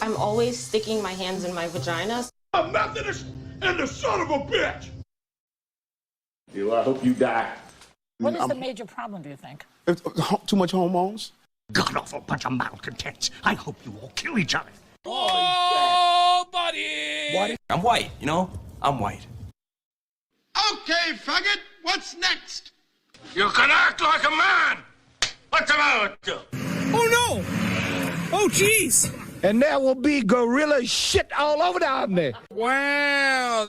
I'm always sticking my hands in my vagina. A Methodist and the son of a bitch! I hope you die. What is the major problem, do you think? Too much hormones. God-awful bunch of malcontents. I hope you all kill each other. Oh, buddy! I'm white, you know? I'm white. Okay, faggot, what's next? You can act like a man! What's the matter with you? Oh, no! Oh, jeez! And there will be gorilla shit all over down there. Wow!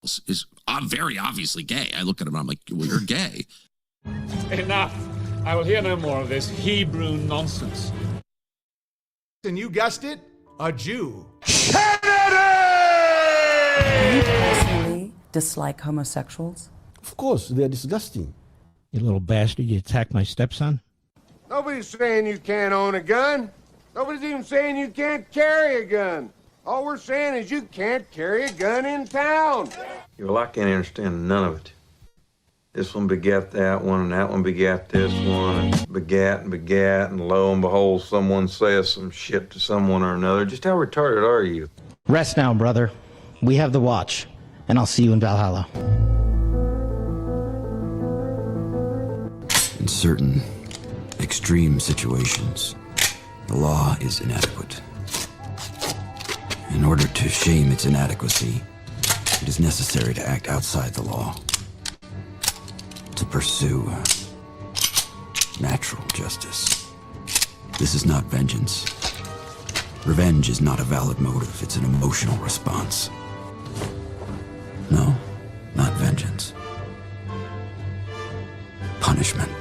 Is very obviously gay. I look at him and I'm like, well, you're gay. Enough. I will hear no more of this Hebrew nonsense. And you guessed it, a Jew. Kennedy! Do you personally dislike homosexuals? Of course, they're disgusting. You little bastard, you attacked my stepson? Nobody's saying you can't own a gun. Nobody's even saying you can't carry a gun. All we're saying is you can't carry a gun in town. Well, I can't understand none of it. This one begat that one, and that one begat this one, and begat, and lo and behold, someone says some shit to someone or another. Just how retarded are you? Rest now, brother. We have the watch, and I'll see you in Valhalla. In certain extreme situations, the law is inadequate. In order to shame its inadequacy, it is necessary to act outside the law, to pursue natural justice. This is not vengeance. Revenge is not a valid motive, it's an emotional response. No, not vengeance. Punishment.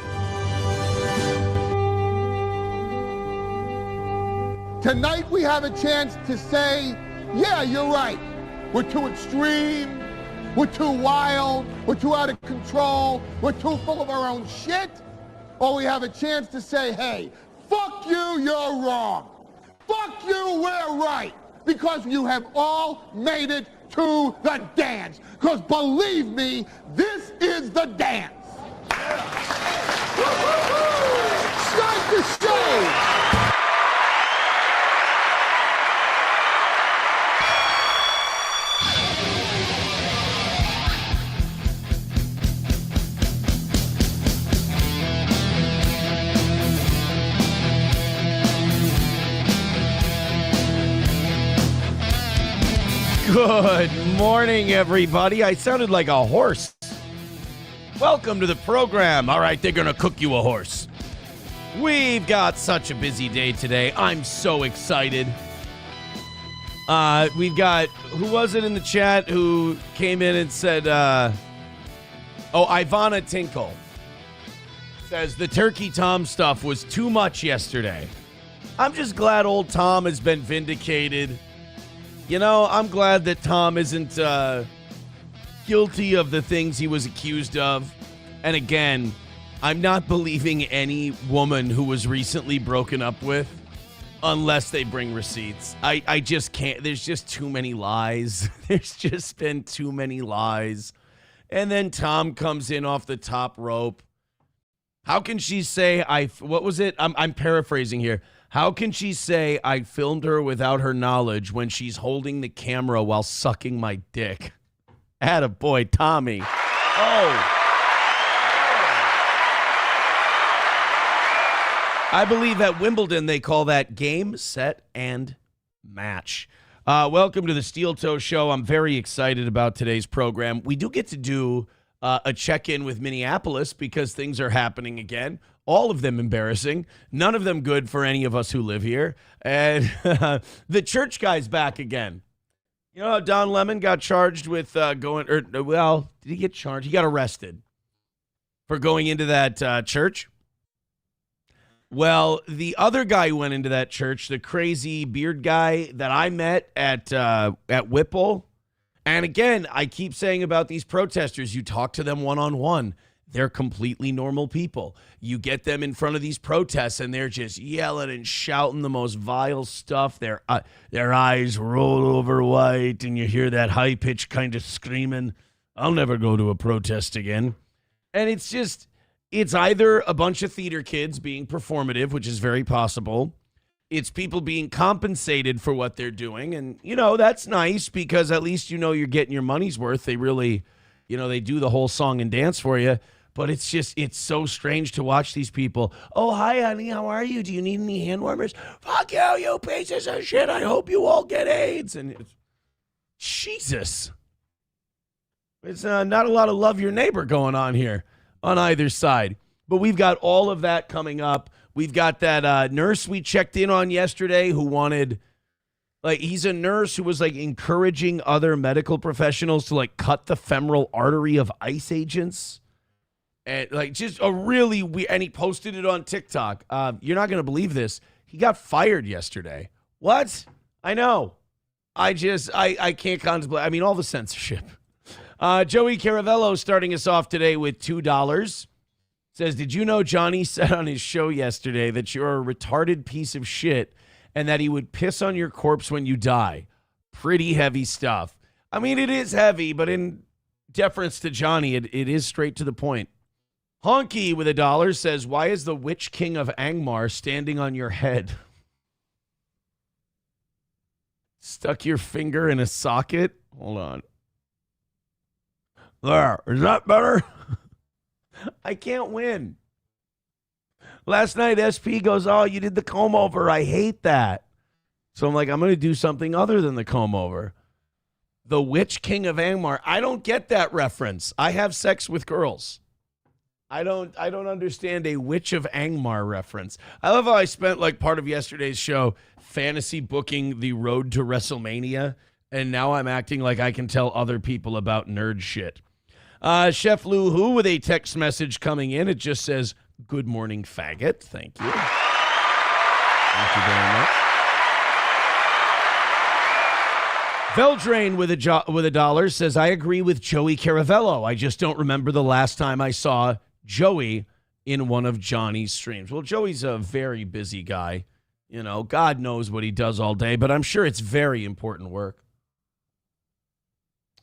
Tonight we have a chance to say, yeah, you're right. We're too extreme. We're too wild. We're too out of control. We're too full of our own shit. Or we have a chance to say, hey, fuck you, you're wrong. Fuck you, we're right. Because you have all made it to the dance. Because believe me, this is the dance. Start the show. Good morning, everybody. I sounded like a horse. Welcome to the program. All right, they're going to cook you a horse. We've got such a busy day today. I'm so excited. We've got, who was it in the chat who came in and said, Ivana Tinkle says the Turkey Tom stuff was too much yesterday. I'm just glad old Tom has been vindicated. You know, I'm glad that Tom isn't guilty of the things he was accused of. And again, I'm not believing any woman who was recently broken up with unless they bring receipts. I just can't. There's just too many lies. There's just been too many lies. And then Tom comes in off the top rope. How can she say, what was it? I'm paraphrasing here. How can she say I filmed her without her knowledge when she's holding the camera while sucking my dick? Attaboy, Tommy. Oh. I believe at Wimbledon they call that game, set, and match. Welcome to the Steel Toe Show. I'm very excited about today's program. We do get to do a check-in with Minneapolis because things are happening again. All of them embarrassing. None of them good for any of us who live here. And the church guy's back again. You know, Don Lemon got charged with did he get charged? He got arrested for going into that church. Well, the other guy who went into that church, the crazy beard guy that I met at Whipple. And again, I keep saying about these protesters, you talk to them one-on-one. They're completely normal people. You get them in front of these protests, and they're just yelling and shouting the most vile stuff. Their eyes roll over white, and you hear that high-pitched kind of screaming. I'll never go to a protest again. And it's either a bunch of theater kids being performative, which is very possible. It's people being compensated for what they're doing. And, that's nice because at least you're getting your money's worth. They really, they do the whole song and dance for you. But it's so strange to watch these people. Oh, hi, honey. How are you? Do you need any hand warmers? Fuck you, you pieces of shit. I hope you all get AIDS. And Jesus. It's not a lot of love your neighbor going on here on either side. But we've got all of that coming up. We've got that nurse we checked in on yesterday who wanted, he's a nurse who was, encouraging other medical professionals to, cut the femoral artery of ICE agents. And, just a really weird, and he posted it on TikTok. You're not going to believe this. He got fired yesterday. What? I know. I can't contemplate. I mean, all the censorship. Joey Caravello starting us off today with $2. Says, did you know Johnny said on his show yesterday that you're a retarded piece of shit and that he would piss on your corpse when you die? Pretty heavy stuff. I mean, it is heavy, but in deference to Johnny, it is straight to the point. Honky with $1 says, why is the Witch King of Angmar standing on your head? Stuck your finger in a socket? Hold on. There. Is that better? I can't win. Last night, SP goes, oh, you did the comb over. I hate that. So I'm like, I'm going to do something other than the comb over. The Witch King of Angmar. I don't get that reference. I have sex with girls. I don't understand a Witch of Angmar reference. I love how I spent part of yesterday's show fantasy booking the road to WrestleMania, and now I'm acting like I can tell other people about nerd shit. Chef Lou Who with a text message coming in. It just says, good morning, faggot. Thank you. Thank you very much. Veldrain with $1 says, I agree with Joey Caravello. I just don't remember the last time I saw Joey in one of Johnny's streams. Well, Joey's a very busy guy. God knows what he does all day, but I'm sure it's very important work.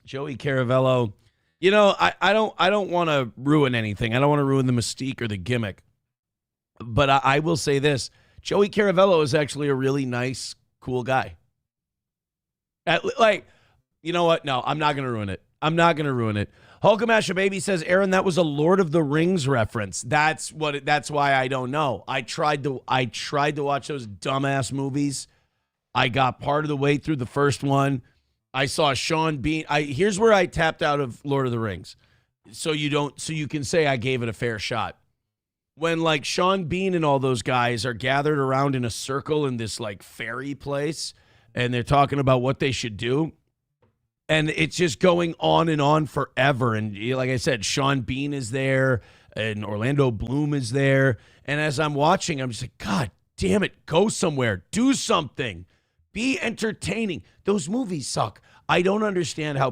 Joey Caravello, I don't want to ruin anything. I don't want to ruin the mystique or the gimmick. But I will say this. Joey Caravello is actually a really nice, cool guy. You know what? No, I'm not going to ruin it. I'm not going to ruin it. Hulkamasha Baby says, Aaron, that was a Lord of the Rings reference. That's why I don't know. I tried to watch those dumbass movies. I got part of the way through the first one. I saw Sean Bean. Here's where I tapped out of Lord of the Rings. So you can say I gave it a fair shot. When Sean Bean and all those guys are gathered around in a circle in this fairy place and they're talking about what they should do. And it's just going on and on forever. And like I said, Sean Bean is there and Orlando Bloom is there. And as I'm watching, I'm just like, God damn it, go somewhere. Do something. Be entertaining. Those movies suck. I don't understand how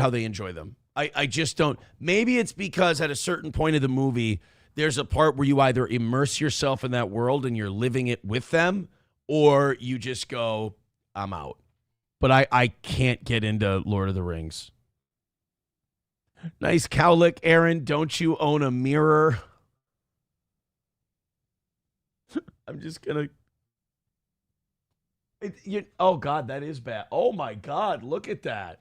they enjoy them. I just don't. Maybe it's because at a certain point of the movie, there's a part where you either immerse yourself in that world and you're living it with them, or you just go, I'm out. But I can't get into Lord of the Rings. Nice cowlick, Aaron. Don't you own a mirror? I'm just going to... Oh, God, that is bad. Oh, my God, look at that.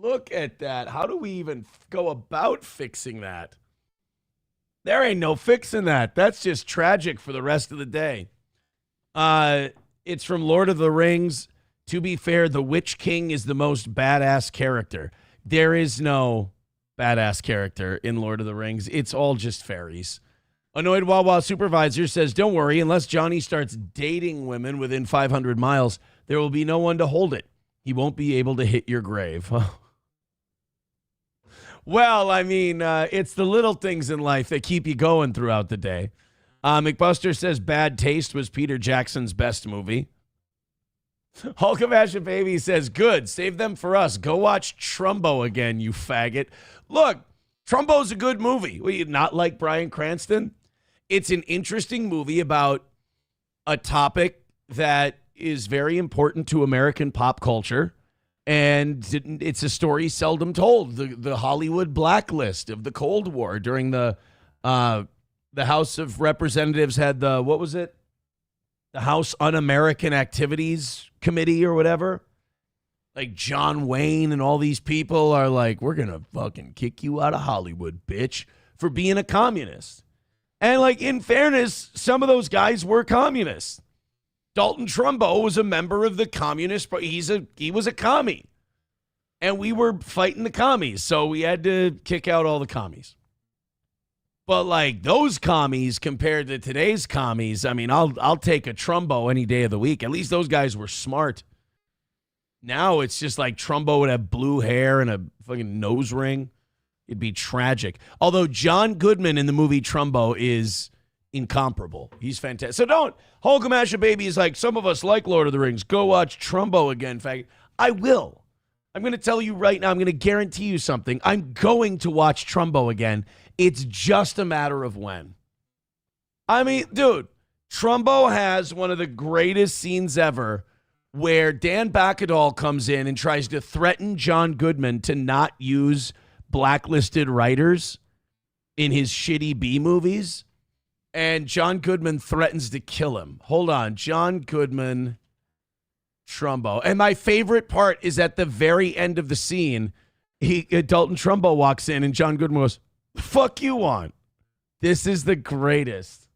Look at that. How do we even go about fixing that? There ain't no fixing that. That's just tragic for the rest of the day. It's from Lord of the Rings. To be fair, the Witch King is the most badass character. There is no badass character in Lord of the Rings. It's all just fairies. Annoyed Wawa Supervisor says, don't worry, unless Johnny starts dating women within 500 miles, there will be no one to hold it. He won't be able to hit your grave. Well, I mean, it's the little things in life that keep you going throughout the day. McBuster says Bad Taste was Peter Jackson's best movie. Hulkamasha Baby says, good, save them for us. Go watch Trumbo again, you faggot. Look, Trumbo's a good movie. Will you not like Bryan Cranston? It's an interesting movie about a topic that is very important to American pop culture, and it's a story seldom told. The Hollywood blacklist of the Cold War during the The House of Representatives had the, what was it? The House Un-American Activities Committee or whatever. Like John Wayne and all these people are like, we're going to fucking kick you out of Hollywood, bitch, for being a communist. And like, in fairness, some of those guys were communists. Dalton Trumbo was a member of the communist, he was a commie. And we were fighting the commies, so we had to kick out all the commies. But like those commies compared to today's commies, I mean, I'll take a Trumbo any day of the week. At least those guys were smart. Now it's just like Trumbo would have blue hair and a fucking nose ring. It'd be tragic. Although John Goodman in the movie Trumbo is incomparable. He's fantastic. So don't, Hulkamasha Baby is like, some of us like Lord of the Rings. Go watch Trumbo again. In fact, I will. I'm going to tell you right now, I'm going to guarantee you something. I'm going to watch Trumbo again. It's just a matter of when. I mean, dude, Trumbo has one of the greatest scenes ever where Dan Bacadol comes in and tries to threaten John Goodman to not use blacklisted writers in his shitty B movies. And John Goodman threatens to kill him. Hold on. John Goodman, Trumbo. And my favorite part is at the very end of the scene, Dalton Trumbo walks in and John Goodman goes, fuck you on. This is the greatest.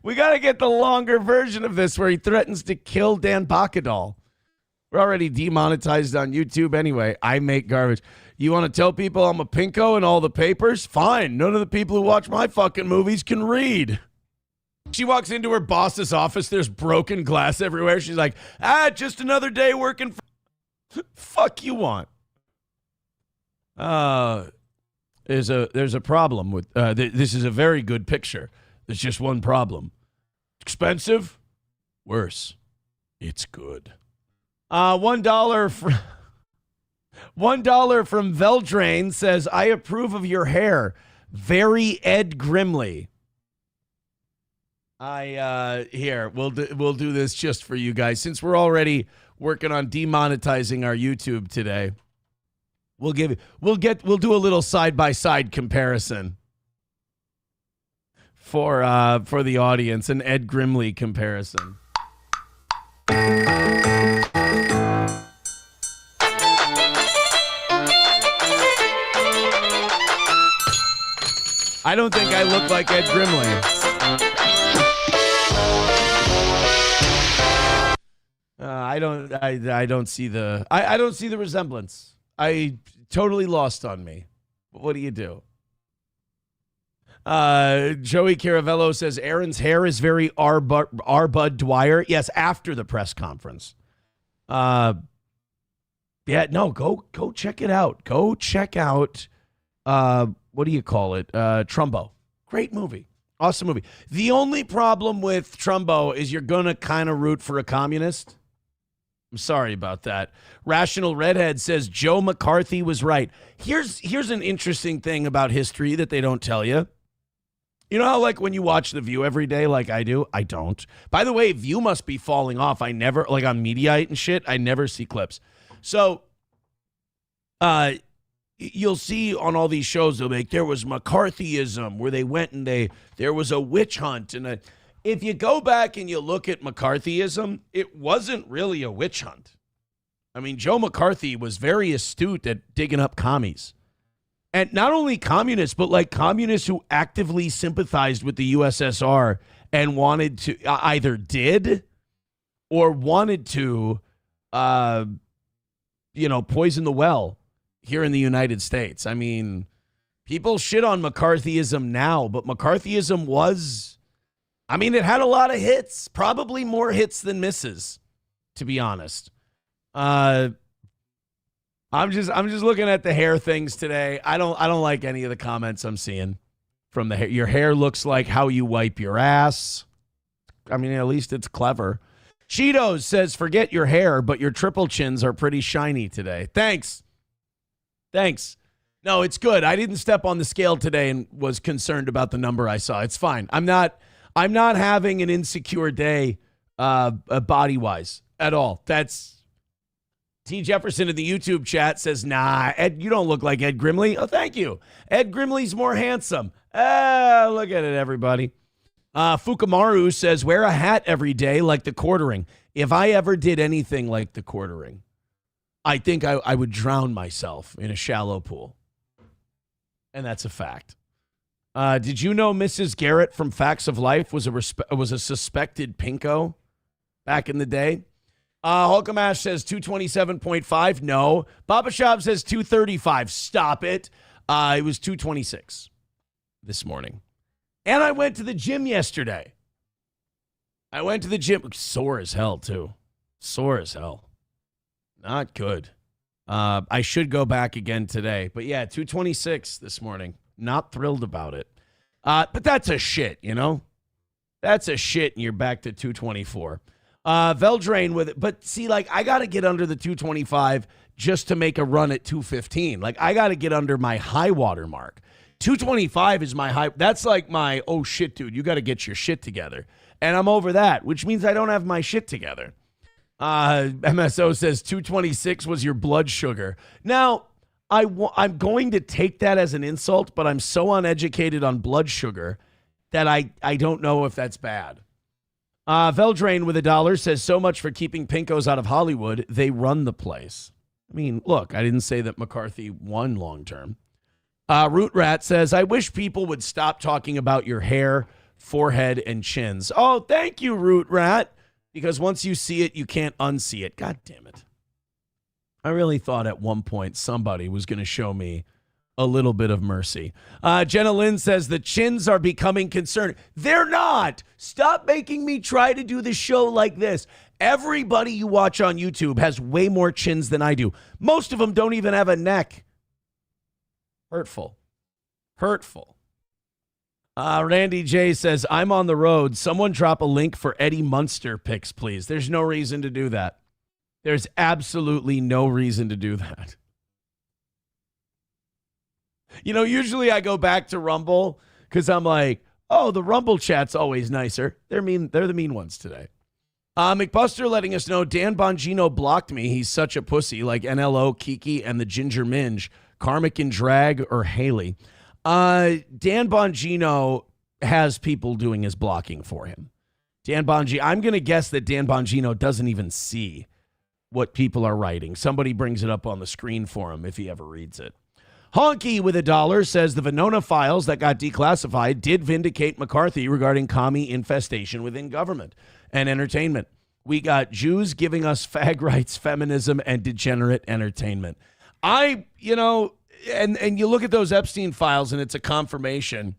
We got to get the longer version of this where he threatens to kill Dan Bacadol. We're already demonetized on YouTube anyway. I make garbage. You want to tell people I'm a pinko in all the papers? Fine. None of the people who watch my fucking movies can read. She walks into her boss's office. There's broken glass everywhere. She's like, just another day working for... Fuck you want. There's a problem with... this is a very good picture. There's just one problem. Expensive? Worse. It's good. $1 from Veldrain says, I approve of your hair. Very Ed Grimley. Here, we'll do this just for you guys. Since we're already working on demonetizing our YouTube today, we'll do a little side-by-side comparison for the audience, an Ed Grimley comparison. I don't think I look like Ed Grimley. I don't see the resemblance. I totally lost on me. What do you do? Joey Caravello says Aaron's hair is very R. Bud Dwyer. Yes, after the press conference. Yeah, no, go check it out. Go check out what do you call it? Trumbo. Great movie. Awesome movie. The only problem with Trumbo is you're gonna kind of root for a communist. I'm sorry about that. Rational Redhead says Joe McCarthy was right. Here's an interesting thing about history that they don't tell you. You know how, like, when you watch The View every day like I do? I don't. By the way, View must be falling off. I never, like on Mediaite and shit, I never see clips. So, you'll see on all these shows, they'll make, there was McCarthyism, where they went and there was a witch hunt. And if you go back and you look at McCarthyism, it wasn't really a witch hunt. I mean, Joe McCarthy was very astute at digging up commies. And not only communists, but like communists who actively sympathized with the USSR and wanted to, either did or wanted to, poison the well here in the United States. I mean, people shit on McCarthyism now, but McCarthyism was, I mean, it had a lot of hits, probably more hits than misses, to be honest. I'm just looking at the hair things today. I don't like any of the comments I'm seeing from the hair. Your hair looks like how you wipe your ass. I mean, at least it's clever. Cheetos says, forget your hair, but your triple chins are pretty shiny today. Thanks. No, it's good. I didn't step on the scale today and was concerned about the number I saw. It's fine. I'm not having an insecure day body-wise at all. T. Jefferson in the YouTube chat says, nah, Ed, you don't look like Ed Grimley. Oh, thank you. Ed Grimley's more handsome. Look at it, everybody. Fukumaru says, wear a hat every day like the quartering. If I ever did anything like the quartering, I think I would drown myself in a shallow pool. And that's a fact. Did you know Mrs. Garrett from Facts of Life was a suspected pinko back in the day? Hulkamash says 227.5. No. Baba Shop says 235. Stop it. It was 226 this morning. And I went to the gym yesterday. I went to the gym. Sore as hell, too. Sore as hell. Not good. I should go back again today. But yeah, 226 this morning. Not thrilled about it. But that's a shit, you know? That's a shit, and you're back to 224. Veldrain with it. But see, like, I got to get under the 225 just to make a run at 215. Like, I got to get under my high water mark. 225 is my high. That's like my, oh, shit, dude, you got to get your shit together. And I'm over that, which means I don't have my shit together. MSO says 226 was your blood sugar. Now, I'm going to take that as an insult, but I'm so uneducated on blood sugar that I don't know if that's bad. Veldrain with $1 says, so much for keeping pinkos out of Hollywood. They run the place. I mean, look, I didn't say that McCarthy won long term. Root Rat says, I wish people would stop talking about your hair, forehead, and chins. Oh, thank you, Root Rat. Because once you see it, you can't unsee it. God damn it. I really thought at one point somebody was going to show me a little bit of mercy. Jenna Lynn says the chins are becoming concerned. They're not. Stop making me try to do the show like this. Everybody you watch on YouTube has way more chins than I do. Most of them don't even have a neck. Hurtful. Hurtful. Randy J says, I'm on the road. Someone drop a link for Eddie Munster pics, please. There's no reason to do that. There's absolutely no reason to do that. You know, usually I go back to Rumble because I'm like, oh, the Rumble chat's always nicer. They're the mean ones today. McBuster letting us know Dan Bongino blocked me. He's such a pussy, like NLO, Kiki, and the Ginger Minge, Karmic and Drag, or Haley. Dan Bongino has people doing his blocking for him. I'm going to guess that Dan Bongino doesn't even see what people are writing. Somebody brings it up on the screen for him if he ever reads it. Honky with $1 says the Venona files that got declassified did vindicate McCarthy regarding commie infestation within government and entertainment. We got Jews giving us fag rights, feminism, and degenerate entertainment. And you look at those Epstein files, and it's a confirmation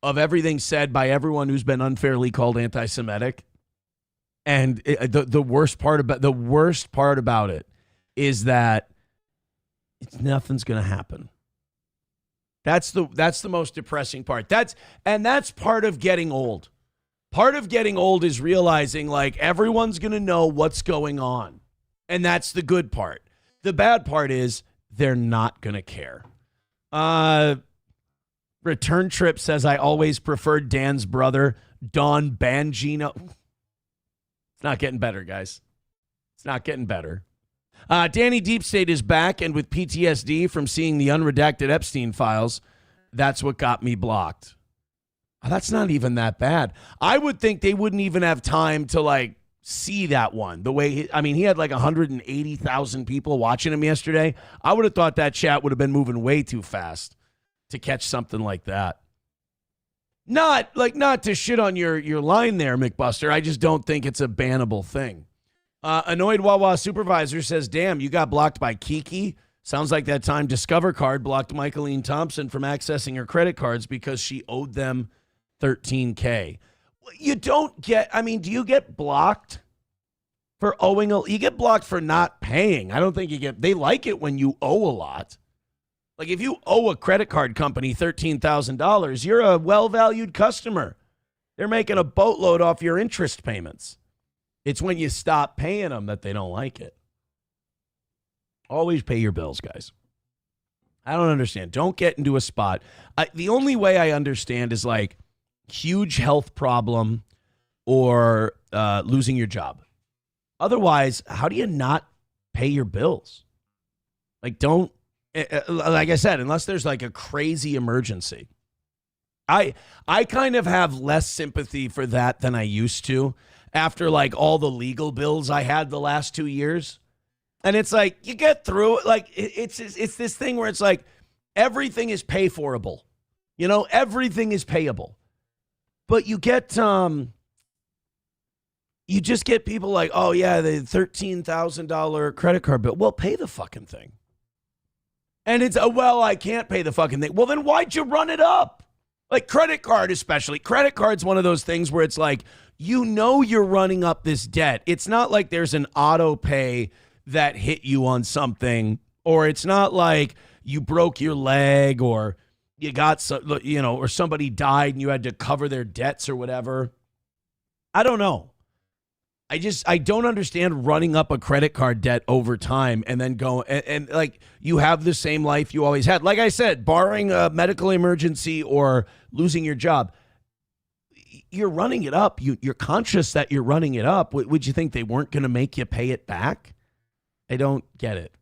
of everything said by everyone who's been unfairly called anti-Semitic. And the worst part about it is that nothing's going to happen. That's the most depressing part. That's part of getting old. Part of getting old is realizing like everyone's going to know what's going on. And that's the good part. The bad part is they're not going to care. Return Trip says, I always preferred Dan's brother, Don Bongino. It's not getting better, guys. It's not getting better. Danny Deep State is back, and with PTSD from seeing the unredacted Epstein files, that's what got me blocked. That's not even that bad. I would think they wouldn't even have time to, see that one. The way he had 180,000 people watching him yesterday. I would have thought that chat would have been moving way too fast to catch something like that. Not to shit on your line there, McBuster. I just don't think it's a bannable thing. Annoyed Wawa Supervisor says, damn, you got blocked by Kiki. Sounds like that time Discover Card blocked Michaeline Thompson from accessing her credit cards because she owed them $13K. You don't get, do you get blocked for owing? You get blocked for not paying. I don't think they like it when you owe a lot. Like if you owe a credit card company $13,000, you're a well-valued customer. They're making a boatload off your interest payments. It's when you stop paying them that they don't like it. Always pay your bills, guys. I don't understand. Don't get into a spot. The only way I understand is huge health problem or losing your job. Otherwise, how do you not pay your bills. Like, don't, like I said, unless there's like a crazy emergency. I kind of have less sympathy for that than I used to after like all the legal bills I had the last 2 years. And it's like, you get through it. Like, it's this thing where it's like, everything is pay-forable. You know, everything is payable. But you get, you just get people like, oh yeah, the $13,000 credit card bill. Well, pay the fucking thing. And it's, oh, well, I can't pay the fucking thing. Well, then why'd you run it up? Like credit card especially. Credit card's one of those things where it's like, you know you're running up this debt. It's not like there's an auto pay that hit you on something, or it's not like you broke your leg or you got, you know, or somebody died and you had to cover their debts or whatever. I don't know. I don't understand running up a credit card debt over time and then go and like you have the same life you always had. Like I said, barring a medical emergency or losing your job, you're running it up. You're conscious that you're running it up. Would you think they weren't going to make you pay it back? I don't get it.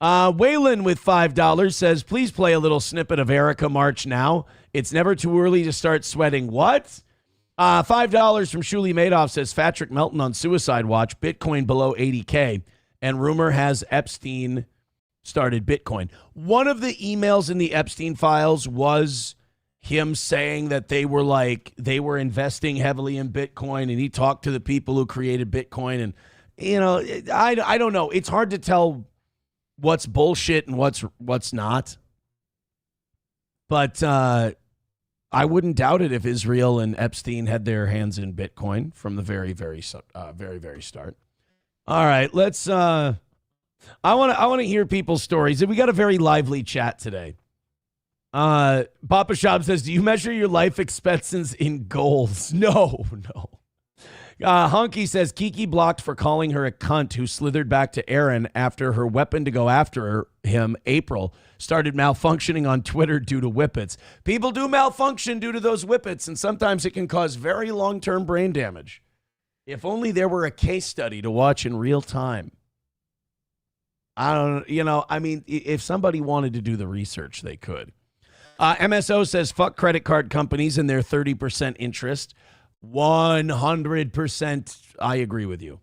Waylon with $5 says, please play a little snippet of Erica March now. It's never too early to start sweating. What? $5 from Shuli Madoff says, Patrick Melton on suicide watch, Bitcoin below 80K, and rumor has Epstein started Bitcoin. One of the emails in the Epstein files was him saying that they were investing heavily in Bitcoin, and he talked to the people who created Bitcoin. And, you know, I don't know. It's hard to tell what's bullshit and what's not. But I wouldn't doubt it if Israel and Epstein had their hands in Bitcoin from the very, very start. All right, let's. I want to hear people's stories. We got a very lively chat today. Papa Shop says, "Do you measure your life expenses in goals?" No. Honky says, Kiki blocked for calling her a cunt who slithered back to Aaron after her weapon to go after him, April, started malfunctioning on Twitter due to whippets. People do malfunction due to those whippets, and sometimes it can cause very long-term brain damage. If only there were a case study to watch in real time. I don't, I mean, if somebody wanted to do the research, they could. MSO says, fuck credit card companies and their 30% interest. 100%. I agree with you.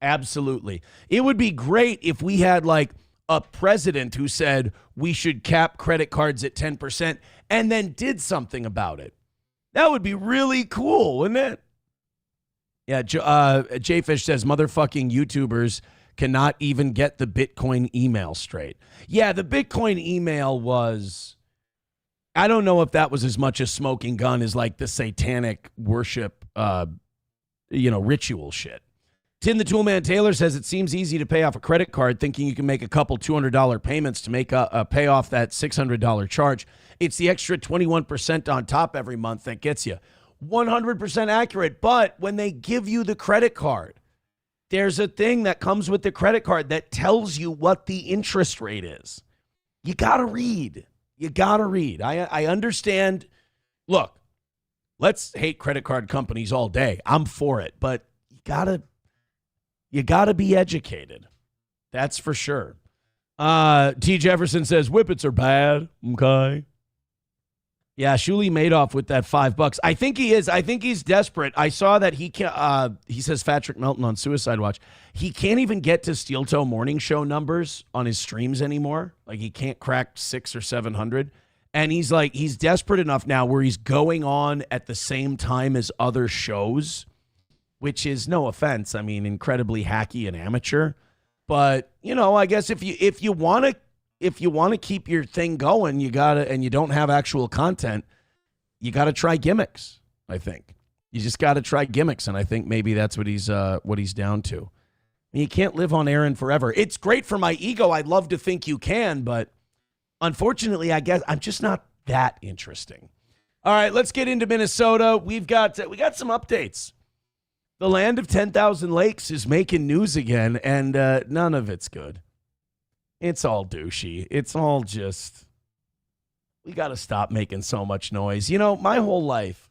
Absolutely. It would be great if we had like a president who said we should cap credit cards at 10% and then did something about it. That would be really cool, wouldn't it? Yeah, Jfish says motherfucking YouTubers cannot even get the Bitcoin email straight. Yeah, the Bitcoin email was, I don't know if that was as much a smoking gun as like the satanic worship, ritual shit. Tim the Toolman Taylor says it seems easy to pay off a credit card thinking you can make a couple $200 payments to make pay off that $600 charge. It's the extra 21% on top every month that gets you. 100% accurate. But when they give you the credit card, there's a thing that comes with the credit card that tells you what the interest rate is. You got to read. I understand. Look, let's hate credit card companies all day. I'm for it, but you gotta be educated. That's for sure. T. Jefferson says whippets are bad. Okay. Yeah, Shuli Madoff with that $5. I think he is. I think he's desperate. I saw that he can. He says Patrick Melton on Suicide Watch. He can't even get to Steel Toe Morning Show numbers on his streams anymore. Like he can't crack 600 or 700. And he's desperate enough now where he's going on at the same time as other shows, which is, no offense, I mean, incredibly hacky and amateur. But I guess if you want to keep your thing going, and you don't have actual content, you gotta try gimmicks. I think you just gotta try gimmicks, and I think maybe that's what he's down to. I mean, you can't live on Aaron forever. It's great for my ego. I'd love to think you can, but unfortunately, I guess I'm just not that interesting. All right, let's get into Minnesota. We got some updates. The land of 10,000 lakes is making news again, and none of it's good. It's all douchey. It's all just, we got to stop making so much noise. My whole life,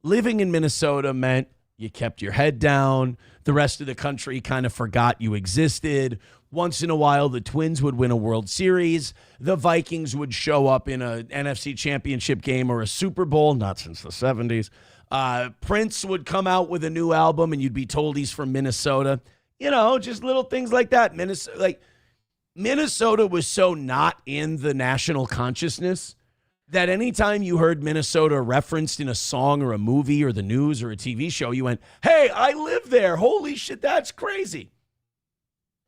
living in Minnesota meant You kept your head down. The rest of the country kind of forgot you existed. Once in a while, the Twins would win a World Series. The Vikings would show up in an NFC Championship game or a Super Bowl, not since the 70s. Prince would come out with a new album, and you'd be told he's from Minnesota. You know, just little things like that. Minnesota was so not in the national consciousness that anytime you heard Minnesota referenced in a song or a movie or the news or a TV show, you went, hey, I live there. Holy shit, that's crazy.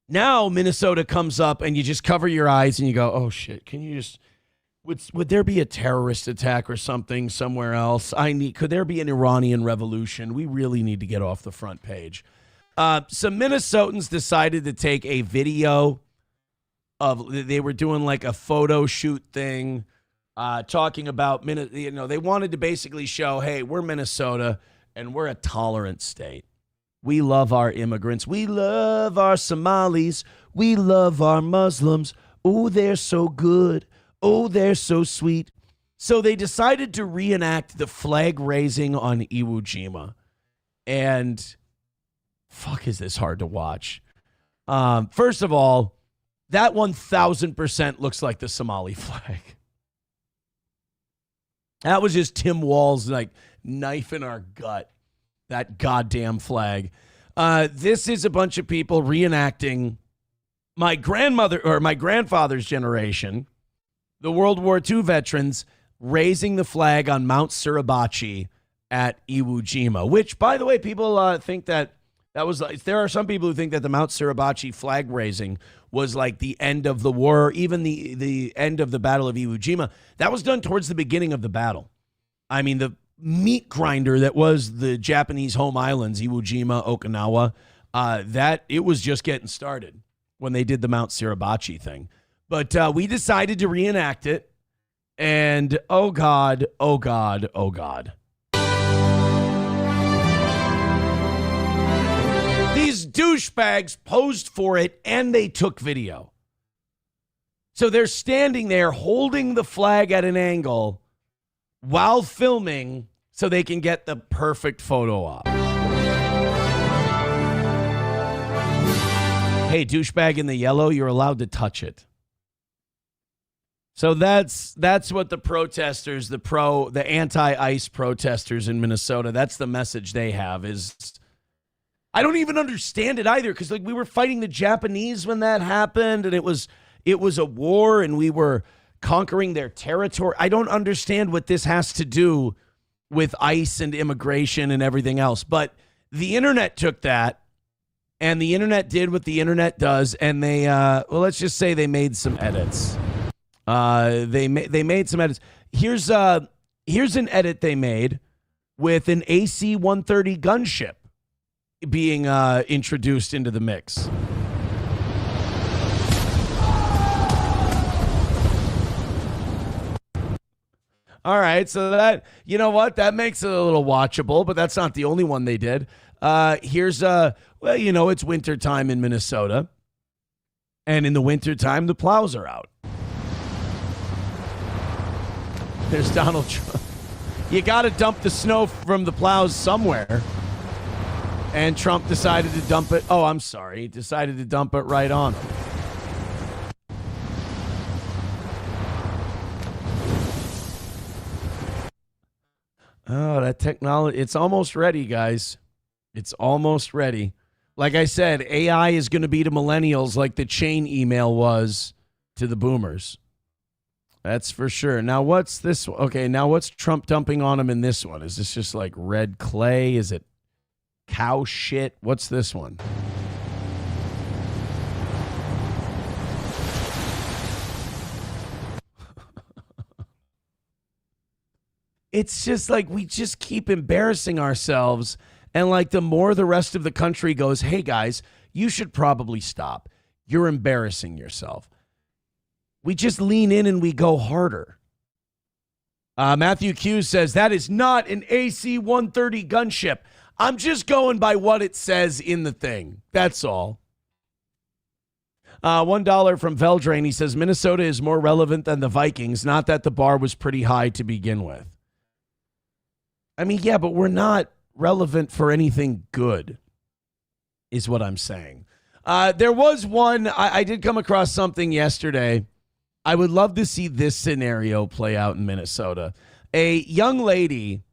Now Minnesota comes up and you just cover your eyes and you go, oh shit, can you just, would there be a terrorist attack or something somewhere else? Could there be an Iranian revolution? We really need to get off the front page. Some Minnesotans decided to take a video they were doing like a photo shoot thing, talking about, they wanted to basically show, hey, we're Minnesota and we're a tolerant state. We love our immigrants. We love our Somalis. We love our Muslims. Oh, they're so good. Oh, they're so sweet. So they decided to reenact the flag raising on Iwo Jima. And fuck, is this hard to watch. First of all, that 1,000% looks like the Somali flag. That was just Tim Wall's knife in our gut. That goddamn flag. This is a bunch of people reenacting my grandfather's generation, the World War II veterans, raising the flag on Mount Suribachi at Iwo Jima, which, by the way, people think that was, there are some people who think that the Mount Suribachi flag raising was like the end of the war, even the end of the Battle of Iwo Jima. That was done towards the beginning of the battle. I mean, the meat grinder that was the Japanese home islands, Iwo Jima, Okinawa, that it was just getting started when they did the Mount Suribachi thing. But we decided to reenact it, and oh God, oh God, oh God. These douchebags posed for it, and they took video. So they're standing there holding the flag at an angle while filming so they can get the perfect photo op. Hey, douchebag in the yellow, you're allowed to touch it. So that's what the protesters, the anti-ICE protesters in Minnesota, that's the message they have is, I don't even understand it either, because we were fighting the Japanese when that happened, and it was a war, and we were conquering their territory. I don't understand what this has to do with ICE and immigration and everything else. But the internet took that, and the internet did what the internet does, and they, let's just say they made some edits. They made some edits. Here's an edit they made with an AC-130 gunship being introduced into the mix. All right, so that, you know what, that makes it a little watchable, but that's not the only one they did. Here's it's wintertime in Minnesota, and in the wintertime, the plows are out. There's Donald Trump. You got to dump the snow from the plows somewhere. And Trump decided to dump it. Oh, I'm sorry. He decided to dump it right on him. Oh, that technology. It's almost ready, guys. It's almost ready. Like I said, AI is going to be to millennials like the chain email was to the boomers. That's for sure. Now, what's this? Okay, now what's Trump dumping on him in this one? Is this just like red clay? Is it cow shit? What's this one? It's just like we just keep embarrassing ourselves. And like the more the rest of the country goes, hey guys, you should probably stop. You're embarrassing yourself. We just lean in and we go harder. Matthew Q says, that is not an AC-130 gunship. I'm just going by what it says in the thing. That's all. $1 from Veldrain. He says, Minnesota is more relevant than the Vikings. Not that the bar was pretty high to begin with. I mean, yeah, but we're not relevant for anything good, is what I'm saying. There was one, I did come across something yesterday. I would love to see this scenario play out in Minnesota. A young lady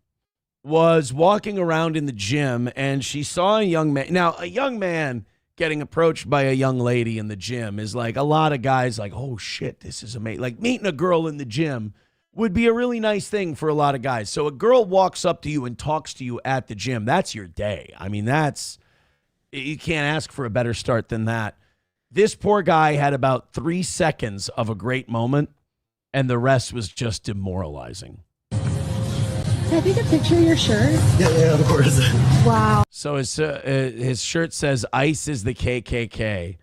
was walking around in the gym and she saw a young man. Now, a young man getting approached by a young lady in the gym is like a lot of guys like, oh shit, this is amazing. Like meeting a girl in the gym would be a really nice thing for a lot of guys. So a girl walks up to you and talks to you at the gym. That's your day. I mean, you can't ask for a better start than that. This poor guy had about 3 seconds of a great moment, and the rest was just demoralizing. Can I take a picture of your shirt? Yeah, of course. Wow. So his shirt says ICE is the KKK,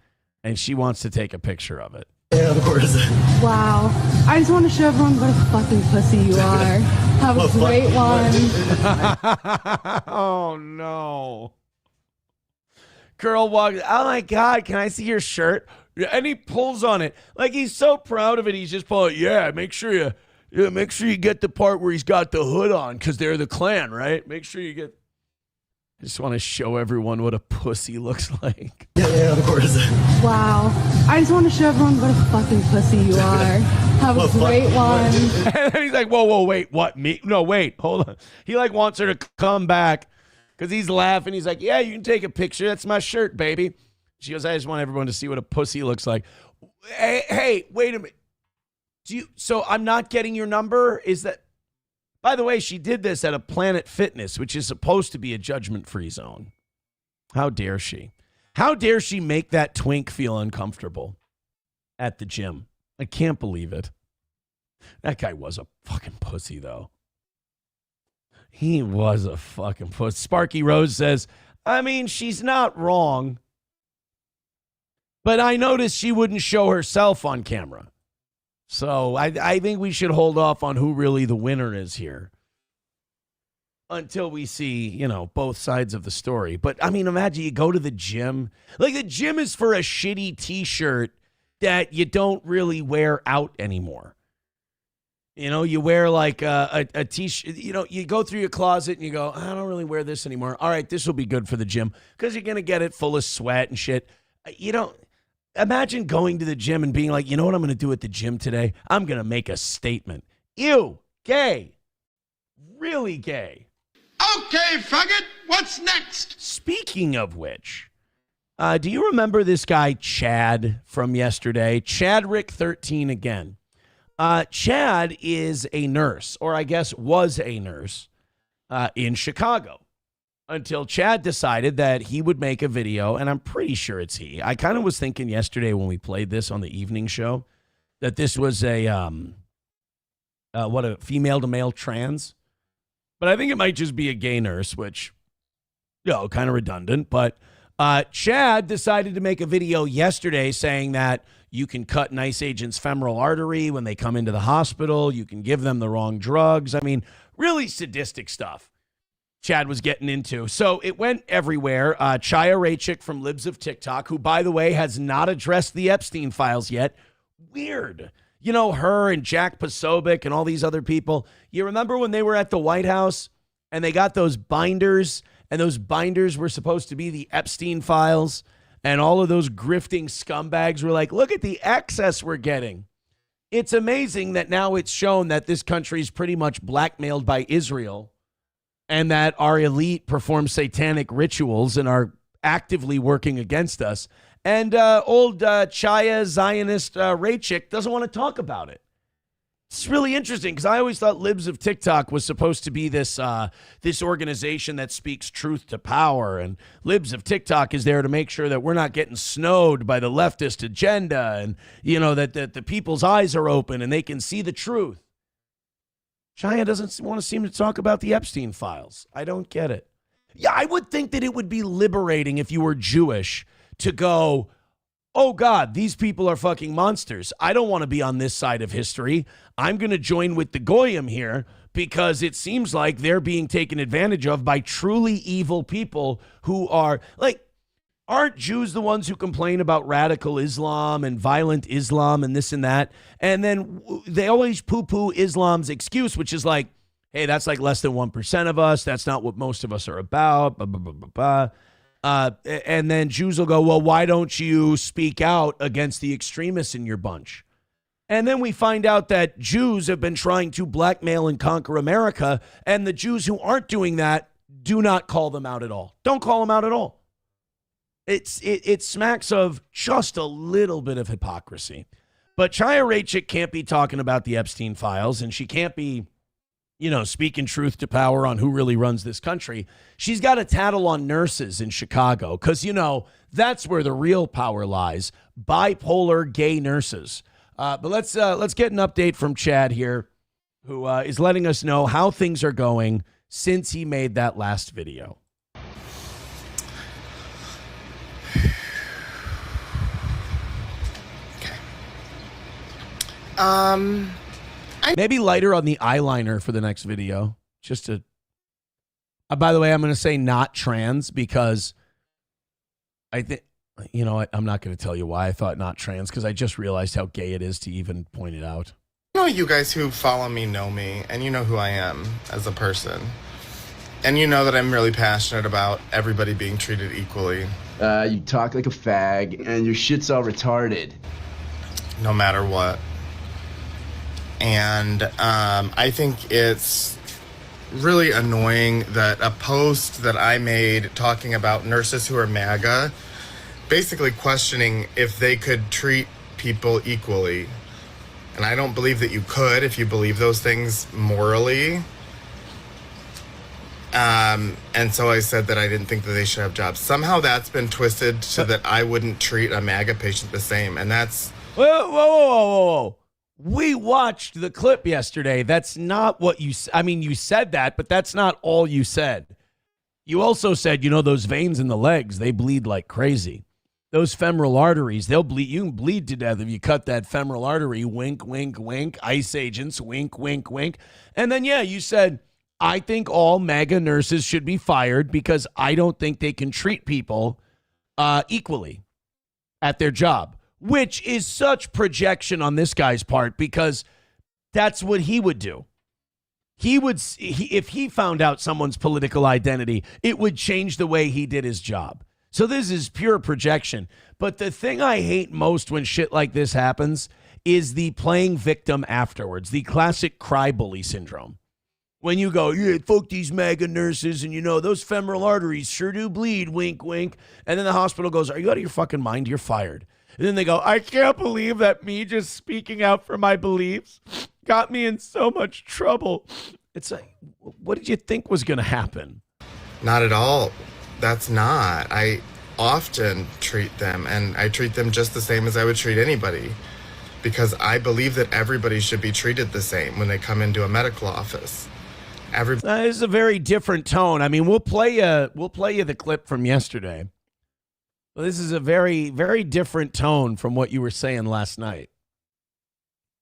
and she wants to take a picture of it. Yeah, of course. Wow. I just want to show everyone what a fucking pussy you are. Have a great one. Oh, no. Girl walks, oh my God, can I see your shirt? And he pulls on it. Like he's so proud of it. He's just pulling, make sure you get the part where he's got the hood on because they're the Klan, right? Make sure you get. I just want to show everyone what a pussy looks like. Yeah, of course. Wow. I just want to show everyone what a fucking pussy you are. Have a great one. And then he's like, whoa, wait, what, me? No, wait, hold on. He like wants her to come back because he's laughing. He's like, yeah, you can take a picture. That's my shirt, baby. She goes, I just want everyone to see what a pussy looks like. Hey, wait a minute. So I'm not getting your number? Is that... By the way, she did this at a Planet Fitness, which is supposed to be a judgment-free zone. How dare she? How dare she make that twink feel uncomfortable at the gym? I can't believe it. That guy was a fucking pussy, though. He was a fucking pussy. Sparky Rose says, I mean, she's not wrong, but I noticed she wouldn't show herself on camera. So I think we should hold off on who really the winner is here until we see, both sides of the story. But, I mean, imagine you go to the gym. Like, the gym is for a shitty T-shirt that you don't really wear out anymore. You wear, like, a T-shirt. You go through your closet and you go, I don't really wear this anymore. All right, this will be good for the gym because you're going to get it full of sweat and shit. Imagine going to the gym and being like, you know what I'm going to do at the gym today? I'm going to make a statement. Ew, gay. Really gay. Okay, faggot, what's next? Speaking of which, do you remember this guy Chad from yesterday? Chadrick13 again. Chad is a nurse, or I guess was a nurse, in Chicago. Until Chad decided that he would make a video, and I'm pretty sure it's he. I kind of was thinking yesterday when we played this on the evening show that this was a female to male trans. But I think it might just be a gay nurse, which, kind of redundant. But Chad decided to make a video yesterday saying that you can cut an ICE agent's femoral artery when they come into the hospital. You can give them the wrong drugs. I mean, really sadistic stuff Chad was getting into. So it went everywhere. Chaya Raichik from Libs of TikTok, who, by the way, has not addressed the Epstein files yet. Weird. Her and Jack Posobiec and all these other people. You remember when they were at the White House and they got those binders, and those binders were supposed to be the Epstein files, and all of those grifting scumbags were like, look at the access we're getting. It's amazing that now it's shown that this country is pretty much blackmailed by Israel, and that our elite perform satanic rituals and are actively working against us. And old Chaya Zionist Raichik doesn't want to talk about it. It's really interesting because I always thought Libs of TikTok was supposed to be this organization that speaks truth to power. And Libs of TikTok is there to make sure that we're not getting snowed by the leftist agenda, and, that the people's eyes are open and they can see the truth. Chaya doesn't want to seem to talk about the Epstein files. I don't get it. Yeah, I would think that it would be liberating if you were Jewish to go, oh God, these people are fucking monsters. I don't want to be on this side of history. I'm going to join with the Goyim here because it seems like they're being taken advantage of by truly evil people who are like, aren't Jews the ones who complain about radical Islam and violent Islam and this and that? And then they always poo-poo Islam's excuse, which is like, hey, that's like less than 1% of us. That's not what most of us are about. Blah, blah, blah, blah, blah. And then Jews will go, well, why don't you speak out against the extremists in your bunch? And then we find out that Jews have been trying to blackmail and conquer America, and the Jews who aren't doing that do not call them out at all. Don't call them out at all. It smacks of just a little bit of hypocrisy. But Chaya Raichik can't be talking about the Epstein files, and she can't be, speaking truth to power on who really runs this country. She's got a tattle on nurses in Chicago because, that's where the real power lies. Bipolar gay nurses. But let's get an update from Chad here, who is letting us know how things are going since he made that last video. Maybe lighter on the eyeliner for the next video. Just to. By the way, I'm going to say not trans because I think, I'm not going to tell you why I thought not trans because I just realized how gay it is to even point it out. You guys who follow me know me, and you know who I am as a person. And you know that I'm really passionate about everybody being treated equally. You talk like a fag, and your shit's all retarded. No matter what. And I think it's really annoying that a post that I made talking about nurses who are MAGA, basically questioning if they could treat people equally. And I don't believe that you could if you believe those things morally. And so I said that I didn't think that they should have jobs. Somehow that's been twisted so that I wouldn't treat a MAGA patient the same. And that's... Whoa. We watched the clip yesterday. That's not what you said that, but that's not all you said. You also said, those veins in the legs, they bleed like crazy. Those femoral arteries, they'll bleed. You can bleed to death if you cut that femoral artery. Wink, wink, wink. ICE agents, wink, wink, wink. And then, you said, I think all MAGA nurses should be fired because I don't think they can treat people equally at their job. Which is such projection on this guy's part because that's what he would do. If he found out someone's political identity, it would change the way he did his job. So this is pure projection. But the thing I hate most when shit like this happens is the playing victim afterwards, the classic cry bully syndrome. When you go, yeah, fuck these MAGA nurses, and those femoral arteries sure do bleed, wink, wink. And then the hospital goes, are you out of your fucking mind? You're fired. And then they go, I can't believe that me just speaking out for my beliefs got me in so much trouble. It's like, what did you think was going to happen? Not at all. That's not. I often treat them, and I treat them just the same as I would treat anybody, because I believe that everybody should be treated the same when they come into a medical office. This is a very different tone. I mean, we'll play you the clip from yesterday. Well, this is a very, very different tone from what you were saying last night.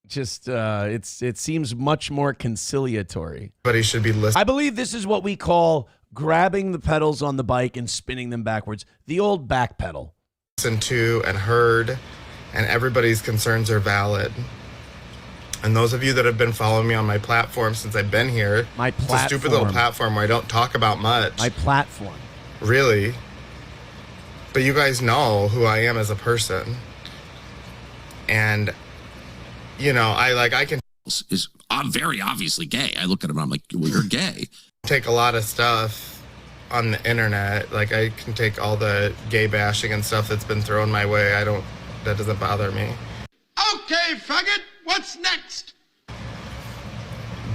Just, it seems much more conciliatory. But he should be listening. I believe this is what we call grabbing the pedals on the bike and spinning them backwards. The old back pedal. Listened to and heard, and everybody's concerns are valid. And those of you that have been following me on my platform since I've been here, it's a stupid little platform where I don't talk about much. My platform. Really? But you guys know who I am as a person. And, I can... I'm very obviously gay. I look at him and I'm like, well, you're gay. Take a lot of stuff on the internet. Like, I can take all the gay bashing and stuff that's been thrown my way. That doesn't bother me. Okay, faggot, what's next?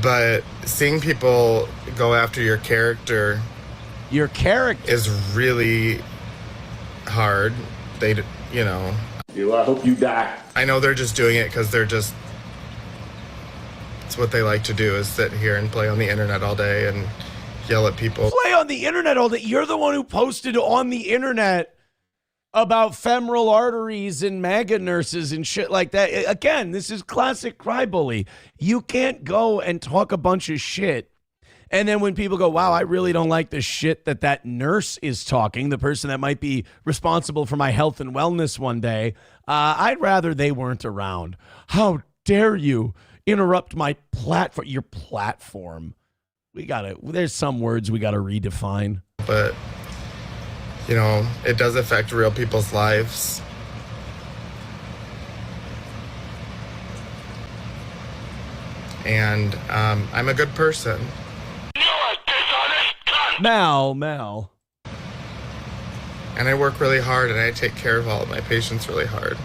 But seeing people go after your character... Your character? ...is really... hard. I hope you die. I know they're just doing it because it's what they like to do, is sit here and play on the internet all day and yell at people. Play on the internet all day? You're the one who posted on the internet about femoral arteries and MAGA nurses and shit like that. Again, this is classic cry bully. You can't go and talk a bunch of shit. And then when people go, wow, I really don't like the shit that nurse is talking, the person that might be responsible for my health and wellness one day, I'd rather they weren't around. How dare you interrupt my platform? Your platform. There's some words we gotta redefine. But, you know, it does affect real people's lives. And I'm a good person. Mal. And I work really hard, and I take care of all of my patients really hard.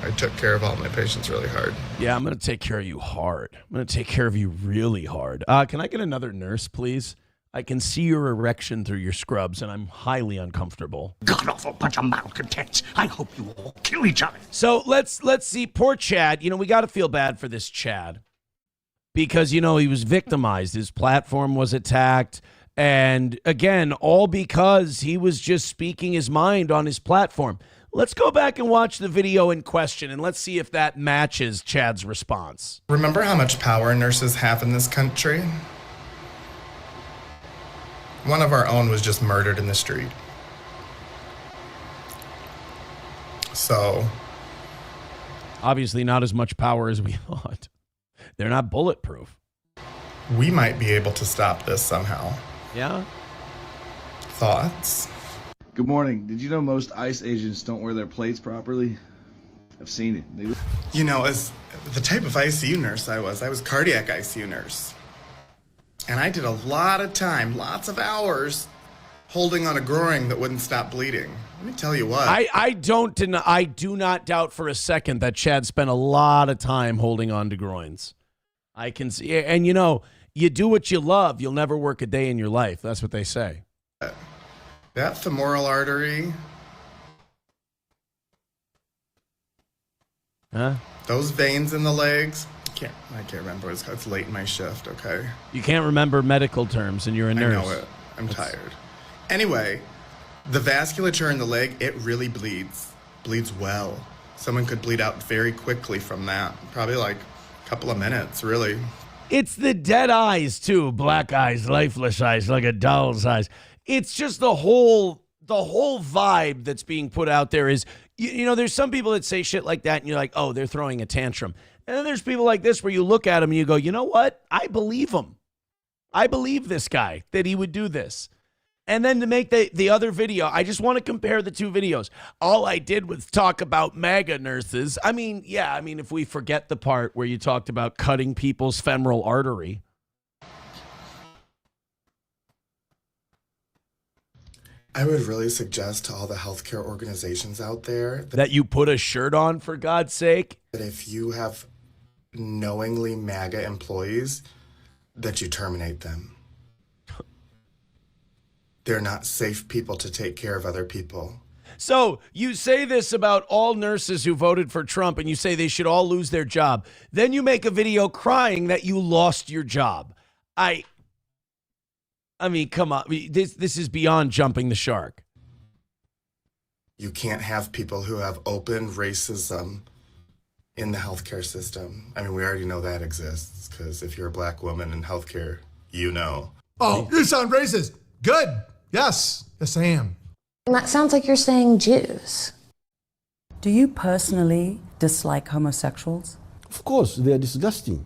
I took care of all my patients really hard. Yeah, I'm going to take care of you hard. I'm going to take care of you really hard. Can I get another nurse, please? I can see your erection through your scrubs, and I'm highly uncomfortable. God-awful bunch of malcontents. I hope you all kill each other. So let's see. Poor Chad. You know, we got to feel bad for this Chad because, you know, he was victimized. His platform was attacked. And again, all because he was just speaking his mind on his platform. Let's go back and watch the video in question, and let's see if that matches Chad's response. Remember how much power nurses have in this country? One of our own was just murdered in the street. So, obviously not as much power as we thought. They're not bulletproof. We might be able to stop this somehow. Yeah? Thoughts? Good morning. Did you know most ICE agents don't wear their plates properly? I've seen it. You know, as the type of ICU nurse I was cardiac ICU nurse. And I did a lot of time, lots of hours, holding on a groin that wouldn't stop bleeding. Let me tell you what. I do not doubt for a second that Chad spent a lot of time holding on to groins. I can see, and you know, you do what you love, you'll never work a day in your life. That's what they say. That femoral artery. Huh? Those veins in the legs. I can't remember. It's late in my shift, okay? You can't remember medical terms and you're a nurse. I know it. I'm tired. Anyway, the vasculature in the leg, it really bleeds. Bleeds well. Someone could bleed out very quickly from that. Probably like a couple of minutes, really. It's the dead eyes, too. Black eyes, lifeless eyes, like a doll's eyes. It's just the whole vibe that's being put out there is, you know, there's some people that say shit like that and you're like, oh, they're throwing a tantrum. And then there's people like this where you look at him and you go, you know what? I believe him. I believe this guy that he would do this. And then to make the other video, I just want to compare the two videos. All I did was talk about MAGA nurses. I mean, yeah, if we forget the part where you talked about cutting people's femoral artery. I would really suggest to all the healthcare organizations out there that you put a shirt on, for God's sake. That if you have knowingly MAGA employees, that you terminate them. They're not safe people to take care of other people. So you say this about all nurses who voted for Trump and you say they should all lose their job. Then you make a video crying that you lost your job. I mean, come on. This is beyond jumping the shark. You can't have people who have open racism in the healthcare system. I mean, we already know that exists because if you're a black woman in healthcare, you know. Oh, you sound racist. Good. Yes, I am. That sounds like you're saying Jews. Do you personally dislike homosexuals? Of course, they are disgusting.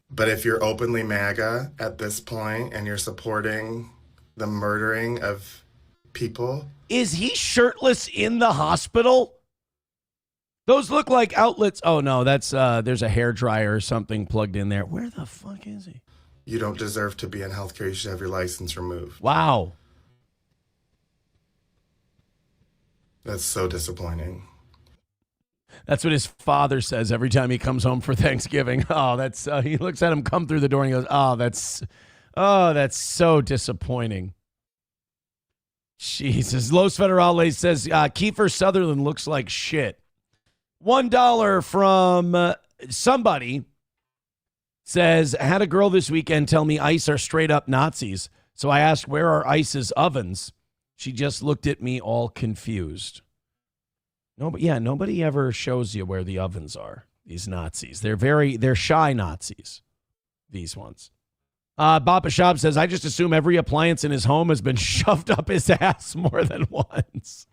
But if you're openly MAGA at this point and you're supporting the murdering of people. Is he shirtless in the hospital? Those look like outlets. Oh, no, that's there's a hairdryer or something plugged in there. Where the fuck is he? You don't deserve to be in healthcare. You should have your license removed. Wow. That's so disappointing. That's what his father says every time he comes home for Thanksgiving. Oh, that's he looks at him come through the door and he goes, that's so disappointing. Jesus. Los Federales says Kiefer Sutherland looks like shit. $1 from somebody says, had a girl this weekend tell me ICE are straight up Nazis. So I asked, where are ICE's ovens? She just looked at me all confused. Nobody ever shows you where the ovens are. These Nazis. They're shy Nazis. These ones. Baba Shab says, I just assume every appliance in his home has been shoved up his ass more than once.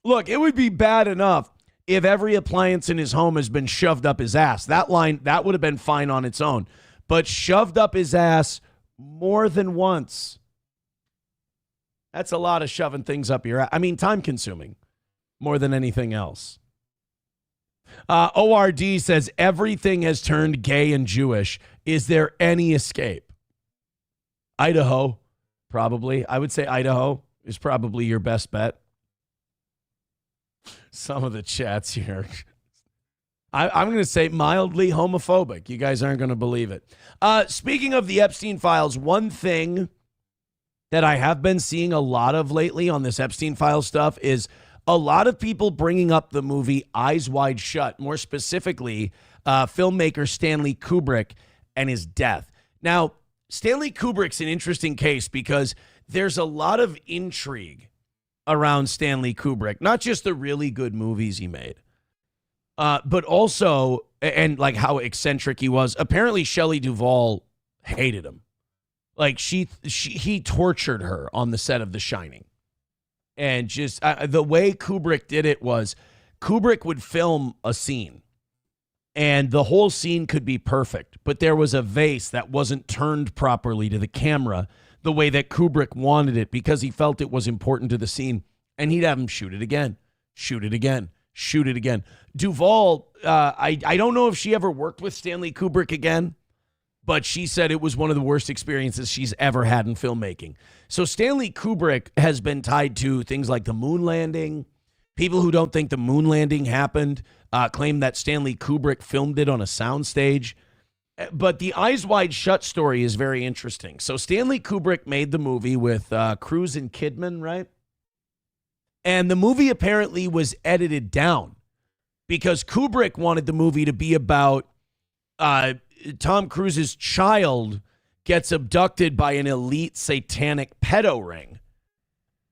Look, it would be bad enough if every appliance in his home has been shoved up his ass. That line, that would have been fine on its own. But shoved up his ass more than once. That's a lot of shoving things up your ass. I mean, time consuming more than anything else. ORD says everything has turned gay and Jewish. Is there any escape? Idaho, probably. I would say Idaho is probably your best bet. Some of the chats here. I'm going to say mildly homophobic. You guys aren't going to believe it. Speaking of the Epstein files, one thing that I have been seeing a lot of lately on this Epstein file stuff is a lot of people bringing up the movie Eyes Wide Shut, more specifically, filmmaker Stanley Kubrick and his death. Now, Stanley Kubrick's an interesting case because there's a lot of intrigue around Stanley Kubrick, not just the really good movies he made, but also, and like how eccentric he was. Apparently, Shelley Duvall hated him. Like he tortured her on the set of The Shining. And just the way Kubrick did it was Kubrick would film a scene and the whole scene could be perfect, but there was a vase that wasn't turned properly to the camera the way that Kubrick wanted it because he felt it was important to the scene, and he'd have him shoot it again, shoot it again, shoot it again. Duvall, I don't know if she ever worked with Stanley Kubrick again, but she said it was one of the worst experiences she's ever had in filmmaking. So Stanley Kubrick has been tied to things like the moon landing. People who don't think the moon landing happened claim that Stanley Kubrick filmed it on a soundstage. But the Eyes Wide Shut story is very interesting. So Stanley Kubrick made the movie with Cruise and Kidman, right? And the movie apparently was edited down because Kubrick wanted the movie to be about Tom Cruise's child gets abducted by an elite satanic pedo ring.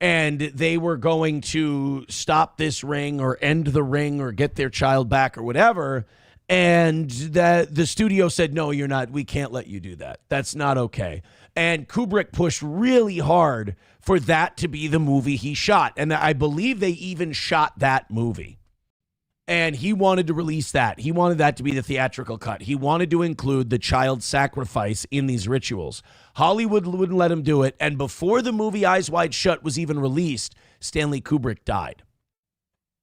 And they were going to stop this ring or end the ring or get their child back or whatever. And the studio said, no, you're not. We can't let you do that. That's not okay. And Kubrick pushed really hard for that to be the movie he shot. And I believe they even shot that movie. And he wanted to release that. He wanted that to be the theatrical cut. He wanted to include the child sacrifice in these rituals. Hollywood wouldn't let him do it. And before the movie Eyes Wide Shut was even released, Stanley Kubrick died.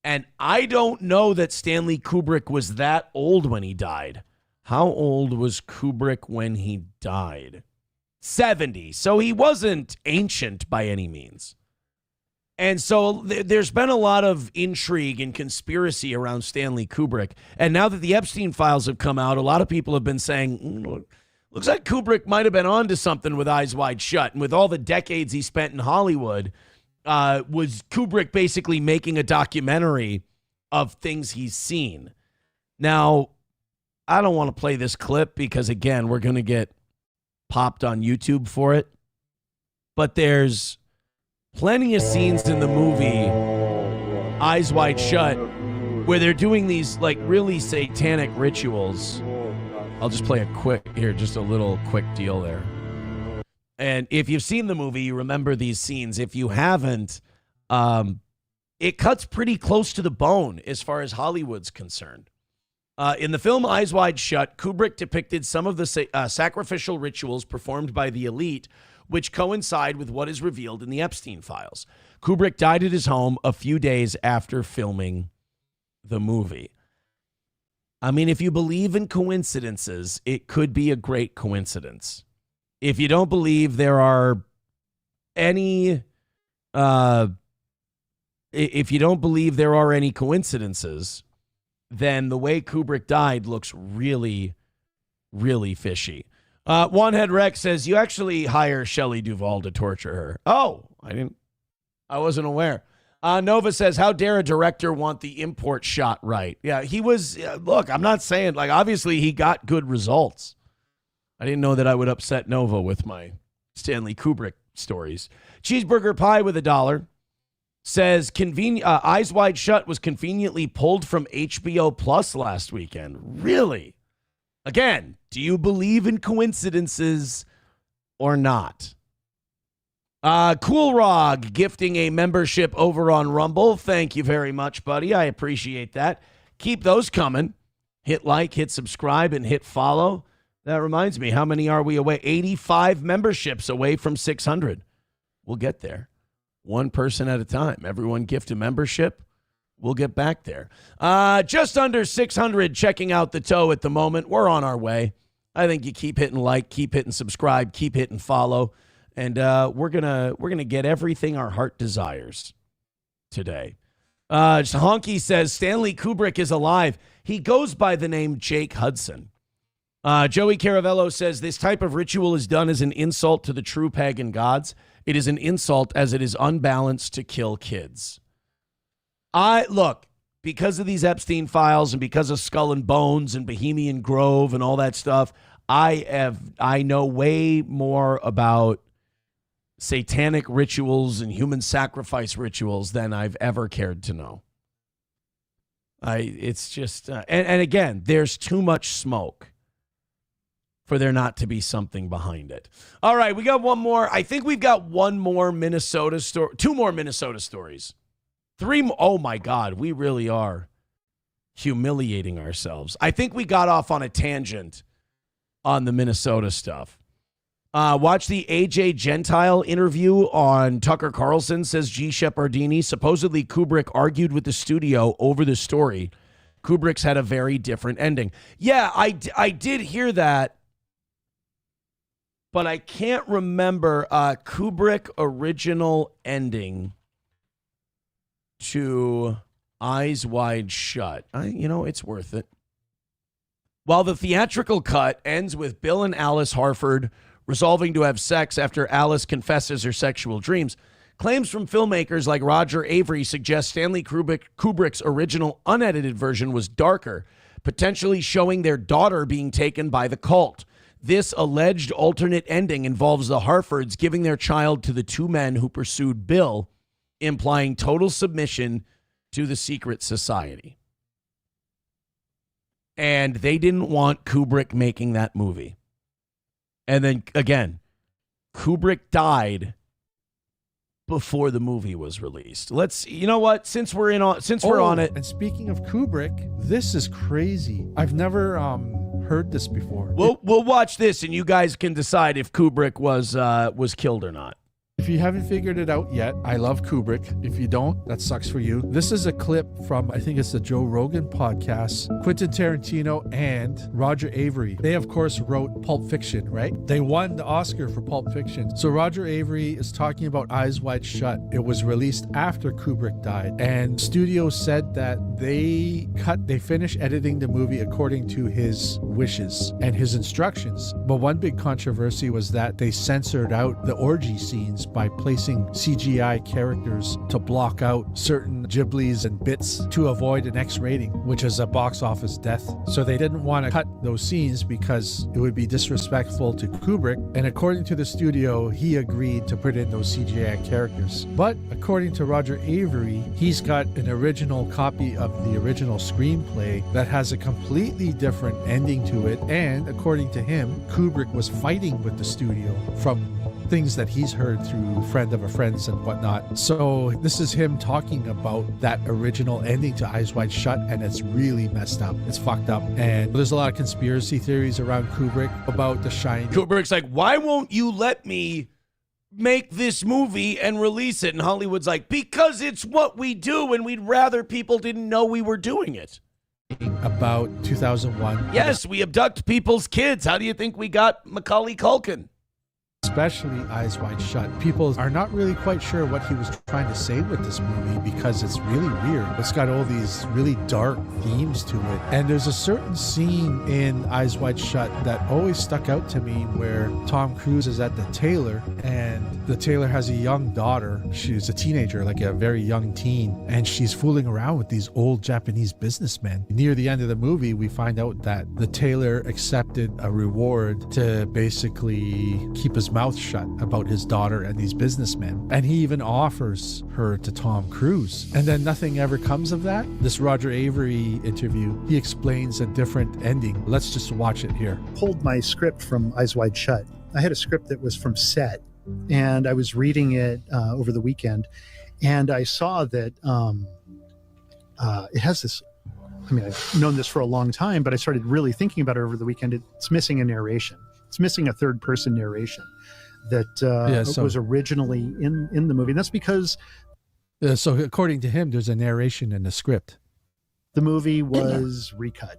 And I don't know that Stanley Kubrick was that old when he died. How old was Kubrick when he died? 70. So he wasn't ancient by any means. And so there's been a lot of intrigue and conspiracy around Stanley Kubrick. And now that the Epstein files have come out, a lot of people have been saying, looks like Kubrick might have been onto something with Eyes Wide Shut. And with all the decades he spent in Hollywood, was Kubrick basically making a documentary of things he's seen. Now, I don't want to play this clip because, again, we're going to get popped on YouTube for it. But there's plenty of scenes in the movie Eyes Wide Shut where they're doing these like really satanic rituals. I'll just play just a little quick deal there. And if you've seen the movie, you remember these scenes. If you haven't, it cuts pretty close to the bone as far as Hollywood's concerned. In the film Eyes Wide Shut, Kubrick depicted some of the sacrificial rituals performed by the elite, which coincide with what is revealed in the Epstein files. Kubrick died at his home a few days after filming the movie. I mean, if you believe in coincidences, it could be a great coincidence. If you don't believe there are any coincidences, then the way Kubrick died looks really, really fishy. One-Head Rex says, you actually hire Shelley Duvall to torture her. Oh, I wasn't aware. Nova says, how dare a director want the import shot right? Yeah, he was, look, I'm not saying, like, obviously he got good results. I didn't know that I would upset Nova with my Stanley Kubrick stories. Cheeseburger Pie with $1 says, Eyes Wide Shut was conveniently pulled from HBO Plus last weekend. Really? Again, do you believe in coincidences or not? Cool Rog gifting a membership over on Rumble. Thank you very much, buddy. I appreciate that. Keep those coming. Hit like, hit subscribe, and hit follow. That reminds me, how many are we away? 85 memberships away from 600. We'll get there. One person at a time. Everyone gift a membership. We'll get back there. Just under 600 checking out the toe at the moment. We're on our way. I think you keep hitting like, keep hitting subscribe, keep hitting follow. And we're gonna get everything our heart desires today. Honky says Stanley Kubrick is alive. He goes by the name Jake Hudson. Joey Caravello says this type of ritual is done as an insult to the true pagan gods. It is an insult as it is unbalanced to kill kids. Look, because of these Epstein files and because of Skull and Bones and Bohemian Grove and all that stuff, I know way more about satanic rituals and human sacrifice rituals than I've ever cared to know. It's just, and again, there's too much smoke for there not to be something behind it. All right, we got one more. I think we've got one more Minnesota story, two more Minnesota stories. Three more. Oh my God, we really are humiliating ourselves. I think we got off on a tangent on the Minnesota stuff. Watch the AJ Gentile interview on Tucker Carlson, says G. Shepardini. Supposedly Kubrick argued with the studio over the story. Kubrick's had a very different ending. Yeah, I did hear that, but I can't remember Kubrick original ending to Eyes Wide Shut. It's worth it. While the theatrical cut ends with Bill and Alice Harford resolving to have sex after Alice confesses her sexual dreams, claims from filmmakers like Roger Avery suggest Stanley Kubrick's original unedited version was darker, potentially showing their daughter being taken by the cult. This alleged alternate ending involves the Harfords giving their child to the two men who pursued Bill, implying total submission to the secret society. And they didn't want Kubrick making that movie. And then again, Kubrick died before the movie was released. You know what? Since we're on it. And speaking of Kubrick, this is crazy. I've never heard this before. We'll watch this, and you guys can decide if Kubrick was killed or not. If you haven't figured it out yet, I love Kubrick. If you don't, that sucks for you. This is a clip from, I think it's the Joe Rogan podcast. Quentin Tarantino and Roger Avery. They, of course, wrote Pulp Fiction, right? They won the Oscar for Pulp Fiction. So Roger Avery is talking about Eyes Wide Shut. It was released after Kubrick died. And studios said that they finished editing the movie according to his wishes and his instructions. But one big controversy was that they censored out the orgy scenes by placing CGI characters to block out certain giblies and bits to avoid an X rating, which is a box office death. So they didn't want to cut those scenes because it would be disrespectful to Kubrick. And according to the studio, he agreed to put in those CGI characters. But according to Roger Avery, he's got an original copy of the original screenplay that has a completely different ending to it. And according to him, Kubrick was fighting with the studio from things that he's heard through friend of a friends and whatnot. So this is him talking about that original ending to Eyes Wide Shut, and it's really messed up. It's fucked up. And there's a lot of conspiracy theories around Kubrick about The Shining. Kubrick's like, why won't you let me make this movie and release it? And Hollywood's like, because it's what we do, and we'd rather people didn't know we were doing it. About 2001. Yes, we abduct people's kids. How do you think we got Macaulay Culkin? Especially Eyes Wide Shut. People are not really quite sure what he was trying to say with this movie because it's really weird. It's got all these really dark themes to it. And there's a certain scene in Eyes Wide Shut that always stuck out to me where Tom Cruise is at the tailor and the tailor has a young daughter. She's a teenager, like a very young teen, and she's fooling around with these old Japanese businessmen. Near the end of the movie, we find out that the tailor accepted a reward to basically keep his mouth shut about his daughter and these businessmen. And he even offers her to Tom Cruise. And then nothing ever comes of that. This Roger Avery interview, he explains a different ending. Let's just watch it here. Pulled my script from Eyes Wide Shut. I had a script that was from set, and I was reading it over the weekend, and I saw that it has this. I mean, I've known this for a long time, but I started really thinking about it over the weekend. It's missing a narration. It's missing a third-person narration that was originally in the movie. And that's because... so according to him, there's a narration in the script. The movie was recut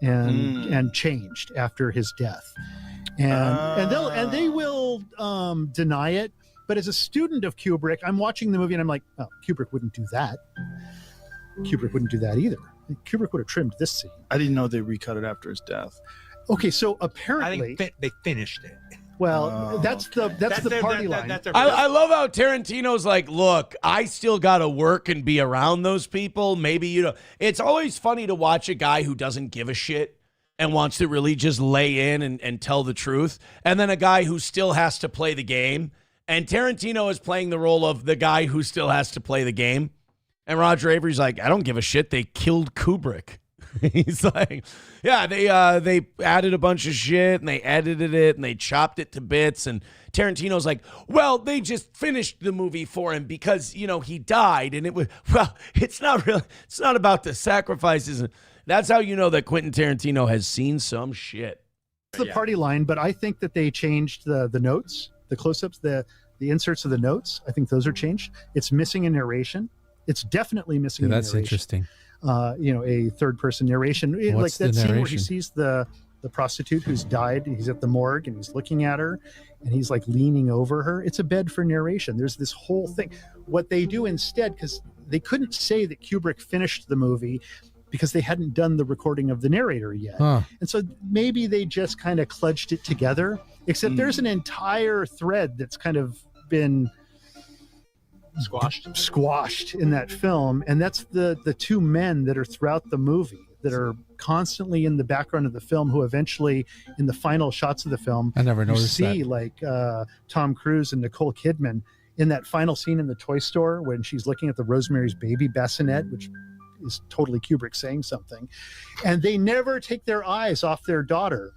and changed after his death. And they will deny it. But as a student of Kubrick, I'm watching the movie and I'm like, oh, Kubrick wouldn't do that. Kubrick wouldn't do that either. Kubrick would have trimmed this scene. I didn't know they recut it after his death. Okay, so apparently I think they finished it. Well, that's the party line. I love how Tarantino's like, look, I still got to work and be around those people. Maybe, you know, it's always funny to watch a guy who doesn't give a shit and wants to really just lay in and tell the truth. And then a guy who still has to play the game. And Tarantino is playing the role of the guy who still has to play the game. And Roger Avery's like, I don't give a shit. They killed Kubrick. He's like, yeah, they added a bunch of shit and they edited it and they chopped it to bits. And Tarantino's like, well, they just finished the movie for him because, you know, he died. And it was, well, it's not about the sacrifices. That's how you know that Quentin Tarantino has seen some shit. It's the party line, but I think that they changed the notes, the close-ups, the inserts of the notes. I think those are changed. It's missing a narration. It's definitely missing a narration. That's interesting. A third-person narration. What's like that the scene where he narration? sees the prostitute who's died. He's at the morgue and he's looking at her and he's like leaning over her. It's a bed for narration. There's this whole thing. What they do instead, because they couldn't say that Kubrick finished the movie because they hadn't done the recording of the narrator yet. Huh. And so maybe they just kind of kludged it together, except there's an entire thread that's kind of been squashed in that film, and that's the two men that are throughout the movie that are constantly in the background of the film, who eventually in the final shots of the film I never you noticed see that. like Tom Cruise and Nicole Kidman in that final scene in the toy store when she's looking at the Rosemary's Baby bassinet, which is totally Kubrick saying something, and they never take their eyes off their daughter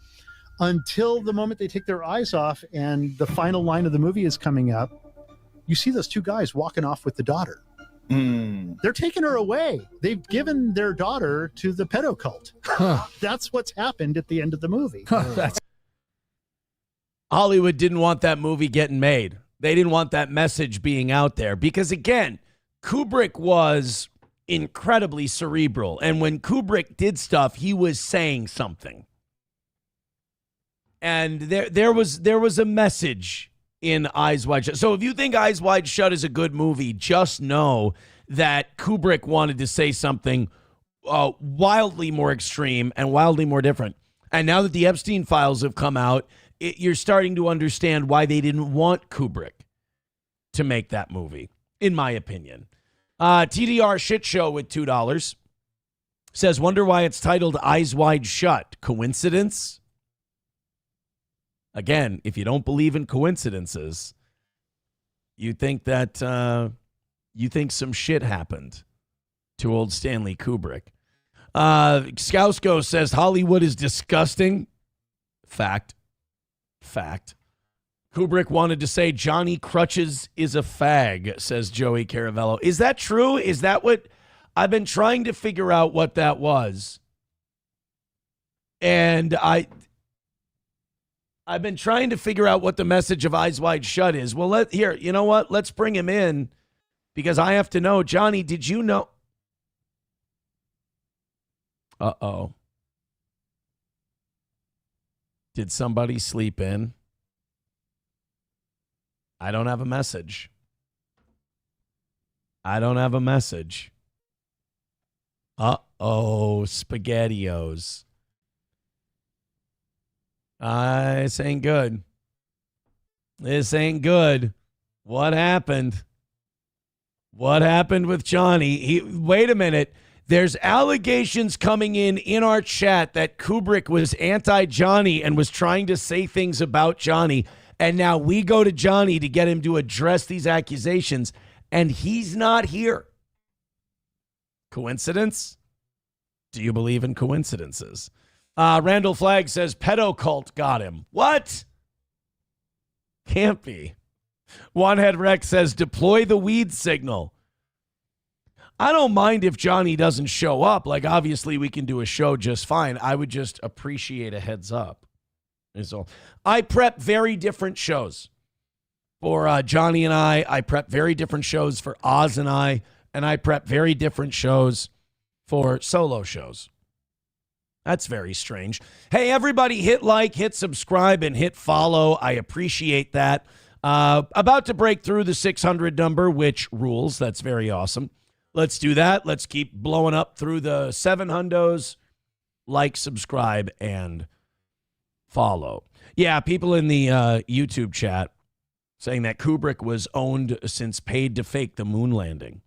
until the moment they take their eyes off and the final line of the movie is coming up. You see those two guys walking off with the daughter. They're taking her away. They've given their daughter to the pedo cult. That's what's happened at the end of the movie. Hollywood didn't want that movie getting made. They didn't want that message being out there because, again, Kubrick was incredibly cerebral. And when Kubrick did stuff, he was saying something. And there was a message in Eyes Wide Shut. So if you think Eyes Wide Shut is a good movie, just know that Kubrick wanted to say something wildly more extreme and wildly more different. And now that the Epstein files have come out, you're starting to understand why they didn't want Kubrick to make that movie, in my opinion. TDR Shit Show with $2 says, wonder why it's titled Eyes Wide Shut. Coincidence? Again, if you don't believe in coincidences, you think that you think some shit happened to old Stanley Kubrick. Skousko says Hollywood is disgusting. Fact. Kubrick wanted to say Johnny Crutches is a fag, says Joey Caravello. Is that true? Is that what I've been trying to figure out what that was? And I've been trying to figure out what the message of Eyes Wide Shut is. Well, you know what? Let's bring him in because I have to know. Johnny, did you know? Uh-oh. Did somebody sleep in? I don't have a message. Uh-oh, SpaghettiOs. This ain't good. What happened? What happened with Johnny? Wait a minute. There's allegations coming in our chat that Kubrick was anti-Johnny and was trying to say things about Johnny. And now we go to Johnny to get him to address these accusations, and he's not here. Coincidence? Do you believe in coincidences? Randall Flagg says pedo cult got him. What? Can't be. One Head Rex says, deploy the weed signal. I don't mind if Johnny doesn't show up. Like, obviously, we can do a show just fine. I would just appreciate a heads up. Is all. I prep very different shows for Johnny and I. I prep very different shows for Oz and I prep very different shows for solo shows. That's very strange. Hey, everybody, hit like, hit subscribe, and hit follow. I appreciate that. About to break through the 600 number, which rules. That's very awesome. Let's do that. Let's keep blowing up through the 700s. Like, subscribe, and follow. Yeah, people in the YouTube chat saying that Kubrick was owned since paid to fake the moon landing.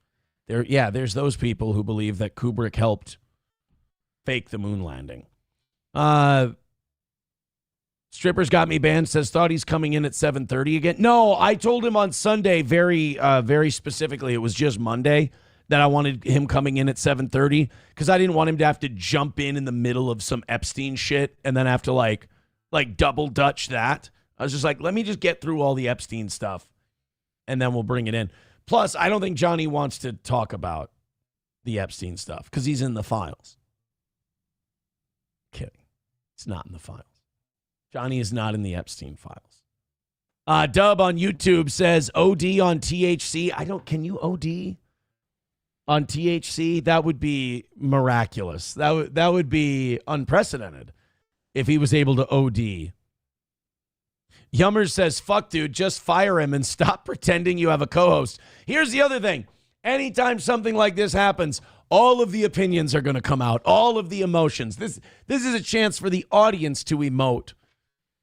There's those people who believe that Kubrick helped fake the moon landing. Strippers Got Me Banned says, thought he's coming in at 7:30 again. No, I told him on Sunday very specifically, it was just Monday, that I wanted him coming in at 7:30 because I didn't want him to have to jump in the middle of some Epstein shit and then have to like double dutch that. I was just like, let me just get through all the Epstein stuff and then we'll bring it in. Plus, I don't think Johnny wants to talk about the Epstein stuff because he's in the files. Kidding. It's not in the files. Johnny is not in the Epstein files. Dub on YouTube says, OD on THC. Can you OD on THC? That would be miraculous. That would be unprecedented if he was able to OD. Yummers says, fuck, dude, just fire him and stop pretending you have a co-host. Here's the other thing. Anytime something like this happens, all of the opinions are going to come out, all of the emotions. This is a chance for the audience to emote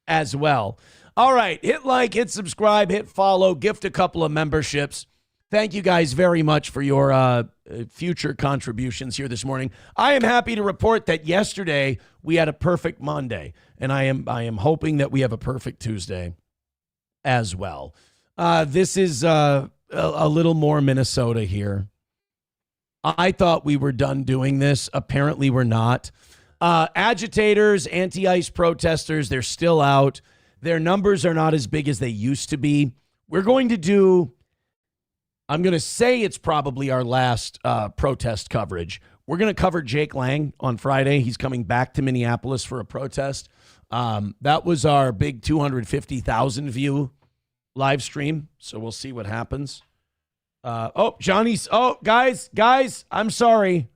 as well. All right, hit like, hit subscribe, hit follow, gift a couple of memberships. Thank you guys very much for your future contributions here this morning. I am happy to report that yesterday we had a perfect Monday, and I am hoping that we have a perfect Tuesday as well. This is a little more Minnesota here. I thought we were done doing this. Apparently we're not. Agitators, anti-ICE protesters, they're still out. Their numbers are not as big as they used to be. We're going to do, I'm going to say it's probably our last protest coverage. We're going to cover Jake Lang on Friday. He's coming back to Minneapolis for a protest. That was our big 250,000 view live stream. So we'll see what happens. Guys, I'm sorry.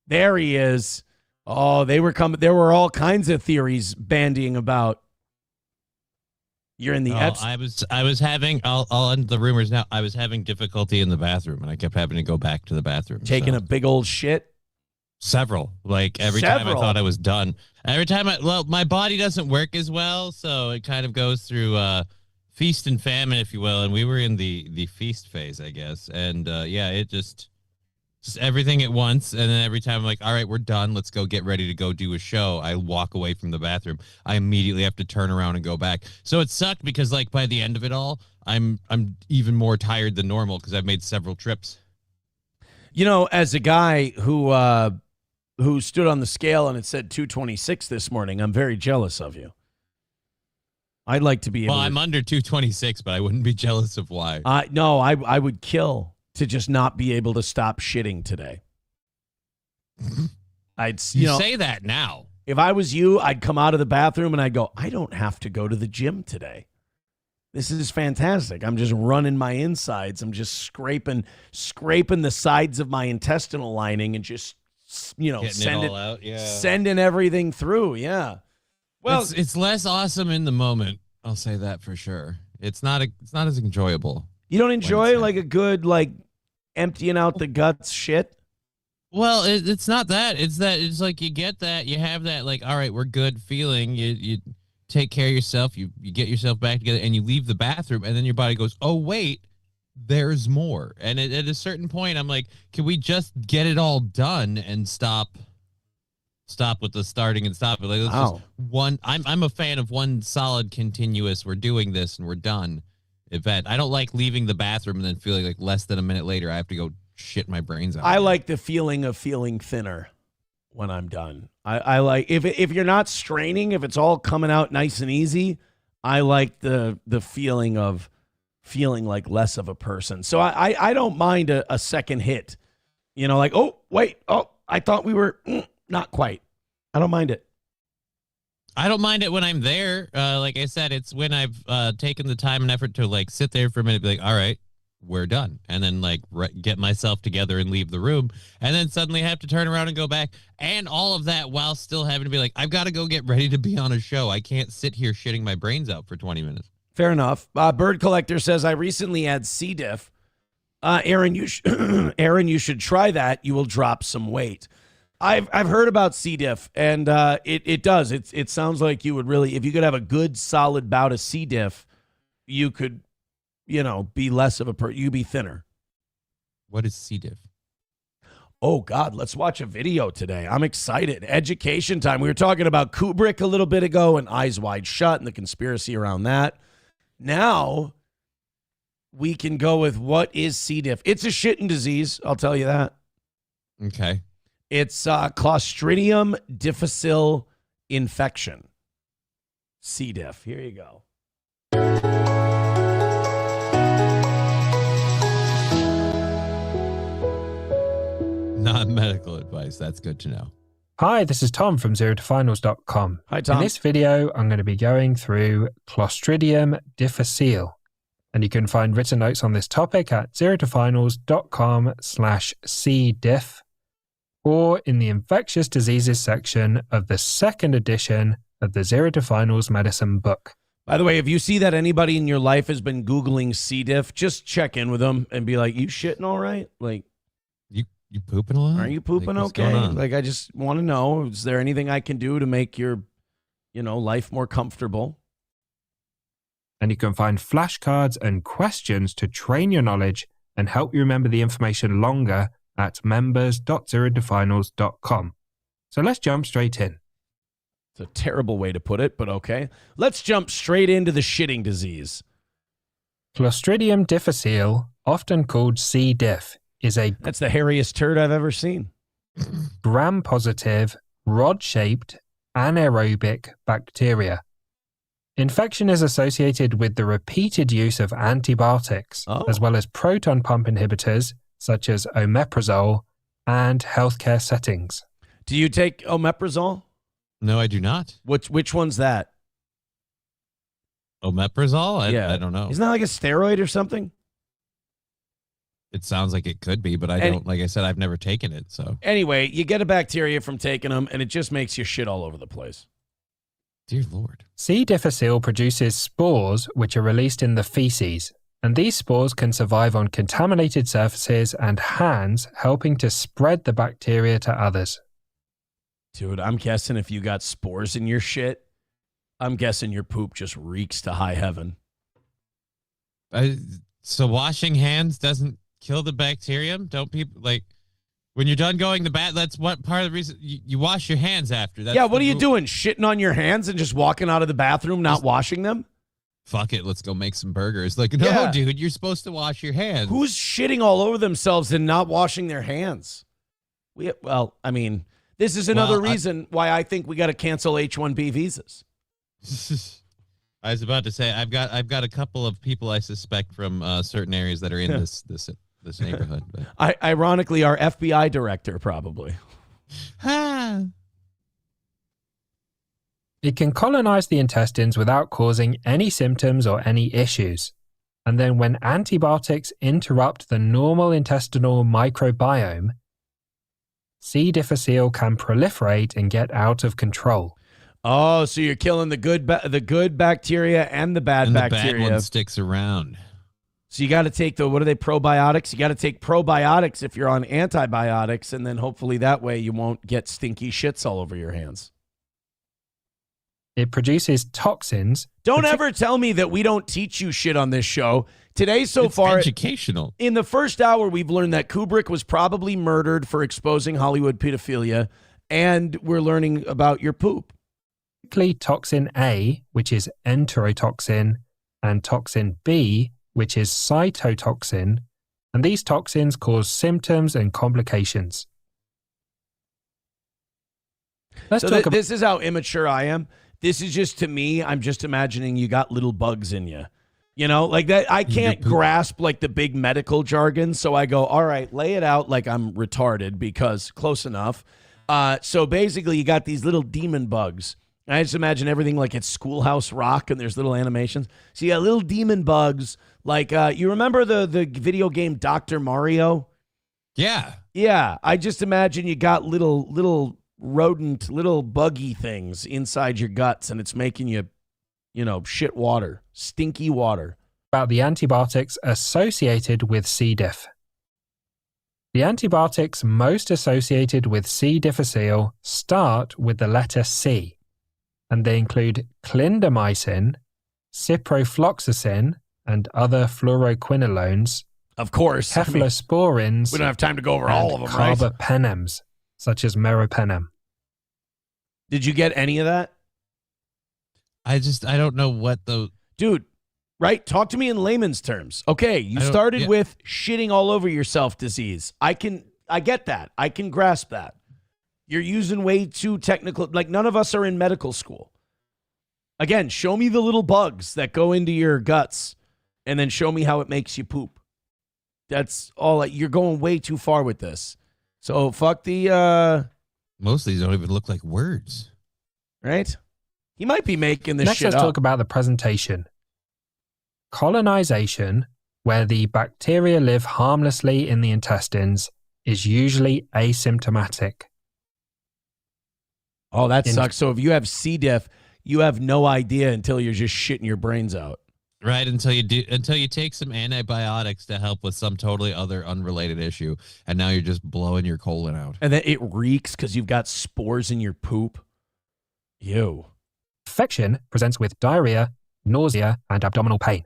There he is. Oh, they were coming. There were all kinds of theories bandying about. You're in the I was having, I'll end the rumors now. I was having difficulty in the bathroom and I kept having to go back to the bathroom. Taking a big old shit? Several. Like every time I thought I was done. Every time my body doesn't work as well. So it kind of goes through feast and famine, if you will. And we were in the feast phase, I guess. And it just everything at once. And then every time I'm like, all right, we're done. Let's go get ready to go do a show. I walk away from the bathroom. I immediately have to turn around and go back. So it sucked because like by the end of it all, I'm even more tired than normal because I've made several trips. You know, as a guy who stood on the scale and it said 226 this morning, I'm very jealous of you. I'd like to be able I'm under 226, but I wouldn't be jealous of why. No, I would kill to just not be able to stop shitting today. You say that now. If I was you, I'd come out of the bathroom and I'd go, I don't have to go to the gym today. This is fantastic. I'm just running my insides. I'm just scraping the sides of my intestinal lining and just, sending everything through. Yeah. Well, it's less awesome in the moment. I'll say that for sure. It's not as enjoyable. You don't enjoy like a good emptying out the guts shit? Well, it's not that. It's it's like you get that, you have that like, all right, we're good feeling. You take care of yourself, you get yourself back together, and you leave the bathroom, and then your body goes, oh wait, there's more. And at a certain point, I'm like, can we just get it all done and stop with the starting and stop it? Like, let's just one. I'm a fan of one solid continuous. We're doing this and we're done event. I don't like leaving the bathroom and then feeling like less than a minute later I have to go shit my brains out. I like the feeling of feeling thinner when I'm done. I like if you're not straining, if it's all coming out nice and easy, I like the feeling of feeling like less of a person. So I don't mind a second hit. Like, oh, wait, oh, I thought we were not quite. I don't mind it. I don't mind it when I'm there. Like I said, it's when I've taken the time and effort to like sit there for a minute, be like, all right, we're done. And then like get myself together and leave the room. And then suddenly have to turn around and go back. And all of that while still having to be like, I've got to go get ready to be on a show. I can't sit here shitting my brains out for 20 minutes. Fair enough. Bird Collector says, I recently had C. diff. Aaron, Aaron, you should try that. You will drop some weight. I've heard about C. diff, and it does. It sounds like you would really, if you could have a good solid bout of C. diff, you could, be less of a you'd be thinner. What is C. diff? Oh God, let's watch a video today. I'm excited. Education time. We were talking about Kubrick a little bit ago and Eyes Wide Shut and the conspiracy around that. Now we can go with what is C. diff. It's a shitting disease. I'll tell you that. Okay. It's Clostridium difficile infection. C. diff. Here you go. Non-medical advice. That's good to know. Hi, this is Tom from ZeroToFinals.com. Hi, Tom. In this video, I'm going to be going through Clostridium difficile. And you can find written notes on this topic at ZeroToFinals.com/cdiff or in the infectious diseases section of the second edition of the Zero to Finals medicine book. By the way, if you see that anybody in your life has been Googling C. diff, just check in with them and be like, you shitting all right? Like, you pooping a lot? Are you pooping okay? Like, I just want to know, is there anything I can do to make your, life more comfortable? And you can find flashcards and questions to train your knowledge and help you remember the information longer at members.zerotofinals.com. So let's jump straight in. It's a terrible way to put it, but okay. Let's jump straight into the shitting disease. Clostridium difficile, often called C. diff, is That's the hairiest turd I've ever seen. gram-positive, rod-shaped, anaerobic bacteria. Infection is associated with the repeated use of antibiotics, as well as proton pump inhibitors, such as omeprazole, and healthcare settings. Do you take omeprazole? No, I do not. Which one's that? Omeprazole? I don't know. Isn't that like a steroid or something? It sounds like it could be, but I don't, like I said, I've never taken it. So anyway, you get a bacteria from taking them, and it just makes you shit all over the place. Dear Lord. C. difficile produces spores which are released in the feces, and these spores can survive on contaminated surfaces and hands, helping to spread the bacteria to others. Dude, I'm guessing if you got spores in your shit, I'm guessing your poop just reeks to high heaven. So washing hands doesn't kill the bacterium? Don't people, like, when you're done going to bath, that's what part of the reason you wash your hands after. That's what are you doing? Shitting on your hands and just walking out of the bathroom, not washing them? Fuck it, let's go make some burgers. Like, no, dude, you're supposed to wash your hands. Who's shitting all over themselves and not washing their hands? This is another reason why I think we got to cancel H-1B visas. I was about to say, I've got a couple of people I suspect from certain areas that are in this neighborhood. But. Ironically, our FBI director probably. It can colonize the intestines without causing any symptoms or any issues. And then when antibiotics interrupt the normal intestinal microbiome, C. difficile can proliferate and get out of control. Oh, so you're killing the good bacteria and the bad bacteria. The bad one sticks around. So you got to take what are they, probiotics? You got to take probiotics if you're on antibiotics, and then hopefully that way you won't get stinky shits all over your hands. It produces toxins. Don't ever tell me that we don't teach you shit on this show. Today, so far, educational. In the first hour, we've learned that Kubrick was probably murdered for exposing Hollywood pedophilia, and we're learning about your poop. Toxin A, which is enterotoxin, and toxin B, which is cytotoxin, and these toxins cause symptoms and complications. This is how immature I am. This is just, to me, I'm just imagining you got little bugs in you. You know, like that. I can't grasp like the big medical jargon. So I go, all right, lay it out like I'm retarded because close enough. So basically you got these little demon bugs. I just imagine everything like it's Schoolhouse Rock and there's little animations. So you got little demon bugs. Like, you remember the video game Dr. Mario? Yeah. Yeah. I just imagine you got little rodent, little buggy things inside your guts, and it's making you, shit water, stinky water. About the antibiotics associated with C. diff. The antibiotics most associated with C. difficile start with the letter C, and they include clindamycin, ciprofloxacin, and other fluoroquinolones. Of course. Cephalosporins. We don't have time to go over all of them, right? Carbapenems, such as meropenem. Did you get any of that? I don't know what the... Dude, right? Talk to me in layman's terms. Okay, you started with shitting all over yourself disease. I get that. I can grasp that. You're using way too technical. Like, none of us are in medical school. Again, show me the little bugs that go into your guts, and then show me how it makes you poop. That's all. You're going way too far with this. So fuck the... Most of these don't even look like words. Right? He might be making this Next, shit up. let's talk about the presentation. Colonization, where the bacteria live harmlessly in the intestines, is usually asymptomatic. Oh, that sucks. So if you have C. diff, you have no idea until you're just shitting your brains out. Right, until you take some antibiotics to help with some totally other unrelated issue, and now you're just blowing your colon out. And then it reeks because you've got spores in your poop. Ew. Infection presents with diarrhea, nausea, and abdominal pain.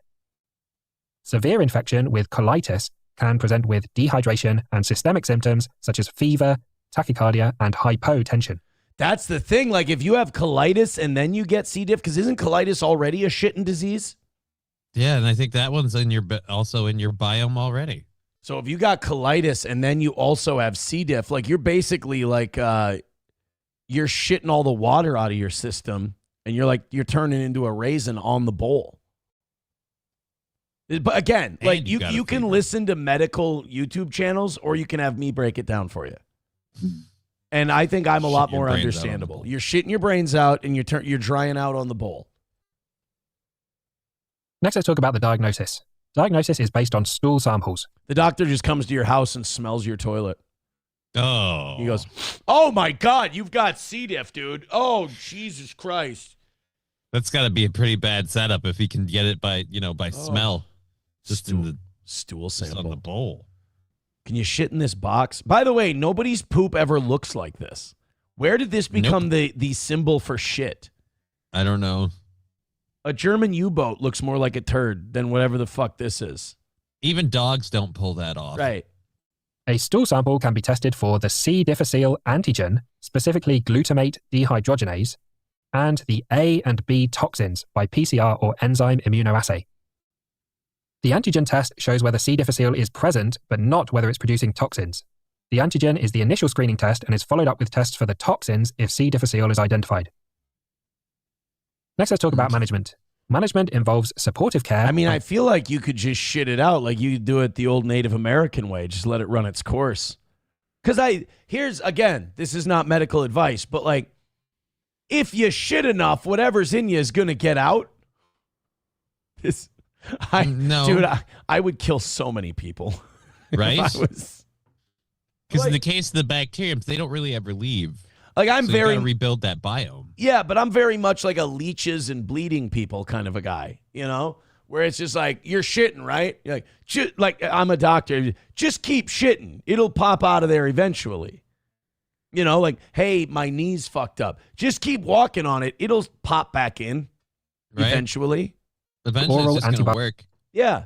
Severe infection with colitis can present with dehydration and systemic symptoms such as fever, tachycardia, and hypotension. That's the thing. Like, if you have colitis and then you get C. diff, because isn't colitis already a shitting disease? Yeah, and I think that one's also in your biome already. So if you got colitis and then you also have C. diff, like, you're basically like you're shitting all the water out of your system, and you're turning into a raisin on the bowl. But again, and like you can listen to medical YouTube channels, or you can have me break it down for you. And I think I'm a lot more understandable. You're shitting your brains out, and you're drying out on the bowl. Next, let's talk about the diagnosis. Diagnosis is based on stool samples. The doctor just comes to your house and smells your toilet. Oh. He goes, "Oh my God, you've got C. diff, dude. Oh, Jesus Christ." That's got to be a pretty bad setup if he can get it by smell. Just in the stool sample. On the bowl. Can you shit in this box? By the way, nobody's poop ever looks like this. Where did this become the symbol for shit? I don't know. A German U-boat looks more like a turd than whatever the fuck this is. Even dogs don't pull that off. Right. A stool sample can be tested for the C. difficile antigen, specifically glutamate dehydrogenase, and the A and B toxins by PCR or enzyme immunoassay. The antigen test shows whether C. difficile is present, but not whether it's producing toxins. The antigen is the initial screening test and is followed up with tests for the toxins if C. difficile is identified. Next, let's talk about management. Management involves supportive care. I mean, I feel like you could just shit it out like you do it the old Native American way. Just let it run its course. Because here's, again, this is not medical advice, but like, if you shit enough, whatever's in you is going to get out. Dude, I would kill so many people. Right? Because in the case of the bacteria, they don't really ever leave. Like, I'm so very you gotta rebuild that biome. Yeah, but I'm very much like a leeches and bleeding people kind of a guy, where it's just like, you're shitting, right? You're like I'm a doctor. Just keep shitting. It'll pop out of there eventually. Like, hey, my knee's fucked up. Just keep walking on it. It'll pop back in eventually. Eventually, it's just going to work. Yeah.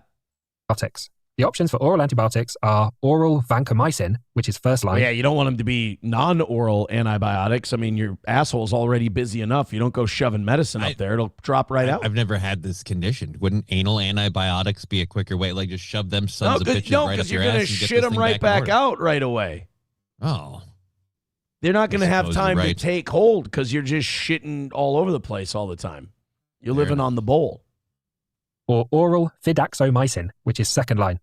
Antibiotics. The options for oral antibiotics are oral vancomycin, which is first line. Well, yeah, you don't want them to be non-oral antibiotics. I mean, your asshole's already busy enough. You don't go shoving medicine up there. It'll drop right out. I've never had this condition. Wouldn't anal antibiotics be a quicker way? Like, just shove them sons of bitches right up your ass? No, because you're going to shit them right back out right away. Oh. They're not going to have time to right. take hold because you're just shitting all over the place all the time. You're living on the bowl. Or oral fidaxomicin, which is second line.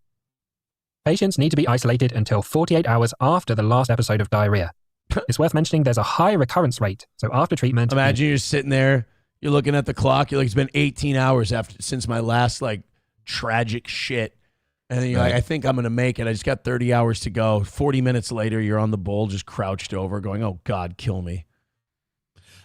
Patients need to be isolated until 48 hours after the last episode of diarrhea. It's worth mentioning there's a high recurrence rate, so after treatment... Imagine you're sitting there, you're looking at the clock, you're like, it's been 18 hours since my last, like, tragic shit. And then you're like, I think I'm going to make it. I just got 30 hours to go. 40 minutes later, you're on the bowl, just crouched over, going, oh, God, kill me.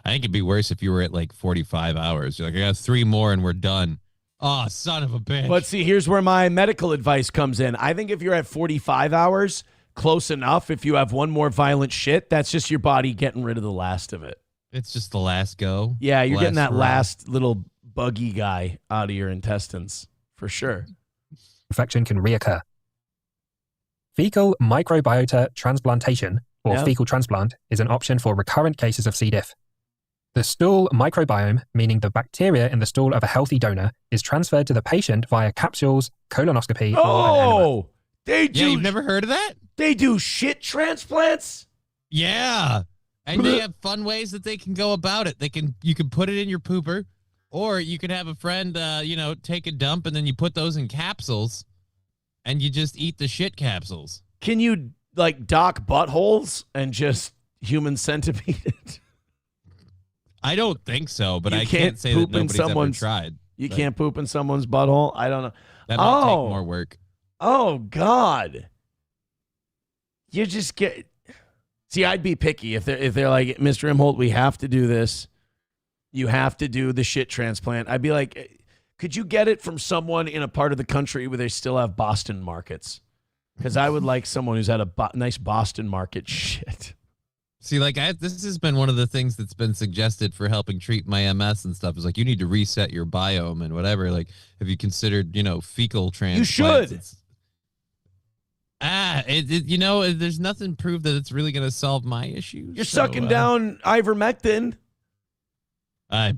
I think it'd be worse if you were at like 45 hours. You're like, I got 3 more and we're done. Oh, son of a bitch. But see, here's where my medical advice comes in. I think if you're at 45 hours, close enough. If you have one more violent shit, that's just your body getting rid of the last of it. It's just the last go. Yeah, you're getting that last little buggy guy out of your intestines, for sure. Infection can reoccur. Fecal microbiota transplantation, or fecal transplant, is an option for recurrent cases of C. diff. The stool microbiome, meaning the bacteria in the stool of a healthy donor, is transferred to the patient via capsules, colonoscopy, or an enema. They do. Yeah, you've never heard of that? They do shit transplants? Yeah. And they have fun ways that they can go about it. You can put it in your pooper, or you could have a friend, take a dump, and then you put those in capsules, and you just eat the shit capsules. Can you, like, dock buttholes and just human centipede it? I don't think so, but I can't say that nobody's ever tried. You can't poop in someone's butthole? I don't know. That might take more work. Oh, God. You just get... See, I'd be picky if they're like, Mr. Imholt, we have to do this. You have to do the shit transplant. I'd be like, could you get it from someone in a part of the country where they still have Boston markets? Because I would like someone who's had a nice Boston market shit. See, like, this has been one of the things that's been suggested for helping treat my MS and stuff. Is like, you need to reset your biome and whatever. Like, have you considered, fecal transplants? You should. There's nothing proved that it's really going to solve my issues. You're sucking down ivermectin. I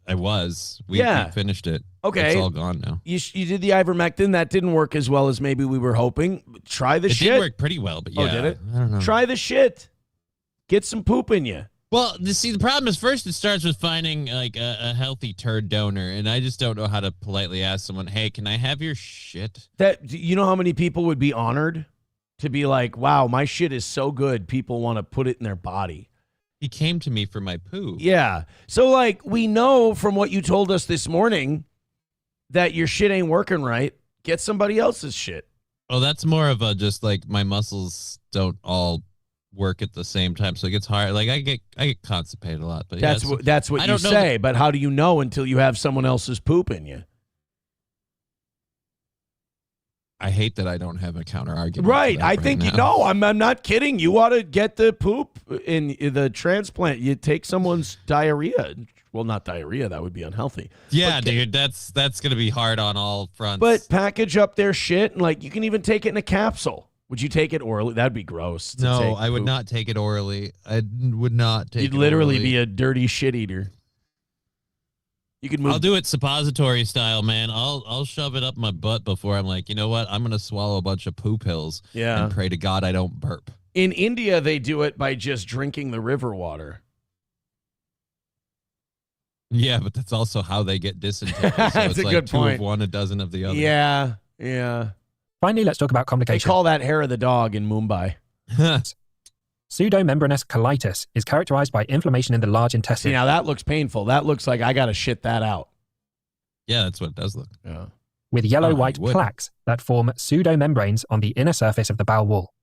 was. We finished it. Okay. It's all gone now. You did the ivermectin. That didn't work as well as maybe we were hoping. Try the shit. It did work pretty well, but yeah. Oh, did it? I don't know. Try the shit. Get some poop in you. Well, the problem is first it starts with finding like a healthy turd donor, and I just don't know how to politely ask someone, hey, can I have your shit? You know how many people would be honored to be like, wow, my shit is so good, people want to put it in their body. He came to me for my poo. Yeah. So, like, we know from what you told us this morning that your shit ain't working right. Get somebody else's shit. Well, that's more of a just like my muscles don't all work at the same time, so it gets hard. Like I get constipated a lot, but that's what you say. But how do you know until you have someone else's poop in you? I hate that I don't have a counter argument. Right. I think I'm not kidding. You ought to get the poop in the transplant. You take someone's diarrhea. Well, not diarrhea. That would be unhealthy. Yeah, dude. That's going to be hard on all fronts. But package up their shit, and like you can even take it in a capsule. Would you take it orally? That'd be gross. No, I would not take it orally. I would not take it orally. You'd literally be a dirty shit eater. You could move. I'll do it suppository style, man. I'll shove it up my butt before I'm like, you know what? I'm going to swallow a bunch of poo pills and pray to God I don't burp. In India, they do it by just drinking the river water. Yeah, but that's also how they get dysentery. So That's it's a like good 2 point. of one, a dozen of the other. Yeah. Finally, let's talk about They complications. call that hair of the dog in Mumbai. Pseudomembranous colitis is characterized by inflammation in the large intestine. See, now that looks painful. That looks like I got to shit that out. Yeah, that's what it does look. Yeah. With yellow-white plaques that form pseudomembranes on the inner surface of the bowel wall.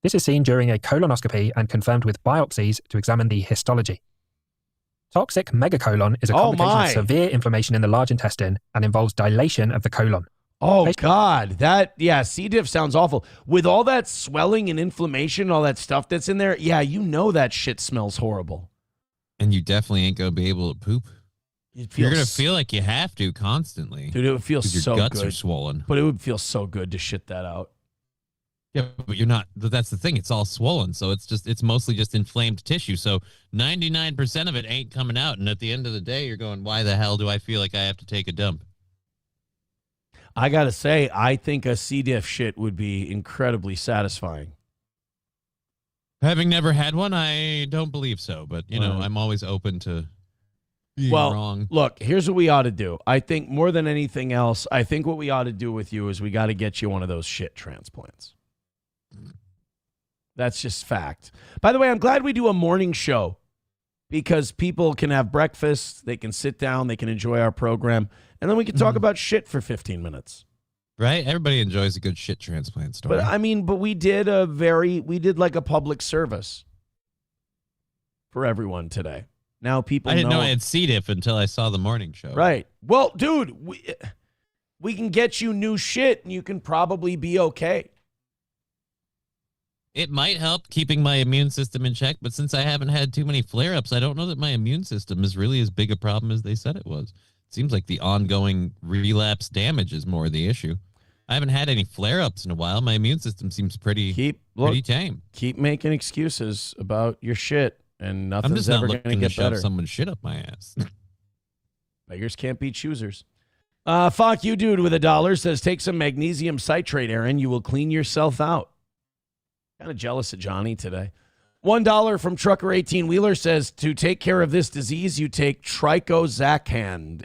This is seen during a colonoscopy and confirmed with biopsies to examine the histology. Toxic megacolon is a complication of severe inflammation in the large intestine and involves dilation of the colon. Oh, God. C. diff sounds awful. With all that swelling and inflammation, all that stuff that's in there, yeah, you know that shit smells horrible. And you definitely ain't going to be able to poop. You're going to feel like you have to constantly. Dude, it would feel so good. Your guts are swollen. But it would feel so good to shit that out. Yeah, but you're not. That's the thing. It's all swollen, so it's mostly just inflamed tissue. So 99% of it ain't coming out, and at the end of the day, you're going, why the hell do I feel like I have to take a dump? I got to say, I think a C. diff shit would be incredibly satisfying. Having never had one, I don't believe so. But, I'm always open to being wrong. Look, here's what we ought to do. I think more than anything else, I think what we ought to do with you is we got to get you one of those shit transplants. That's just fact. By the way, I'm glad we do a morning show because people can have breakfast, they can sit down, they can enjoy our program, and then we can talk about shit for 15 minutes. Right? Everybody enjoys a good shit transplant story. But we did like a public service for everyone today. Now people I didn't know I had C. diff until I saw the morning show. Right. Well, dude, we can get you new shit and you can probably be okay. It might help keeping my immune system in check, but since I haven't had too many flare-ups, I don't know that my immune system is really as big a problem as they said it was. It seems like the ongoing relapse damage is more the issue. I haven't had any flare-ups in a while. My immune system seems pretty tame. Keep making excuses about your shit, and I'm nothing's just not ever going to looking to get shove better. someone's shit up my ass. Beggars can't be choosers. Fuck you, dude, with $1 says, take some magnesium citrate, Aaron. You will clean yourself out. Kind of jealous of Johnny today. $1 from Trucker 18 Wheeler says, to take care of this disease, you take trichozaccan.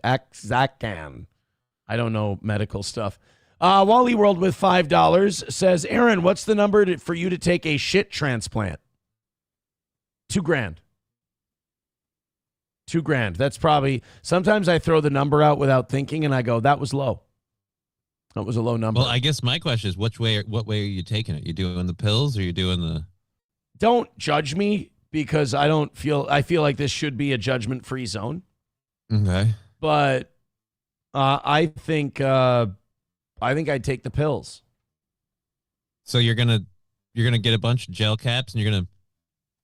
I don't know medical stuff. Wally World with $5 says, Aaron, what's the number for you to take a shit transplant? $2,000. $2,000. That's probably, sometimes I throw the number out without thinking and I go, that was low. That was a low number. Well, I guess my question is, what way are you taking it? You doing the pills or you doing the... Don't judge me because I feel like this should be a judgment-free zone. Okay. But I think I'd take the pills. So you're gonna get a bunch of gel caps and you're gonna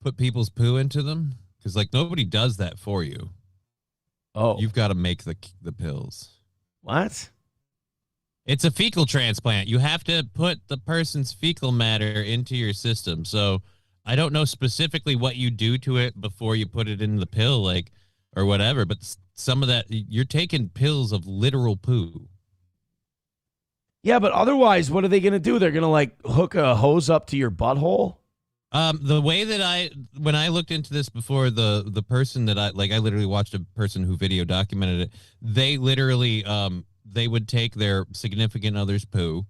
put people's poo into them? Because nobody does that for you. Oh, you've got to make the pills. What? It's a fecal transplant. You have to put the person's fecal matter into your system. So I don't know specifically what you do to it before you put it in the pill, or whatever. But some of that, you're taking pills of literal poo. Yeah, but otherwise, what are they going to do? They're going to hook a hose up to your butthole? The way that when I looked into this before, the person that I literally watched a person who video documented it. They literally, they would take their significant other's poo.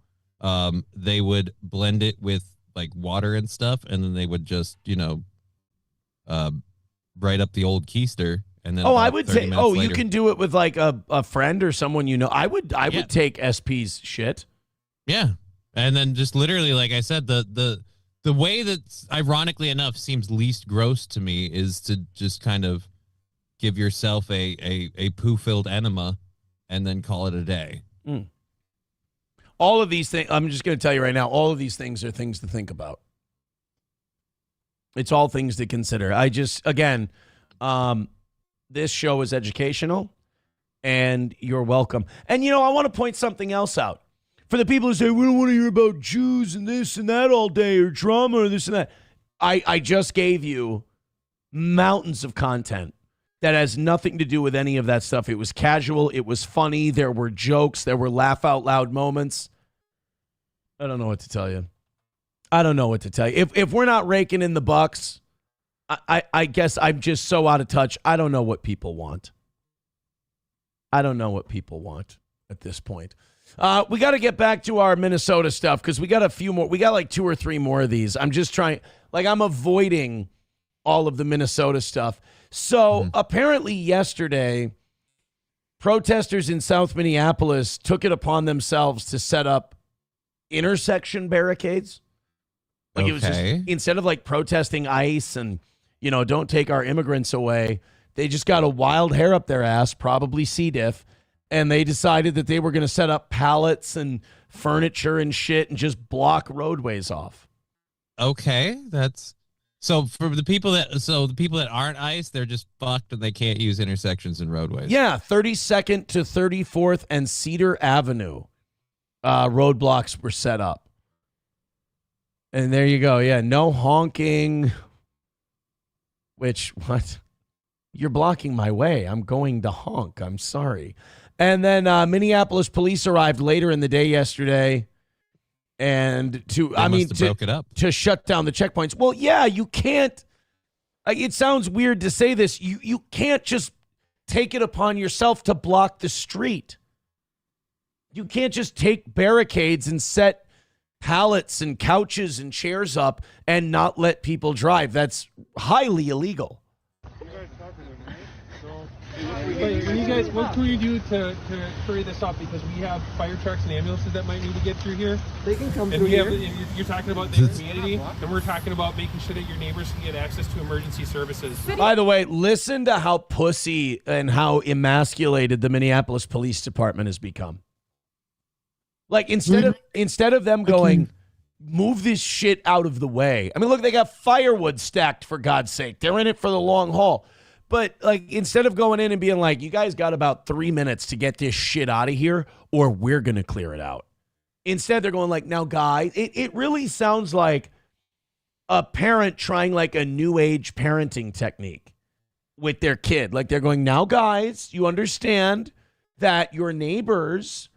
They would blend it with water and stuff. And then they would just, write up the old keister. And then I would say, later, you can do it with a friend or someone you know. I would take SP's shit. Yeah. And then just literally, like I said, the way that ironically enough seems least gross to me is to just kind of give yourself a poo-filled enema and then call it a day. All of these things, I'm just going to tell you right now, all of these things are things to think about. It's all things to consider. This show is educational, and you're welcome. And, I want to point something else out. For the people who say, we don't want to hear about Jews and this and that all day, or drama or this and that. I just gave you mountains of content that has nothing to do with any of that stuff. It was casual. It was funny. There were jokes. There were laugh out loud moments. I don't know what to tell you. If we're not raking in the bucks, I guess I'm just so out of touch. I don't know what people want. I don't know what people want at this point. We got to get back to our Minnesota stuff because we got a few more. We got 2 or 3 more of these. I'm just trying, I'm avoiding all of the Minnesota stuff. So apparently yesterday, protesters in South Minneapolis took it upon themselves to set up intersection barricades. It was just, instead of protesting ICE and, don't take our immigrants away, they just got a wild hair up their ass, probably C. diff, and they decided that they were going to set up pallets and furniture and shit and just block roadways off. Okay, that's so for the people that aren't ICE, they're just fucked and they can't use intersections and roadways. Yeah, 32nd to 34th and Cedar Avenue roadblocks were set up. And there you go. Yeah, no honking. Which, what? You're blocking my way. I'm going to honk. I'm sorry. And then Minneapolis police arrived later in the day yesterday and broke it up. to shut down the checkpoints. Well, yeah, you can't. It sounds weird to say this. You can't just take it upon yourself to block the street. You can't just take barricades and set pallets and couches and chairs up and not let people drive. That's highly illegal. What can we do to hurry this up? Because we have fire trucks and ambulances that might need to get through here. They can come and through here. You're talking about the community, and we're talking about making sure that your neighbors can get access to emergency services. By the way, listen to how pussy and how emasculated the Minneapolis Police Department has become. Like, instead of them going, move this shit out of the way. I mean, look, they got firewood stacked, for God's sake. They're in it for the long haul. But, like, instead of going in and being like, you guys got about 3 minutes to get this shit out of here, or we're going to clear it out. Instead, they're going like, now, guys, it really sounds like a parent trying, like, a new age parenting technique with their kid. Like, they're going, now, guys, you understand that your neighbors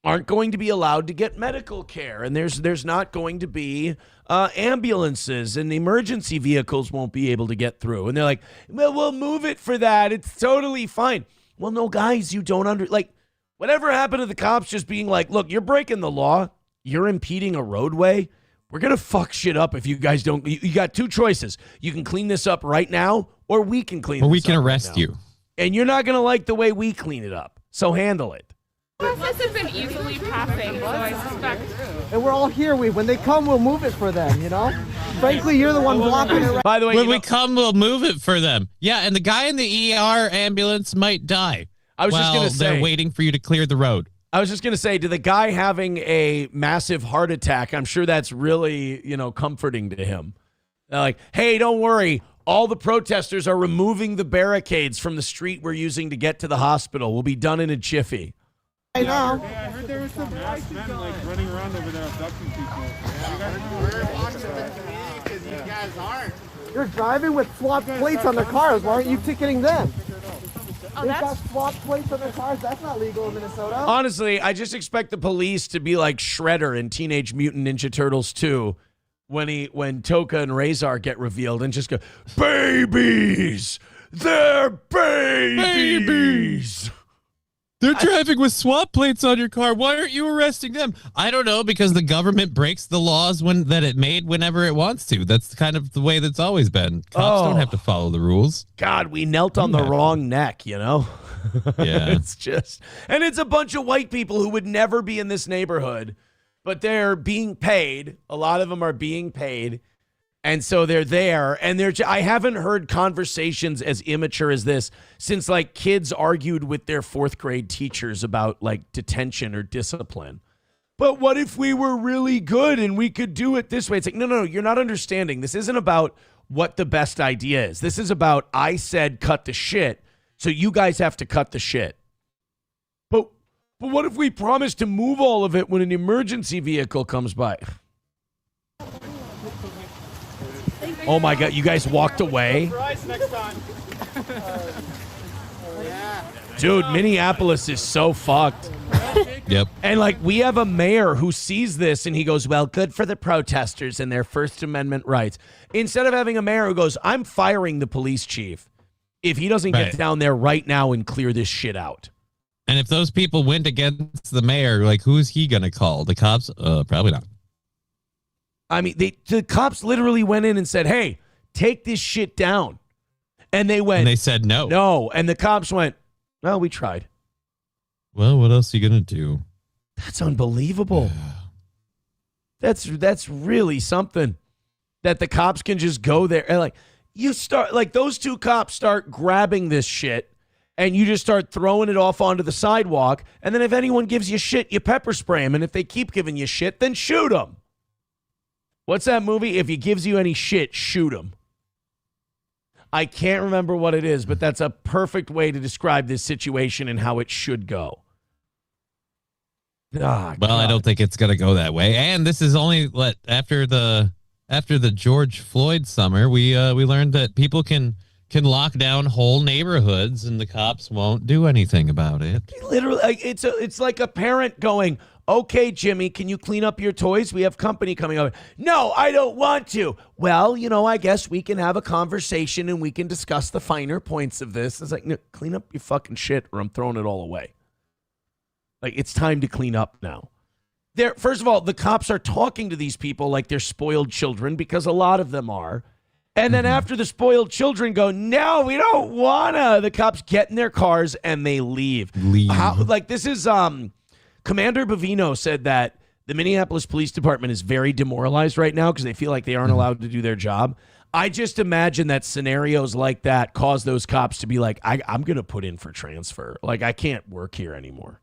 aren't going to be allowed to get medical care, and there's not going to be ambulances, and emergency vehicles won't be able to get through. And they're like, well, we'll move it for that. It's totally fine. Well, no, guys, you don't whatever happened to the cops just being like, look, you're breaking the law. You're impeding a roadway. We're going to fuck shit up if you guys don't. You got two choices. You can clean this up right now, or we can clean it up. Or we can arrest you. And you're not going to like the way we clean it up. So handle it. This has been easily passing, so I suspect. And we're all here. When they come, we'll move it for them, you know? Frankly, you're the one blocking it. By the way, when we come, we'll move it for them. Yeah, and the guy in the ER ambulance might die. I was just going to say, they're waiting for you to clear the road. I was just going to say, to the guy having a massive heart attack, I'm sure that's really, comforting to him. They're like, hey, don't worry. All the protesters are removing the barricades from the street we're using to get to the hospital. We'll be done in a jiffy. I know. Yeah, I heard there was some masked men running around over there abducting people. We're watching the community because you guys aren't. You're driving with swapped plates on their cars. Why aren't you ticketing them? They've got swapped plates on their cars. That's not legal in Minnesota. Honestly, I just expect the police to be like Shredder in Teenage Mutant Ninja Turtles 2 when Toka and Razor get revealed and just go, babies! They're babies! They're driving with swap plates on your car. Why aren't you arresting them? I don't know, because the government breaks the laws that it made whenever it wants to. That's kind of the way that's always been. Cops don't have to follow the rules. God, we knelt on the wrong neck, Yeah. It's a bunch of white people who would never be in this neighborhood, but they're being paid. A lot of them are being paid. And so they're there, and I haven't heard conversations as immature as this since, like, kids argued with their fourth grade teachers about, like, detention or discipline. But what if we were really good and we could do it this way? It's like, no, you're not understanding. This isn't about what the best idea is. This is about, I said cut the shit, so you guys have to cut the shit. But what if we promise to move all of it when an emergency vehicle comes by? Oh my God, you guys walked away? Dude, Minneapolis is so fucked. Yep. And like, we have a mayor who sees this and he goes, well, good for the protesters and their First Amendment rights. Instead of having a mayor who goes, I'm firing the police chief if he doesn't get down there right now and clear this shit out. And if those people went against the mayor, like, who's he going to call? The cops? Probably not. I mean, the cops literally went in and said, hey, take this shit down. And they went. And they said no. No. And the cops went, well, we tried. Well, what else are you going to do? That's unbelievable. That's really something that the cops can just go there. And like, those two cops start grabbing this shit and you just start throwing it off onto the sidewalk. And then if anyone gives you shit, you pepper spray them. And if they keep giving you shit, then shoot them. What's that movie? If he gives you any shit, shoot him. I can't remember what it is, but that's a perfect way to describe this situation and how it should go. Well, I don't think it's going to go that way. And this is only after the George Floyd summer, we learned that people can lock down whole neighborhoods and the cops won't do anything about it. Literally, it's like a parent going, Okay, Jimmy, can you clean up your toys? We have company coming over. No, I don't want to. Well, I guess we can have a conversation and we can discuss the finer points of this. It's like, no, clean up your fucking shit or I'm throwing it all away. Like, it's time to clean up now. First of all, the cops are talking to these people like they're spoiled children, because a lot of them are. And then after the spoiled children go, no, we don't wanna, the cops get in their cars and they leave. This is Commander Bovino said that the Minneapolis Police Department is very demoralized right now because they feel like they aren't allowed to do their job. I just imagine that scenarios like that cause those cops to be like, I'm going to put in for transfer. Like, I can't work here anymore.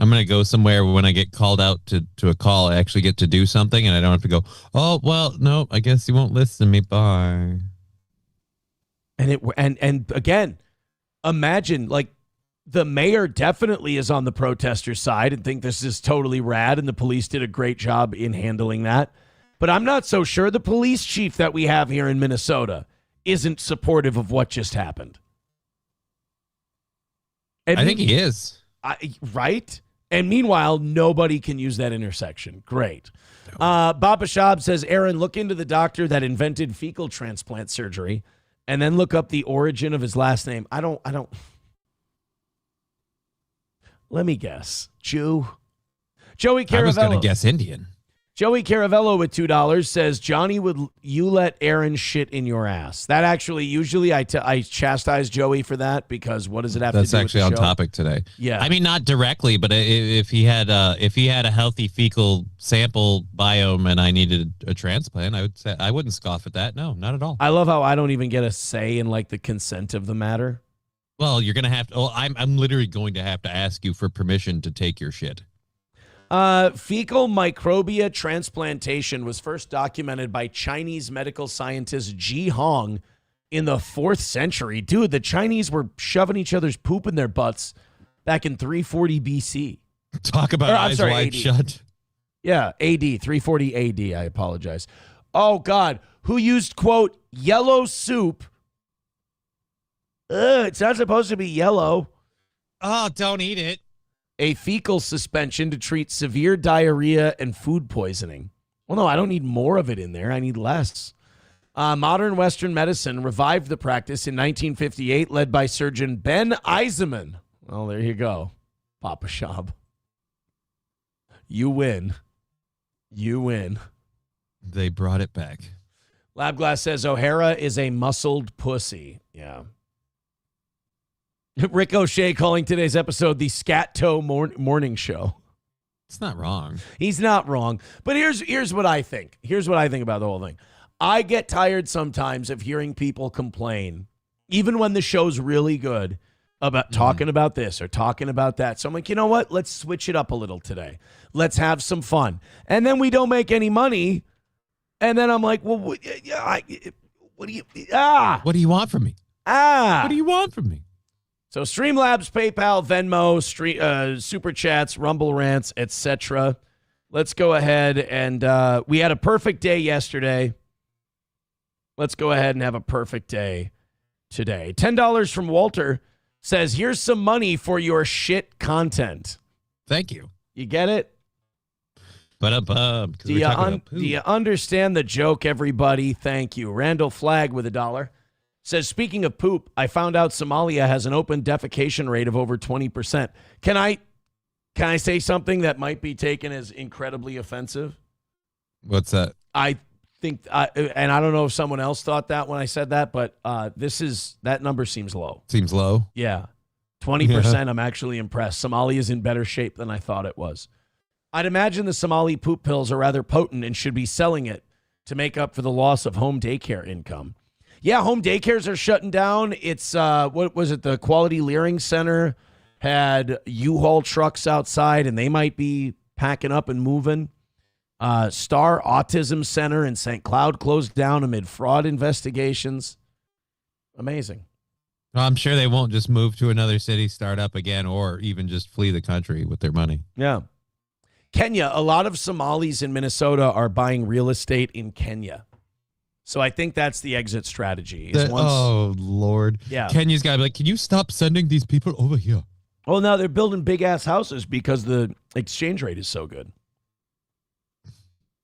I'm going to go somewhere when I get called out to a call, I actually get to do something and I don't have to go, oh, well, no, I guess you won't listen to me. Bye. And again, imagine, like, the mayor definitely is on the protesters' side and think this is totally rad, and the police did a great job in handling that. But I'm not so sure the police chief that we have here in Minnesota isn't supportive of what just happened. I think he is. Right? And meanwhile, nobody can use that intersection. Great. Baba Shab says, Aaron, look into the doctor that invented fecal transplant surgery and then look up the origin of his last name. I don't. Let me guess. Jew. Joey Caravello. I was going to guess Indian. Joey Caravello with $2 says, Johnny, would you let Aaron shit in your ass? That actually, usually I chastise Joey for that, because what does it have to do with the show? That's actually on topic today. Yeah. I mean, not directly, but if he had a healthy fecal sample biome and I needed a transplant, I would say I wouldn't scoff at that. No, not at all. I love how I don't even get a say in like the consent of the matter. Well, you're going to have to, I'm literally going to have to ask you for permission to take your shit. Fecal microbia transplantation was first documented by Chinese medical scientist Ji Hong in the 4th century. Dude, the Chinese were shoving each other's poop in their butts back in 340 BC. Talk about eyes wide AD. shut. Yeah, AD, 340 AD. I apologize. Oh, God. Who used, quote, yellow soup? It's not supposed to be yellow. Oh, don't eat it. A fecal suspension to treat severe diarrhea and food poisoning. Well, no, I don't need more of it in there. I need less. Modern Western medicine revived the practice in 1958, led by surgeon Ben Eisenman. Well, there you go, Papa Shab. You win. You win. They brought it back. Labglass says O'Hara is a muscled pussy. Yeah. Rick O'Shea calling today's episode the Scat Toe Morning Show. It's not wrong. He's not wrong. But here's what I think. Here's what I think about the whole thing. I get tired sometimes of hearing people complain, even when the show's really good, about talking about this or talking about that. So I'm like, you know what? Let's switch it up a little today. Let's have some fun. And then we don't make any money. And then I'm like, well, what do you want from me? What do you want from me? So Streamlabs, PayPal, Venmo, Super Chats, Rumble Rants, etc. Let's go ahead and we had a perfect day yesterday. Let's go ahead and have a perfect day today. $10 from Walter says, here's some money for your shit content. Thank you. You get it? Do you understand the joke, everybody? Thank you. Randall Flagg with $1. Says, speaking of poop, I found out Somalia has an open defecation rate of over 20%. Can I say something that might be taken as incredibly offensive? What's that? I think, and I don't know if someone else thought that when I said that, but that number seems low. Seems low? Yeah. 20%, I'm actually impressed. Somalia is in better shape than I thought it was. I'd imagine the Somali poop pills are rather potent and should be selling it to make up for the loss of home daycare income. Yeah, home daycares are shutting down. It's, what was it? The Quality Leering Center had U-Haul trucks outside, and they might be packing up and moving. Star Autism Center in St. Cloud closed down amid fraud investigations. Amazing. Well, I'm sure they won't just move to another city, start up again, or even just flee the country with their money. Yeah. Kenya, a lot of Somalis in Minnesota are buying real estate in Kenya. So I think that's the exit strategy. Oh, Lord. Yeah. Kenya's got to be like, can you stop sending these people over here? Well, now they're building big-ass houses because the exchange rate is so good.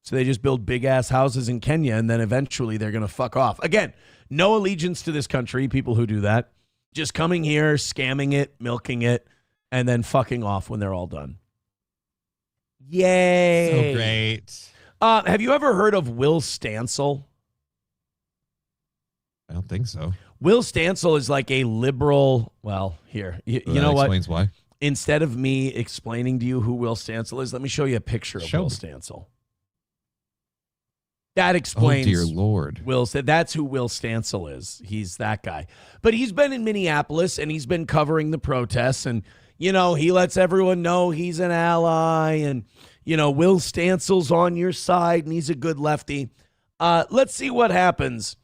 So they just build big-ass houses in Kenya, and then eventually they're going to fuck off. Again, no allegiance to this country, people who do that. Just coming here, scamming it, milking it, and then fucking off when they're all done. Yay. So great. Have you ever heard of Will Stansel? I don't think so. Will Stansel is like a liberal. Well, here, you know what? Explains why. Instead of me explaining to you who Will Stansel is, let me show you a picture of Will Stansel. That explains. Oh, dear Lord. Will said that's who Will Stansel is. He's that guy. But he's been in Minneapolis and he's been covering the protests. And, you know, he lets everyone know he's an ally. And, you know, Will Stansel's on your side and he's a good lefty. Let's see what happens.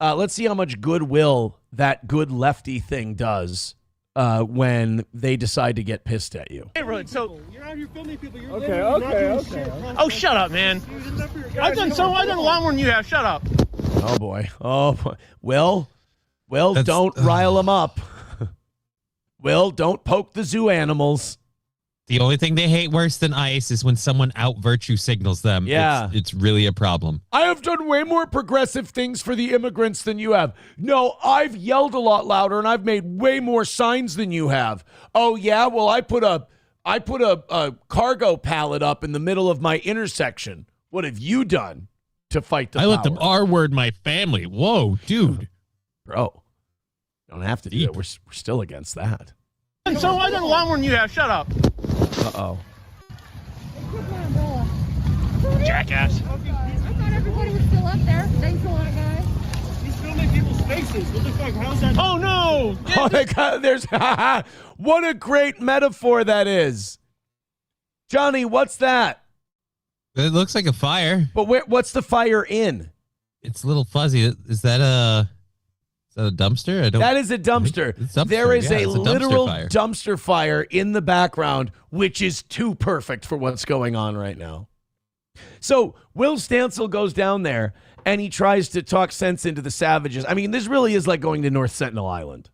Let's see how much goodwill that good lefty thing does when they decide to get pissed at you. Hey, really, so You're out here filming people. You're okay. Oh, shut up, man. I've done a lot more than you have. Shut up. Oh boy. Will, don't rile them up. Will, don't poke the zoo animals. The only thing they hate worse than ICE is when someone out virtue signals them. Yeah. It's really a problem. I have done way more progressive things for the immigrants than you have. No, I've yelled a lot louder and I've made way more signs than you have. Oh yeah, well I put a cargo pallet up in the middle of my intersection. What have you done to fight the power? I let them R-word my family. Whoa, dude. Bro, don't have to do it. We're still against that. So I've done a lot more than you have. Shut up. Uh-oh. Jackass. I thought everybody was still up there. Thanks a lot, guys. He's filming people's faces. What the fuck? How's that? Oh, no. Oh, my God. There's what a great metaphor that is. Johnny, what's that? It looks like a fire. But what's the fire in? It's a little fuzzy. Is that a dumpster? That is a dumpster. There is a literal dumpster fire in the background, which is too perfect for what's going on right now. So Will Stansel goes down there and he tries to talk sense into the savages. I mean, this really is like going to North Sentinel Island,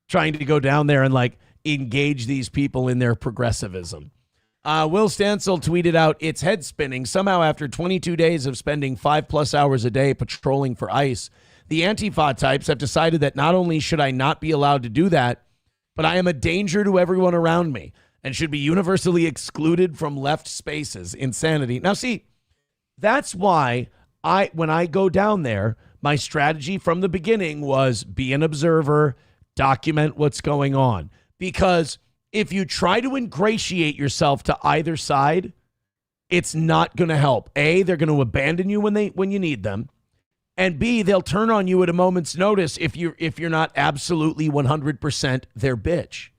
trying to go down there and like engage these people in their progressivism. Will Stansel tweeted out, "It's head spinning. Somehow after 22 days of spending 5+ hours a day patrolling for ICE, the Antifa types have decided that not only should I not be allowed to do that, but I am a danger to everyone around me and should be universally excluded from left spaces. Insanity." Now, see, that's why when I go down there, my strategy from the beginning was be an observer, document what's going on. Because if you try to ingratiate yourself to either side, it's not going to help. A, they're going to abandon you when you need them. And B, they'll turn on you at a moment's notice if you're not absolutely 100% their bitch.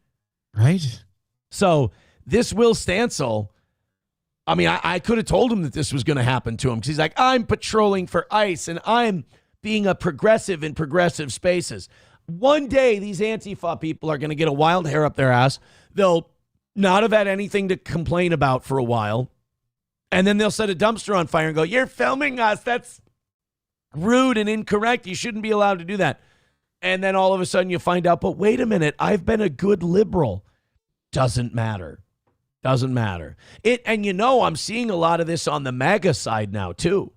Right. So this Will Stansel, I mean, I could have told him that this was going to happen to him because he's like, I'm patrolling for ICE and I'm being a progressive in progressive spaces. One day, these Antifa people are going to get a wild hair up their ass. They'll not have had anything to complain about for a while. And then they'll set a dumpster on fire and go, "You're filming us. That's rude and incorrect. You shouldn't be allowed to do that." And then all of a sudden you find out, but wait a minute, I've been a good liberal. Doesn't matter. Doesn't matter. And you know, I'm seeing a lot of this on the MAGA side now too.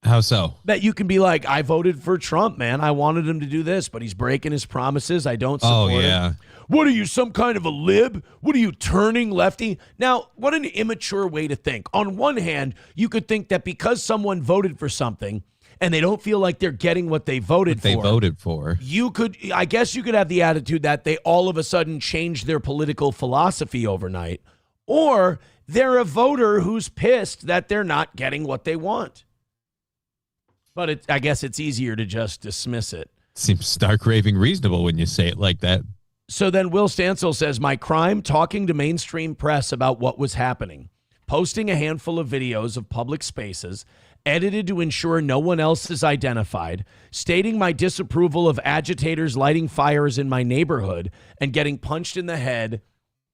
How so? That you can be like, I voted for Trump, man. I wanted him to do this, but he's breaking his promises. I don't support him. What are you, some kind of a lib? What are you, turning lefty? Now, what an immature way to think. On one hand, you could think that because someone voted for something and they don't feel like they're getting what they voted for. You could, I guess you could have the attitude that they all of a sudden changed their political philosophy overnight. Or they're a voter who's pissed that they're not getting what they want. But I guess it's easier to just dismiss it. Seems stark raving reasonable when you say it like that. So then Will Stansel says, "My crime, talking to mainstream press about what was happening, posting a handful of videos of public spaces, edited to ensure no one else is identified, stating my disapproval of agitators lighting fires in my neighborhood, and getting punched in the head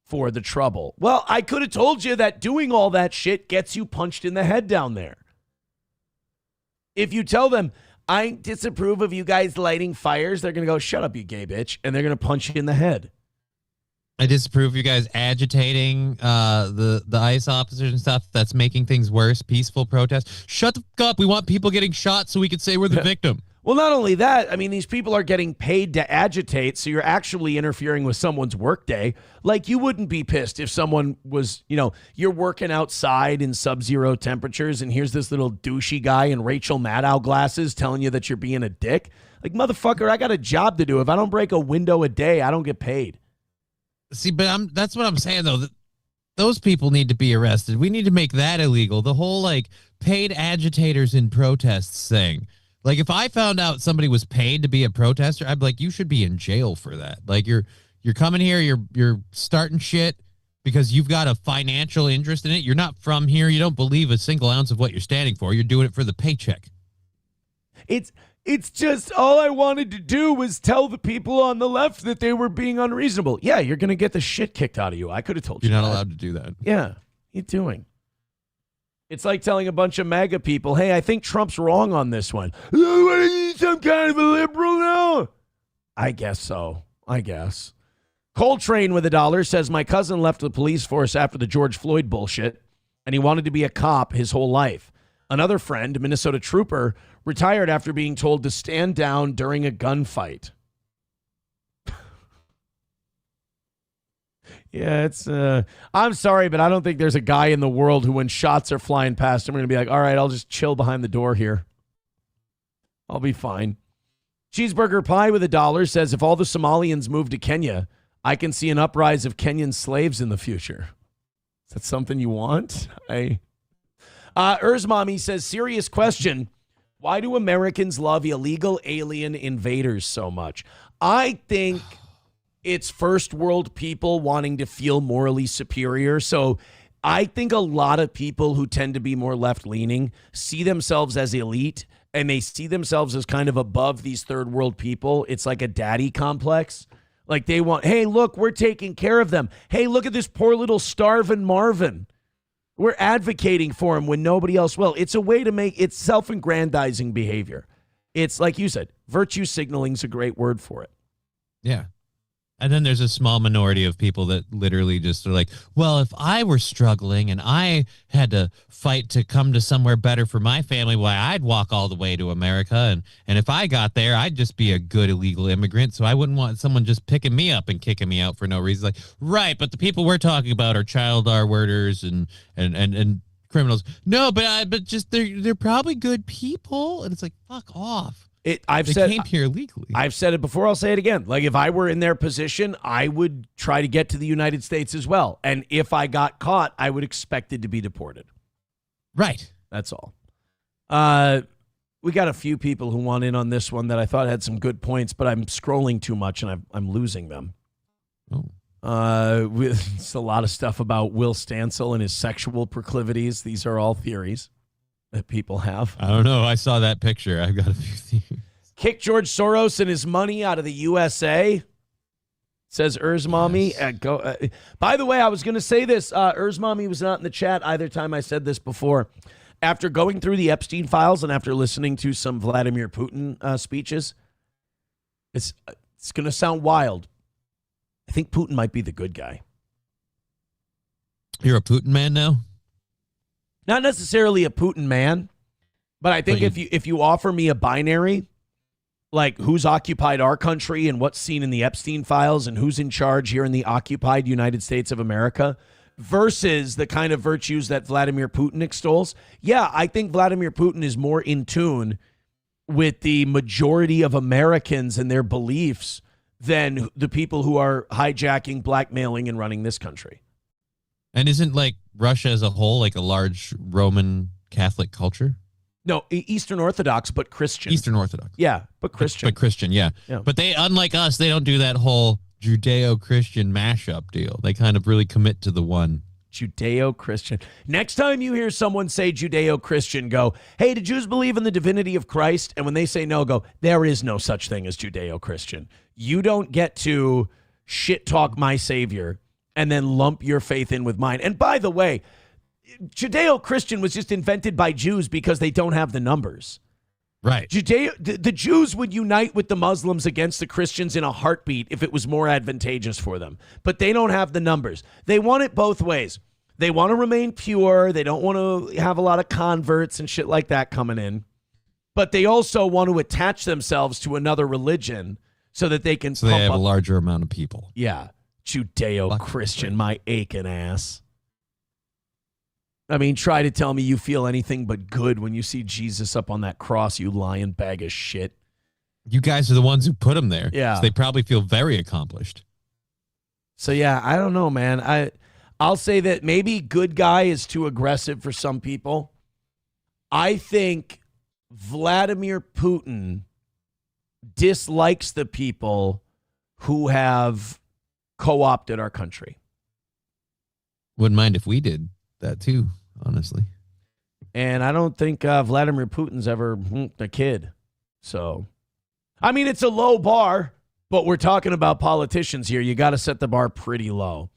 for the trouble." Well, I could have told you that doing all that shit gets you punched in the head down there. If you tell them, "I disapprove of you guys lighting fires," they're going to go, "Shut up, you gay bitch," and they're going to punch you in the head. I disapprove you guys agitating the ICE officers and stuff. That's making things worse. Peaceful protest. Shut the fuck up. We want people getting shot so we can say we're the victim. Well, not only that, I mean, these people are getting paid to agitate, so you're actually interfering with someone's workday. Like, you wouldn't be pissed if someone was, you're working outside in sub-zero temperatures, and here's this little douchey guy in Rachel Maddow glasses telling you that you're being a dick. Like, motherfucker, I got a job to do. If I don't break a window a day, I don't get paid. See, but that's what I'm saying, though. Those people need to be arrested. We need to make that illegal. The whole, paid agitators in protests thing. Like, if I found out somebody was paid to be a protester, I'd be like, you should be in jail for that. Like, you're coming here, you're starting shit because you've got a financial interest in it. You're not from here. You don't believe a single ounce of what you're standing for. You're doing it for the paycheck. It's just all I wanted to do was tell the people on the left that they were being unreasonable. Yeah, you're going to get the shit kicked out of you. I could have told you. You're not allowed to do that. Yeah. What are you doing? It's like telling a bunch of MAGA people, hey, I think Trump's wrong on this one. What are you, some kind of a liberal now? I guess so. I guess. Coltrane with $1 says, my cousin left the police force after the George Floyd bullshit, and he wanted to be a cop his whole life. Another friend, Minnesota trooper, retired after being told to stand down during a gunfight. Yeah, it's, I'm sorry, but I don't think there's a guy in the world who, when shots are flying past him, are going to be like, all right, I'll just chill behind the door here. I'll be fine. Cheeseburger Pie with $1 says, if all the Somalians move to Kenya, I can see an uprise of Kenyan slaves in the future. Is that something you want? Mommy says, serious question. Why do Americans love illegal alien invaders so much? I think it's first world people wanting to feel morally superior. So I think a lot of people who tend to be more left-leaning see themselves as elite, and they see themselves as kind of above these third world people. It's like a daddy complex. Like, they want, hey, look, we're taking care of them. Hey, look at this poor little starving Marvin. We're advocating for him when nobody else will. It's a way to make it self-aggrandizing behavior. It's like you said, virtue signaling is a great word for it. Yeah. And then there's a small minority of people that literally just are like, well, if I were struggling and I had to fight to come to somewhere better for my family, why, I'd walk all the way to America. And if I got there, I'd just be a good illegal immigrant. So I wouldn't want someone just picking me up and kicking me out for no reason. Like, right, but the people we're talking about are child R-worders and criminals. No, but just they're probably good people. And it's like, fuck off. They came here legally. I've said it before. I'll say it again. Like, if I were in their position, I would try to get to the United States as well. And if I got caught, I would expect it to be deported. Right. That's all. We got a few people who want in on this one that I thought had some good points, but I'm scrolling too much and I'm losing them. It's a lot of stuff about Will Stansel and his sexual proclivities. These are all theories that people have. I don't know. I saw that picture. I've got a few theories. Kick George Soros and his money out of the USA, says Mommy. Yes. By the way, I was going to say this. Mommy was not in the chat either time I said this before. After going through the Epstein files and after listening to some Vladimir Putin speeches, it's going to sound wild. I think Putin might be the good guy. You're a Putin man now? Not necessarily a Putin man, but I think if you offer me a binary, like who's occupied our country and what's seen in the Epstein files and who's in charge here in the occupied United States of America versus the kind of virtues that Vladimir Putin extols, yeah, I think Vladimir Putin is more in tune with the majority of Americans and their beliefs than the people who are hijacking, blackmailing, and running this country. And isn't Russia as a whole like a large Roman Catholic culture? No, Eastern Orthodox, but Christian. Eastern Orthodox. Yeah, but Christian. But Christian, yeah. But they, unlike us, they don't do that whole Judeo-Christian mashup deal. They kind of really commit to the one. Judeo-Christian. Next time you hear someone say Judeo-Christian, go, hey, do Jews believe in the divinity of Christ? And when they say no, go, there is no such thing as Judeo-Christian. You don't get to shit talk my savior and then lump your faith in with mine. And by the way, Judeo-Christian was just invented by Jews because they don't have the numbers. Right. The Jews would unite with the Muslims against the Christians in a heartbeat if it was more advantageous for them. But they don't have the numbers. They want it both ways. They want to remain pure. They don't want to have a lot of converts and shit like that coming in. But they also want to attach themselves to another religion so that they can So they have a larger amount of people. Yeah. Judeo-Christian, my aching ass. I mean, try to tell me you feel anything but good when you see Jesus up on that cross, you lying bag of shit. You guys are the ones who put him there. Yeah. So they probably feel very accomplished. So, yeah, I don't know, man. I'll say that maybe good guy is too aggressive for some people. I think Vladimir Putin dislikes the people who have co-opted our country. Wouldn't mind if we did that too, honestly. And I don't think Vladimir Putin's ever a kid. So, I mean, it's a low bar, but we're talking about politicians here. You got to set the bar pretty low.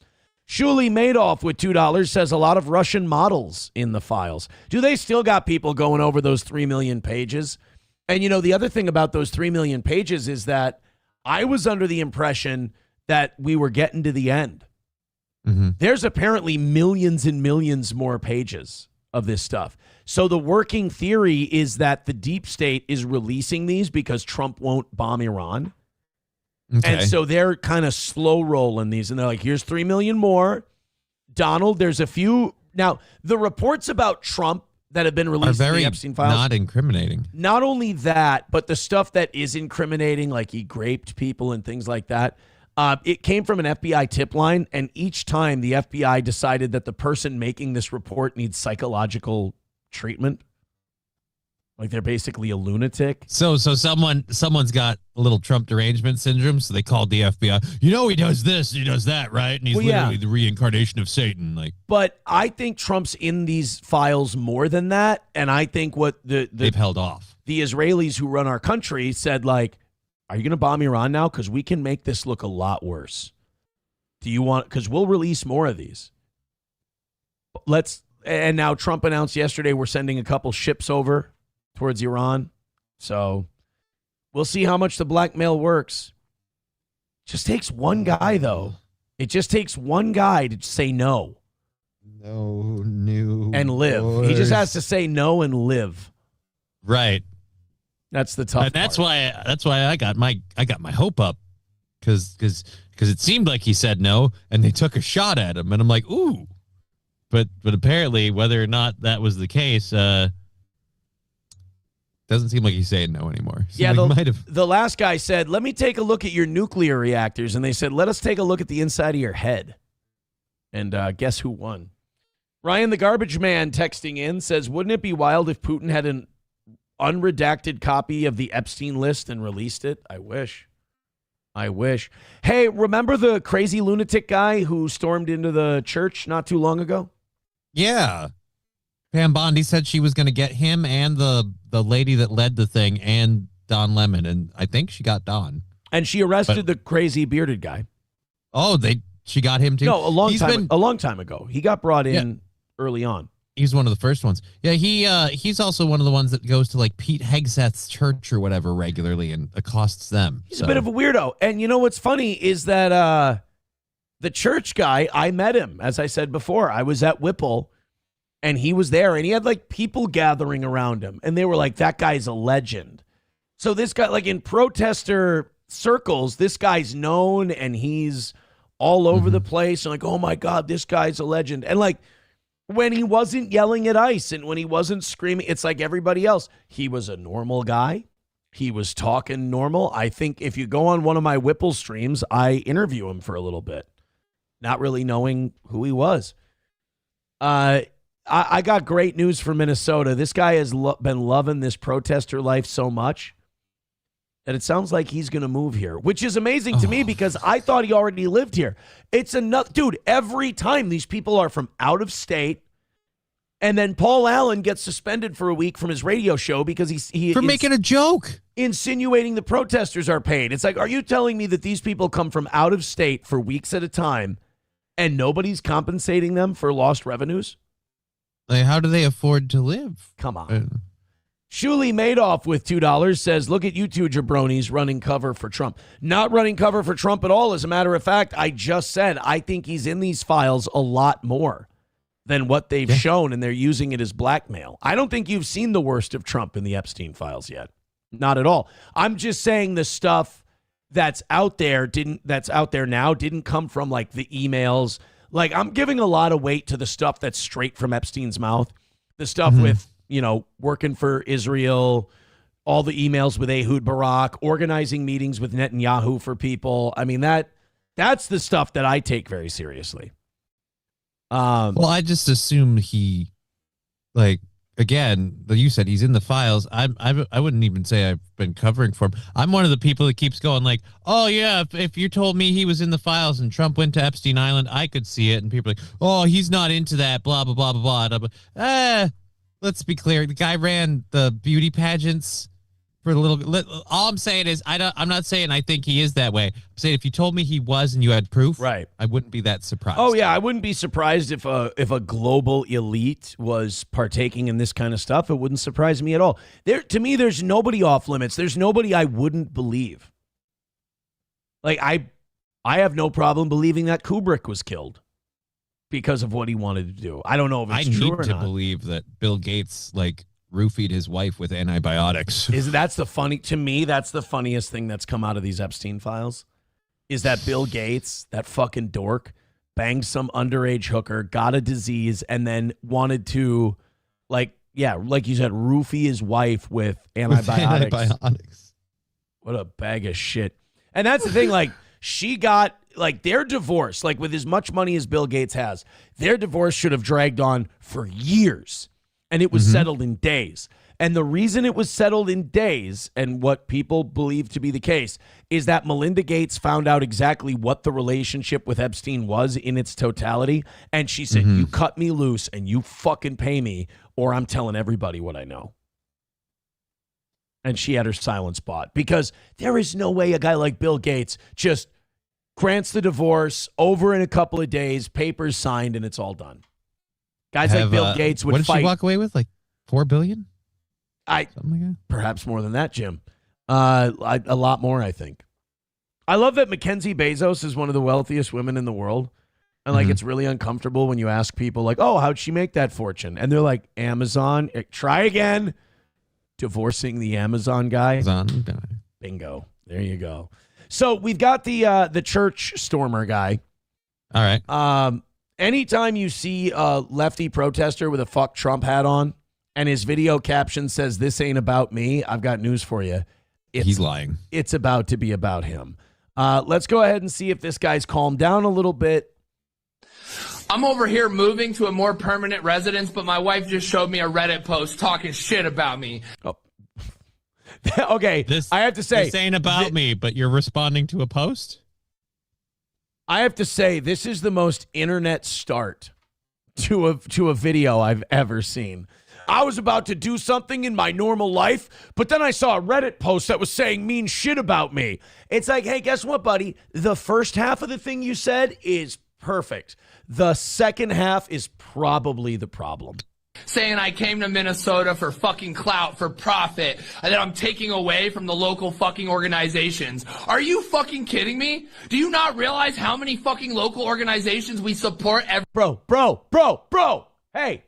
Shuli Madoff with $2 says a lot of Russian models in the files. Do they still got people going over those 3 million pages? And, you know, the other thing about those 3 million pages is that I was under the impression that we were getting to the end. Mm-hmm. There's apparently millions and millions more pages of this stuff. So the working theory is that the deep state is releasing these because Trump won't bomb Iran. Okay. And so they're kind of slow rolling these. And they're like, here's 3 million more. Donald, there's a few. Now, the reports about Trump that have been released in the Epstein files. Not incriminating. Not only that, but the stuff that is incriminating, like he raped people and things like that. It came from an FBI tip line. And each time the FBI decided that the person making this report needs psychological treatment. Like they're basically a lunatic. So someone's got a little Trump derangement syndrome, so they called the FBI. You know, he does this, he does that, right? And he's literally the reincarnation of Satan. Like, but I think Trump's in these files more than that, and I think what they've held off. The Israelis who run our country said, like, "Are you going to bomb Iran now? Because we can make this look a lot worse. Do you want? Because we'll release more of these. And now Trump announced yesterday we're sending a couple ships over towards Iran. So we'll see how much the blackmail works. Just takes one guy, though. It just takes one guy to say no. No, new. And live. Boys. He just has to say no and live. Right. That's the tough and that's part. That's why I got my hope up. Because it seemed like he said no, and they took a shot at him. And I'm like, ooh. But apparently, whether or not that was the case, doesn't seem like he's saying no anymore. So yeah, might have. The last guy said, let me take a look at your nuclear reactors. And they said, let us take a look at the inside of your head. And guess who won? Ryan the Garbage Man texting in says, wouldn't it be wild if Putin had an unredacted copy of the Epstein list and released it? I wish. Hey, remember the crazy lunatic guy who stormed into the church not too long ago? Yeah. Pam Bondi said she was going to get him and the lady that led the thing and Don Lemon, and I think she got Don. And she arrested the crazy bearded guy. Oh, she got him too? No, a long time ago. He got brought in early on. He's one of the first ones. Yeah, he's also one of the ones that goes to like Pete Hegseth's church or whatever regularly and accosts them. He's a bit of a weirdo. And you know what's funny is that the church guy, I met him, as I said before. I was at Whipple. And he was there, and he had, like, people gathering around him. And they were like, that guy's a legend. So this guy, like, in protester circles, this guy's known, and he's all over the place. And like, oh, my God, this guy's a legend. And, like, when he wasn't yelling at ICE and when he wasn't screaming, it's like everybody else. He was a normal guy. He was talking normal. I think if you go on one of my Whipple streams, I interview him for a little bit, not really knowing who he was. I got great news for Minnesota. This guy has been loving this protester life so much that it sounds like he's going to move here, which is amazing to me because I thought he already lived here. It's enough. Dude, every time these people are from out of state, and then Paul Allen gets suspended for a week from his radio show because he for making a joke, insinuating the protesters are paid. It's like, are you telling me that these people come from out of state for weeks at a time and nobody's compensating them for lost revenues? Like, how do they afford to live? Come on. Shuli Madoff with $2 says, look at you two jabronis running cover for Trump. Not running cover for Trump at all. As a matter of fact, I just said I think he's in these files a lot more than what they've shown, and they're using it as blackmail. I don't think you've seen the worst of Trump in the Epstein files yet. Not at all. I'm just saying the stuff that's out there now didn't come from like the emails. Like, I'm giving a lot of weight to the stuff that's straight from Epstein's mouth. The stuff with, working for Israel, all the emails with Ehud Barak, organizing meetings with Netanyahu for people. I mean, that's the stuff that I take very seriously. Well, I just assume he, again, you said he's in the files. I wouldn't even say I've been covering for him. I'm one of the people that keeps going like, oh, yeah, if you told me he was in the files and Trump went to Epstein Island, I could see it. And people are like, oh, he's not into that, blah, blah, blah, blah, blah. Let's be clear. The guy ran the beauty pageants for the little. All I'm saying is I'm not saying I think he is that way. I'm saying if you told me he was and you had proof, right, I wouldn't be that surprised. Oh yeah, I wouldn't be surprised if a global elite was partaking in this kind of stuff. It wouldn't surprise me at all. To me, there's nobody off limits. There's nobody I wouldn't believe. Like I have no problem believing that Kubrick was killed because of what he wanted to do. I don't know if it's true or not. I need to believe that Bill Gates roofied his wife with antibiotics. That's the funniest thing that's come out of these Epstein files is that Bill Gates, that fucking dork, banged some underage hooker, got a disease, and then wanted to, like you said, roofie his wife with antibiotics. What a bag of shit. And that's the thing, she got, their divorce, with as much money as Bill Gates has, their divorce should have dragged on for years. And it was settled in days. And the reason it was settled in days, and what people believe to be the case, is that Melinda Gates found out exactly what the relationship with Epstein was in its totality. And she said, you cut me loose and you fucking pay me, or I'm telling everybody what I know. And she had her silence bought. Because there is no way a guy like Bill Gates just grants the divorce over in a couple of days, papers signed, and it's all done. Guys like Bill Gates would fight. What did she walk away with? $4 billion? Something like that? Perhaps more than that, Jim. A lot more, I think. I love that Mackenzie Bezos is one of the wealthiest women in the world. And it's really uncomfortable when you ask people oh, how'd she make that fortune? And they're like, Amazon. Try again. Divorcing the Amazon guy. Bingo. There you go. So we've got the church stormer guy. All right. Anytime you see a lefty protester with a fuck Trump hat on and his video caption says, this ain't about me, I've got news for you. He's lying. It's about to be about him. Let's go ahead and see if this guy's calmed down a little bit. I'm over here moving to a more permanent residence, but my wife just showed me a Reddit post talking shit about me. Oh. Okay, I have to say. This ain't about me, but you're responding to a post? I have to say, this is the most internet start to a video I've ever seen. I was about to do something in my normal life, but then I saw a Reddit post that was saying mean shit about me. It's like, hey, guess what, buddy? The first half of the thing you said is perfect. The second half is probably the problem. Saying I came to Minnesota for fucking clout, for profit, and that I'm taking away from the local fucking organizations. Are you fucking kidding me? Do you not realize how many fucking local organizations we support every— Bro. Hey.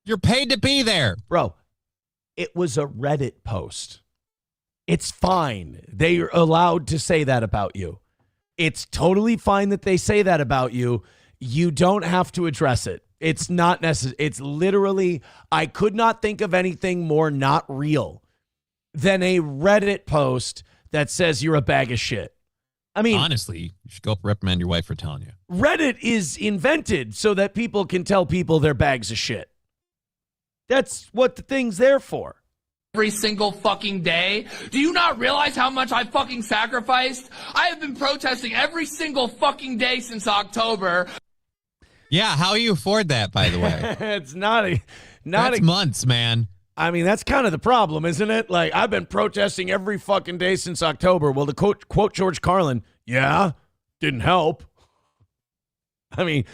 You're paid to be there. Bro, it was a Reddit post. It's fine. They're allowed to say that about you. It's totally fine that they say that about you. You don't have to address it. It's not necessary. It's literally, I could not think of anything more not real than a Reddit post that says you're a bag of shit. I mean, honestly, you should go reprimand your wife for telling you. Reddit is invented so that people can tell people they're bags of shit. That's what the thing's there for. Every single fucking day. Do you not realize how much I fucking sacrificed? I have been protesting every single fucking day since October. Yeah, how you afford that, by the way? It's not months, man. I mean, that's kind of the problem, isn't it? I've been protesting every fucking day since October. Well, to quote George Carlin, yeah, didn't help. I mean,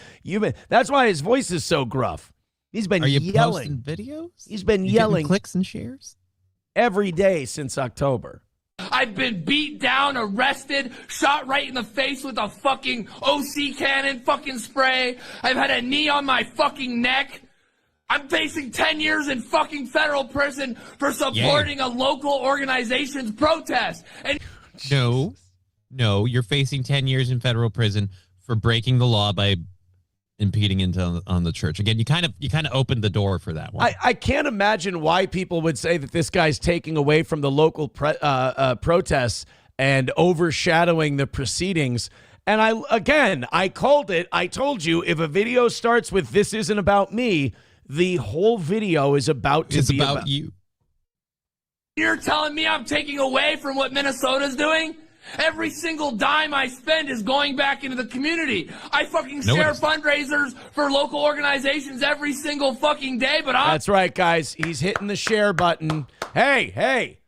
that's why his voice is so gruff. He's been Are you yelling. Posting videos? He's been you yelling. Clicks and shares? every day since October. I've been beat down, arrested, shot right in the face with a fucking OC cannon fucking spray. I've had a knee on my fucking neck. I'm facing 10 years in fucking federal prison for supporting a local organization's protest. And No, you're facing 10 years in federal prison for breaking the law by impeding on the church. Again, you kind of opened the door for that one. I can't imagine why people would say that this guy's taking away from the local protests and overshadowing the proceedings. And I called it. I told you, if a video starts with "This isn't about me," the whole video is about you. You're telling me I'm taking away from what Minnesota's doing? Every single dime I spend is going back into the community. I fucking share fundraisers for local organizations every single fucking day, but That's right, guys. He's hitting the share button. Hey,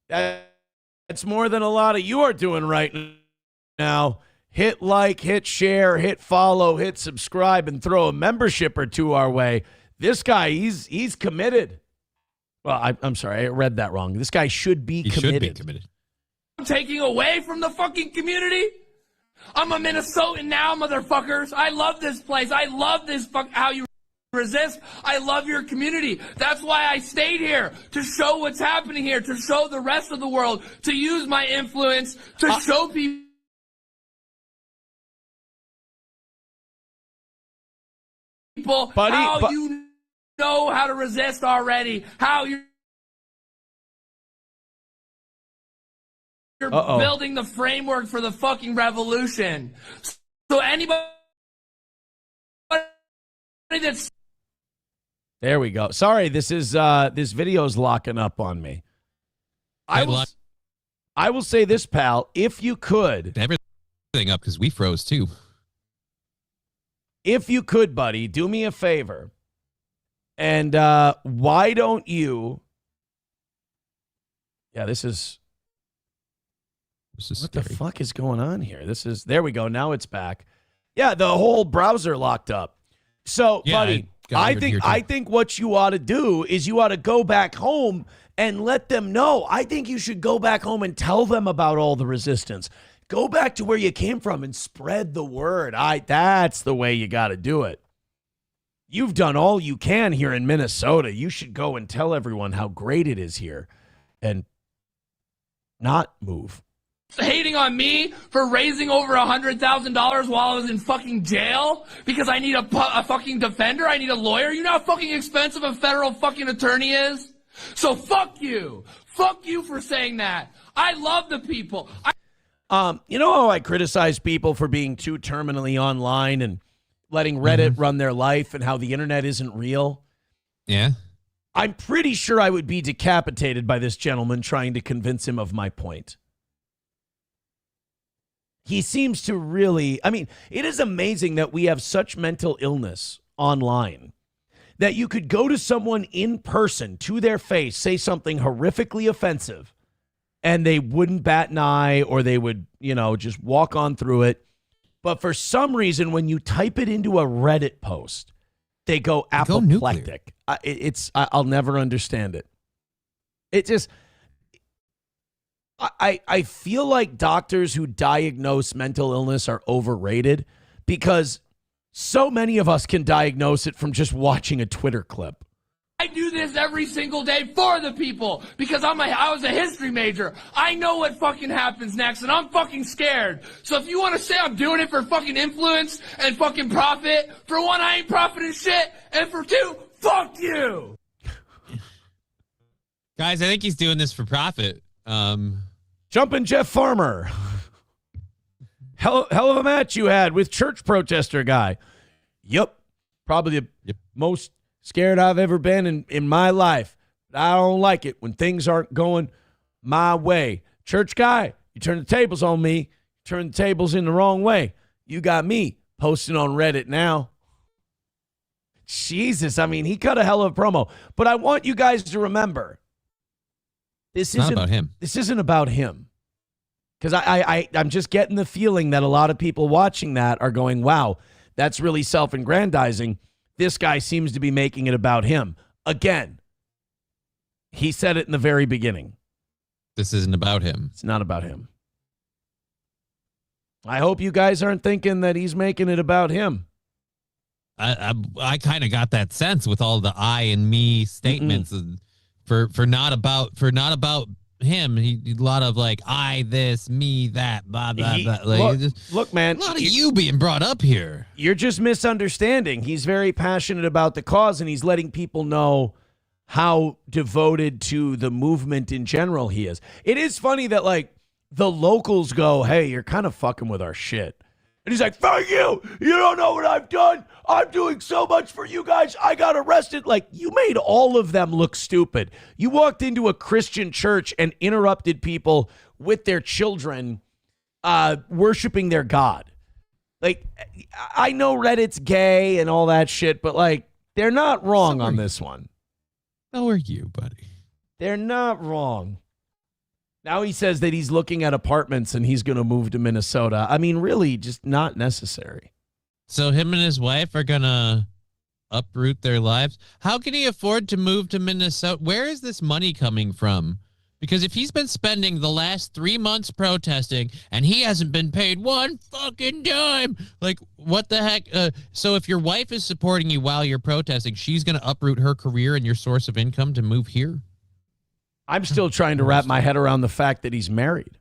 that's more than a lot of you are doing right now. Hit like, hit share, hit follow, hit subscribe, and throw a membership or two our way. This guy, he's committed. Well, I'm sorry, I read that wrong. This guy should be committed. I'm taking away from the fucking community? I'm a Minnesotan now, motherfuckers. I love this place. I love this how you resist. I love your community. That's why I stayed here, to show what's happening here, to show the rest of the world, to use my influence, to show people you know how to resist already, how you're building the framework for the fucking revolution. So anybody that's... There we go. Sorry, this video's locking up on me. I will say this, pal, if you could... Everything up because we froze too. If you could, buddy, do me a favor. And why don't you... Yeah, this is what scary. The fuck is going on here? There we go. Now it's back. Yeah, the whole browser locked up. So, buddy, I think what you ought to do is you ought to go back home and let them know. I think you should go back home and tell them about all the resistance. Go back to where you came from and spread the word. That's the way you got to do it. You've done all you can here in Minnesota. You should go and tell everyone how great it is here and not move. Hating on me for raising over $100,000 while I was in fucking jail because I need a fucking defender. I need a lawyer. You know how fucking expensive a federal fucking attorney is? So fuck you. Fuck you for saying that. I love the people. You know how I criticize people for being too terminally online and letting Reddit run their life and how the internet isn't real? Yeah. I'm pretty sure I would be decapitated by this gentleman trying to convince him of my point. He seems to really, I mean, it is amazing that we have such mental illness online that you could go to someone in person to their face, say something horrifically offensive, and they wouldn't bat an eye or they would, just walk on through it. But for some reason, when you type it into a Reddit post, they go apoplectic. I'll never understand it. It just... I feel like doctors who diagnose mental illness are overrated because so many of us can diagnose it from just watching a Twitter clip. I do this every single day for the people because I was a history major. I know what fucking happens next and I'm fucking scared. So if you want to say I'm doing it for fucking influence and fucking profit, for one, I ain't profiting shit, and for two, fuck you. Guys, I think he's doing this for profit. Jumpin' Jeff Farmer. Hell of a match you had with church protester guy. Yep. Probably the most scared I've ever been in my life. I don't like it when things aren't going my way. Church guy, you turn the tables on me. Turn the tables in the wrong way. You got me posting on Reddit now. Jesus, I mean, he cut a hell of a promo. But I want you guys to remember, this isn't about him. This isn't about him. Because I'm just getting the feeling that a lot of people watching that are going, wow, that's really self-aggrandizing. This guy seems to be making it about him. Again, He said it in the very beginning. This isn't about him. It's not about him. I hope you guys aren't thinking that he's making it about him. I kind of got that sense with all the I and me statements for not about him. A lot of like I this me that blah blah blah. Like, look, man, a lot of you being brought up here. You're just misunderstanding. He's very passionate about the cause, and he's letting people know how devoted to the movement in general he is. It is funny that like the locals go, "Hey, you're kind of fucking with our shit." And he's like, "Fuck you. You don't know what I've done. I'm doing so much for you guys. I got arrested." Like, you made all of them look stupid. You walked into a Christian church and interrupted people with their children worshiping their God. Like, I know Reddit's gay and all that shit, but like, they're not wrong on this one. How are you, buddy? They're not wrong. Now he says that he's looking at apartments and he's going to move to Minnesota. I mean, really, just not necessary. So him and his wife are going to uproot their lives. How can he afford to move to Minnesota? Where is this money coming from? Because if he's been spending the last 3 months protesting and he hasn't been paid one fucking dime, like, what the heck? So if your wife is supporting you while you're protesting, she's going to uproot her career and your source of income to move here? I'm still trying to wrap my head around the fact that he's married.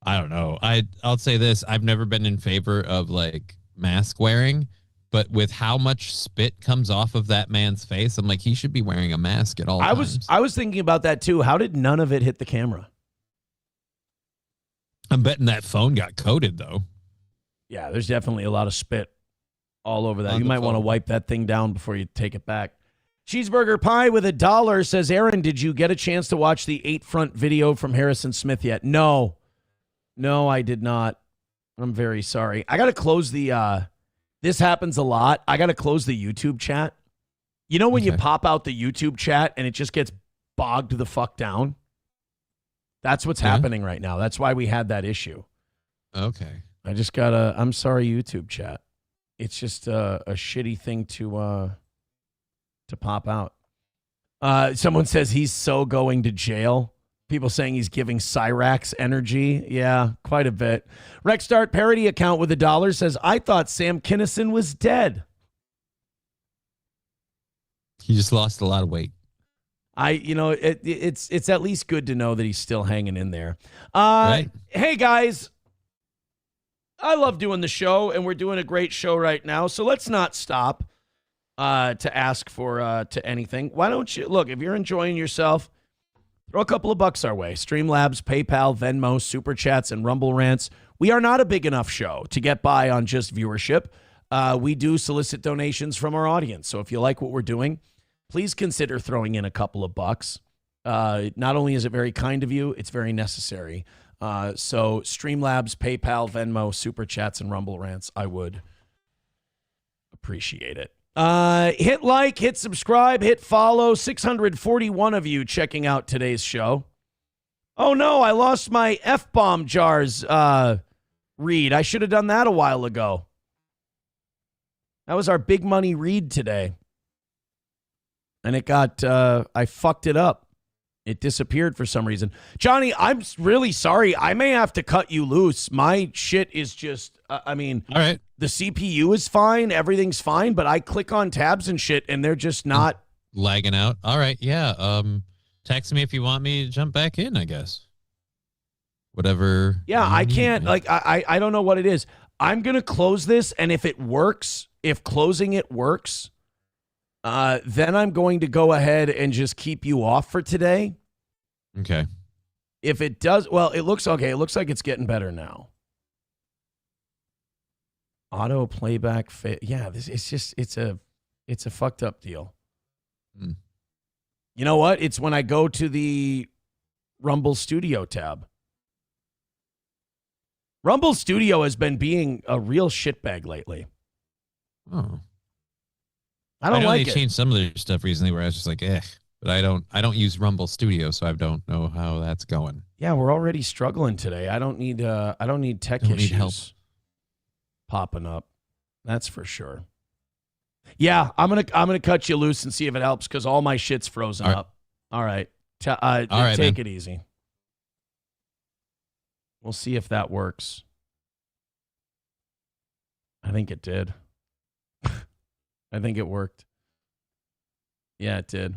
I don't know. I'll say this. I've never been in favor of like mask wearing, but with how much spit comes off of that man's face, I'm like, he should be wearing a mask at all times. I was thinking about that too. How did none of it hit the camera? I'm betting that phone got coated though. Yeah, there's definitely a lot of spit all over that. You might want to wipe that thing down before you take it back. Cheeseburger Pie with $1 says, Aaron, did you get a chance to watch the 8-front video from Harrison Smith yet? No, I did not. I'm very sorry. I got to close the, this happens a lot. I got to close the YouTube chat. You know when you pop out the YouTube chat and it just gets bogged the fuck down? That's what's happening right now. That's why we had that issue. Okay. I just got to, I'm sorry, YouTube chat. It's just a shitty thing to pop out. Someone says he's so going to jail. People saying he's giving Cyrax energy. Yeah, quite a bit. Rexstart parody account with $1 says, I thought Sam Kinison was dead. He just lost a lot of weight. It's at least good to know that he's still hanging in there. Right. Hey guys, I love doing the show and we're doing a great show right now. So let's not stop to ask for to anything. Why don't you look, if you're enjoying yourself, throw a couple of bucks our way. Streamlabs, PayPal, Venmo, Super Chats, and Rumble Rants. We are not a big enough show to get by on just viewership. We do solicit donations from our audience. So if you like what we're doing, please consider throwing in a couple of bucks. Not only is it very kind of you, it's very necessary. So Streamlabs, PayPal, Venmo, Super Chats, and Rumble Rants, I would appreciate it. Hit like, hit subscribe, hit follow. 641 of you checking out today's show. Oh no, I lost my F-bomb jars read. I should have done that a while ago. That was our big money read today. And it got, I fucked it up. It disappeared for some reason. Johnny, I'm really sorry. I may have to cut you loose. My shit is just, all right. The CPU is fine. Everything's fine. But I click on tabs and shit and they're just not lagging out. All right. Yeah. Text me if you want me to jump back in, I guess. Whatever. Yeah, I can't. Like, I don't know what it is. I'm going to close this. And if it works, if closing it works, then I'm going to go ahead and just keep you off for today. Okay. If it does, well, it looks okay. It looks like it's getting better now. Auto playback yeah, it's a fucked up deal. You know what? It's when I go to the Rumble Studio tab. Rumble Studio has been being a real shitbag lately. Oh. I don't like they it. changed some of their stuff recently where I was just like, but I don't use Rumble Studio, so I don't know how that's going. Yeah, we're already struggling today. I don't need tech issues need help popping up. That's for sure. Yeah, I'm gonna cut you loose and see if it helps because all my shit's frozen up. All right. right, Take man. it easy. We'll see if that works. I think it did. I think it worked. Yeah, it did.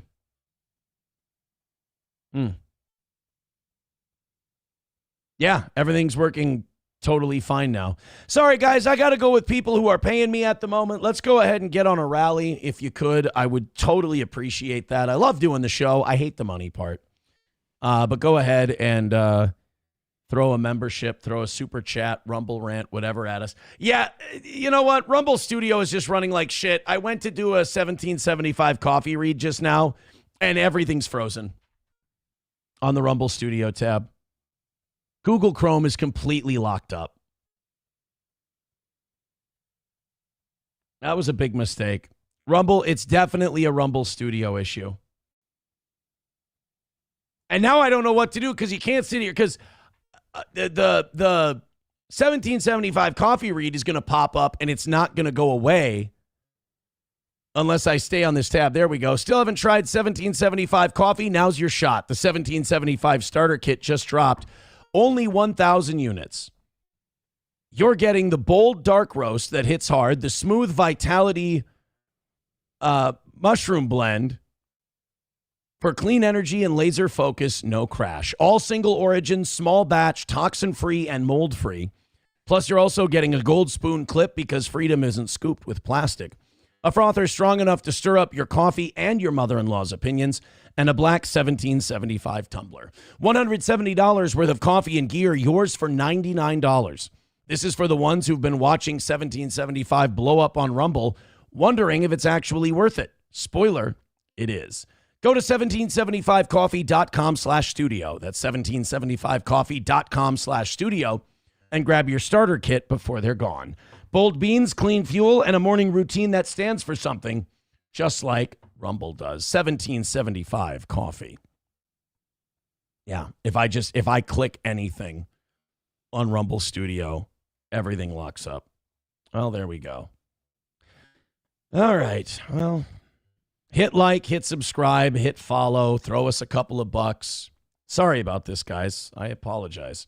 Yeah, everything's working totally fine now. Sorry, guys, I got to go with people who are paying me at the moment. Let's go ahead and get on a rally if you could. I would totally appreciate that. I love doing the show. I hate the money part. But go ahead and throw a membership, throw a super chat, Rumble rant, whatever at us. Yeah, you know what? Rumble Studio is just running like shit. I went to do a 1775 coffee read just now, and everything's frozen on the Rumble Studio tab. Google Chrome is completely locked up. That was a big mistake. Rumble, it's definitely a Rumble Studio issue. And now I don't know what to do because you can't sit here because the 1775 coffee read is going to pop up and it's not going to go away unless I stay on this tab. There we go. Still haven't tried 1775 coffee. Now's your shot. The 1775 starter kit just dropped. Only 1,000 units. You're getting the bold dark roast that hits hard, the smooth vitality mushroom blend for clean energy and laser focus, no crash. All single origin, small batch, toxin-free, and mold-free. Plus, you're also getting a gold spoon clip because freedom isn't scooped with plastic. A frother strong enough to stir up your coffee and your mother-in-law's opinions, and a black 1775 tumbler. $170 worth of coffee and gear, yours for $99. This is for the ones who've been watching 1775 blow up on Rumble, wondering if it's actually worth it. Spoiler, it is. Go to 1775coffee.com/studio. That's 1775coffee.com/studio and grab your starter kit before they're gone. Bold beans, clean fuel, and a morning routine that stands for something, just like Rumble does. 1775 coffee. Yeah, if I click anything on Rumble Studio, everything locks up. Well, there we go. All right. Well, hit like, hit subscribe, hit follow, throw us a couple of bucks. Sorry about this, guys. I apologize.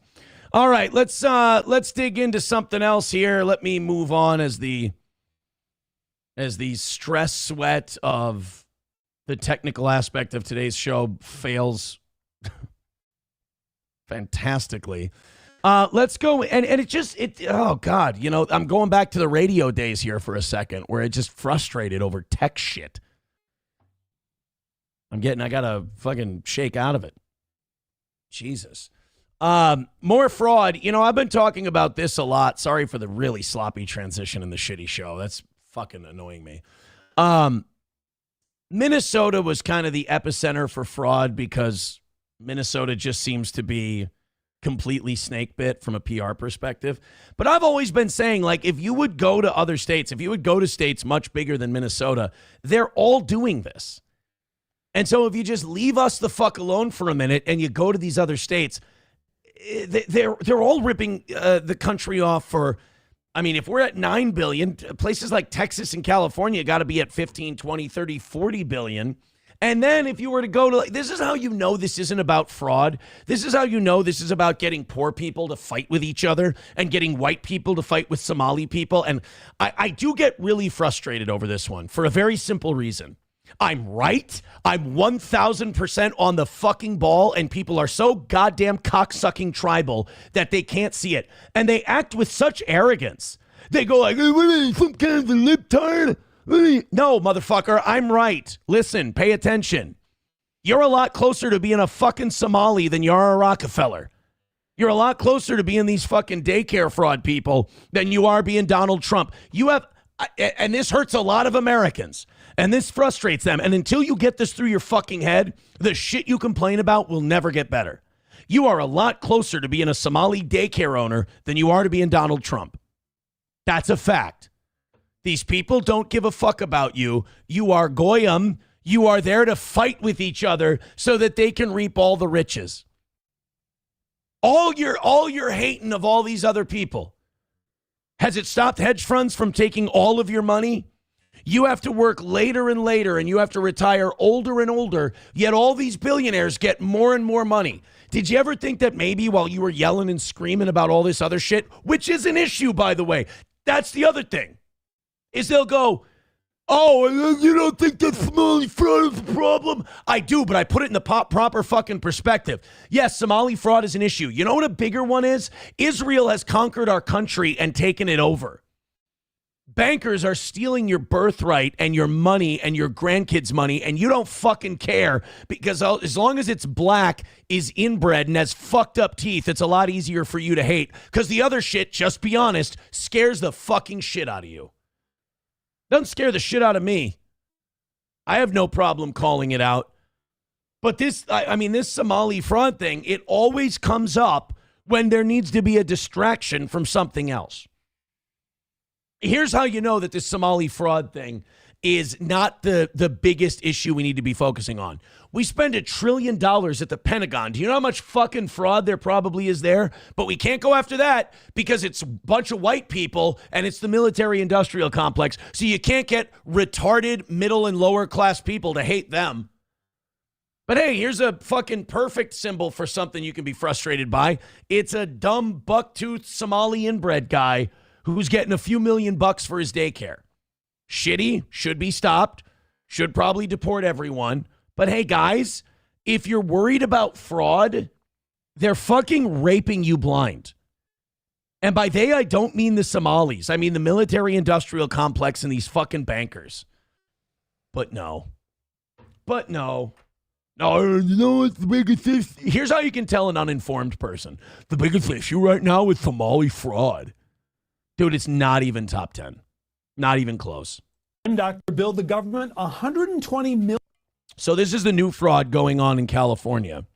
All right, let's dig into something else here. Let me move on as the stress sweat of the technical aspect of today's show fails fantastically. Let's go. And oh God, you know, I'm going back to the radio days here for a second where it just frustrated over tech shit. I gotta fucking shake out of it. Jesus. More fraud. You know, I've been talking about this a lot. Sorry for the really sloppy transition in the shitty show. That's fucking annoying me. Minnesota was kind of the epicenter for fraud because Minnesota just seems to be completely snake bit from a PR perspective. But I've always been saying, like, if you would go to other states, if you would go to states much bigger than Minnesota, they're all doing this. And so if you just leave us the fuck alone for a minute and you go to these other states, they're all ripping the country off for, I mean, if we're at 9 billion, places like Texas and California got to be at 15, 20, 30, 40 billion. And then if you were to go to, like, this is how you know this isn't about fraud. This is how you know this is about getting poor people to fight with each other and getting white people to fight with Somali people. And I do get really frustrated over this one for a very simple reason. I'm right. I'm 1,000% on the fucking ball, and people are so goddamn cocksucking tribal that they can't see it. And they act with such arrogance. They go like, hey, what are you, some kind of a libtard? No, motherfucker, I'm right. Listen, pay attention. You're a lot closer to being a fucking Somali than you are a Rockefeller. You're a lot closer to being these fucking daycare fraud people than you are being Donald Trump. You have, and this hurts a lot of Americans. And this frustrates them. And until you get this through your fucking head, the shit you complain about will never get better. You are a lot closer to being a Somali daycare owner than you are to being Donald Trump. That's a fact. These people don't give a fuck about you. You are goyim. You are there to fight with each other so that they can reap all the riches. All your hating of all these other people. Has it stopped hedge funds from taking all of your money? You have to work later and later, and you have to retire older and older, yet all these billionaires get more and more money. Did you ever think that maybe while you were yelling and screaming about all this other shit, which is an issue, by the way, that's the other thing, is they'll go, oh, you don't think that Somali fraud is a problem? I do, but I put it in the proper fucking perspective. Yes, Somali fraud is an issue. You know what a bigger one is? Israel has conquered our country and taken it over. Bankers are stealing your birthright and your money and your grandkids' money, and you don't fucking care because as long as it's black, is inbred, and has fucked up teeth, it's a lot easier for you to hate because the other shit, just be honest, scares the fucking shit out of you. Doesn't scare the shit out of me. I have no problem calling it out. But this Somali fraud thing, it always comes up when there needs to be a distraction from something else. Here's how you know that this Somali fraud thing is not the biggest issue we need to be focusing on. We spend $1 trillion at the Pentagon. Do you know how much fucking fraud there probably is there? But we can't go after that because it's a bunch of white people and it's the military-industrial complex. So you can't get retarded middle and lower class people to hate them. But hey, here's a fucking perfect symbol for something you can be frustrated by. It's a dumb bucktooth Somali inbred guy who's getting a few $1,000,000 for his daycare. Shitty, should be stopped, should probably deport everyone. But hey, guys, if you're worried about fraud, they're fucking raping you blind. And by they, I don't mean the Somalis. I mean the military-industrial complex and these fucking bankers. But no. No, you know what's the biggest issue? Here's how you can tell an uninformed person. The biggest issue right now is Somali fraud. Dude, it's not even top 10. Not even close. Doctor billed the government $120 million. So this is the new fraud going on in California.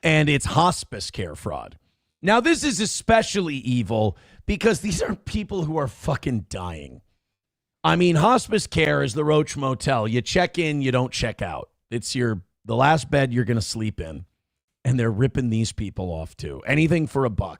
And it's hospice care fraud. Now, this is especially evil because these are people who are fucking dying. I mean, hospice care is the Roach Motel. You check in, you don't check out. It's the last bed you're going to sleep in. And they're ripping these people off too. Anything for $1.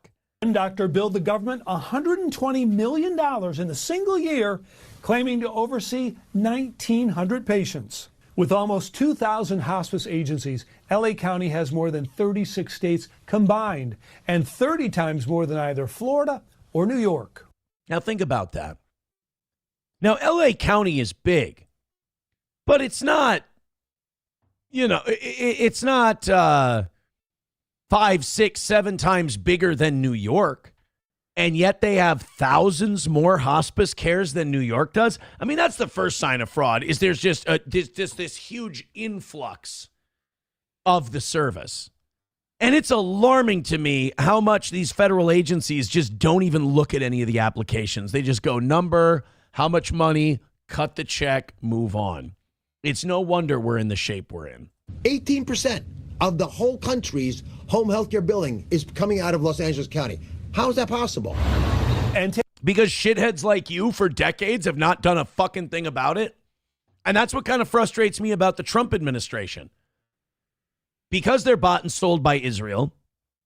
Doctor billed the government $120 million in a single year, claiming to oversee 1,900 patients. With almost 2,000 hospice agencies, LA County has more than 36 states combined and 30 times more than either Florida or New York. Now think about that. Now, LA County is big, but it's not, it's not 5, 6, 7 times bigger than New York. And yet they have thousands more hospice cares than New York does. I mean, that's the first sign of fraud, is there's just this huge influx of the service. And it's alarming to me how much these federal agencies just don't even look at any of the applications. They just go number, how much money, cut the check, move on. It's no wonder we're in the shape we're in. 18% of the whole country's home health care billing is coming out of Los Angeles County. How is that possible? Because shitheads like you for decades have not done a fucking thing about it. And that's what kind of frustrates me about the Trump administration. Because they're bought and sold by Israel,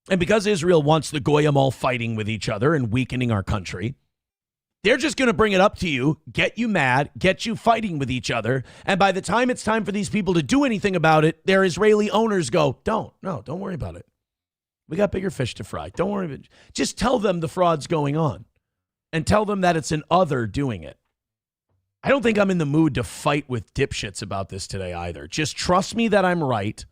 and because Israel wants the Goyim all fighting with each other and weakening our country, they're just going to bring it up to you, get you mad, get you fighting with each other. And by the time it's time for these people to do anything about it, their Israeli owners go, don't worry about it. We got bigger fish to fry. Don't worry about it. Just tell them the fraud's going on and tell them that it's an other doing it. I don't think I'm in the mood to fight with dipshits about this today either. Just trust me that I'm right,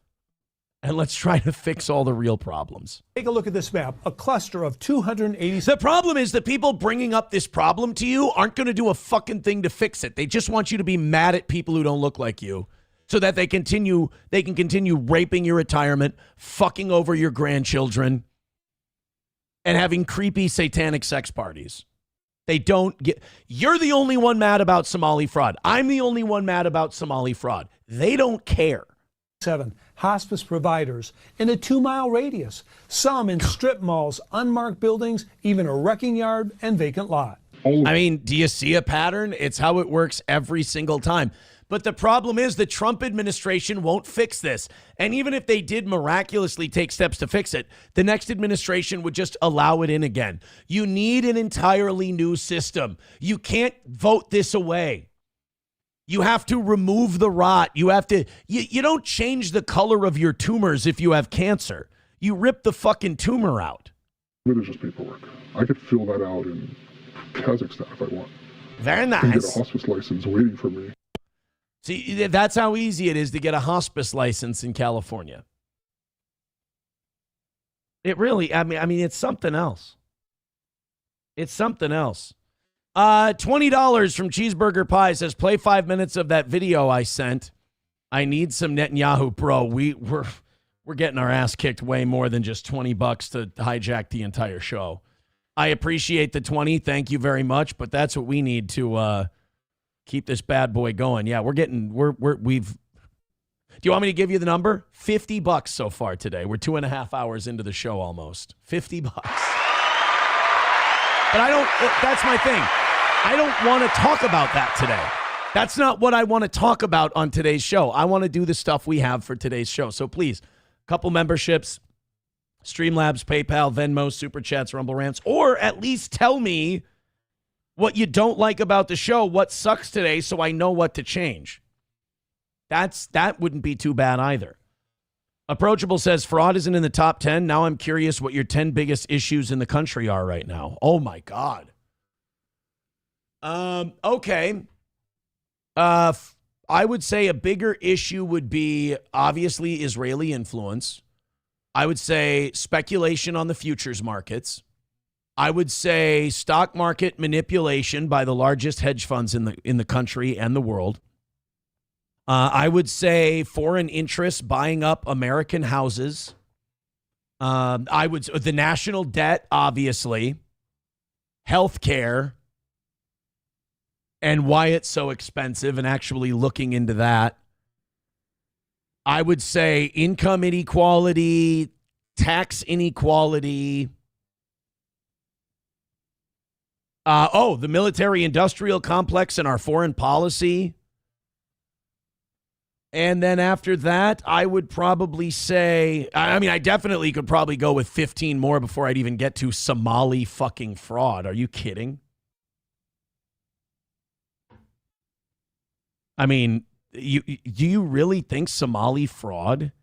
and let's try to fix all the real problems. Take a look at this map, a cluster of 280. The problem is the people bringing up this problem to you aren't going to do a fucking thing to fix it. They just want you to be mad at people who don't look like you, so that they can continue raping your retirement, fucking over your grandchildren, and having creepy satanic sex parties. You're the only one mad about Somali fraud. I'm the only one mad about Somali fraud. They don't care. 7 hospice providers in a 2-mile radius, some in strip malls, unmarked buildings, even a wrecking yard and vacant lot. I mean, do you see a pattern? It's how it works every single time. But the problem is the Trump administration won't fix this. And even if they did miraculously take steps to fix it, the next administration would just allow it in again. You need an entirely new system. You can't vote this away. You have to remove the rot. You have to, you don't change the color of your tumors if you have cancer. You rip the fucking tumor out. It is just paperwork. I could fill that out in Kazakhstan if I want. Very nice. And get a hospice license waiting for me. See, that's how easy it is to get a hospice license in California. It really, I mean, it's something else. It's something else. $20 from Cheeseburger Pie says, play 5 minutes of that video I sent. I need some Netanyahu, bro. We're getting our ass kicked way more than just $20 to hijack the entire show. I appreciate the 20. Thank you very much. But that's what we need to keep this bad boy going. Yeah, we've. Do you want me to give you the number? $50 so far today. We're 2.5 hours into the show almost. $50. But that's my thing. I don't want to talk about that today. That's not what I want to talk about on today's show. I want to do the stuff we have for today's show. So please, couple memberships, Streamlabs, PayPal, Venmo, Super Chats, Rumble Rants, or at least tell me what you don't like about the show, what sucks today, so I know what to change. That wouldn't be too bad either. Approachable says, fraud isn't in the top 10. Now I'm curious what your 10 biggest issues in the country are right now. Oh, my God. Okay. I would say a bigger issue would be, obviously, Israeli influence. I would say speculation on the futures markets. I would say stock market manipulation by the largest hedge funds in the country and the world. I would say foreign interests buying up American houses. The national debt, obviously, healthcare, and why it's so expensive, and actually looking into that. I would say income inequality, tax inequality. The military-industrial complex and our foreign policy. And then after that, I would probably say, I definitely could probably go with 15 more before I'd even get to Somali fucking fraud. Are you kidding? I mean, do you really think Somali fraud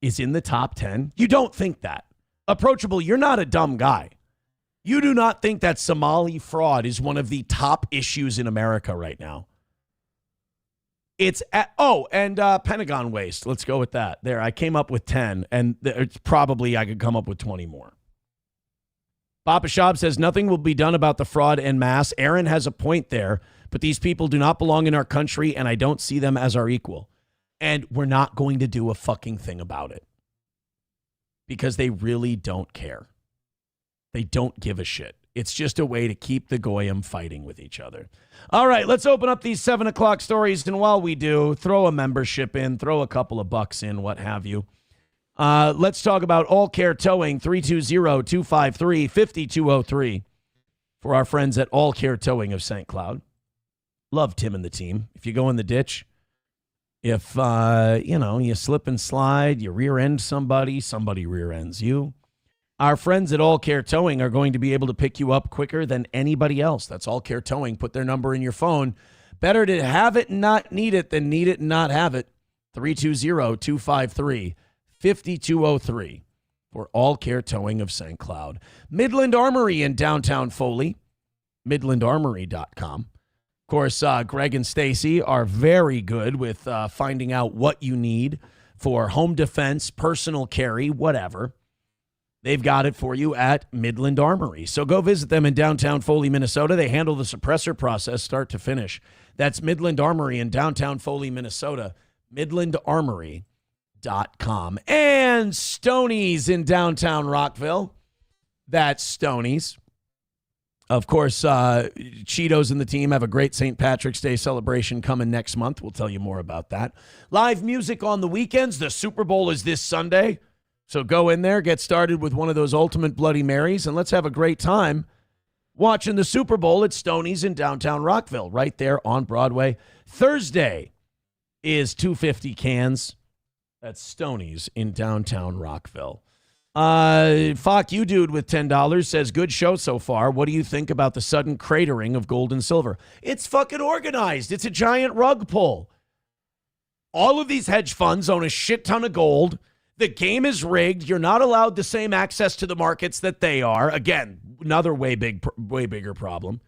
is in the top 10? You don't think that. Approachable, you're not a dumb guy. You do not think that Somali fraud is one of the top issues in America right now. It's Pentagon waste. Let's go with that. There, I came up with 10, and it's probably I could come up with 20 more. Papa Shab says nothing will be done about the fraud en masse. Aaron has a point there, but these people do not belong in our country, and I don't see them as our equal. And we're not going to do a fucking thing about it because they really don't care. They don't give a shit. It's just a way to keep the Goyim fighting with each other. All right, let's open up these 7 o'clock stories, and while we do, throw a membership in, throw a couple of bucks in, what have you. Let's talk about All Care Towing, 320-253-5203 for our friends at All Care Towing of St. Cloud. Love Tim and the team. If you go in the ditch, if, you slip and slide, you rear end somebody rear ends you. Our friends at All Care Towing are going to be able to pick you up quicker than anybody else. That's All Care Towing. Put their number in your phone. Better to have it and not need it than need it and not have it. 320-253-5203 for All Care Towing of St. Cloud. Midland Armory in downtown Foley, midlandarmory.com. Of course, Greg and Stacy are very good with finding out what you need for home defense, personal carry, whatever. They've got it for you at Midland Armory. So go visit them in downtown Foley, Minnesota. They handle the suppressor process start to finish. That's Midland Armory in downtown Foley, Minnesota. MidlandArmory.com. And Stoney's in downtown Rockville. That's Stoney's. Of course, Cheetos and the team have a great St. Patrick's Day celebration coming next month. We'll tell you more about that. Live music on the weekends. The Super Bowl is this Sunday. So go in there, get started with one of those ultimate Bloody Marys, and let's have a great time watching the Super Bowl at Stoney's in downtown Rockville, right there on Broadway. Thursday is 250 cans at Stoney's in downtown Rockville. Fuck you, dude, with $10 says, good show so far. What do you think about the sudden cratering of gold and silver? It's fucking organized. It's a giant rug pull. All of these hedge funds own a shit ton of gold. The game is rigged. You're not allowed the same access to the markets that they are. Again, another way bigger problem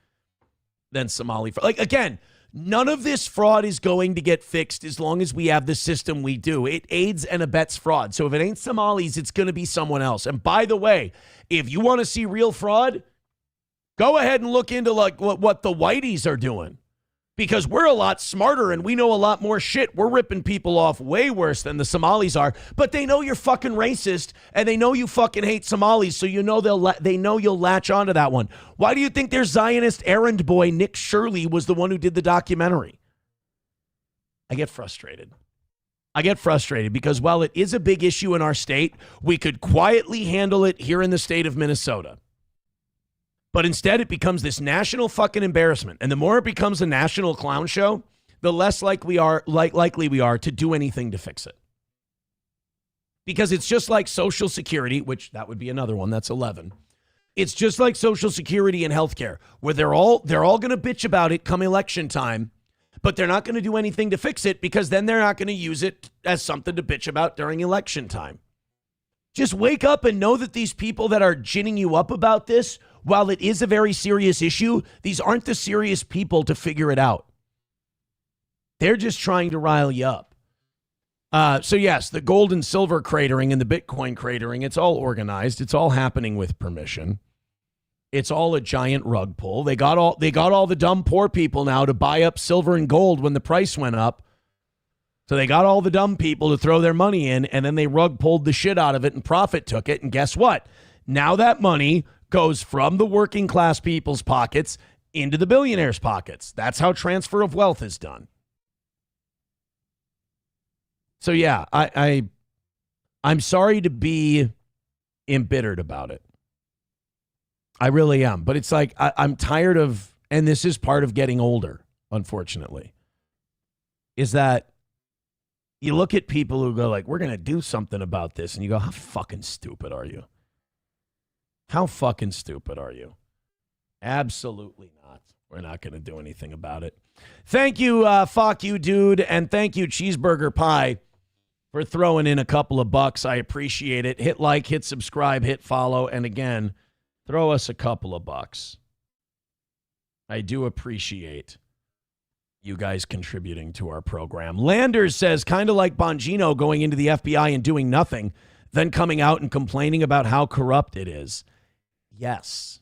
than Somali. Like, again, none of this fraud is going to get fixed as long as we have the system we do. It aids and abets fraud. So if it ain't Somalis, it's going to be someone else. And by the way, if you want to see real fraud, go ahead and look into like what the whiteys are doing. Because we're a lot smarter and we know a lot more shit. We're ripping people off way worse than the Somalis are. But they know you're fucking racist and they know you fucking hate Somalis. So you know they know you'll latch onto that one. Why do you think their Zionist errand boy, Nick Shirley, was the one who did the documentary? I get frustrated. Because while it is a big issue in our state, we could quietly handle it here in the state of Minnesota. But instead, it becomes this national fucking embarrassment. And the more it becomes a national clown show, the less likely we are to do anything to fix it. Because it's just like Social Security, which that would be another one. That's 11. It's just like Social Security and healthcare, where they're all going to bitch about it come election time, but they're not going to do anything to fix it because then they're not going to use it as something to bitch about during election time. Just wake up and know that these people that are ginning you up about this, while it is a very serious issue, these aren't the serious people to figure it out. They're just trying to rile you up. So yes, the gold and silver cratering and the Bitcoin cratering, it's all organized. It's all happening with permission. It's all a giant rug pull. They got all the dumb poor people now to buy up silver and gold when the price went up. So they got all the dumb people to throw their money in, and then they rug pulled the shit out of it and profit took it. And guess what? Now that money goes from the working class people's pockets into the billionaires' pockets. That's how transfer of wealth is done. So yeah, I'm sorry to be embittered about it. I really am. But it's like I'm tired of, and this is part of getting older, unfortunately, is that you look at people who go like, we're going to do something about this. And you go, how fucking stupid are you? How fucking stupid are you? Absolutely not. We're not going to do anything about it. Thank you, fuck you, dude. And thank you, Cheeseburger Pie, for throwing in a couple of bucks. I appreciate it. Hit like, hit subscribe, hit follow. And again, throw us a couple of bucks. I do appreciate you guys contributing to our program. Landers says, kind of like Bongino going into the FBI and doing nothing, then coming out and complaining about how corrupt it is. Yes,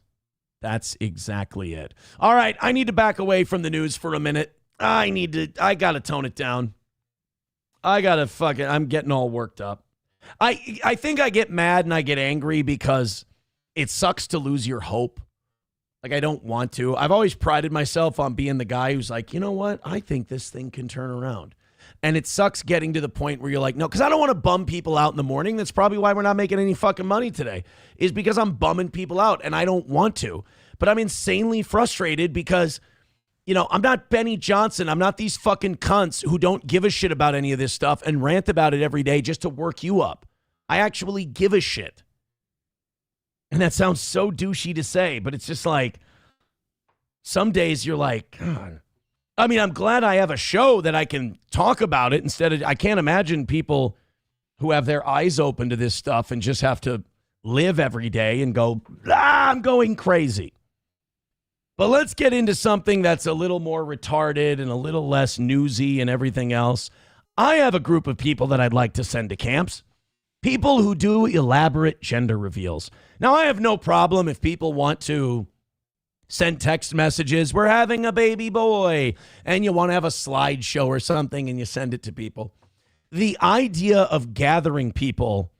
that's exactly it. All right, I need to back away from the news for a minute. I got to tone it down. I'm getting all worked up. I think I get mad and I get angry because it sucks to lose your hope. Like, I don't want to. I've always prided myself on being the guy who's like, you know what? I think this thing can turn around. And it sucks getting to the point where you're like, no, because I don't want to bum people out in the morning. That's probably why we're not making any fucking money today, is because I'm bumming people out and I don't want to. But I'm insanely frustrated because, you know, I'm not Benny Johnson. I'm not these fucking cunts who don't give a shit about any of this stuff and rant about it every day just to work you up. I actually give a shit. And that sounds so douchey to say, but it's just like, some days you're like, God. I mean, I'm glad I have a show that I can talk about it instead of, I can't imagine people who have their eyes open to this stuff and just have to live every day and go, I'm going crazy. But let's get into something that's a little more retarded and a little less newsy and everything else. I have a group of people that I'd like to send to camps. People who do elaborate gender reveals. Now, I have no problem if people want to send text messages, we're having a baby boy, and you want to have a slideshow or something and you send it to people. The idea of gathering people,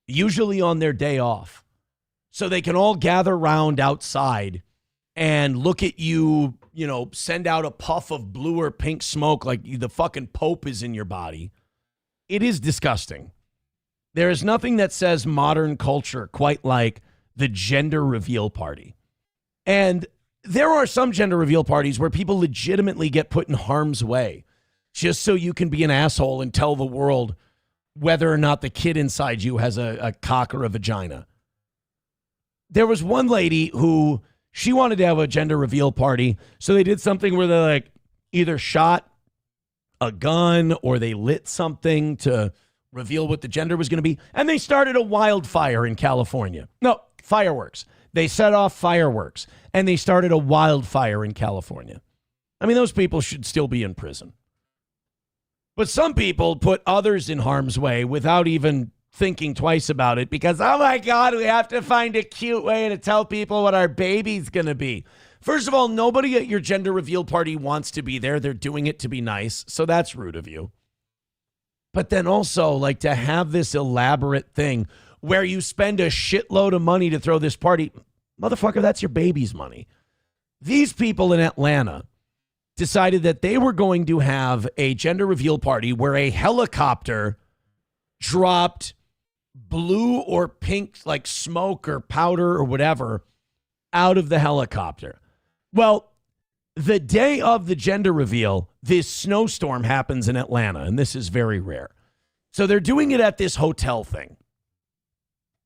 usually on their day off, so they can all gather around outside and look at you, you know, send out a puff of blue or pink smoke like the fucking Pope is in your body. It is disgusting. There is nothing that says modern culture quite like the gender reveal party. And there are some gender reveal parties where people legitimately get put in harm's way just so you can be an asshole and tell the world whether or not the kid inside you has a cock or a vagina. There was one lady who she wanted to have a gender reveal party, so they did something where they like either shot a gun or they lit something to reveal what the gender was going to be, and they started a wildfire in California. No, fireworks. They set off fireworks, and they started a wildfire in California. I mean, those people should still be in prison. But some people put others in harm's way without even thinking twice about it because, oh my God, we have to find a cute way to tell people what our baby's going to be. First of all, nobody at your gender reveal party wants to be there. They're doing it to be nice, so that's rude of you. But then also, like, to have this elaborate thing where you spend a shitload of money to throw this party, motherfucker, that's your baby's money. These people in Atlanta decided that they were going to have a gender reveal party where a helicopter dropped blue or pink, like smoke or powder or whatever, out of the helicopter. Well, the day of the gender reveal, this snowstorm happens in Atlanta, and this is very rare. So they're doing it at this hotel thing.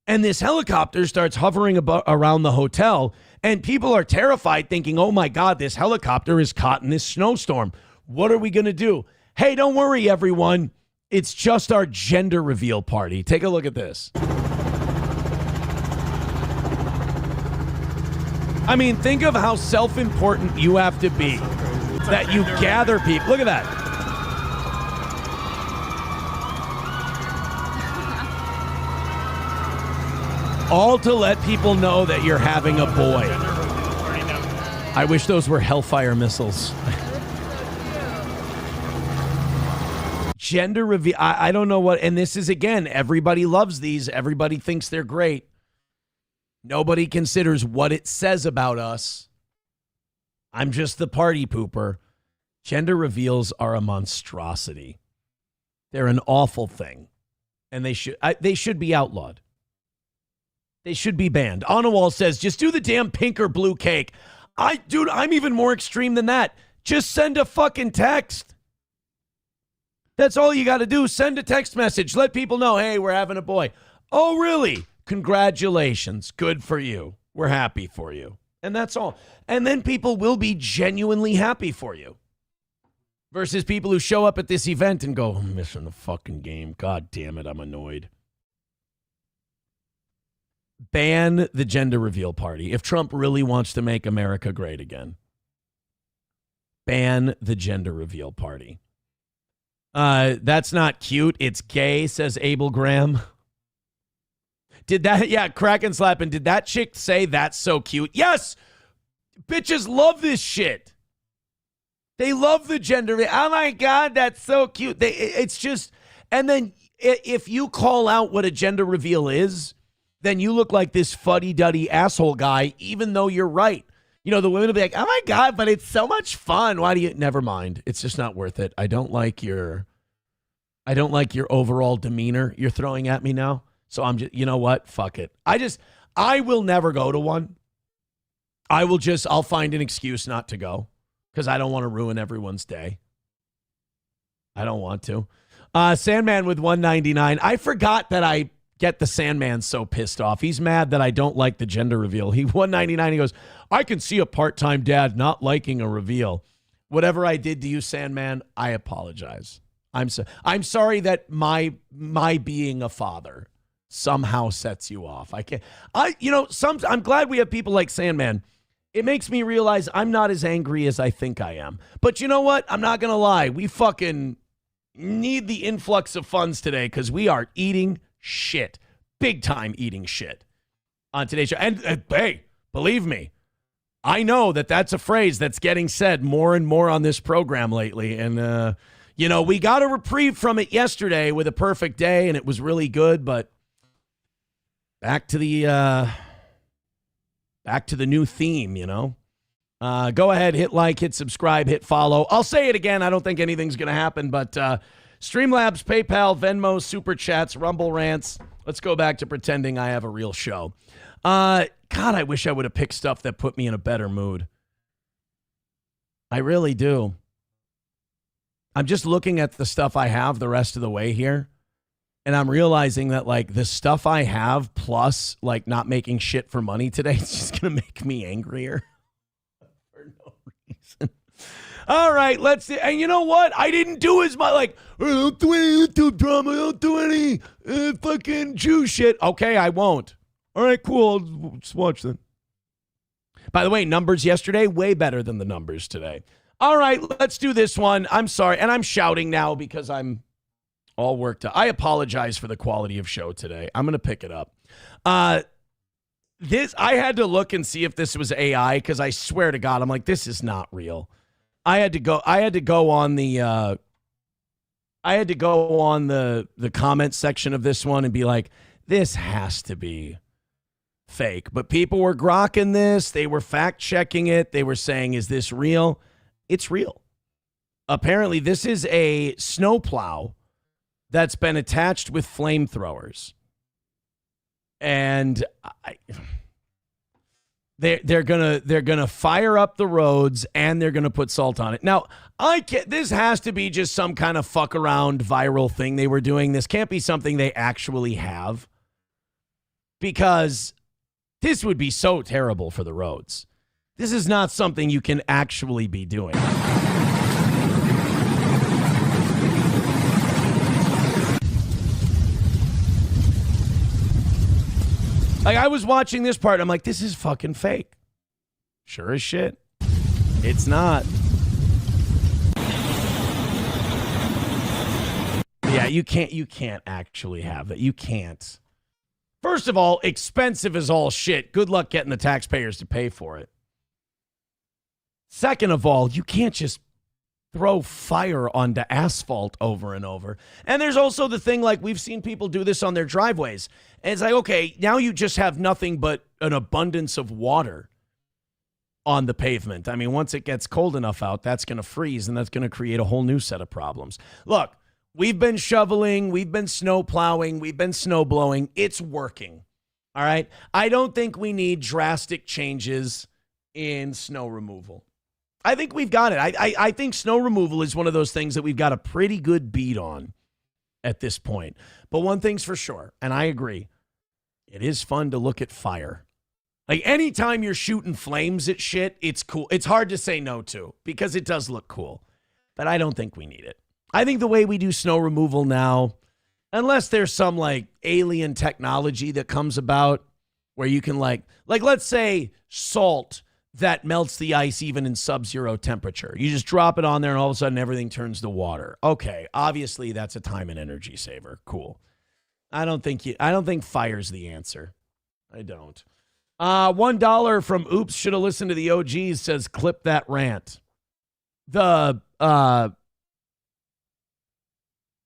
And this helicopter starts hovering around the hotel, and people are terrified thinking, oh my God, this helicopter is caught in this snowstorm. What are we going to do? Hey, don't worry, everyone. It's just our gender reveal party. Take a look at this. I mean, think of how self-important you have to be that you gather people. Look at that. All to let people know that you're having a boy. I wish those were Hellfire missiles. Gender reveal. I don't know what. And this is, again, everybody loves these. Everybody thinks they're great. Nobody considers what it says about us. I'm just the party pooper. Gender reveals are a monstrosity. They're an awful thing. And they should be outlawed. They should be banned. Onawall says, just do the damn pink or blue cake. Dude, I'm even more extreme than that. Just send a fucking text. That's all you got to do. Send a text message. Let people know, hey, we're having a boy. Oh, really? Congratulations. Good for you. We're happy for you. And that's all. And then people will be genuinely happy for you. Versus people who show up at this event and go, I'm missing the fucking game. God damn it, I'm annoyed. Ban the gender reveal party. If Trump really wants to make America great again, ban the gender reveal party. That's not cute. It's gay, says Abel Graham. Did that? Yeah, Kraken slapping. Did that chick say that's so cute? Yes. Bitches love this shit. They love the gender. Oh my God, that's so cute. It's just, and then if you call out what a gender reveal is, then you look like this fuddy-duddy asshole guy, even though you're right. You know, the women will be like, oh my God, but it's so much fun. Why do you? Never mind. It's just not worth it. I don't like your overall demeanor you're throwing at me now. So I'm just, you know what? Fuck it. I will never go to one. I'll find an excuse not to go because I don't want to ruin everyone's day. I don't want to. Sandman with 199. I forgot that I get the Sandman so pissed off. He's mad that I don't like the gender reveal. He 199. He goes, I can see a part-time dad not liking a reveal. Whatever I did to you, Sandman, I apologize. I'm sorry that my being a father somehow sets you off. I'm glad we have people like Sandman. It makes me realize I'm not as angry as I think I am. But you know what? I'm not going to lie. We fucking need the influx of funds today because we are eating shit. Big time eating shit on today's show. And hey, believe me, I know that that's a phrase that's getting said more and more on this program lately. And, we got a reprieve from it yesterday with a perfect day, and it was really good. But back to the new theme, Go ahead, hit like, hit subscribe, hit follow. I'll say it again. I don't think anything's going to happen, but Streamlabs, PayPal, Venmo, Super Chats, Rumble Rants. Let's go back to pretending I have a real show. God, I wish I would have picked stuff that put me in a better mood. I really do. I'm just looking at the stuff I have the rest of the way here. And I'm realizing that, like, the stuff I have plus, like, not making shit for money today, it's just going to make me angrier for no reason. All right, let's see. And you know what? I didn't do as much, like, I don't do any YouTube drama. I don't do any fucking Jew shit. Okay, I won't. All right, cool. I'll just watch then. By the way, numbers yesterday, way better than the numbers today. All right, let's do this one. I'm sorry. And I'm shouting now because I'm all worked up. I apologize for the quality of show today. I'm going to pick it up. I had to look and see if this was AI because I swear to God, I'm like, this is not real. I had to go on the comment section of this one and be like, this has to be fake. But people were grokking this. They were fact checking it. They were saying, is this real? It's real. Apparently, this is a snowplow that's been attached with flamethrowers. And they're gonna fire up the roads and they're gonna put salt on it. Now, this has to be just some kind of fuck around viral thing they were doing. This can't be something they actually have, because this would be so terrible for the roads. This is not something you can actually be doing. Like, I was watching this part, I'm like, this is fucking fake. Sure as shit. It's not. Yeah, you can't actually have that. You can't. First of all, expensive as all shit. Good luck getting the taxpayers to pay for it. Second of all, you can't just throw fire onto asphalt over and over. And there's also the thing, like, we've seen people do this on their driveways. And it's like, okay, now you just have nothing but an abundance of water on the pavement. I mean, once it gets cold enough out, that's going to freeze, and that's going to create a whole new set of problems. Look, we've been shoveling, we've been snow plowing, we've been snow blowing. It's working. All right? I don't think we need drastic changes in snow removal. I think we've got it. I think snow removal is one of those things that we've got a pretty good beat on at this point. But one thing's for sure, and I agree, it is fun to look at fire. Like, anytime you're shooting flames at shit, it's cool. It's hard to say no to because it does look cool. But I don't think we need it. I think the way we do snow removal now, unless there's some, like, alien technology that comes about where you can, like let's say salt that melts the ice even in sub-zero temperature. You just drop it on there and all of a sudden everything turns to water. Okay, obviously that's a time and energy saver. Cool. I don't think fire's the answer. I don't. $1 from Oops, should have listened to the OGs, says clip that rant. The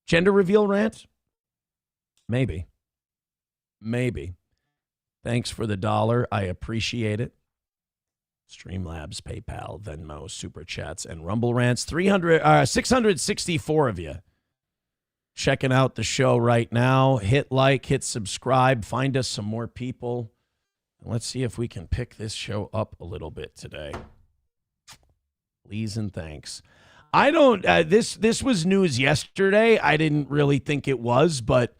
gender reveal rant? Maybe. Thanks for the $1. I appreciate it. Streamlabs, PayPal, Venmo, Super Chats, and Rumble Rants. 664 of you checking out the show right now. Hit like, hit subscribe, find us some more people. And let's see if we can pick this show up a little bit today. Please and thanks. I don't, this was news yesterday. I didn't really think it was, but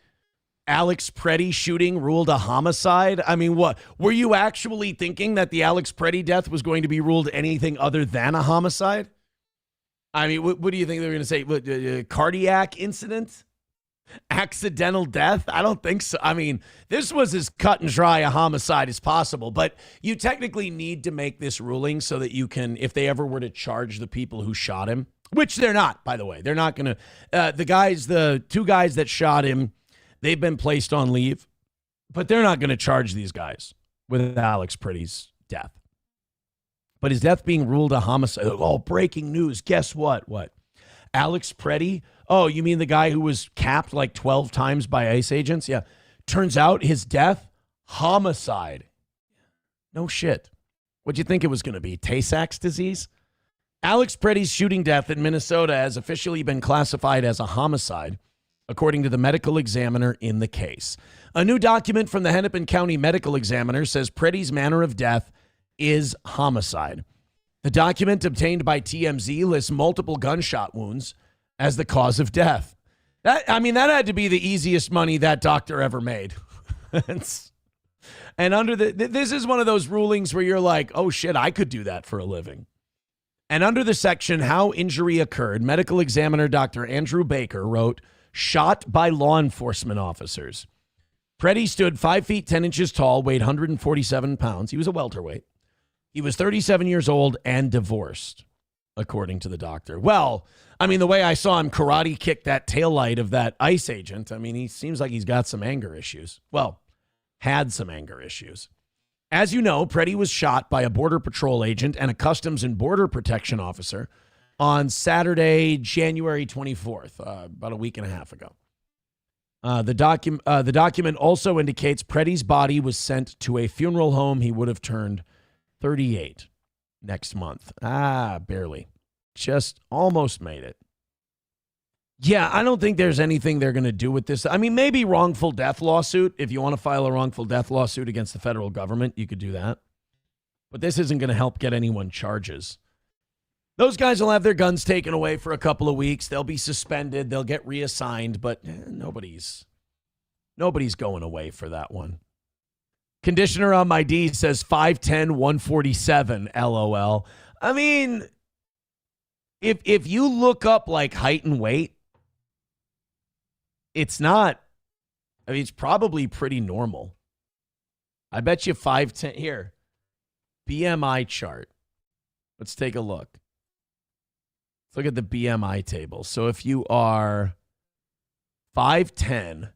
Alex Pretti shooting ruled a homicide. I mean, what? Were you actually thinking that the Alex Pretti death was going to be ruled anything other than a homicide? I mean, what do you think they were going to say? Cardiac incident? Accidental death? I don't think so. I mean, this was as cut and dry a homicide as possible, but you technically need to make this ruling so that you can, if they ever were to charge the people who shot him, which they're not, by the way. They're not going to, the two guys that shot him, they've been placed on leave, but they're not going to charge these guys with Alex Pretti's death. But his death being ruled a homicide. Oh, breaking news. Guess what? What? Alex Pretti? Oh, you mean the guy who was capped like 12 times by ICE agents? Yeah. Turns out his death, homicide. No shit. What'd you think it was going to be? Tay-Sachs disease? Alex Pretti's shooting death in Minnesota has officially been classified as a homicide, according to the medical examiner in the case. A new document from the Hennepin County Medical Examiner says Pretti's manner of death is homicide. The document obtained by TMZ lists multiple gunshot wounds as the cause of death. That had to be the easiest money that doctor ever made. And under this is one of those rulings where you're like, oh shit, I could do that for a living. And under the section, how injury occurred, medical examiner Dr. Andrew Baker wrote, shot by law enforcement officers. Pretti stood 5 feet 10 inches tall, weighed 147 pounds. He was a welterweight. He was 37 years old and divorced, according to the doctor. Well, the way I saw him karate kick that taillight of that ICE agent, he seems like he's got some anger issues. Well, had some anger issues. As you know, Pretti was shot by a Border Patrol agent and a Customs and Border Protection officer on Saturday, January 24th, about a week and a half ago. The document also indicates Pretti's body was sent to a funeral home. He would have turned 38 next month. Barely. Just almost made it. Yeah, I don't think there's anything they're going to do with this. Maybe wrongful death lawsuit. If you want to file a wrongful death lawsuit against the federal government, you could do that. But this isn't going to help get anyone charges. Those guys will have their guns taken away for a couple of weeks. They'll be suspended. They'll get reassigned, but nobody's going away for that one. Conditioner on my D says 5'10", 147, LOL. If you look up like height and weight, it's not, it's probably pretty normal. I bet you 5'10", here, BMI chart. Let's take a look. Let's look at the BMI table. So if you are 5'10",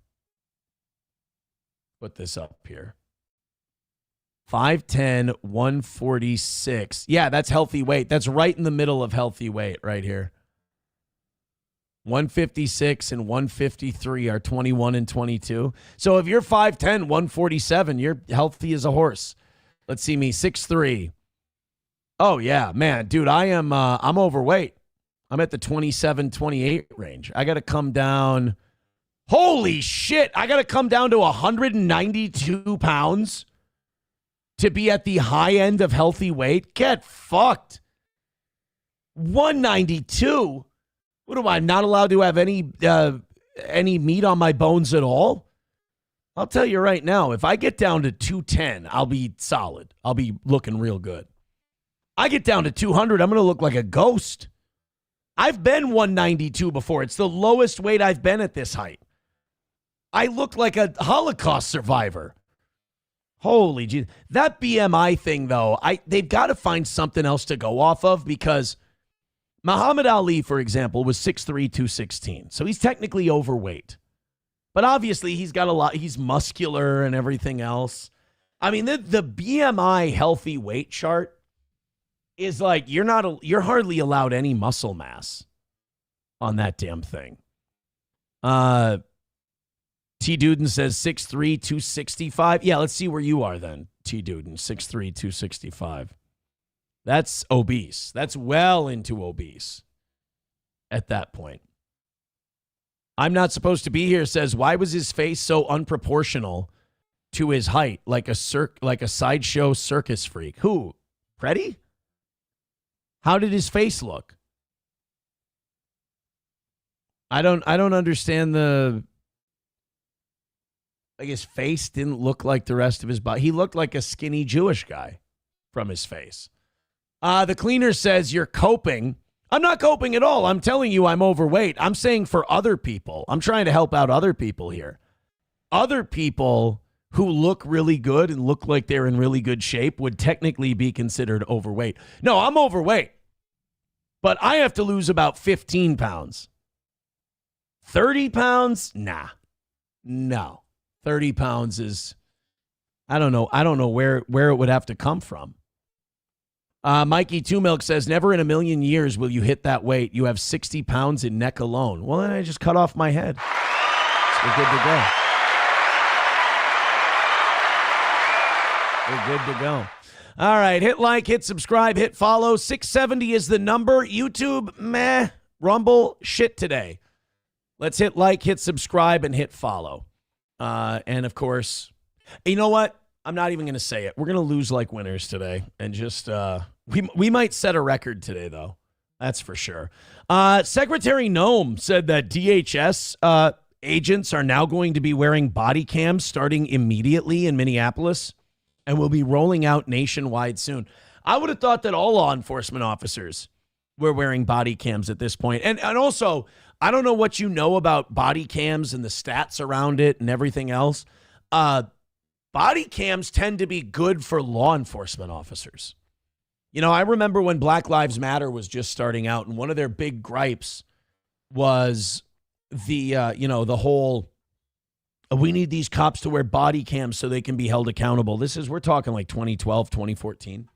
put this up here. 5'10", 146. Yeah, that's healthy weight. That's right in the middle of healthy weight right here. 156 and 153 are 21 and 22. So if you're 5'10", 147, you're healthy as a horse. Let's see me, 6'3". Oh, yeah, man. Dude, I'm overweight. I'm at the 27, 28 range. I got to come down. Holy shit. I got to come down to 192 pounds to be at the high end of healthy weight. Get fucked. 192? What am I, not allowed to have any meat on my bones at all? I'll tell you right now, if I get down to 210, I'll be solid. I'll be looking real good. I get down to 200, I'm going to look like a ghost. I've been 192 before. It's the lowest weight I've been at this height. I look like a Holocaust survivor. Holy Jesus. That BMI thing, though, they've got to find something else to go off of, because Muhammad Ali, for example, was 6'3", 216. So he's technically overweight. But obviously he's got a lot. He's muscular and everything else. The BMI healthy weight chart is like you're hardly allowed any muscle mass on that damn thing. T. Duden says 6'3", 265. Yeah, let's see where you are then, T. Duden, 6'3", 265. That's obese. That's well into obese at that point. I'm not supposed to be here says, why was his face so unproportional to his height, like a sideshow circus freak? Who? Pretti? How did his face look? I don't understand his face didn't look like the rest of his body. He looked like a skinny Jewish guy from his face. The cleaner says you're coping. I'm not coping at all. I'm telling you I'm overweight. I'm saying for other people. I'm trying to help out other people here. Other people who look really good and look like they're in really good shape would technically be considered overweight. No, I'm overweight. But I have to lose about 15 pounds. 30 pounds? Nah. No. 30 pounds is, I don't know where it would have to come from. Mikey Two Milk says, never in a million years will you hit that weight. You have 60 pounds in neck alone. Well, then I just cut off my head. So we're good to go. We're good to go. All right, hit like, hit subscribe, hit follow. 670 is the number. YouTube, meh. Rumble, shit today. Let's hit like, hit subscribe, and hit follow. And, of course, you know what? I'm not even going to say it. We're going to lose like winners today and just We might set a record today, though. That's for sure. Secretary Noem said that DHS agents are now going to be wearing body cams starting immediately in Minneapolis and will be rolling out nationwide soon. I would have thought that all law enforcement officers were wearing body cams at this point. And also, I don't know what you know about body cams and the stats around it and everything else. Body cams tend to be good for law enforcement officers. You know, I remember when Black Lives Matter was just starting out, and one of their big gripes was the whole, we need these cops to wear body cams so they can be held accountable. We're talking like 2012, 2014.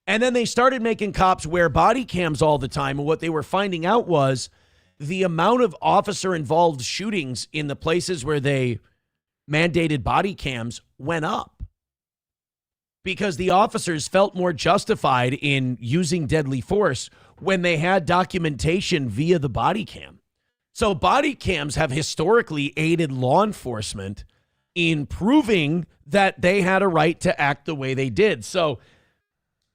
And then they started making cops wear body cams all the time. And what they were finding out was the amount of officer-involved shootings in the places where they mandated body cams went up. Because the officers felt more justified in using deadly force when they had documentation via the body cam. So body cams have historically aided law enforcement in proving that they had a right to act the way they did. So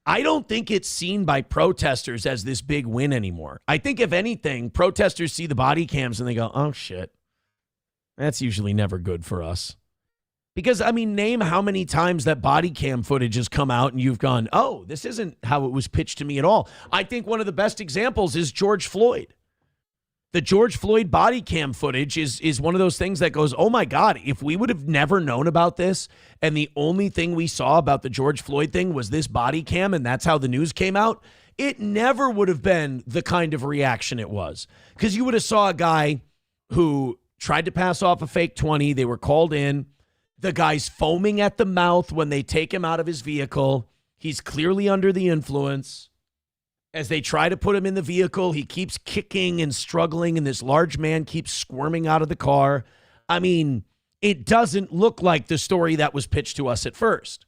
I don't think it's seen by protesters as this big win anymore. I think, if anything, protesters see the body cams and they go, oh, shit, that's usually never good for us. Because, I mean, name how many times that body cam footage has come out and you've gone, oh, this isn't how it was pitched to me at all. I think one of the best examples is George Floyd. The George Floyd body cam footage is one of those things that goes, oh, my God, if we would have never known about this and the only thing we saw about the George Floyd thing was this body cam and that's how the news came out, it never would have been the kind of reaction it was. Because you would have saw a guy who tried to pass off a fake 20. They were called in. The guy's foaming at the mouth when they take him out of his vehicle. He's clearly under the influence. As they try to put him in the vehicle, he keeps kicking and struggling, and this large man keeps squirming out of the car. I mean, it doesn't look like the story that was pitched to us at first.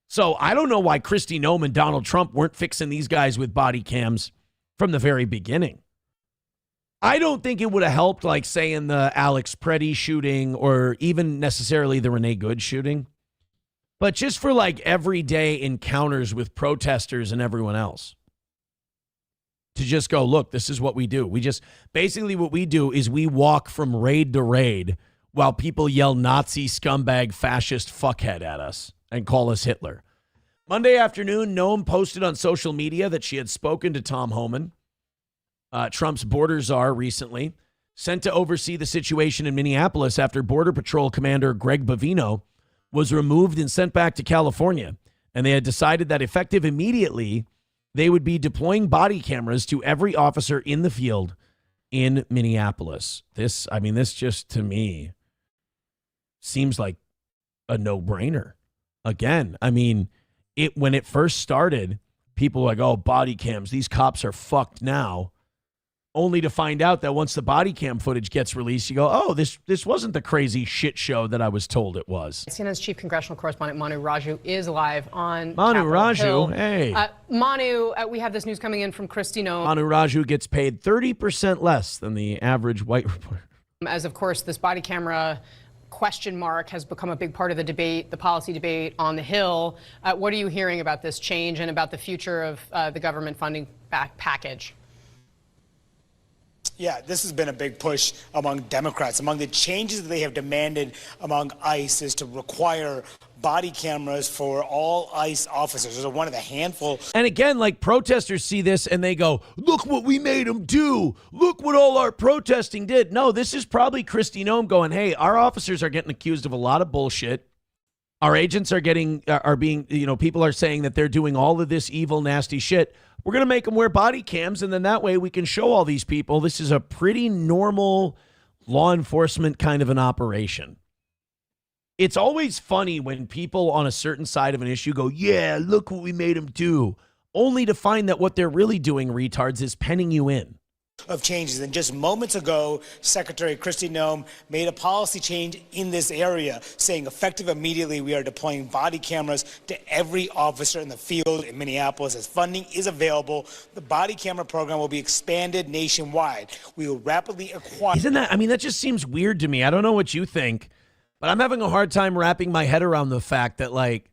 So I don't know why Kristi Noem and Donald Trump weren't fixing these guys with body cams from the very beginning. I don't think it would have helped, like, say, in the Alex Pretti shooting or even necessarily the Renee Good shooting. But just for, like, everyday encounters with protesters and everyone else. To just go, look, this is what we do. Basically what we do is we walk from raid to raid while people yell Nazi scumbag fascist fuckhead at us and call us Hitler. Monday afternoon, Noem posted on social media that she had spoken to Tom Homan, Trump's border czar, recently, sent to oversee the situation in Minneapolis after Border Patrol Commander Greg Bavino was removed and sent back to California. And they had decided that effective immediately, they would be deploying body cameras to every officer in the field in Minneapolis. This just, to me, seems like a no-brainer. Again, I mean, when it first started, people were like, oh, body cams, these cops are fucked now. Only to find out that once the body cam footage gets released, you go, oh, this wasn't the crazy shit show that I was told it was. CNN's chief congressional correspondent Manu Raju is live on Manu Capitol Raju, Hill. hey. Manu, we have this news coming in from Kristi Noem. Manu Raju gets paid 30% less than the average white reporter. As, of course, this body camera question mark has become a big part of the debate, the policy debate on the Hill. What are you hearing about this change and about the future of the government funding package? Yeah, this has been a big push among Democrats. Among the changes that they have demanded among ICE is to require body cameras for all ICE officers. Those are one of the handful. And again, like, protesters see this and they go, look what we made them do. Look what all our protesting did. No, this is probably Kristi Noem going, hey, our officers are getting accused of a lot of bullshit. Our agents are being, people are saying that they're doing all of this evil, nasty shit. We're going to make them wear body cams, and then that way we can show all these people this is a pretty normal law enforcement kind of an operation. It's always funny when people on a certain side of an issue go, yeah, look what we made them do, only to find that what they're really doing, retards, is penning you in. Of changes. And just moments ago, Secretary Kristi Noem made a policy change in this area, saying effective immediately we are deploying body cameras to every officer in the field in Minneapolis. As funding is available, the body camera program will be expanded nationwide. We will rapidly acquire. That just seems weird to me. I don't know what you think, but I'm having a hard time wrapping my head around the fact that, like,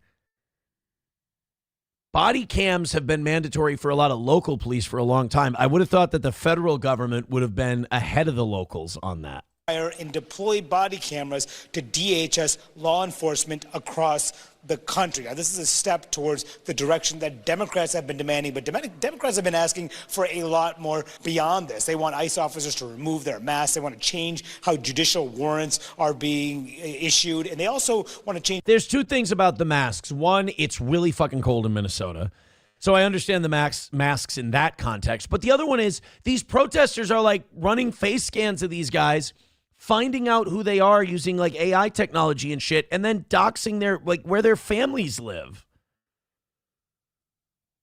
Body cams have been mandatory for a lot of local police for a long time. I would have thought that the federal government would have been ahead of the locals on that. And deploy body cameras to DHS law enforcement across the country. Now, this is a step towards the direction that Democrats have been demanding, but Democrats have been asking for a lot more beyond this. They want ICE officers to remove their masks. They want to change how judicial warrants are being issued, and they also want to change. There's two things about the masks. One, it's really fucking cold in Minnesota. So I understand the masks in that context. But the other one is these protesters are like running face scans of these guys, finding out who they are using like AI technology and shit, and then doxing their like where their families live.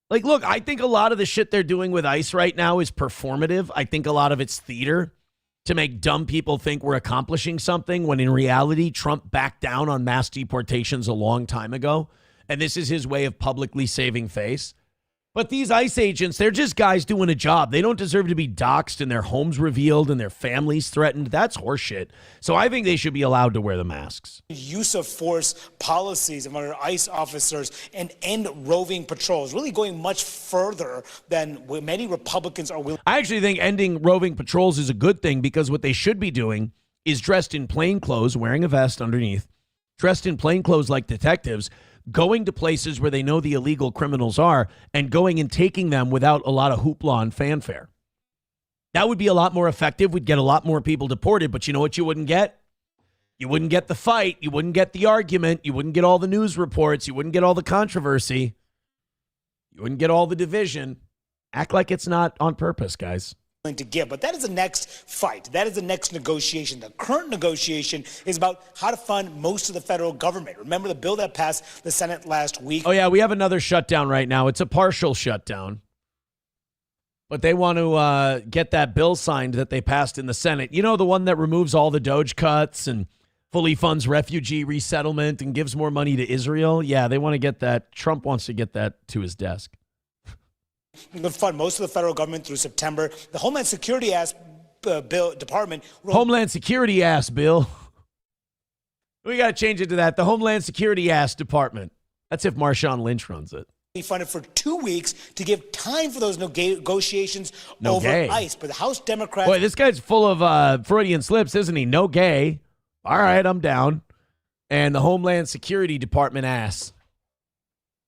Like, look, I think a lot of the shit they're doing with ICE right now is performative. I think a lot of it's theater to make dumb people think we're accomplishing something when in reality, Trump backed down on mass deportations a long time ago. And this is his way of publicly saving face. But these ICE agents, they're just guys doing a job. They don't deserve to be doxxed and their homes revealed and their families threatened. That's horseshit. So I think they should be allowed to wear the masks. Use of force policies among our ICE officers and end roving patrols, really going much further than many Republicans are willing. I actually think ending roving patrols is a good thing because what they should be doing is dressed in plain clothes, wearing a vest underneath, dressed in plain clothes like detectives, going to places where they know the illegal criminals are and going and taking them without a lot of hoopla and fanfare. That would be a lot more effective. We'd get a lot more people deported, but you know what you wouldn't get? You wouldn't get the fight. You wouldn't get the argument. You wouldn't get all the news reports. You wouldn't get all the controversy. You wouldn't get all the division. Act like it's not on purpose, guys. To give, but that is the next fight. That is the next negotiation. The current negotiation is about how to fund most of the federal government. Remember the bill that passed the Senate last week? Oh, yeah, we have another shutdown right now. It's a partial shutdown. But they want to get that bill signed that they passed in the Senate. You know, the one that removes all the Doge cuts and fully funds refugee resettlement and gives more money to Israel? Yeah, they want to get that. Trump wants to get that to his desk. We're going to fund most of the federal government through September. The Homeland Security Department. Homeland Security ass bill. We got to change it to that. The Homeland Security ass department. That's if Marshawn Lynch runs it. Funded for 2 weeks to give time for those negotiations over ICE. But the House Democrats. Boy, this guy's full of Freudian slips, isn't he? No gay. All right, I'm down. And the Homeland Security Department ass.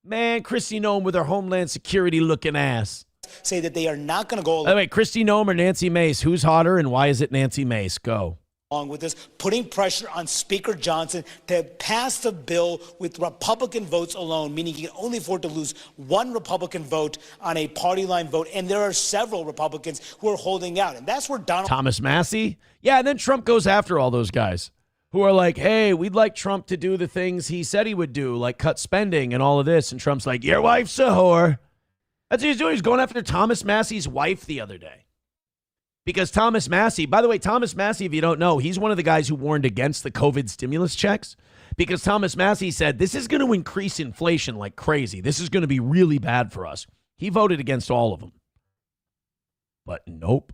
Man, Kristi Noem with her Homeland Security looking ass. Say that they are not going to go along. Wait, Kristi Noem or Nancy Mace? Who's hotter and why is it Nancy Mace? Go. Along with this, putting pressure on Speaker Johnson to pass the bill with Republican votes alone, meaning he can only afford to lose one Republican vote on a party line vote. And there are several Republicans who are holding out. And that's where Thomas Massie? Yeah, and then Trump goes after all those guys who are like, hey, we'd like Trump to do the things he said he would do, like cut spending and all of this. And Trump's like, your wife's a whore. That's what he's doing. He's going after Thomas Massie's wife the other day. Because Thomas Massie, by the way, Thomas Massie, if you don't know, he's one of the guys who warned against the COVID stimulus checks. Because Thomas Massie said, this is going to increase inflation like crazy. This is going to be really bad for us. He voted against all of them. But nope.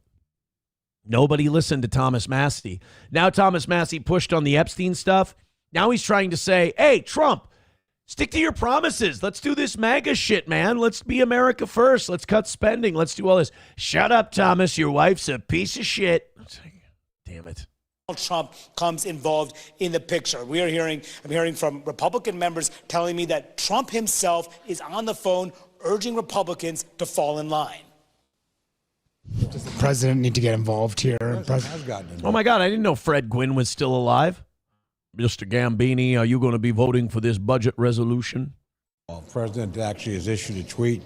Nobody listened to Thomas Massie. Now Thomas Massie pushed on the Epstein stuff. Now he's trying to say, hey, Trump, stick to your promises. Let's do this MAGA shit, man. Let's be America first. Let's cut spending. Let's do all this. Shut up, Thomas. Your wife's a piece of shit. Damn it. Trump comes involved in the picture. I'm hearing from Republican members telling me that Trump himself is on the phone urging Republicans to fall in line. Does the president need to get involved here? Oh, my God. I didn't know Fred Gwynn was still alive. Mr. Gambini, are you going to be voting for this budget resolution? Well, the president actually has issued a tweet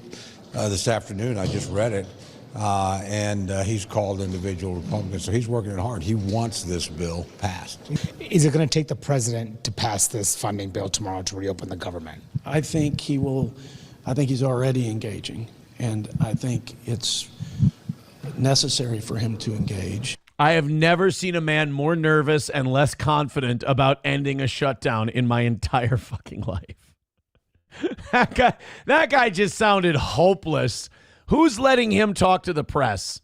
this afternoon. I just read it. And he's called individual Republicans. So he's working it hard. He wants this bill passed. Is it going to take the president to pass this funding bill tomorrow to reopen the government? I think he will. I think he's already engaging. And I think it's necessary for him to engage. I have never seen a man more nervous and less confident about ending a shutdown in my entire fucking life. That guy just sounded hopeless. Who's letting him talk to the press?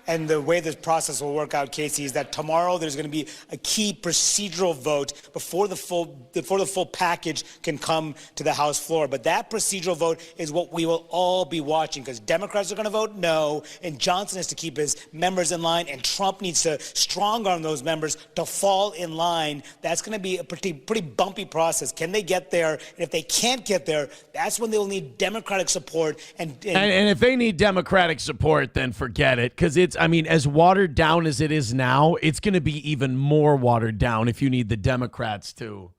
And the way this process will work out, Casey, is that tomorrow there's going to be a key procedural vote before the full package can come to the House floor. But that procedural vote is what we will all be watching, because Democrats are going to vote no, and Johnson has to keep his members in line, and Trump needs to strong-arm those members to fall in line. That's going to be a pretty bumpy process. Can they get there? And if they can't get there, that's when they'll need Democratic support. And if they need Democratic support, then forget it, because as watered down as it is now, it's going to be even more watered down if you need the Democrats to.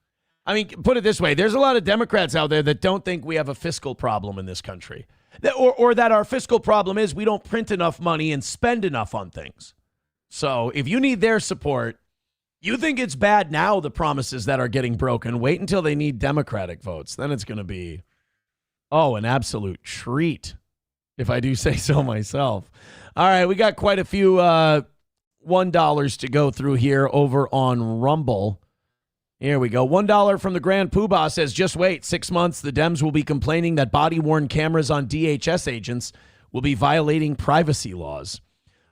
Put it this way. There's a lot of Democrats out there that don't think we have a fiscal problem in this country, or that our fiscal problem is we don't print enough money and spend enough on things. So if you need their support, you think it's bad now, the promises that are getting broken. Wait until they need Democratic votes. Then it's going to be, an absolute treat, if I do say so myself. All right, we got quite a few $1 to go through here over on Rumble. Here we go. $1 from the Grand Poobah says, just wait. 6 months, the Dems will be complaining that body-worn cameras on DHS agents will be violating privacy laws.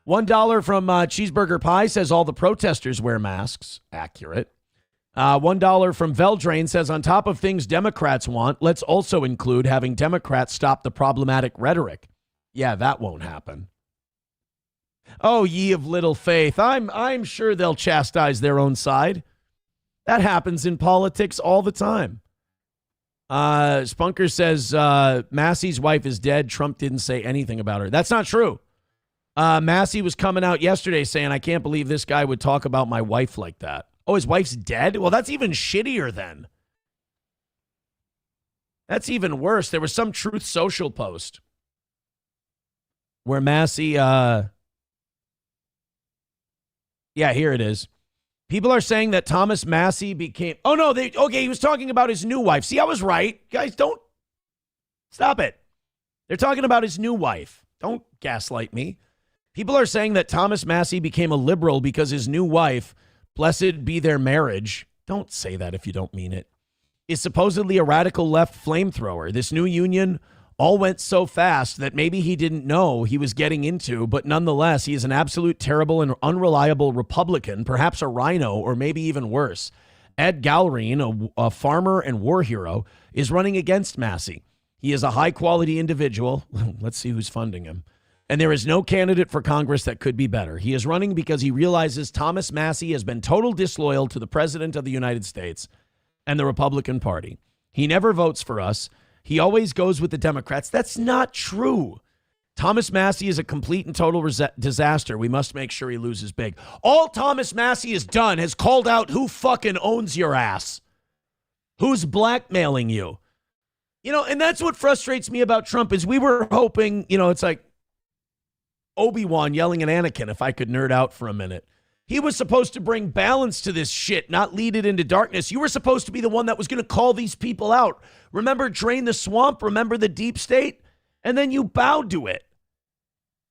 $1 from Cheeseburger Pie says all the protesters wear masks. Accurate. $1 from Veldrain says, on top of things Democrats want, let's also include having Democrats stop the problematic rhetoric. Yeah, that won't happen. Oh, ye of little faith. I'm sure they'll chastise their own side. That happens in politics all the time. Spunker says, Massey's wife is dead. Trump didn't say anything about her. That's not true. Massey was coming out yesterday saying, I can't believe this guy would talk about my wife like that. Oh, his wife's dead? Well, that's even shittier then. That's even worse. There was some Truth Social post where Massey, here it is. People are saying that Thomas Massey became, he was talking about his new wife. See, I was right. Guys, don't, stop it. They're talking about his new wife. Don't gaslight me. People are saying that Thomas Massey became a liberal because his new wife, blessed be their marriage, don't say that if you don't mean it, is supposedly a radical left flamethrower. This new union all went so fast that maybe he didn't know he was getting into, but nonetheless, he is an absolute terrible and unreliable Republican, perhaps a rhino, or maybe even worse. Ed Gallerine, a farmer and war hero, is running against Massey. He is a high-quality individual. Let's see who's funding him. And there is no candidate for Congress that could be better. He is running because he realizes Thomas Massey has been total disloyal to the President of the United States and the Republican Party. He never votes for us. He always goes with the Democrats. That's not true. Thomas Massey is a complete and total disaster. We must make sure he loses big. All Thomas Massey has done has called out who fucking owns your ass. Who's blackmailing you. And that's what frustrates me about Trump is we were hoping, it's like Obi-Wan yelling at Anakin, if I could nerd out for a minute. He was supposed to bring balance to this shit, not lead it into darkness. You were supposed to be the one that was going to call these people out. Remember Drain the Swamp? Remember the deep state? And then you bowed to it.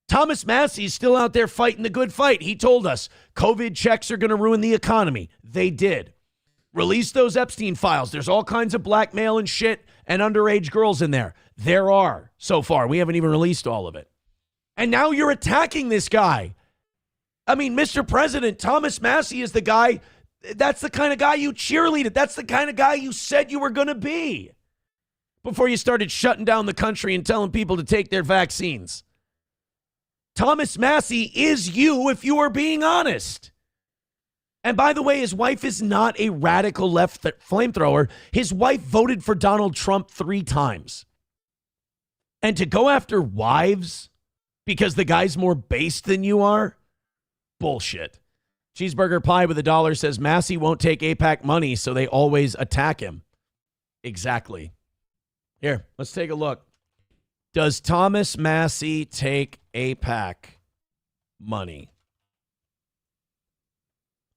Thomas Massey is still out there fighting the good fight. He told us COVID checks are going to ruin the economy. They did. Release those Epstein files. There's all kinds of blackmail and shit and underage girls in there. There are so far. We haven't even released all of it. And now you're attacking this guy. Mr. President, Thomas Massey is the guy. That's the kind of guy you cheerleaded. That's the kind of guy you said you were going to be before you started shutting down the country and telling people to take their vaccines. Thomas Massey is you if you are being honest. And by the way, his wife is not a radical left flamethrower. His wife voted for Donald Trump 3 times. And to go after wives because the guy's more based than you are? Bullshit. Cheeseburger Pie with $1 says Massey won't take AIPAC money, so they always attack him. Exactly. Here, let's take a look. Does Thomas Massey take AIPAC money?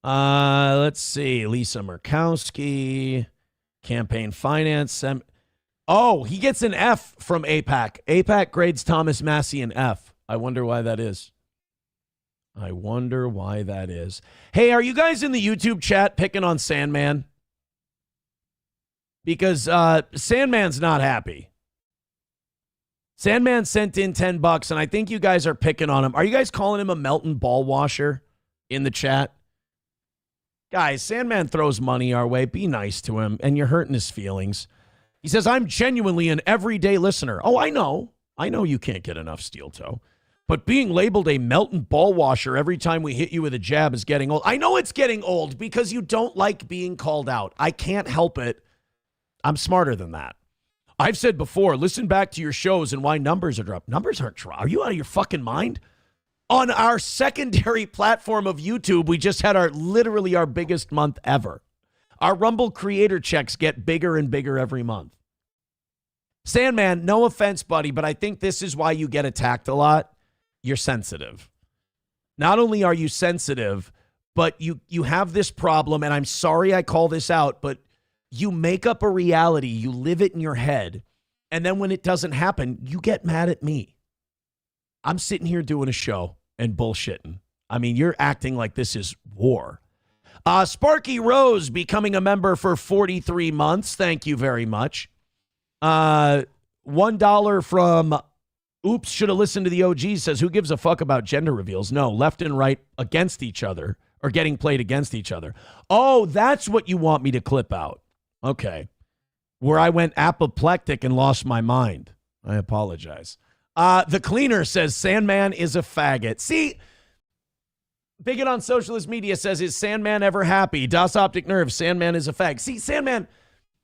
Let's see. Lisa Murkowski, campaign finance. He gets an F from AIPAC. AIPAC grades Thomas Massey an F. I wonder why that is. Hey, are you guys in the YouTube chat picking on Sandman? Because Sandman's not happy. Sandman sent in $10, and I think you guys are picking on him. Are you guys calling him a Melton ball washer in the chat? Guys, Sandman throws money our way. Be nice to him, and you're hurting his feelings. He says, I'm genuinely an everyday listener. Oh, I know. I know you can't get enough steel toe. But being labeled a Melton ball washer every time we hit you with a jab is getting old. I know it's getting old because you don't like being called out. I can't help it. I'm smarter than that. I've said before, listen back to your shows and why numbers are dropped. Numbers aren't dropped. Are you out of your fucking mind? On our secondary platform of YouTube, we just had literally our biggest month ever. Our Rumble creator checks get bigger and bigger every month. Sandman, no offense, buddy, but I think this is why you get attacked a lot. You're sensitive. Not only are you sensitive, but you have this problem, and I'm sorry I call this out, but you make up a reality, you live it in your head, and then when it doesn't happen, you get mad at me. I'm sitting here doing a show and bullshitting. I mean, you're acting like this is war. Sparky Rose becoming a member for 43 months. Thank you very much. $1 from Oops, should have listened to the OG says, who gives a fuck about gender reveals? No, left and right against each other or getting played against each other. Oh, that's what you want me to clip out. Okay. Where I went apoplectic and lost my mind. I apologize. The Cleaner says Sandman is a faggot. See, Bigot on Socialist Media says, is Sandman ever happy? Das Optic Nerve, Sandman is a fag. See, Sandman,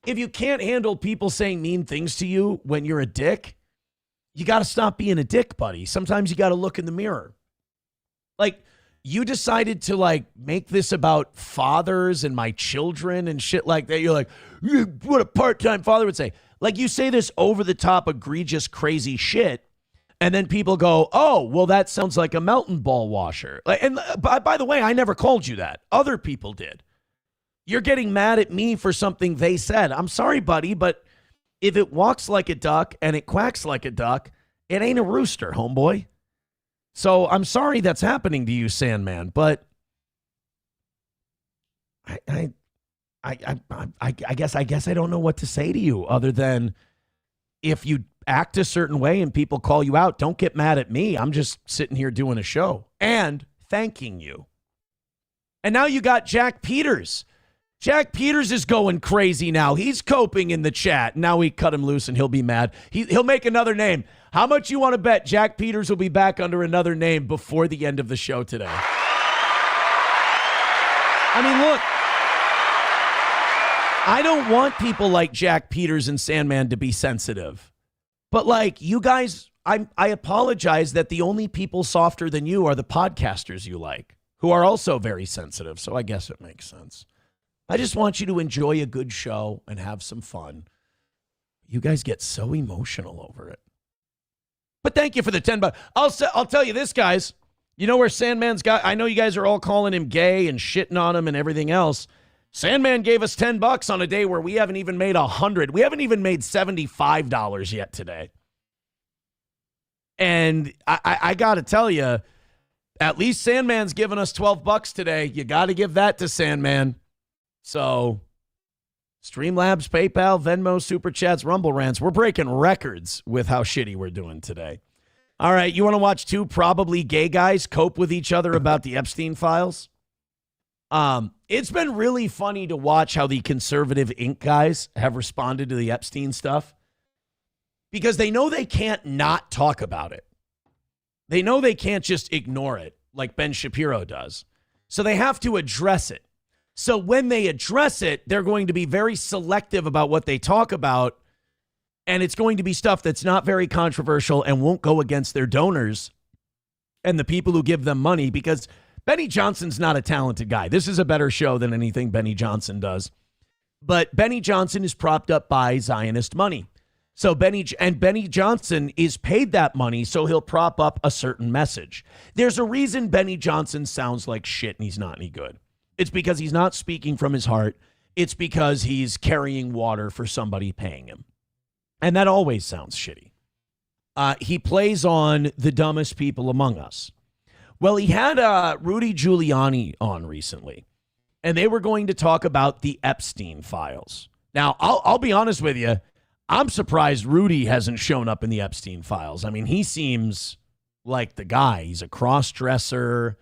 if you can't handle people saying mean things to you when you're a dick, you got to stop being a dick, buddy. Sometimes you got to look in the mirror. Like, you decided to, like, make this about fathers and my children and shit like that. You're like, what a part-time father would say. Like, you say this over-the-top, egregious, crazy shit, and then people go, oh, well, that sounds like a Melton ball washer. And by the way, I never called you that. Other people did. You're getting mad at me for something they said. I'm sorry, buddy, but if it walks like a duck and it quacks like a duck, it ain't a rooster, homeboy. So I'm sorry that's happening to you, Sandman, but I guess I don't know what to say to you other than if you act a certain way and people call you out, don't get mad at me. I'm just sitting here doing a show and thanking you. And now you got Jack Peters. Jack Peters is going crazy now. He's coping in the chat. Now we cut him loose and he'll be mad. He'll make another name. How much you want to bet Jack Peters will be back under another name before the end of the show today? I mean, look. I don't want people like Jack Peters and Sandman to be sensitive. But like you guys, I apologize that the only people softer than you are the podcasters you like, who are also very sensitive. So I guess it makes sense. I just want you to enjoy a good show and have some fun. You guys get so emotional over it. But thank you for the $10. I'll tell you this, guys. You know where Sandman's got? I know you guys are all calling him gay and shitting on him and everything else. Sandman gave us $10 on a day where we haven't even made $100. We haven't even made $75 yet today. And I got to tell you, at least Sandman's giving us $12 today. You got to give that to Sandman. So, Streamlabs, PayPal, Venmo, Super Chats, Rumble Rants. We're breaking records with how shitty we're doing today. All right, you want to watch two probably gay guys cope with each other about the Epstein files? It's been really funny to watch how the conservative Inc. guys have responded to the Epstein stuff because they know they can't not talk about it. They know they can't just ignore it like Ben Shapiro does. So they have to address it. So when they address it, they're going to be very selective about what they talk about, and it's going to be stuff that's not very controversial and won't go against their donors and the people who give them money, because Benny Johnson's not a talented guy. This is a better show than anything Benny Johnson does. But Benny Johnson is propped up by Zionist money. So Benny Johnson is paid that money, so he'll prop up a certain message. There's a reason Benny Johnson sounds like shit and he's not any good. It's because he's not speaking from his heart. It's because he's carrying water for somebody paying him. And that always sounds shitty. He plays on the dumbest people among us. Well, he had Rudy Giuliani on recently, and they were going to talk about the Epstein files. Now, I'll be honest with you. I'm surprised Rudy hasn't shown up in the Epstein files. I mean, he seems like the guy. He's a cross-dresser.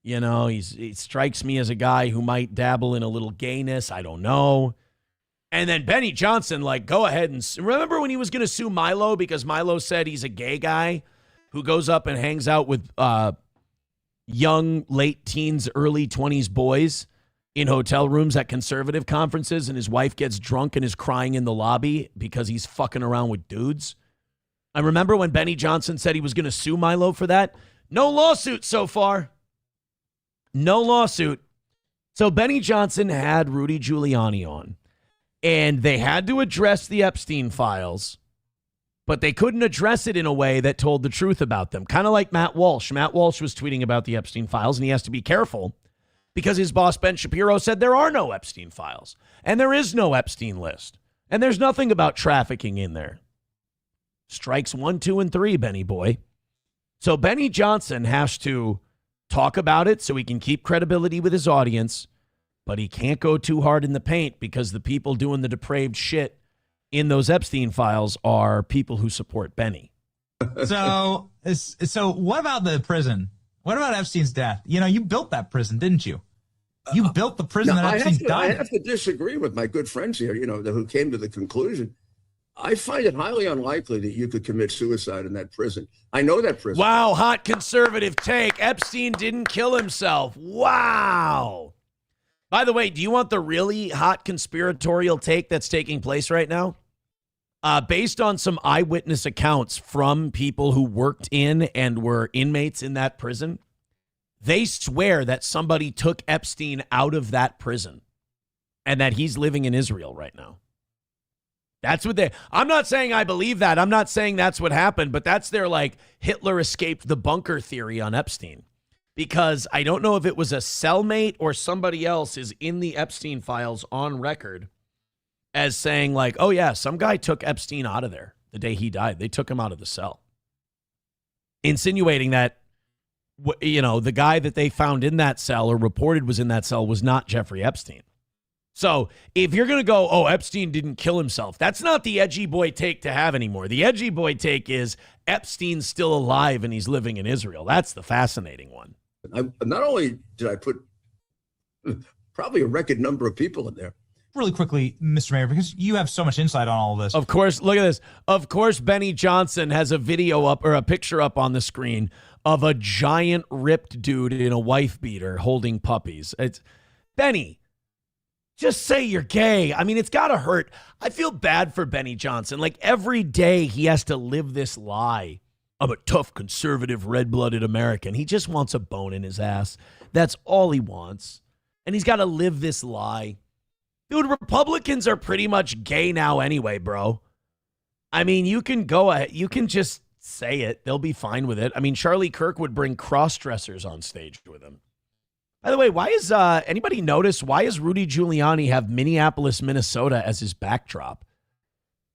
You know, he strikes me as a guy who might dabble in a little gayness. I don't know. And then Benny Johnson, like, go ahead and remember when he was going to sue Milo because Milo said he's a gay guy who goes up and hangs out with young, late teens, early 20s boys in hotel rooms at conservative conferences, and his wife gets drunk and is crying in the lobby because he's fucking around with dudes. I remember when Benny Johnson said he was going to sue Milo for that. No lawsuit so far. No lawsuit. So Benny Johnson had Rudy Giuliani on, and they had to address the Epstein files, but they couldn't address it in a way that told the truth about them. Kind of like Matt Walsh. Matt Walsh was tweeting about the Epstein files, and he has to be careful because his boss, Ben Shapiro, said there are no Epstein files, and there is no Epstein list, and there's nothing about trafficking in there. Strikes 1, 2, and 3, Benny boy. So Benny Johnson has to talk about it so he can keep credibility with his audience, but he can't go too hard in the paint because the people doing the depraved shit in those Epstein files are people who support Benny. So what about the prison? What about Epstein's death? You know, you built that prison, didn't you? You built the prison that Epstein died. I have to disagree with my good friends here, you know, who came to the conclusion. I find it highly unlikely that you could commit suicide in that prison. I know that prison. Wow, hot conservative take. Epstein didn't kill himself. Wow. By the way, do you want the really hot conspiratorial take that's taking place right now? Based on some eyewitness accounts from people who worked in and were inmates in that prison, they swear that somebody took Epstein out of that prison and that he's living in Israel right now. That's what I'm not saying I believe that. I'm not saying that's what happened, but that's their like Hitler escaped the bunker theory on Epstein. Because I don't know if it was a cellmate or somebody else is in the Epstein files on record as saying like, oh yeah, some guy took Epstein out of there the day he died. They took him out of the cell. Insinuating that, you know, the guy that they found in that cell or reported was in that cell was not Jeffrey Epstein. So if you're going to go, oh, Epstein didn't kill himself, that's not the edgy boy take to have anymore. The edgy boy take is Epstein's still alive and he's living in Israel. That's the fascinating one. Not only did I put probably a record number of people in there. Really quickly, Mr. Mayor, because you have so much insight on all of this. Of course, look at this. Of course, Benny Johnson has a video up or a picture up on the screen of a giant ripped dude in a wife beater holding puppies. It's Benny. Just say you're gay. I mean, it's got to hurt. I feel bad for Benny Johnson. Like every day he has to live this lie. I'm a tough, conservative, red-blooded American. He just wants a bone in his ass. That's all he wants. And he's got to live this lie. Dude, Republicans are pretty much gay now anyway, bro. I mean, you can go ahead. You can just say it. They'll be fine with it. I mean, Charlie Kirk would bring cross-dressers on stage with him. By the way, why is anybody notice why does Rudy Giuliani have Minneapolis, Minnesota as his backdrop?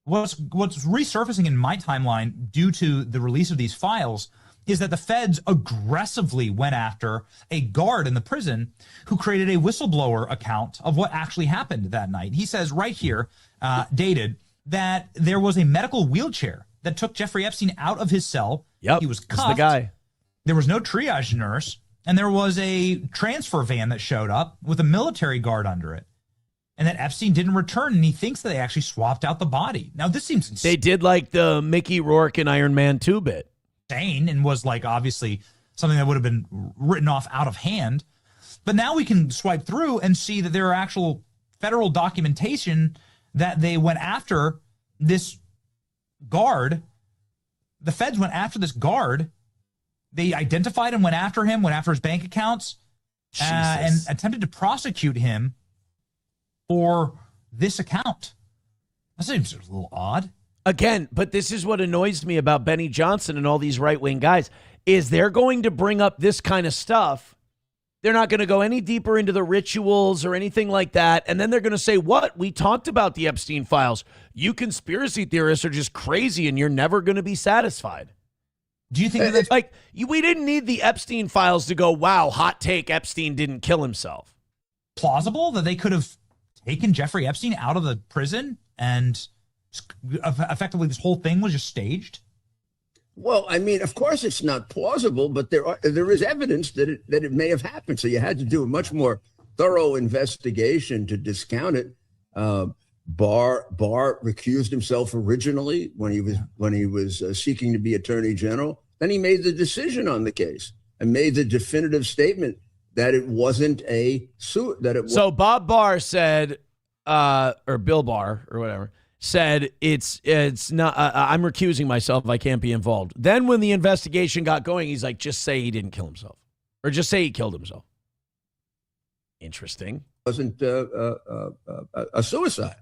What's resurfacing in my timeline due to the release of these files is that the feds aggressively went after a guard in the prison who created a whistleblower account of what actually happened that night. He says right here, dated, that there was a medical wheelchair that took Jeffrey Epstein out of his cell. Yep, he was cuffed. That's the guy. There was no triage nurse, and there was a transfer van that showed up with a military guard under it. And that Epstein didn't return, and he thinks that they actually swapped out the body. Now, this seems insane. They did like the Mickey Rourke and Iron Man 2 bit. Insane, and was like obviously something that would have been written off out of hand. But now we can swipe through and see that there are actual federal documentation that they went after this guard. The feds went after this guard. They identified him, went after him, went after his bank accounts, and attempted to prosecute him for this account. That seems a little odd. Again, but this is what annoys me about Benny Johnson and all these right-wing guys, is they're going to bring up this kind of stuff. They're not going to go any deeper into the rituals or anything like that. And then they're going to say, what? We talked about the Epstein files. You conspiracy theorists are just crazy and you're never going to be satisfied. Do you think that's like, we didn't need the Epstein files to go, wow, hot take, Epstein didn't kill himself. Plausible that they could have taken Jeffrey Epstein out of the prison and effectively this whole thing was just staged? Well, I mean, of course it's not plausible, but there is evidence that it may have happened. So you had to do a much more thorough investigation to discount it. Barr recused himself originally when he was seeking to be attorney general. Then he made the decision on the case and made the definitive statement that it wasn't a suit. So Bob Barr said, or Bill Barr or whatever, said it's not. I'm recusing myself. I can't be involved. Then when the investigation got going, he's like, just say he didn't kill himself, or just say he killed himself. Interesting. Wasn't a suicide.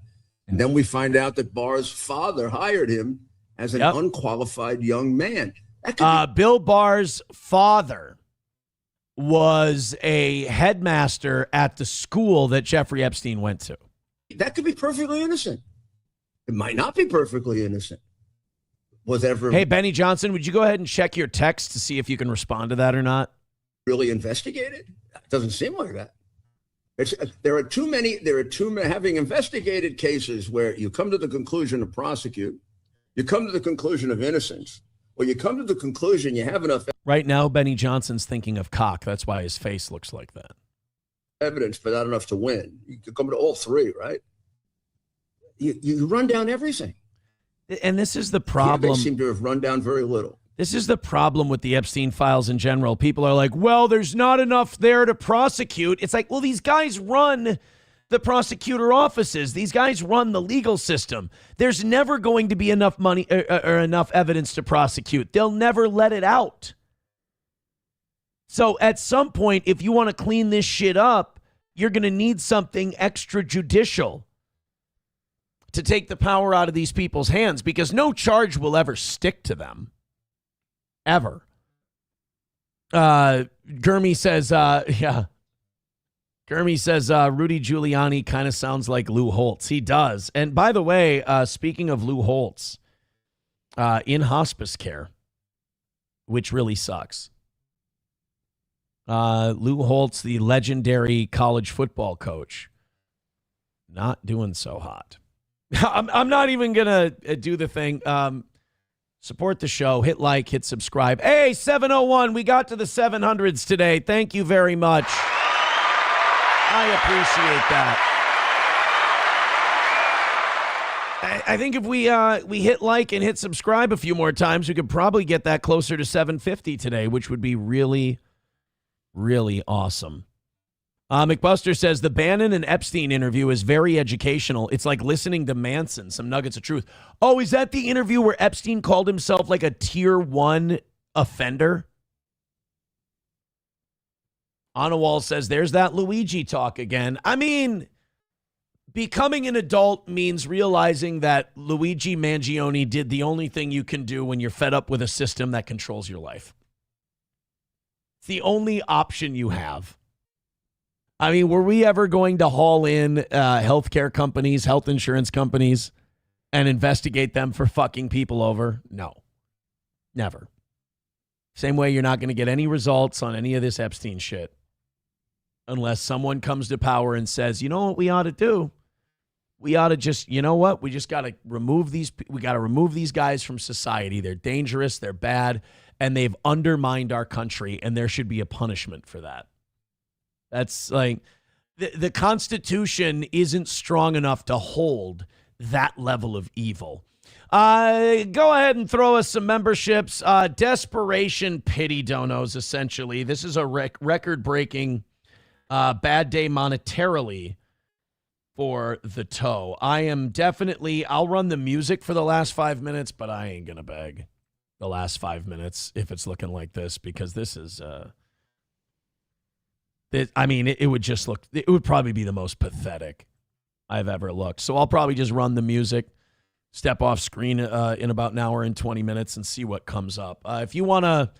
And then we find out that Barr's father hired him as an unqualified young man. Bill Barr's father was a headmaster at the school that Jeffrey Epstein went to. That could be perfectly innocent. It might not be perfectly innocent. Was ever Hey, Benny Johnson, would you go ahead and check your text to see if you can respond to that or not? really investigated? It doesn't seem like that. There are too many, having investigated cases where you come to the conclusion to prosecute, you come to the conclusion of innocence, or you come to the conclusion you have enough. Right now, Benny Johnson's thinking of cock. That's why his face looks like that. Evidence, but not enough to win. You could come to all three, right? You run down everything. And this is the problem. They seem to have run down very little. This is the problem with the Epstein files in general. People are like, well, there's not enough there to prosecute. It's like, well, these guys run the prosecutor offices. These guys run the legal system. There's never going to be enough money or enough evidence to prosecute. They'll never let it out. So at some point, if you want to clean this shit up, you're going to need something extrajudicial to take the power out of these people's hands, because no charge will ever stick to them. Ever. Gurmy says, Gurmy says, Rudy Giuliani kind of sounds like Lou Holtz. He does. And by the way, speaking of Lou Holtz, in hospice care, which really sucks. Lou Holtz, the legendary college football coach, not doing so hot. I'm not even going to do the thing. Support the show. Hit like, hit subscribe. Hey, 701, we got to the 700s today. Thank you very much. I appreciate that. I think if we hit like and hit subscribe a few more times, we could probably get that closer to 750 today, which would be really, really awesome. McBuster says the Bannon and Epstein interview is very educational. It's like listening to Manson, some nuggets of truth. Oh, is that the interview where Epstein called himself like a tier 1 offender? Anawal says there's that Luigi talk again. I mean, becoming an adult means realizing that Luigi Mangione did the only thing you can do when you're fed up with a system that controls your life. It's the only option you have. I mean, were we ever going to haul in healthcare companies, health insurance companies, and investigate them for fucking people over? No. Never. Same way you're not going to get any results on any of this Epstein shit unless someone comes to power and says, you know what we ought to do? We ought to just, you know what? We just got to remove these. We got to remove these guys from society. They're dangerous. They're bad. And they've undermined our country. And there should be a punishment for that. That's like the Constitution isn't strong enough to hold that level of evil. Go ahead and throw us some memberships. Desperation pity donos, essentially. This is a record-breaking bad day monetarily for the toe. I'll run the music for the last 5 minutes, but I ain't going to beg the last 5 minutes if it's looking like this, because this is... it would probably be the most pathetic I've ever looked. So I'll probably just run the music, step off screen in about an hour and 20 minutes and see what comes up. If you want to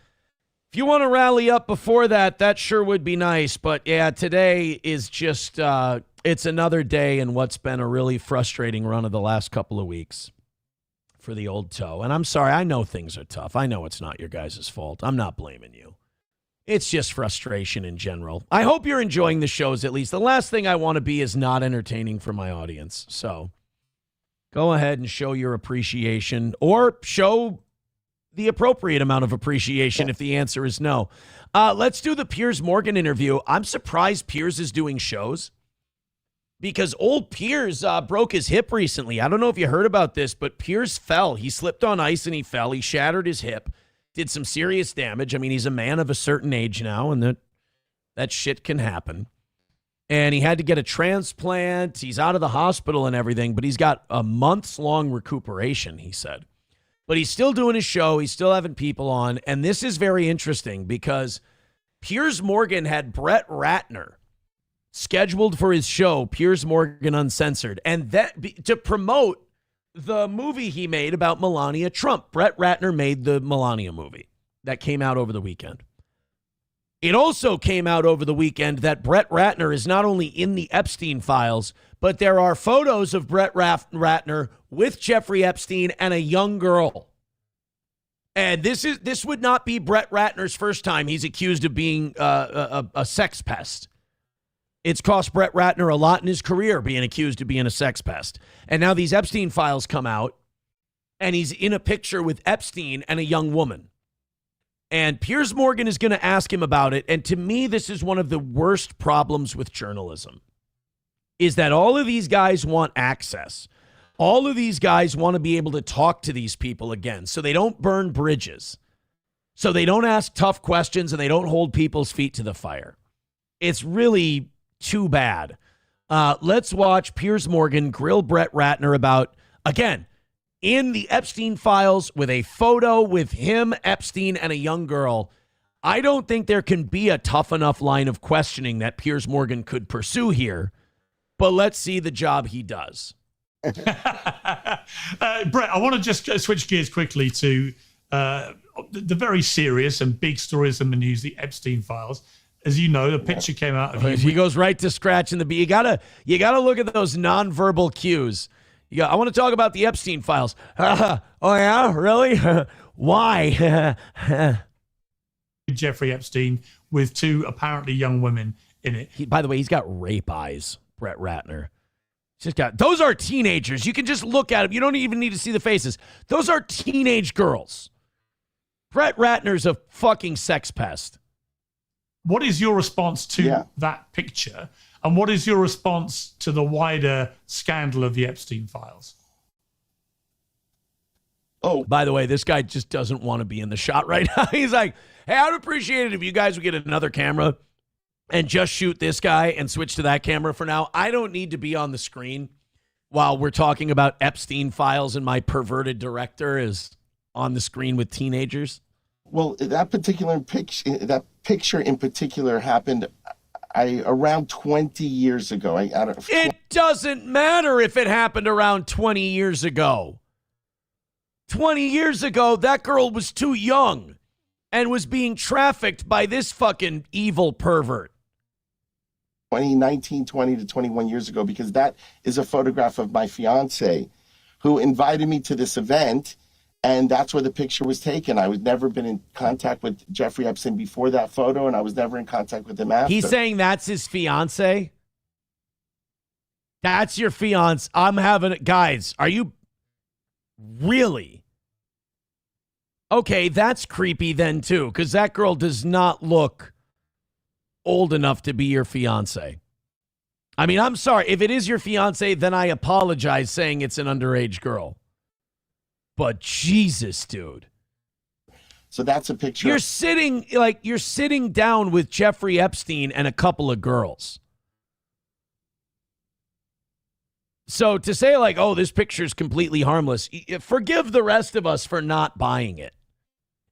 rally up before that, that sure would be nice. But yeah, today is just, it's another day in what's been a really frustrating run of the last couple of weeks for the old toe. And I'm sorry, I know things are tough. I know it's not your guys' fault. I'm not blaming you. It's just frustration in general. I hope you're enjoying the shows at least. The last thing I want to be is not entertaining for my audience. So Go ahead and show your appreciation, or show the appropriate amount of appreciation if the answer is no. Let's do the Piers Morgan interview. I'm surprised Piers is doing shows because old Piers broke his hip recently. I don't know if you heard about this, but Piers fell. He slipped on ice and he fell. He shattered his hip, did some serious damage. I mean, he's a man of a certain age now, and that shit can happen. And he had to get a transplant. He's out of the hospital and everything, but he's got a months-long recuperation, he said. But he's still doing his show. He's still having people on. And this is very interesting because Piers Morgan had Brett Ratner scheduled for his show, Piers Morgan Uncensored, and that to promote the movie he made about Melania Trump. Brett Ratner made the Melania movie that came out over the weekend. It also came out over the weekend that Brett Ratner is not only in the Epstein files, but there are photos of Brett Ratner with Jeffrey Epstein and a young girl. And this would not be Brett Ratner's first time he's accused of being a sex pest. It's cost Brett Ratner a lot in his career being accused of being a sex pest. And now these Epstein files come out, and he's in a picture with Epstein and a young woman. And Piers Morgan is going to ask him about it. And to me, this is one of the worst problems with journalism, is that all of these guys want access. All of these guys want to be able to talk to these people again so they don't burn bridges, so they don't ask tough questions, and they don't hold people's feet to the fire. It's really too bad. Let's watch Piers Morgan grill Brett Ratner about, again, in the Epstein files with a photo with him, Epstein, and a young girl. I don't think there can be a tough enough line of questioning that Piers Morgan could pursue here, but let's see the job he does. Brett, I want to just switch gears quickly to the very serious and big stories in the news, the Epstein files. As you know, the picture came out of He goes right to scratching the beat. You gotta look at those nonverbal cues. I want to talk about the Epstein files. Oh yeah, really? Why? Jeffrey Epstein with two apparently young women in it. By the way, he's got rape eyes, Brett Ratner. Those are teenagers. You can just look at them. You don't even need to see the faces. Those are teenage girls. Brett Ratner's a fucking sex pest. What is your response to that picture? And what is your response to the wider scandal of the Epstein files? Oh, by the way, this guy just doesn't want to be in the shot right now. He's like, hey, I'd appreciate it if you guys would get another camera and just shoot this guy and switch to that camera for now. I don't need to be on the screen while we're talking about Epstein files and my perverted director is on the screen with teenagers. Well, that picture in particular happened around 20 years ago. It doesn't matter if it happened around 20 years ago. 20 years ago, that girl was too young and was being trafficked by this fucking evil pervert. 20 to 21 years ago, because that is a photograph of my fiance who invited me to this event. And that's where the picture was taken. I was never been in contact with Jeffrey Epstein before that photo, and I was never in contact with him after. He's saying that's his fiance? That's your fiance? Guys, are you really? Okay, that's creepy then too, because that girl does not look old enough to be your fiance. I mean, I'm sorry. If it is your fiance, then I apologize saying it's an underage girl. But Jesus, dude. So that's a picture. You're sitting down with Jeffrey Epstein and a couple of girls. So to say like, oh, this picture's completely harmless, forgive the rest of us for not buying it.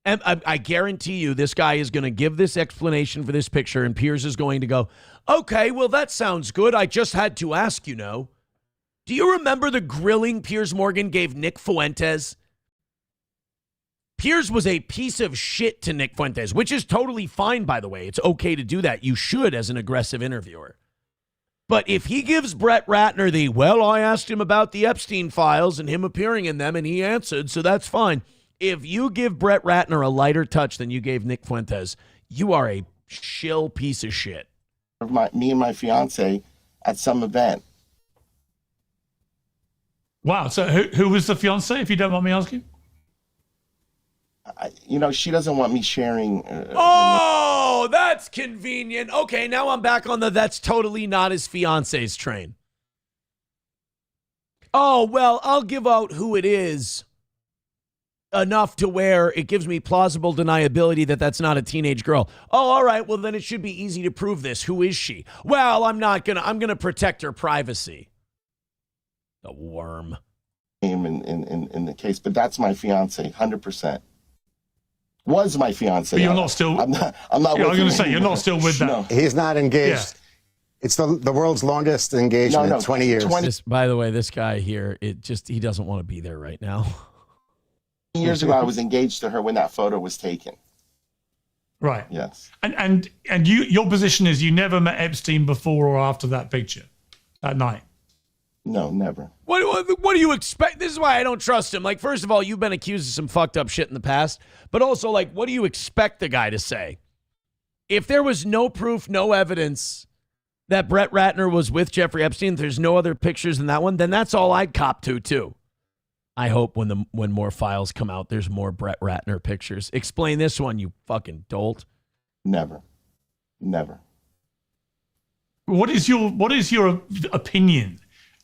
And I guarantee you this guy is going to give this explanation for this picture, and Piers is going to go, okay, well, that sounds good. I just had to ask, you know. Do you remember the grilling Piers Morgan gave Nick Fuentes? Piers was a piece of shit to Nick Fuentes, which is totally fine, by the way. It's okay to do that. You should as an aggressive interviewer. But if he gives Brett Ratner I asked him about the Epstein files and him appearing in them, and he answered, so that's fine. If you give Brett Ratner a lighter touch than you gave Nick Fuentes, you are a shill piece of shit. Me and my fiance at some event. Wow. So who was the fiance, if you don't mind me asking? She doesn't want me sharing. Oh, that's convenient. Okay, now I'm back on the that's totally not his fiance's train. Oh, well, I'll give out who it is enough to where it gives me plausible deniability that that's not a teenage girl. Oh, all right. Well, then it should be easy to prove this. Who is she? Well, I'm going to protect her privacy. The worm. In the case, but that's my fiance, 100%. Was my fiance. But you're not still. I'm not. Yeah, I'm going to say you're not still with that. No. He's not engaged. Yeah. It's the world's longest engagement, 20 years. By the way, this guy here, he doesn't want to be there right now. Years ago, I was engaged to her when that photo was taken. Right. Yes. And your position is you never met Epstein before or after that picture, that night. No, never. What do you expect? This is why I don't trust him. Like, first of all, you've been accused of some fucked up shit in the past, but also, like, what do you expect the guy to say? If there was no proof, no evidence that Brett Ratner was with Jeffrey Epstein, there's no other pictures than that one, then that's all I'd cop to, too. I hope when more files come out, there's more Brett Ratner pictures. Explain this one, you fucking dolt. Never. What is your opinion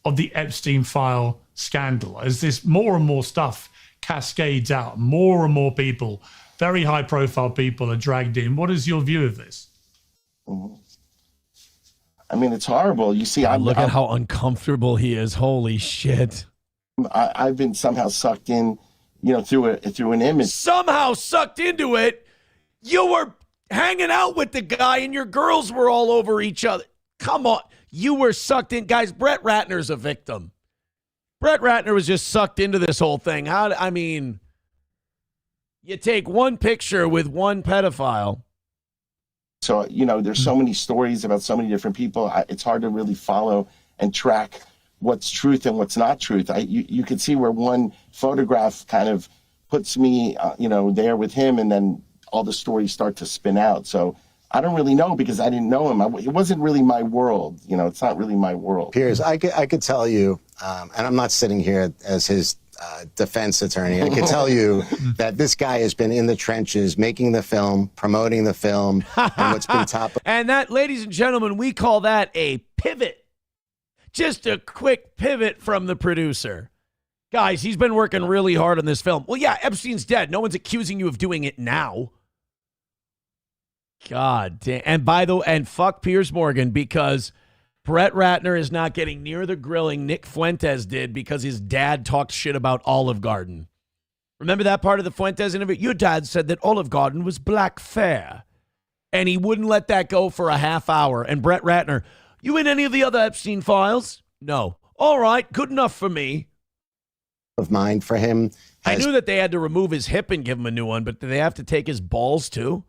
of the Epstein file scandal? As this more and more stuff cascades out, more and more people, very high profile people are dragged in. What is your view of this? I mean, it's horrible. You see, look at how uncomfortable he is. Holy shit. I've been somehow sucked in, through an image. Somehow sucked into it? You were hanging out with the guy and your girls were all over each other. Come on. You were sucked in. Guys, Brett Ratner's a victim. Brett Ratner was just sucked into this whole thing. You take one picture with one pedophile. So, there's so many stories about so many different people. It's hard to really follow and track what's truth and what's not truth. You can see where one photograph kind of puts me, there with him, and then all the stories start to spin out. So I don't really know because I didn't know him. It wasn't really my world. It's not really my world. Piers, I could tell you, and I'm not sitting here as his defense attorney. I can tell you that this guy has been in the trenches, making the film, promoting the film, and what's been top. And that, ladies and gentlemen, we call that a pivot. Just a quick pivot from the producer. Guys, he's been working really hard on this film. Well, yeah, Epstein's dead. No one's accusing you of doing it now. God damn. And fuck Piers Morgan, because Brett Ratner is not getting near the grilling Nick Fuentes did because his dad talked shit about Olive Garden. Remember that part of the Fuentes interview? Your dad said that Olive Garden was black fair. And he wouldn't let that go for a half hour. And Brett Ratner, you in any of the other Epstein files? No. All right, good enough for me. Of mind for him. I knew that they had to remove his hip and give him a new one, but do they have to take his balls too?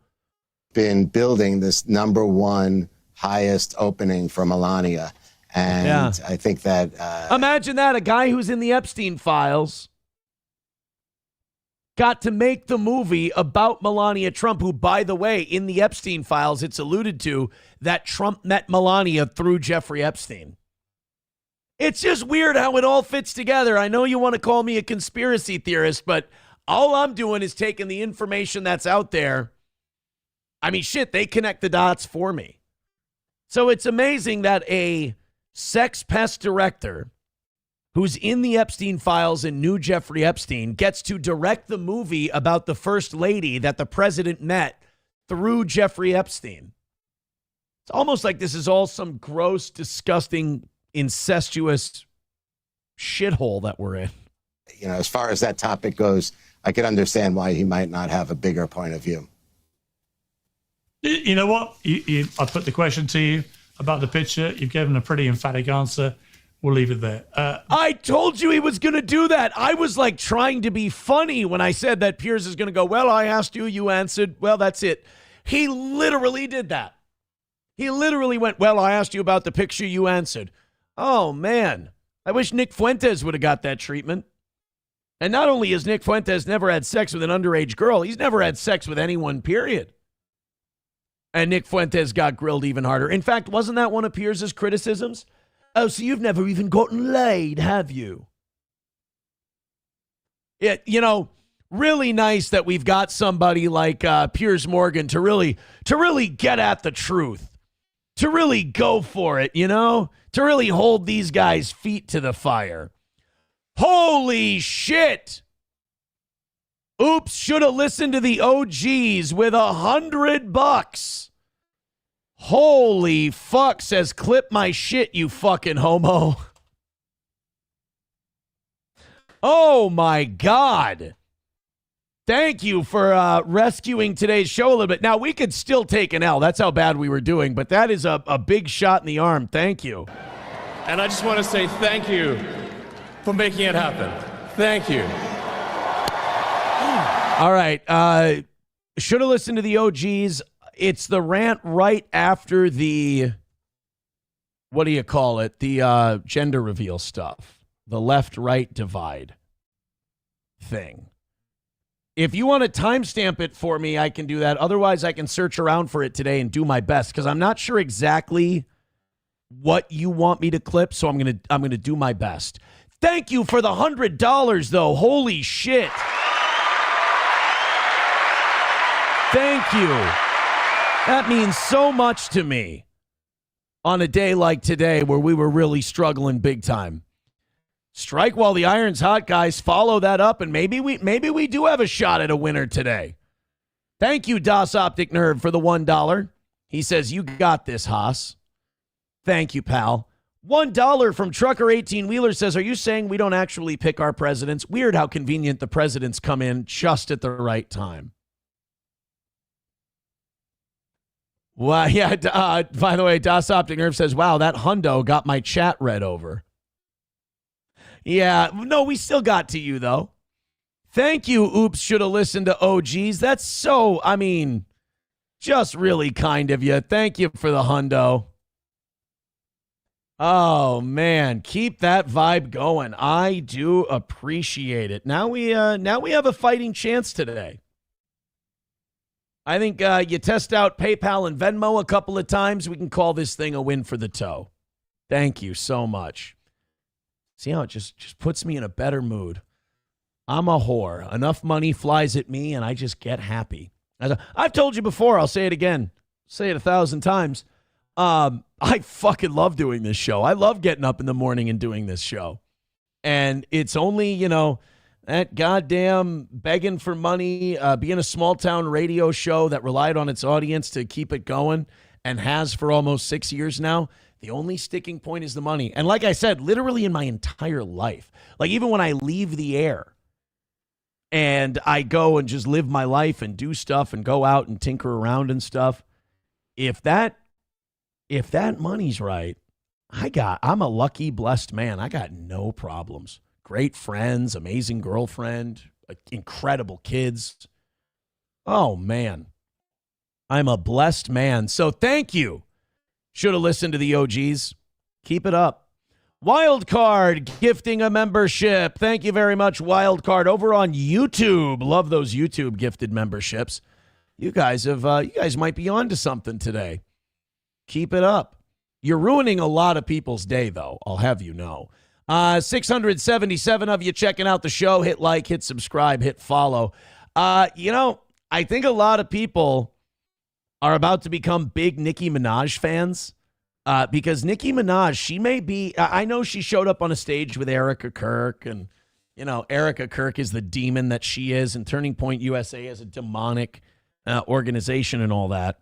Been building this #1 highest opening for Melania. And I think that... Imagine that, a guy who's in the Epstein files got to make the movie about Melania Trump, who, by the way, in the Epstein files, it's alluded to that Trump met Melania through Jeffrey Epstein. It's just weird how it all fits together. I know you want to call me a conspiracy theorist, but all I'm doing is taking the information that's out there. I mean, shit, they connect the dots for me. So it's amazing that a sex pest director who's in the Epstein files and knew Jeffrey Epstein gets to direct the movie about the first lady that the president met through Jeffrey Epstein. It's almost like this is all some gross, disgusting, incestuous shithole that we're in. As far as that topic goes, I could understand why he might not have a bigger point of view. You know what? I put the question to you about the picture. You've given a pretty emphatic answer. We'll leave it there. I told you he was going to do that. I was like trying to be funny when I said that Piers is going to go, well, I asked you, you answered. Well, that's it. He literally did that. He literally went, well, I asked you about the picture, you answered. Oh, man. I wish Nick Fuentes would have got that treatment. And not only has Nick Fuentes never had sex with an underage girl, he's never had sex with anyone, period. And Nick Fuentes got grilled even harder. In fact, wasn't that one of Piers' criticisms? Oh, so you've never even gotten laid, have you? Really nice that we've got somebody like Piers Morgan to really get at the truth, to really go for it, to really hold these guys' feet to the fire. Holy shit! Oops, should have listened to the OGs with $100. Holy fuck, says clip my shit, you fucking homo. Oh my God. Thank you for rescuing today's show a little bit. Now, we could still take an L. That's how bad we were doing, but that is a big shot in the arm. Thank you. And I just want to say thank you for making it happen. Thank you. All right. Should have listened to the OGs. It's the rant right after the, what do you call it? The gender reveal stuff. The left-right divide thing. If you want to timestamp it for me, I can do that. Otherwise, I can search around for it today and do my best because I'm not sure exactly what you want me to clip, so I'm gonna do my best. Thank you for the $100, though. Holy shit. Thank you. That means so much to me on a day like today where we were really struggling big time. Strike while the iron's hot, guys. Follow that up, and maybe we do have a shot at a winner today. Thank you, Das Optic Nerd, for the $1. He says, you got this, Haas. Thank you, pal. $1 from Trucker 18 Wheeler says, are you saying we don't actually pick our presidents? Weird how convenient the presidents come in just at the right time. Well, yeah, by the way, Das Optic Nerve says, wow, that hundo got my chat read over. Yeah, no, we still got to you, though. Thank you, Oops, should have listened to OGs. That's so, just really kind of you. Thank you for the hundo. Oh, man, keep that vibe going. I do appreciate it. Now we have a fighting chance today. I think you test out PayPal and Venmo a couple of times. We can call this thing a win for the toe. Thank you so much. See how it just puts me in a better mood. I'm a whore. Enough money flies at me, and I just get happy. I've told you before. I'll say it again. Say it 1,000 times. I fucking love doing this show. I love getting up in the morning and doing this show. And it's only, that goddamn begging for money, being a small town radio show that relied on its audience to keep it going and has for almost 6 years now. The only sticking point is the money. And like I said, literally in my entire life, like even when I leave the air and I go and just live my life and do stuff and go out and tinker around and stuff, if that money's right, I'm a lucky, blessed man. I got no problems. Great friends, amazing girlfriend, incredible kids. Oh, man. I'm a blessed man. So thank you. Should have listened to the OGs. Keep it up. Wildcard gifting a membership. Thank you very much, Wildcard, over on YouTube. Love those YouTube gifted memberships. You guys might be on to something today. Keep it up. You're ruining a lot of people's day, though. I'll have you know. 677 of you checking out the show. Hit like, hit subscribe, hit follow. I think a lot of people are about to become big Nicki Minaj fans because Nicki Minaj, she may be, I know she showed up on a stage with Erica Kirk, and, Erica Kirk is the demon that she is, and Turning Point USA is a demonic organization and all that.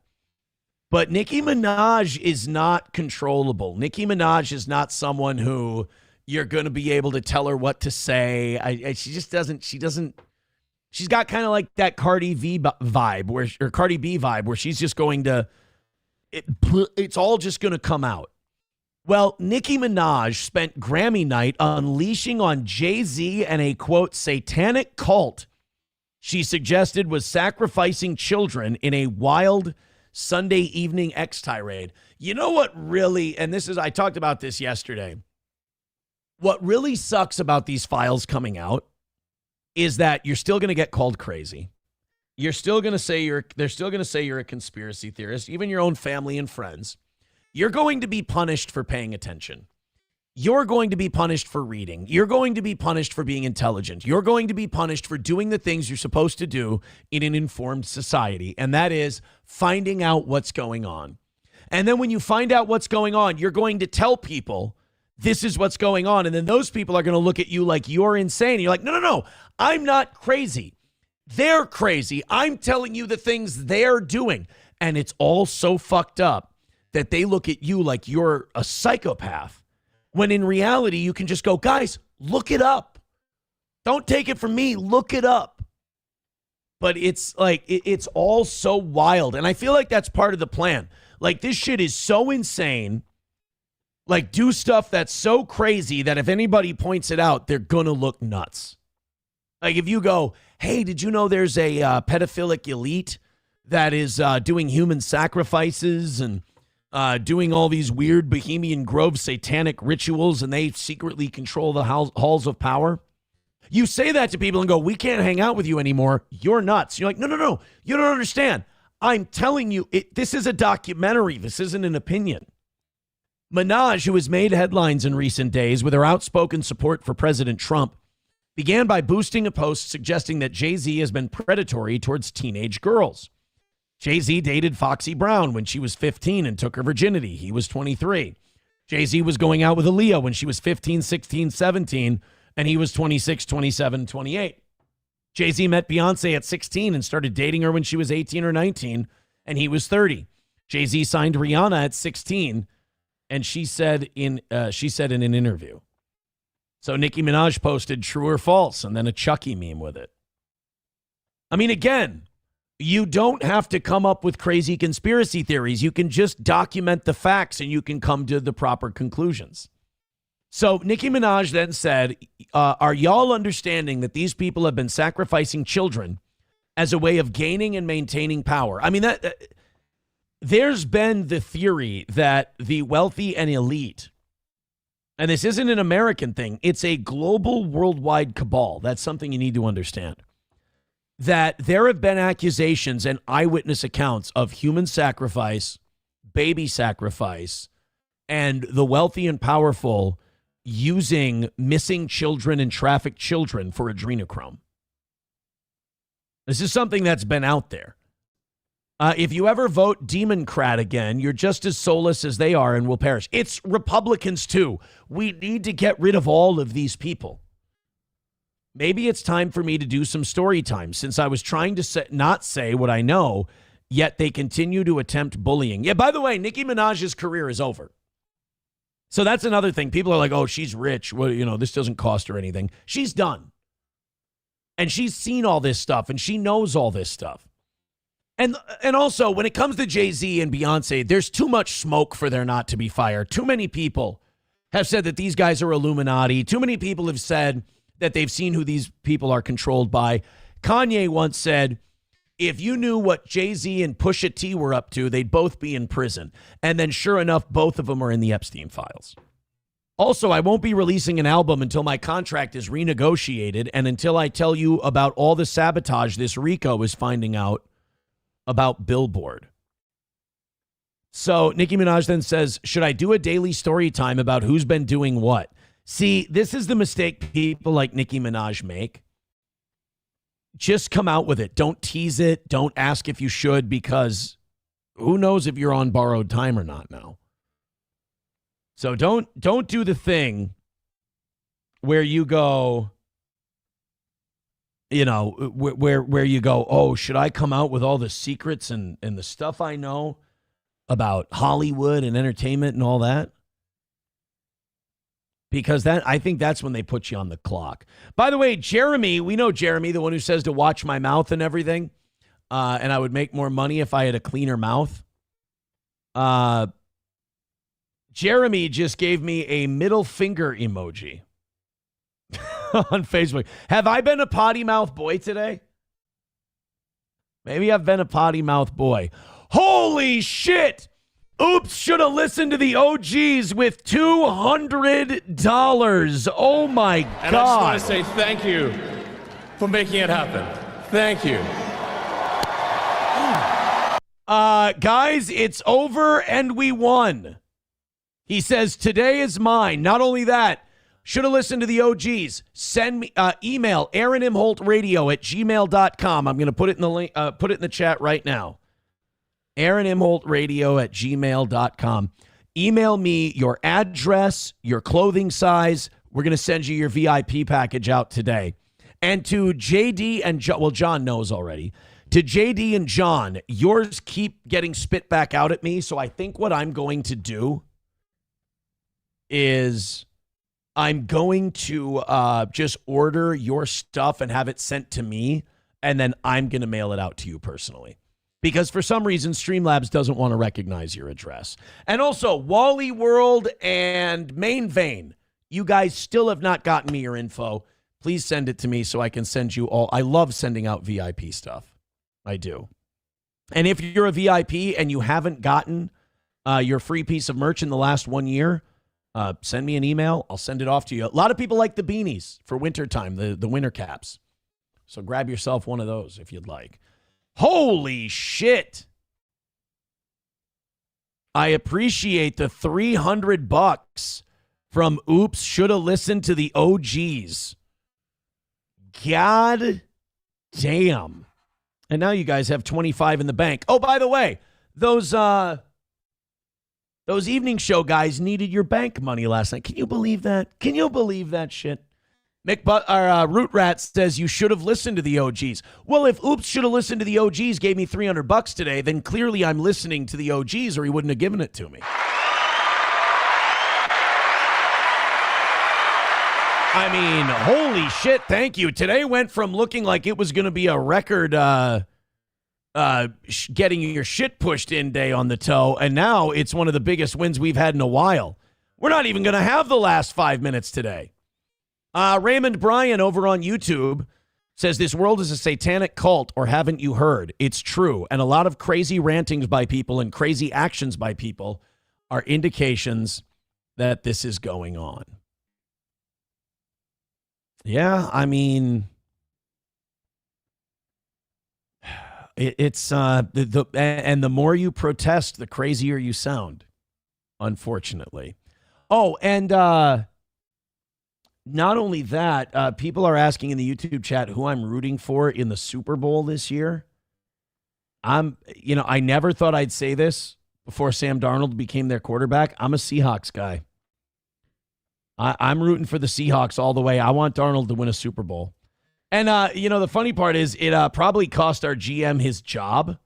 But Nicki Minaj is not controllable. Nicki Minaj is not someone who you're going to be able to tell her what to say. She just doesn't, she's got kind of like that Cardi B vibe where she's just going to, it's all just going to come out. Well, Nicki Minaj spent Grammy night unleashing on Jay-Z and a, quote, satanic cult she suggested was sacrificing children in a wild Sunday evening X tirade. You know what really, and I talked about this yesterday. What really sucks about these files coming out is that you're still going to get called crazy. You're still going to say they're still going to say you're a conspiracy theorist, even your own family and friends. You're going to be punished for paying attention. you're going to be punished for reading. You're going to be punished for being intelligent. You're going to be punished for doing the things you're supposed to do in an informed society, and that is finding out what's going on. And then when you find out what's going on, you're going to tell people this is what's going on, and then those people are going to look at you like you're insane. You're like, no, I'm not crazy. They're crazy. I'm telling you the things they're doing, and it's all so fucked up that they look at you like you're a psychopath. When in reality, you can just go, guys, look it up. Don't take it from me. Look it up. But it's like, it's all so wild. And I feel like that's part of the plan. Like, this shit is so insane. Like, do stuff that's so crazy that if anybody points it out, they're going to look nuts. Like, if you go, hey, did you know there's a pedophilic elite that is doing human sacrifices and doing all these weird Bohemian Grove satanic rituals, and they secretly control the halls of power? You say that to people and go, we can't hang out with you anymore. You're nuts. You're like, no, you don't understand. I'm telling you, this is a documentary. This isn't an opinion. Minaj, who has made headlines in recent days with her outspoken support for President Trump, began by boosting a post suggesting that Jay-Z has been predatory towards teenage girls. Jay-Z dated Foxy Brown when she was 15 and took her virginity. He was 23. Jay-Z was going out with Aaliyah when she was 15, 16, 17, and he was 26, 27, 28. Jay-Z met Beyonce at 16 and started dating her when she was 18 or 19, and he was 30. Jay-Z signed Rihanna at 16, and she said in an interview. So Nicki Minaj posted true or false, and then a Chucky meme with it. I mean, again, you don't have to come up with crazy conspiracy theories. You can just document the facts and you can come to the proper conclusions. So Nicki Minaj then said, are y'all understanding that these people have been sacrificing children as a way of gaining and maintaining power? I mean, there's been the theory that the wealthy and elite, and this isn't an American thing, it's a global worldwide cabal. That's something you need to understand. That there have been accusations and eyewitness accounts of human sacrifice, baby sacrifice, and the wealthy and powerful using missing children and trafficked children for adrenochrome. This is something that's been out there. If you ever vote Democrat again, you're just as soulless as they are and will perish. It's Republicans too. We need to get rid of all of these people. Maybe it's time for me to do some story time since I was trying to not say what I know, yet they continue to attempt bullying. Yeah, by the way, Nicki Minaj's career is over. So that's another thing. People are like, oh, she's rich. Well, this doesn't cost her anything. She's done. And she's seen all this stuff and she knows all this stuff. And also, when it comes to Jay-Z and Beyonce, there's too much smoke for there not to be fire. Too many people have said that these guys are Illuminati. Too many people have said that they've seen who these people are controlled by. Kanye once said, if you knew what Jay-Z and Pusha T were up to, they'd both be in prison. And then sure enough, both of them are in the Epstein files. Also, I won't be releasing an album until my contract is renegotiated and until I tell you about all the sabotage this Rico is finding out about Billboard. So Nicki Minaj then says, should I do a daily story time about who's been doing what? See, this is the mistake people like Nicki Minaj make. Just come out with it. Don't tease it. Don't ask if you should, because who knows if you're on borrowed time or not now. So don't do the thing where you go, where you go, oh, should I come out with all the secrets and the stuff I know about Hollywood and entertainment and all that? Because I think that's when they put you on the clock. By the way, Jeremy, we know Jeremy, the one who says to watch my mouth and everything, and I would make more money if I had a cleaner mouth. Jeremy just gave me a middle finger emoji on Facebook. Have I been a potty mouth boy today? Maybe I've been a potty mouth boy. Holy shit! Oops, should have listened to the OGs with $200. Oh my God. And I just want to say thank you for making it happen. Thank you. Guys, it's over and we won. He says, today is mine. Not only that, should have listened to the OGs. Send me email aaronimholtradio@gmail.com. I'm going to put it in the link, put it in the chat right now. aaronimholtradio@gmail.com. Email me your address, your clothing size. We're going to send you your VIP package out today. And to JD and John, well, John knows already. To JD and John, yours keep getting spit back out at me. So I think what I'm going to do is I'm going to just order your stuff and have it sent to me. And then I'm going to mail it out to you personally. Because for some reason, Streamlabs doesn't want to recognize your address. And also, Wally World and Main Vein, you guys still have not gotten me your info. Please send it to me so I can send you all. I love sending out VIP stuff. I do. And if you're a VIP and you haven't gotten your free piece of merch in the last 1 year, send me an email. I'll send it off to you. A lot of people like the beanies for wintertime, the winter caps. So grab yourself one of those if you'd like. Holy shit. I appreciate the $300 from Oops, shoulda listened to the OGs. God damn. And now you guys have 25 in the bank. Oh, by the way, those evening show guys needed your bank money last night. Can you believe that? Can you believe that shit? Root Rat says you should have listened to the OGs. Well, if Oops should have listened to the OGs gave me $300 today, then clearly I'm listening to the OGs or he wouldn't have given it to me. I mean, holy shit, thank you. Today went from looking like it was going to be a record getting your shit pushed in day on the toe, and now it's one of the biggest wins we've had in a while. We're not even going to have the last 5 minutes today. Raymond Bryan over on YouTube says this world is a satanic cult, or haven't you heard? It's true, and a lot of crazy rantings by people and crazy actions by people are indications that this is going on. Yeah, I mean, it's and the more you protest, the crazier you sound, unfortunately. Oh, and not only that, people are asking in the YouTube chat who I'm rooting for in the Super Bowl this year. I never thought I'd say this before Sam Darnold became their quarterback. I'm a Seahawks guy. I'm rooting for the Seahawks all the way. I want Darnold to win a Super Bowl. And, the funny part is it probably cost our GM his job.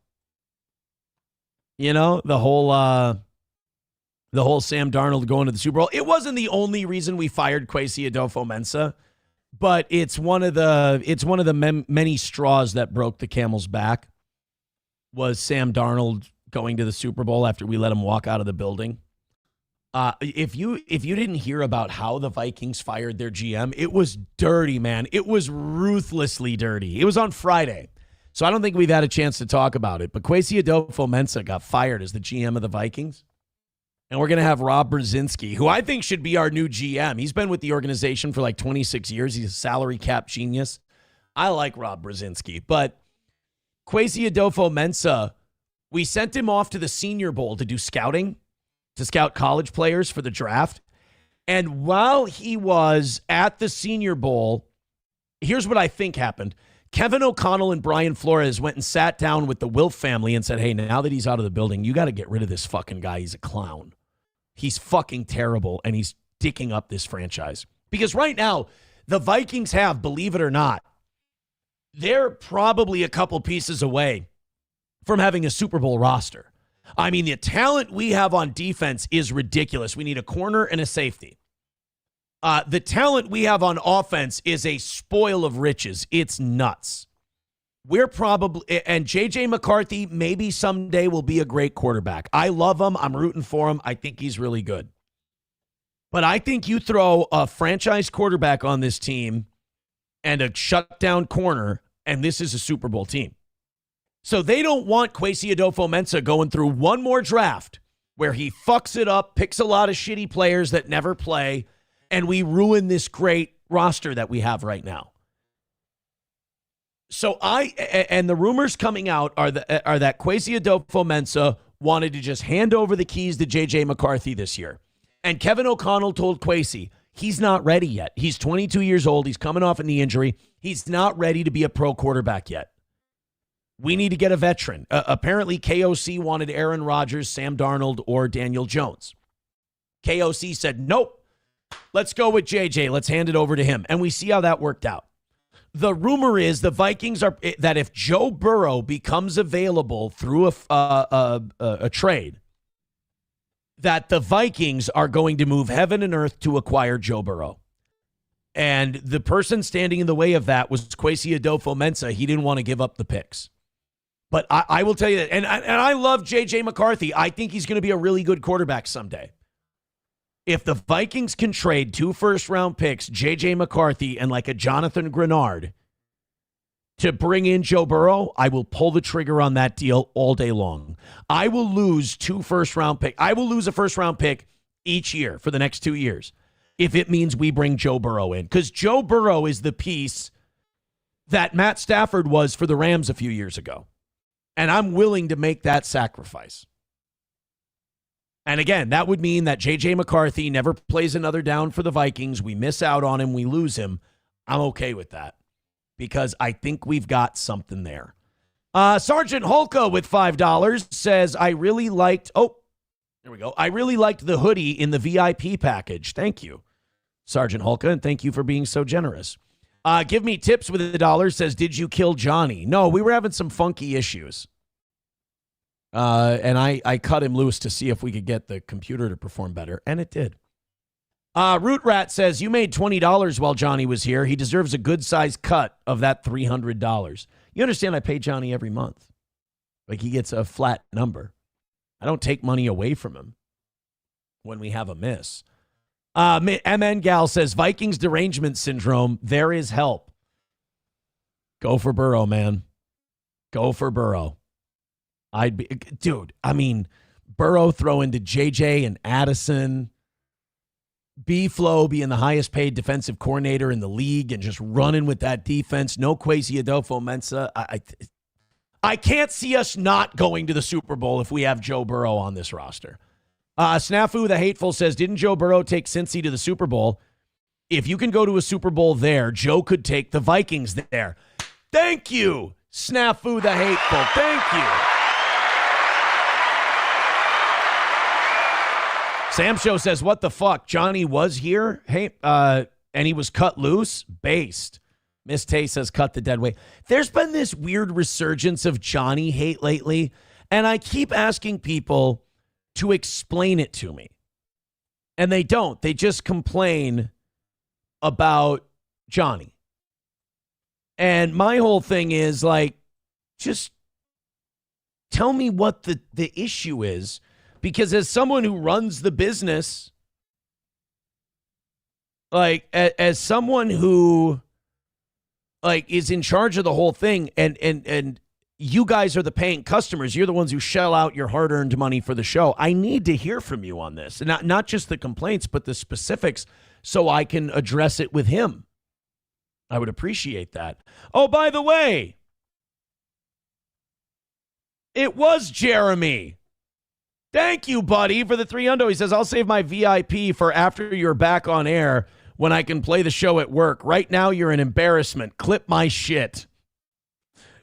The whole Sam Darnold going to the Super Bowl. It wasn't the only reason we fired Kwesi Adolfo-Mensah, but it's one of the many straws that broke the camel's back was Sam Darnold going to the Super Bowl after we let him walk out of the building. If you didn't hear about how the Vikings fired their GM, it was dirty, man. It was ruthlessly dirty. It was on Friday, so I don't think we've had a chance to talk about it. But Kwesi Adolfo-Mensah got fired as the GM of the Vikings, and we're going to have Rob Brzezinski, who I think should be our new GM. He's been with the organization for like 26 years. He's a salary cap genius. I like Rob Brzezinski, but Kwesi Adolfo-Mensah, we sent him off to the Senior Bowl to do scouting, to scout college players for the draft. And while he was at the Senior Bowl, here's what I think happened. Kevin O'Connell and Brian Flores went and sat down with the Wilf family and said, hey, now that he's out of the building, you got to get rid of this fucking guy. He's a clown. He's fucking terrible, and he's dicking up this franchise. Because right now, the Vikings have, believe it or not, they're probably a couple pieces away from having a Super Bowl roster. I mean, the talent we have on defense is ridiculous. We need a corner and a safety. The talent we have on offense is a spoil of riches. It's nuts. We're probably, and J.J. McCarthy maybe someday will be a great quarterback. I love him. I'm rooting for him. I think he's really good. But I think you throw a franchise quarterback on this team and a shutdown corner, and this is a Super Bowl team. So they don't want Kwesi Adolfo-Mensah going through one more draft where he fucks it up, picks a lot of shitty players that never play, and we ruin this great roster that we have right now. So and the rumors coming out are that Kwesi Adolfo-Mensah wanted to just hand over the keys to J.J. McCarthy this year. And Kevin O'Connell told Kwesi, he's not ready yet. He's 22 years old. He's coming off a knee injury. He's not ready to be a pro quarterback yet. We need to get a veteran. Apparently, KOC wanted Aaron Rodgers, Sam Darnold, or Daniel Jones. KOC said, nope, let's go with JJ. Let's hand it over to him. And we see how that worked out. The rumor is the Vikings are that if Joe Burrow becomes available through a trade, that the Vikings are going to move heaven and earth to acquire Joe Burrow. And the person standing in the way of that was Kwesi Adolfo-Mensah. He didn't want to give up the picks. But I will tell you that, and I love J.J. McCarthy. I think he's going to be a really good quarterback someday. If the Vikings can trade 2 first-round picks, J.J. McCarthy and like a Jonathan Grenard, to bring in Joe Burrow, I will pull the trigger on that deal all day long. I will lose 2 first-round picks. I will lose a first-round pick each year for the next 2 years if it means we bring Joe Burrow in. Because Joe Burrow is the piece that Matt Stafford was for the Rams a few years ago. And I'm willing to make that sacrifice. And again, that would mean that J.J. McCarthy never plays another down for the Vikings. We miss out on him. We lose him. I'm okay with that because I think we've got something there. Sergeant Holka with $5 says, I really liked the hoodie in the VIP package. Thank you, Sergeant Holka, and thank you for being so generous. Give me tips with $1 says, did you kill Johnny? No, we were having some funky issues. And I cut him loose to see if we could get the computer to perform better, and it did. Root Rat says, you made $20 while Johnny was here. He deserves a good-sized cut of that $300. You understand I pay Johnny every month. Like, he gets a flat number. I don't take money away from him when we have a miss. MN Gal says, Vikings derangement syndrome, there is help. Go for Burrow, man. Go for Burrow. Burrow throw into JJ and Addison. B-Flow being the highest paid defensive coordinator in the league and just running with that defense. No Kwesi Adolfo-Mensah. I can't see us not going to the Super Bowl if we have Joe Burrow on this roster. Snafu the Hateful says, didn't Joe Burrow take Cincy to the Super Bowl? If you can go to a Super Bowl there, Joe could take the Vikings there. Thank you, Snafu the Hateful. Thank you. Sam Show says, what the fuck? Johnny was here? Hey, and he was cut loose? Based. Miss Tay says, cut the dead weight. There's been this weird resurgence of Johnny hate lately, and I keep asking people to explain it to me. And they don't. They just complain about Johnny. And my whole thing is, like, just tell me what the issue is. Because as someone who runs the business, like, as someone who, like, is in charge of the whole thing, and you guys are the paying customers, you're the ones who shell out your hard-earned money for the show. I need to hear from you on this. And not just the complaints, but the specifics so I can address it with him. I would appreciate that. Oh, by the way, it was Jeremy. Thank you, buddy, for the $300. He says, I'll save my VIP for after you're back on air when I can play the show at work. Right now, you're an embarrassment. Clip my shit.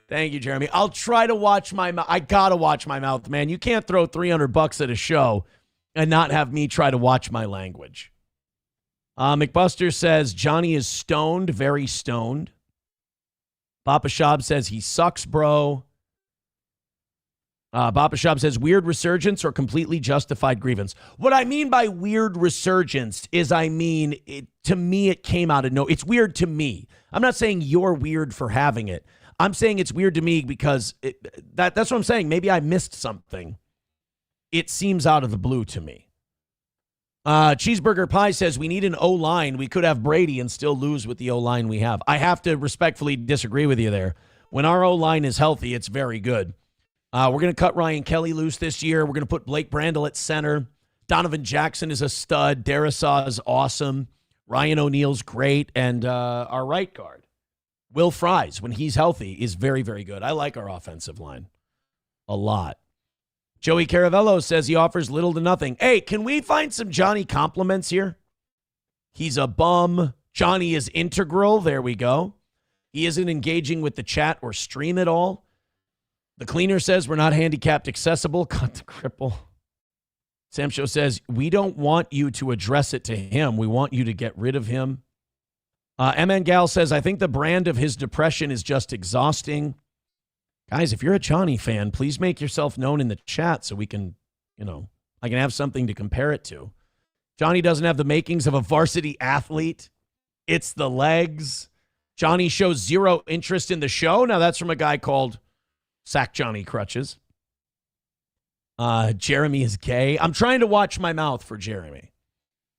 Thank you, Jeremy. I'll try to watch my mouth. I got to watch my mouth, man. You can't throw $300 at a show and not have me try to watch my language. McBuster says, Johnny is stoned, very stoned. Papa Shab says, he sucks, bro. Papa Shab says, weird resurgence or completely justified grievance. What I mean by weird resurgence is, to me, it came out of no. It's weird to me. I'm not saying you're weird for having it. I'm saying it's weird to me because that's what I'm saying. Maybe I missed something. It seems out of the blue to me. Cheeseburger Pie says, we need an O-line. We could have Brady and still lose with the O-line we have. I have to respectfully disagree with you there. When our O-line is healthy, it's very good. We're going to cut Ryan Kelly loose this year. We're going to put Blake Brandel at center. Donovan Jackson is a stud. Darisaw is awesome. Ryan O'Neal's great. And our right guard, Will Fries, when he's healthy, is very, very good. I like our offensive line a lot. Joey Caravello says he offers little to nothing. Hey, can we find some Johnny compliments here? He's a bum. Johnny is integral. There we go. He isn't engaging with the chat or stream at all. The cleaner says we're not handicapped accessible. Cut the cripple. Sam Show says, we don't want you to address it to him. We want you to get rid of him. MN Gal says, I think the brand of his depression is just exhausting. Guys, if you're a Johnny fan, please make yourself known in the chat so we can, I can have something to compare it to. Johnny doesn't have the makings of a varsity athlete. It's the legs. Johnny shows zero interest in the show. Now, that's from a guy called Sack Johnny Crutches. Jeremy is gay. I'm trying to watch my mouth for Jeremy.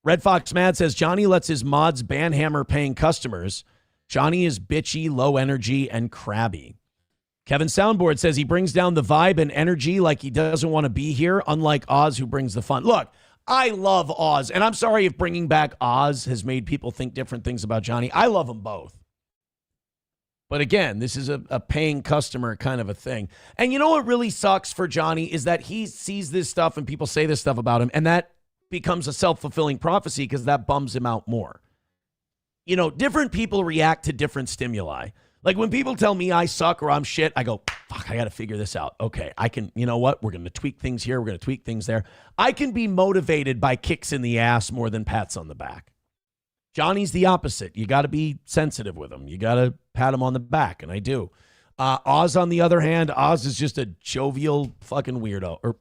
Red Fox Mad says, Johnny lets his mods banhammer paying customers. Johnny is bitchy, low energy, and crabby. Kevin Soundboard says he brings down the vibe and energy like he doesn't want to be here, unlike Oz, who brings the fun. Look, I love Oz, and I'm sorry if bringing back Oz has made people think different things about Johnny. I love them both. But again, this is a paying customer kind of a thing. And you know what really sucks for Johnny is that he sees this stuff and people say this stuff about him, and that becomes a self-fulfilling prophecy because that bums him out more. Different people react to different stimuli. Like when people tell me I suck or I'm shit, I go, fuck, I got to figure this out. Okay, I can, you know what? We're going to tweak things here. We're going to tweak things there. I can be motivated by kicks in the ass more than pats on the back. Johnny's the opposite. You got to be sensitive with him. You got to pat him on the back, and I do. Oz, on the other hand, Oz is just a jovial fucking weirdo, or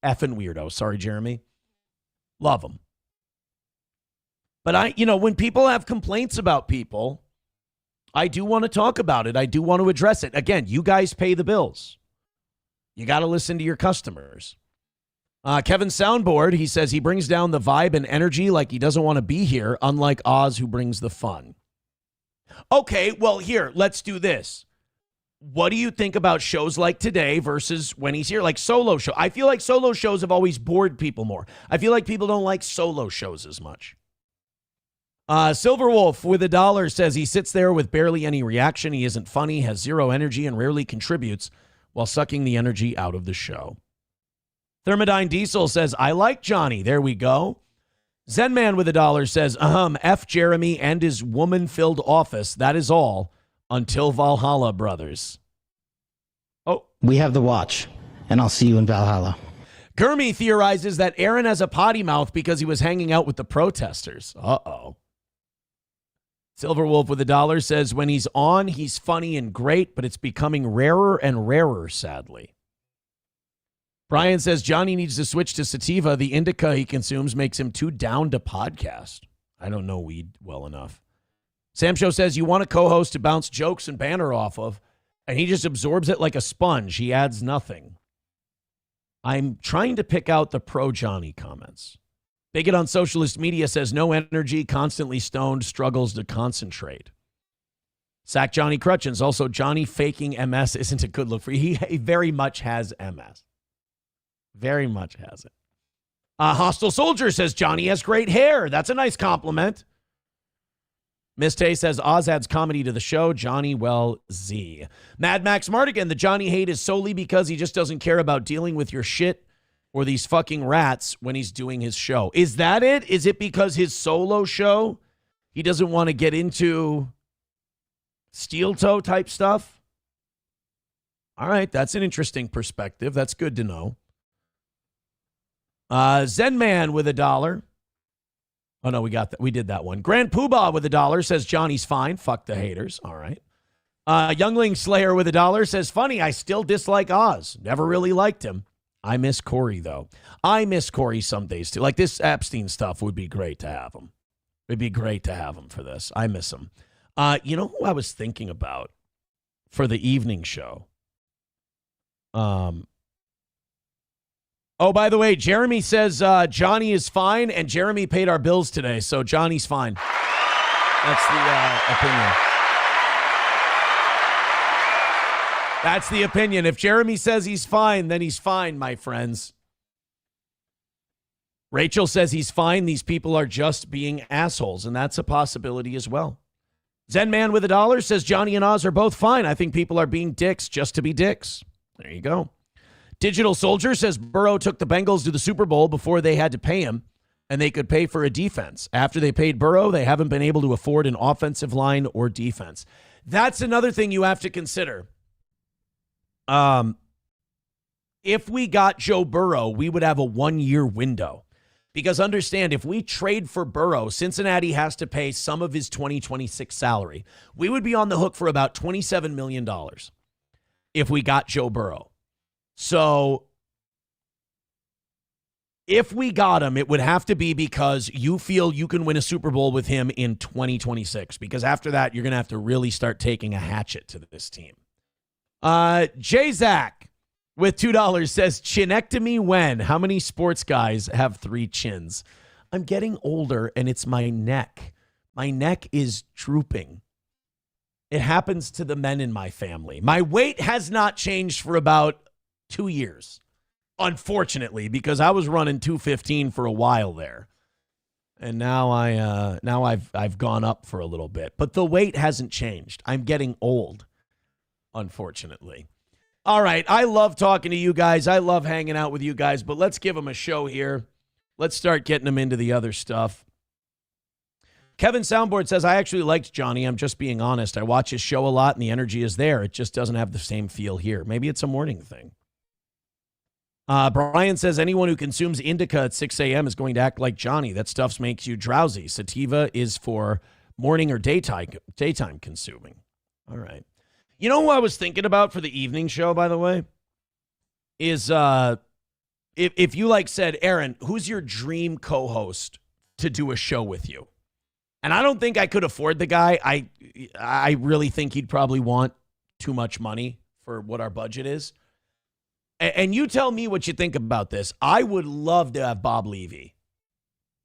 effing weirdo. Sorry, Jeremy. Love him. But when people have complaints about people, I do want to talk about it. I do want to address it. Again, you guys pay the bills. You got to listen to your customers. Kevin Soundboard, he says he brings down the vibe and energy like he doesn't want to be here, unlike Oz, who brings the fun. Okay, well, here, let's do this. What do you think about shows like today versus when he's here? Like solo show. I feel like solo shows have always bored people more. I feel like people don't like solo shows as much. Silverwolf with $1 says he sits there with barely any reaction. He isn't funny, has zero energy, and rarely contributes while sucking the energy out of the show. Thermodyne Diesel says, I like Johnny. There we go. Zenman with $1 says, F Jeremy and his woman-filled office. That is all. Until Valhalla, brothers. Oh. We have the watch, and I'll see you in Valhalla. Gurmy theorizes that Aaron has a potty mouth because he was hanging out with the protesters. Uh-oh. Silverwolf with $1 says, when he's on, he's funny and great, but it's becoming rarer and rarer, sadly. Brian says Johnny needs to switch to sativa. The indica he consumes makes him too down to podcast. I don't know weed well enough. Sam Show says you want a co-host to bounce jokes and banter off of, and he just absorbs it like a sponge. He adds nothing. I'm trying to pick out the pro-Johnny comments. Bigot on Socialist Media says no energy, constantly stoned, struggles to concentrate. Sack Johnny Crutchins. Also, Johnny faking MS isn't a good look for you. He very much has MS. Very much has it. Hostile Soldier says Johnny has great hair. That's a nice compliment. Miss Tay says Oz adds comedy to the show. Johnny, well, Z. Mad Max Mardigan, the Johnny hate is solely because he just doesn't care about dealing with your shit or these fucking rats when he's doing his show. Is that it? Is it because his solo show, he doesn't want to get into steel toe type stuff? All right, that's an interesting perspective. That's good to know. Zen Man with $1. Oh, no, we got that. We did that one. Grand Poobah with $1 says Johnny's fine. Fuck the haters. All right. Youngling Slayer with $1 says, funny, I still dislike Oz. Never really liked him. I miss Corey, though. I miss Corey some days, too. Like, this Epstein stuff would be great to have him. It'd be great to have him for this. I miss him. You know who I was thinking about for the evening show? Oh, by the way, Jeremy says Johnny is fine, and Jeremy paid our bills today, so Johnny's fine. That's the opinion. That's the opinion. If Jeremy says he's fine, then he's fine, my friends. Rachel says he's fine. These people are just being assholes, and that's a possibility as well. Zen Man with $1 says Johnny and Oz are both fine. I think people are being dicks just to be dicks. There you go. Digital Soldier says Burrow took the Bengals to the Super Bowl before they had to pay him, and they could pay for a defense. After they paid Burrow, they haven't been able to afford an offensive line or defense. That's another thing you have to consider. If we got Joe Burrow, we would have a 1-year window. Because understand, if we trade for Burrow, Cincinnati has to pay some of his 2026 salary. We would be on the hook for about $27 million if we got Joe Burrow. So if we got him, it would have to be because you feel you can win a Super Bowl with him in 2026. Because after that, you're going to have to really start taking a hatchet to this team. J-Zack with $2 says, chinectomy when? How many sports guys have 3 chins? I'm getting older and it's my neck. My neck is drooping. It happens to the men in my family. My weight has not changed for about 2 years, unfortunately, because I was running 215 for a while there. And now I've gone up for a little bit, but the weight hasn't changed. I'm getting old, unfortunately. All right, I love talking to you guys. I love hanging out with you guys, but let's give them a show here. Let's start getting them into the other stuff. Kevin Soundboard says, I actually liked Johnny. I'm just being honest. I watch his show a lot, and the energy is there. It just doesn't have the same feel here. Maybe it's a morning thing. Brian says, anyone who consumes indica at 6 a.m. is going to act like Johnny. That stuff makes you drowsy. Sativa is for morning or daytime consuming. All right. You know who I was thinking about for the evening show, by the way? Is if you said, Aaron, who's your dream co-host to do a show with you? And I don't think I could afford the guy. I really think he'd probably want too much money for what our budget is. And you tell me what you think about this. I would love to have Bob Levy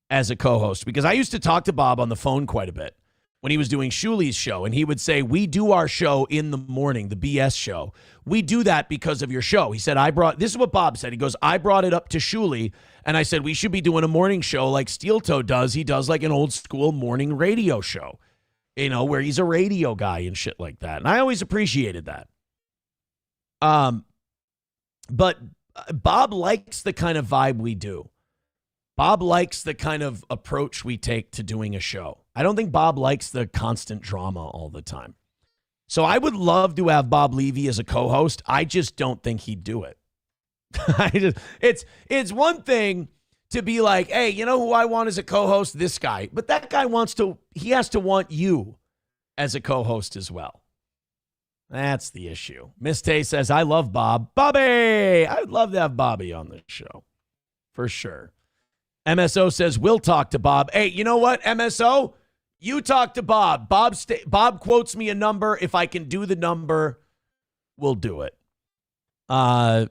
as a co-host because I used to talk to Bob on the phone quite a bit when he was doing Shuli's show. And he would say, we do our show in the morning, the BS show. We do that because of your show. He said, this is what Bob said. He goes, I brought it up to Shuli. And I said, we should be doing a morning show like Steel Toe does. He does like an old school morning radio show, where he's a radio guy and shit like that. And I always appreciated that. But Bob likes the kind of vibe we do. Bob likes the kind of approach we take to doing a show. I don't think Bob likes the constant drama all the time. So I would love to have Bob Levy as a co-host. I just don't think he'd do it. It's one thing to be like, hey, you know who I want as a co-host? This guy. But that guy he has to want you as a co-host as well. That's the issue. Miss Tay says, I love Bob. Bobby! I would love to have Bobby on this show. For sure. MSO says, we'll talk to Bob. Hey, you know what, MSO? You talk to Bob. Bob quotes me a number. If I can do the number, we'll do it. Kevin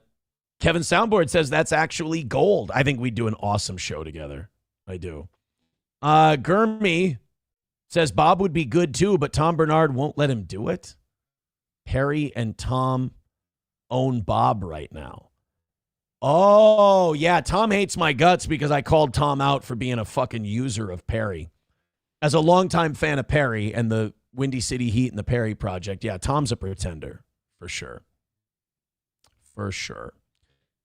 Soundboard says, that's actually gold. I think we'd do an awesome show together. I do. Gurmy says, Bob would be good too, but Tom Bernard won't let him do it. Perry and Tom own Bob right now. Oh, yeah. Tom hates my guts because I called Tom out for being a fucking user of Perry. As a longtime fan of Perry and the Windy City Heat and the Perry Project, yeah, Tom's a pretender for sure. For sure.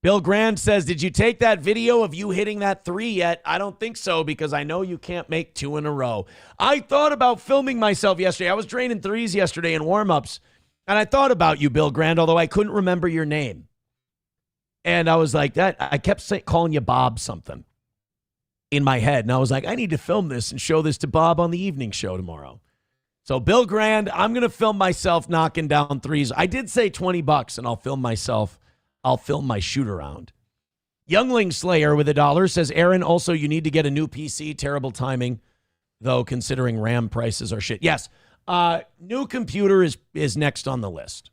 Bill Grand says, did you take that video of you hitting that 3 yet? I don't think so because I know you can't make 2 in a row. I thought about filming myself yesterday. I was draining 3s yesterday in warm-ups. And I thought about you, Bill Grand, although I couldn't remember your name. And I was like, I kept calling you Bob something in my head. And I was like, I need to film this and show this to Bob on the evening show tomorrow. So Bill Grand, I'm going to film myself knocking down 3s. I did say $20 and I'll film myself. I'll film my shoot around. Youngling Slayer with $1 says, Aaron, also you need to get a new PC. Terrible timing, though, considering RAM prices are shit. Yes. New computer is next on the list.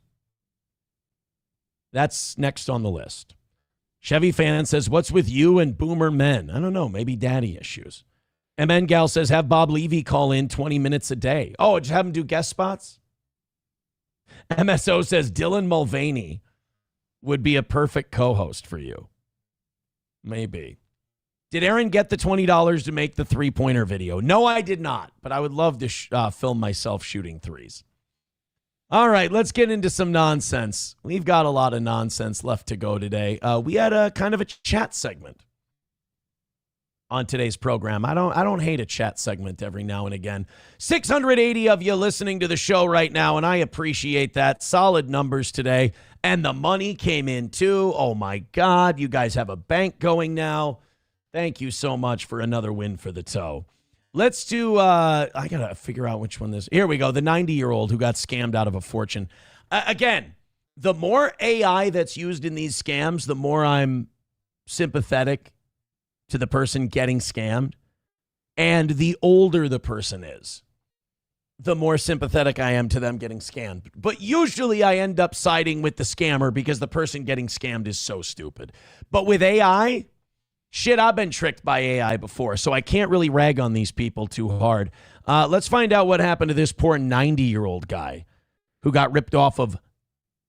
That's next on the list. Chevy Fan says, what's with you and boomer men? I don't know. Maybe daddy issues. MN Gal says, have Bob Levy call in 20 minutes a day. Oh, just have him do guest spots? MSO says, Dylan Mulvaney would be a perfect co-host for you. Maybe. Did Aaron get the $20 to make the 3-pointer video? No, I did not, but I would love to film myself shooting 3s. All right, let's get into some nonsense. We've got a lot of nonsense left to go today. We had a kind of a chat segment on today's program. I don't hate a chat segment every now and again. 680 of you listening to the show right now, and I appreciate that. Solid numbers today. And the money came in too. Oh my God, you guys have a bank going now. Thank you so much for another win for the toe. Let's do, I got to figure out which one this, here we go, the 90-year-old who got scammed out of a fortune. Again, the more AI that's used in these scams, the more I'm sympathetic to the person getting scammed. And the older the person is, the more sympathetic I am to them getting scammed. But usually I end up siding with the scammer because the person getting scammed is so stupid. But with AI... shit, I've been tricked by AI before, so I can't really rag on these people too hard. Let's find out what happened to this poor 90-year-old guy who got ripped off of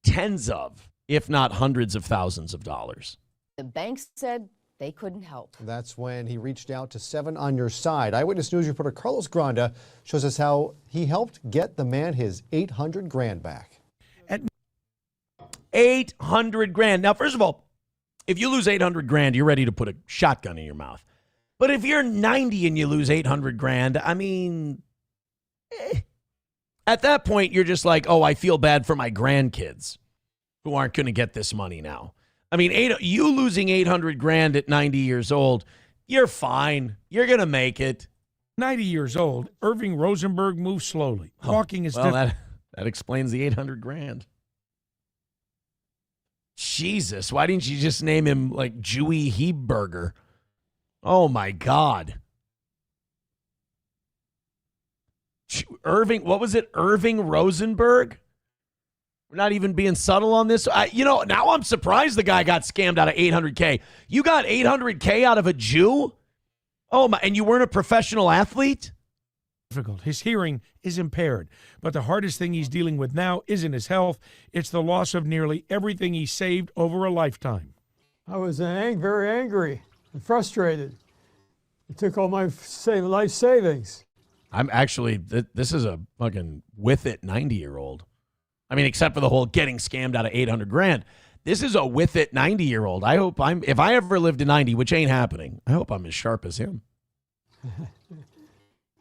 tens of, if not hundreds of thousands of dollars. The bank said they couldn't help. That's when he reached out to 7 on Your Side. Eyewitness News reporter Carlos Granda shows us how he helped get the man his $800,000 back. At $800,000. Now, first of all, if you lose $800,000, you're ready to put a shotgun in your mouth. But if you're 90 and you lose $800,000, I mean, at that point, you're just like, oh, I feel bad for my grandkids who aren't going to get this money now. I mean, you losing $800,000 at 90 years old, you're fine. You're going to make it. 90 years old, Irving Rosenberg moves slowly. Walking is different. That explains the $800,000. Jesus, why didn't you just name him like Jewy Heberger? Oh my God. Irving, what was it? Irving Rosenberg? We're not even being subtle on this. Now I'm surprised the guy got scammed out of $800K. You got $800K out of a Jew? Oh my, and you weren't a professional athlete? Difficult. His hearing is impaired, but the hardest thing he's dealing with now isn't his health. It's the loss of nearly everything he saved over a lifetime. I was very angry and frustrated. It took all my life savings. I'm actually, this is a fucking with it 90-year-old. I mean, except for the whole getting scammed out of $800,000. This is a with it 90-year-old. I hope if I ever live to 90, which ain't happening, I hope I'm as sharp as him.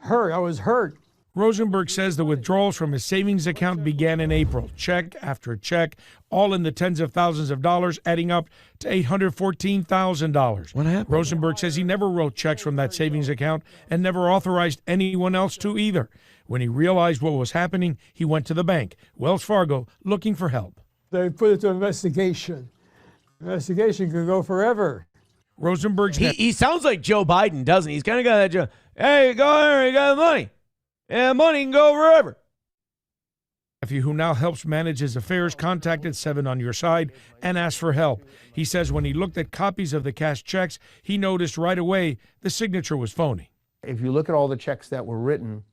I was hurt. Rosenberg says the withdrawals from his savings account began in April, check after check, all in the tens of thousands of dollars, adding up to $814,000. What happened? Rosenberg says he never wrote checks from that savings account and never authorized anyone else to either. When he realized what was happening, he went to the bank, Wells Fargo, looking for help. They put it to investigation. Investigation could go forever. Rosenberg's he sounds like Joe Biden, doesn't he? He's kind of got that Joe. Hey, go there, you got the money. Yeah, money can go forever. Nephew, who now helps manage his affairs, contacted 7 on Your Side and asked for help. He says when he looked at copies of the cash checks, he noticed right away the signature was phony. If you look at all the checks that were written,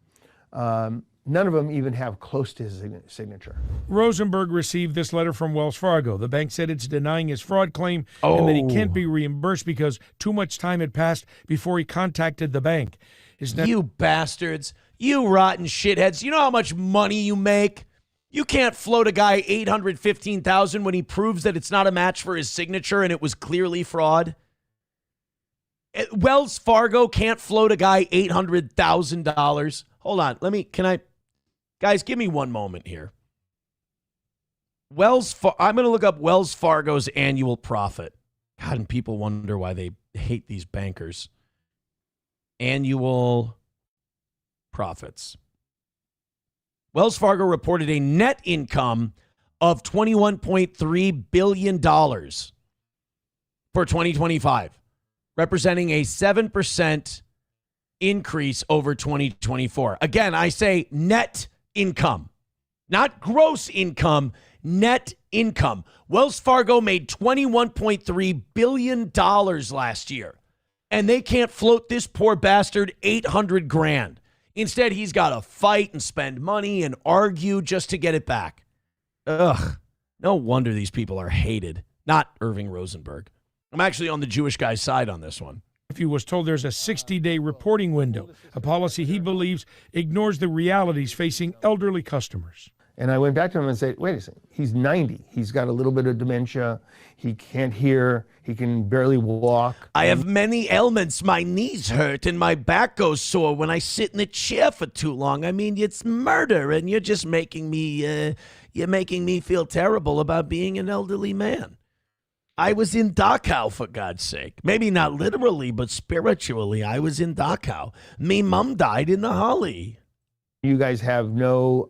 none of them even have close to his signature. Rosenberg received this letter from Wells Fargo. The bank said it's denying his fraud claim and that he can't be reimbursed because too much time had passed before he contacted the bank. You bastards. You rotten shitheads. You know how much money you make? You can't float a guy $815,000 when he proves that it's not a match for his signature and it was clearly fraud. Wells Fargo can't float a guy $800,000. Hold on. Guys, give me one moment here. I'm going to look up Wells Fargo's annual profit. God, and people wonder why they hate these bankers. Annual profits. Wells Fargo reported a net income of $21.3 billion for 2025, representing a 7% increase over 2024. Again, I say net income, not gross income, net income. Wells Fargo made $21.3 billion last year, and they can't float this poor bastard $800,000. Instead, he's got to fight and spend money and argue just to get it back. Ugh. No wonder these people are hated. Not Irving Rosenberg. I'm actually on the Jewish guy's side on this one. If he was told there's a 60-day reporting window, a policy he believes ignores the realities facing elderly customers. And I went back to him and said, wait a second, he's 90. He's got a little bit of dementia. He can't hear. He can barely walk. I have many ailments. My knees hurt and my back goes sore when I sit in a chair for too long. I mean, it's murder, and you're just making me, feel terrible about being an elderly man. I was in Dachau, for God's sake. Maybe not literally, but spiritually, I was in Dachau. Me mom died in the Holly. You guys have no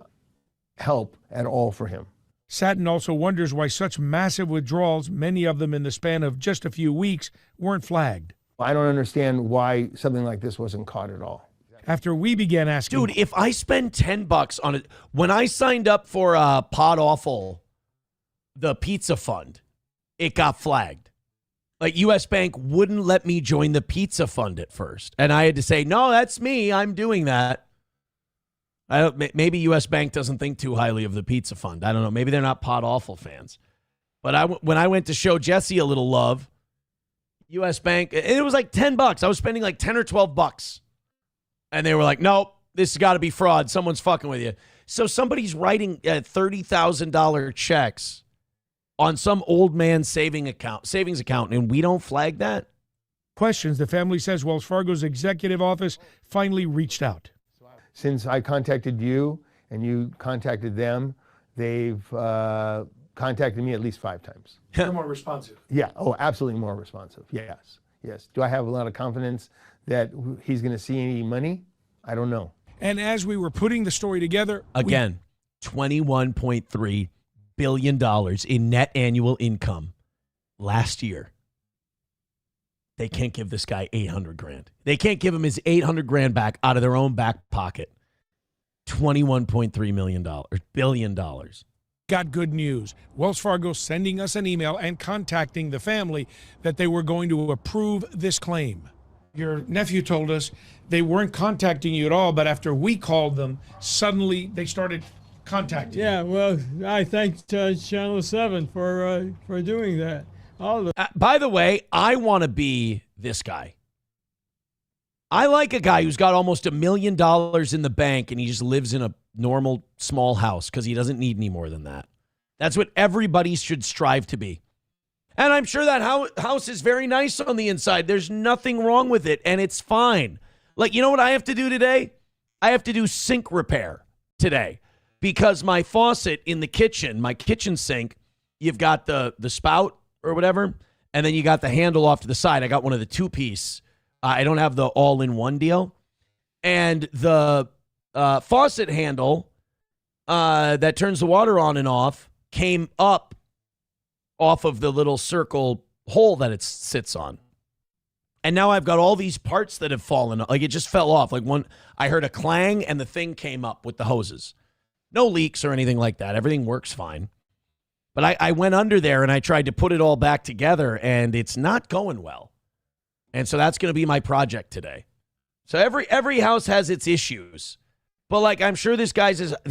help at all for him. Satin also wonders why such massive withdrawals, many of them in the span of just a few weeks, weren't flagged. I don't understand why something like this wasn't caught at all. After we began asking... Dude, if I spend $10 on it... When I signed up for Pod Awful, the pizza fund, it got flagged. Like, U.S. Bank wouldn't let me join the pizza fund at first. And I had to say, no, that's me. I'm doing that. Maybe U.S. Bank doesn't think too highly of the pizza fund. I don't know. Maybe they're not Pod Awful fans. But when I went to show Jesse a little love, U.S. Bank, it was like $10. I was spending like $10 or $12. And they were like, nope, this has got to be fraud. Someone's fucking with you. So somebody's writing $30,000 checks on some old man's savings account, and we don't flag that? Questions. The family says Wells Fargo's executive office finally reached out. Since I contacted you and you contacted them, they've contacted me at least 5 times. They're more responsive. Yeah. Oh, absolutely more responsive. Yes. Yes. Do I have a lot of confidence that he's going to see any money? I don't know. And as we were putting the story together... Again, $21.3 billion in net annual income last year. They can't give this guy $800,000. They can't give him his $800,000 back out of their own back pocket. $21.3 billion. Got good news. Wells Fargo sending us an email and contacting the family that they were going to approve this claim. Your nephew told us they weren't contacting you at all, but after we called them, suddenly they started contacting you. Yeah, well, I thank Channel 7 for doing that. By the way, I want to be this guy. I like a guy who's got almost $1 million in the bank and he just lives in a normal small house because he doesn't need any more than that. That's what everybody should strive to be. And I'm sure that house is very nice on the inside. There's nothing wrong with it, and it's fine. Like, you know what I have to do today? I have to do sink repair today because my faucet in the kitchen, my kitchen sink, you've got the spout or whatever, and then you got the handle off to the side. I got one of the 2-piece. I don't have the all-in-one deal. And the faucet handle that turns the water on and off came up off of the little circle hole that it sits on. And now I've got all these parts that have fallen. Like, it just fell off. Like, I heard a clang and the thing came up with the hoses. No leaks or anything like that. Everything works fine. But I went under there and I tried to put it all back together, and it's not going well. And so that's going to be my project today. So every house has its issues. But, like, I'm sure the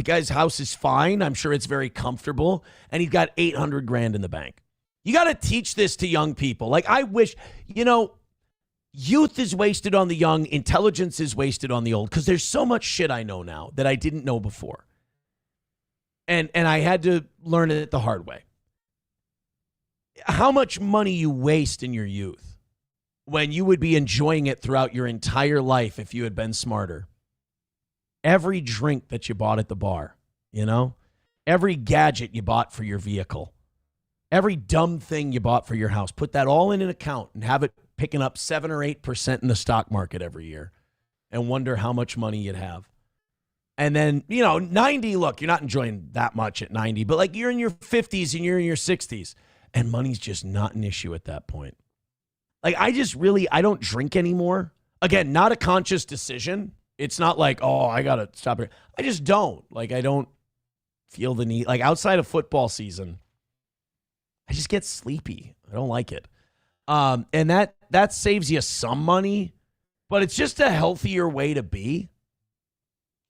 guy's house is fine. I'm sure it's very comfortable. And he's got $800,000 in the bank. You got to teach this to young people. Like, I wish, youth is wasted on the young. Intelligence is wasted on the old. Because there's so much shit I know now that I didn't know before. And I had to learn it the hard way. How much money you waste in your youth when you would be enjoying it throughout your entire life if you had been smarter. Every drink that you bought at the bar, every gadget you bought for your vehicle, every dumb thing you bought for your house, put that all in an account and have it picking up 7 or 8% in the stock market every year and wonder how much money you'd have. And then, 90, look, you're not enjoying that much at 90, but like you're in your 50s and you're in your 60s and money's just not an issue at that point. Like, I don't drink anymore. Again, not a conscious decision. It's not like, oh, I got to stop here. I just don't. Like, I don't feel the need. Like, outside of football season, I just get sleepy. I don't like it. And that saves you some money, but it's just a healthier way to be.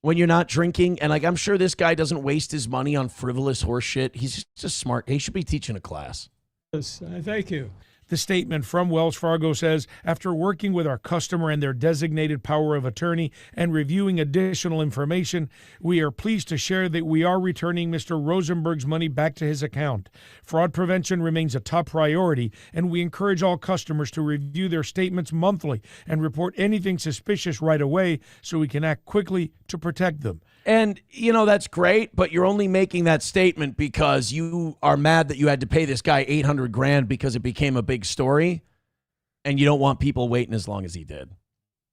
When you're not drinking, and like I'm sure this guy doesn't waste his money on frivolous horse shit. He's just smart. He should be teaching a class. Yes, thank you. The statement from Wells Fargo says, after working with our customer and their designated power of attorney and reviewing additional information, we are pleased to share that we are returning Mr. Rosenberg's money back to his account. Fraud prevention remains a top priority, and we encourage all customers to review their statements monthly and report anything suspicious right away so we can act quickly to protect them. And, that's great, but you're only making that statement because you are mad that you had to pay this guy $800,000 because it became a big story, and you don't want people waiting as long as he did.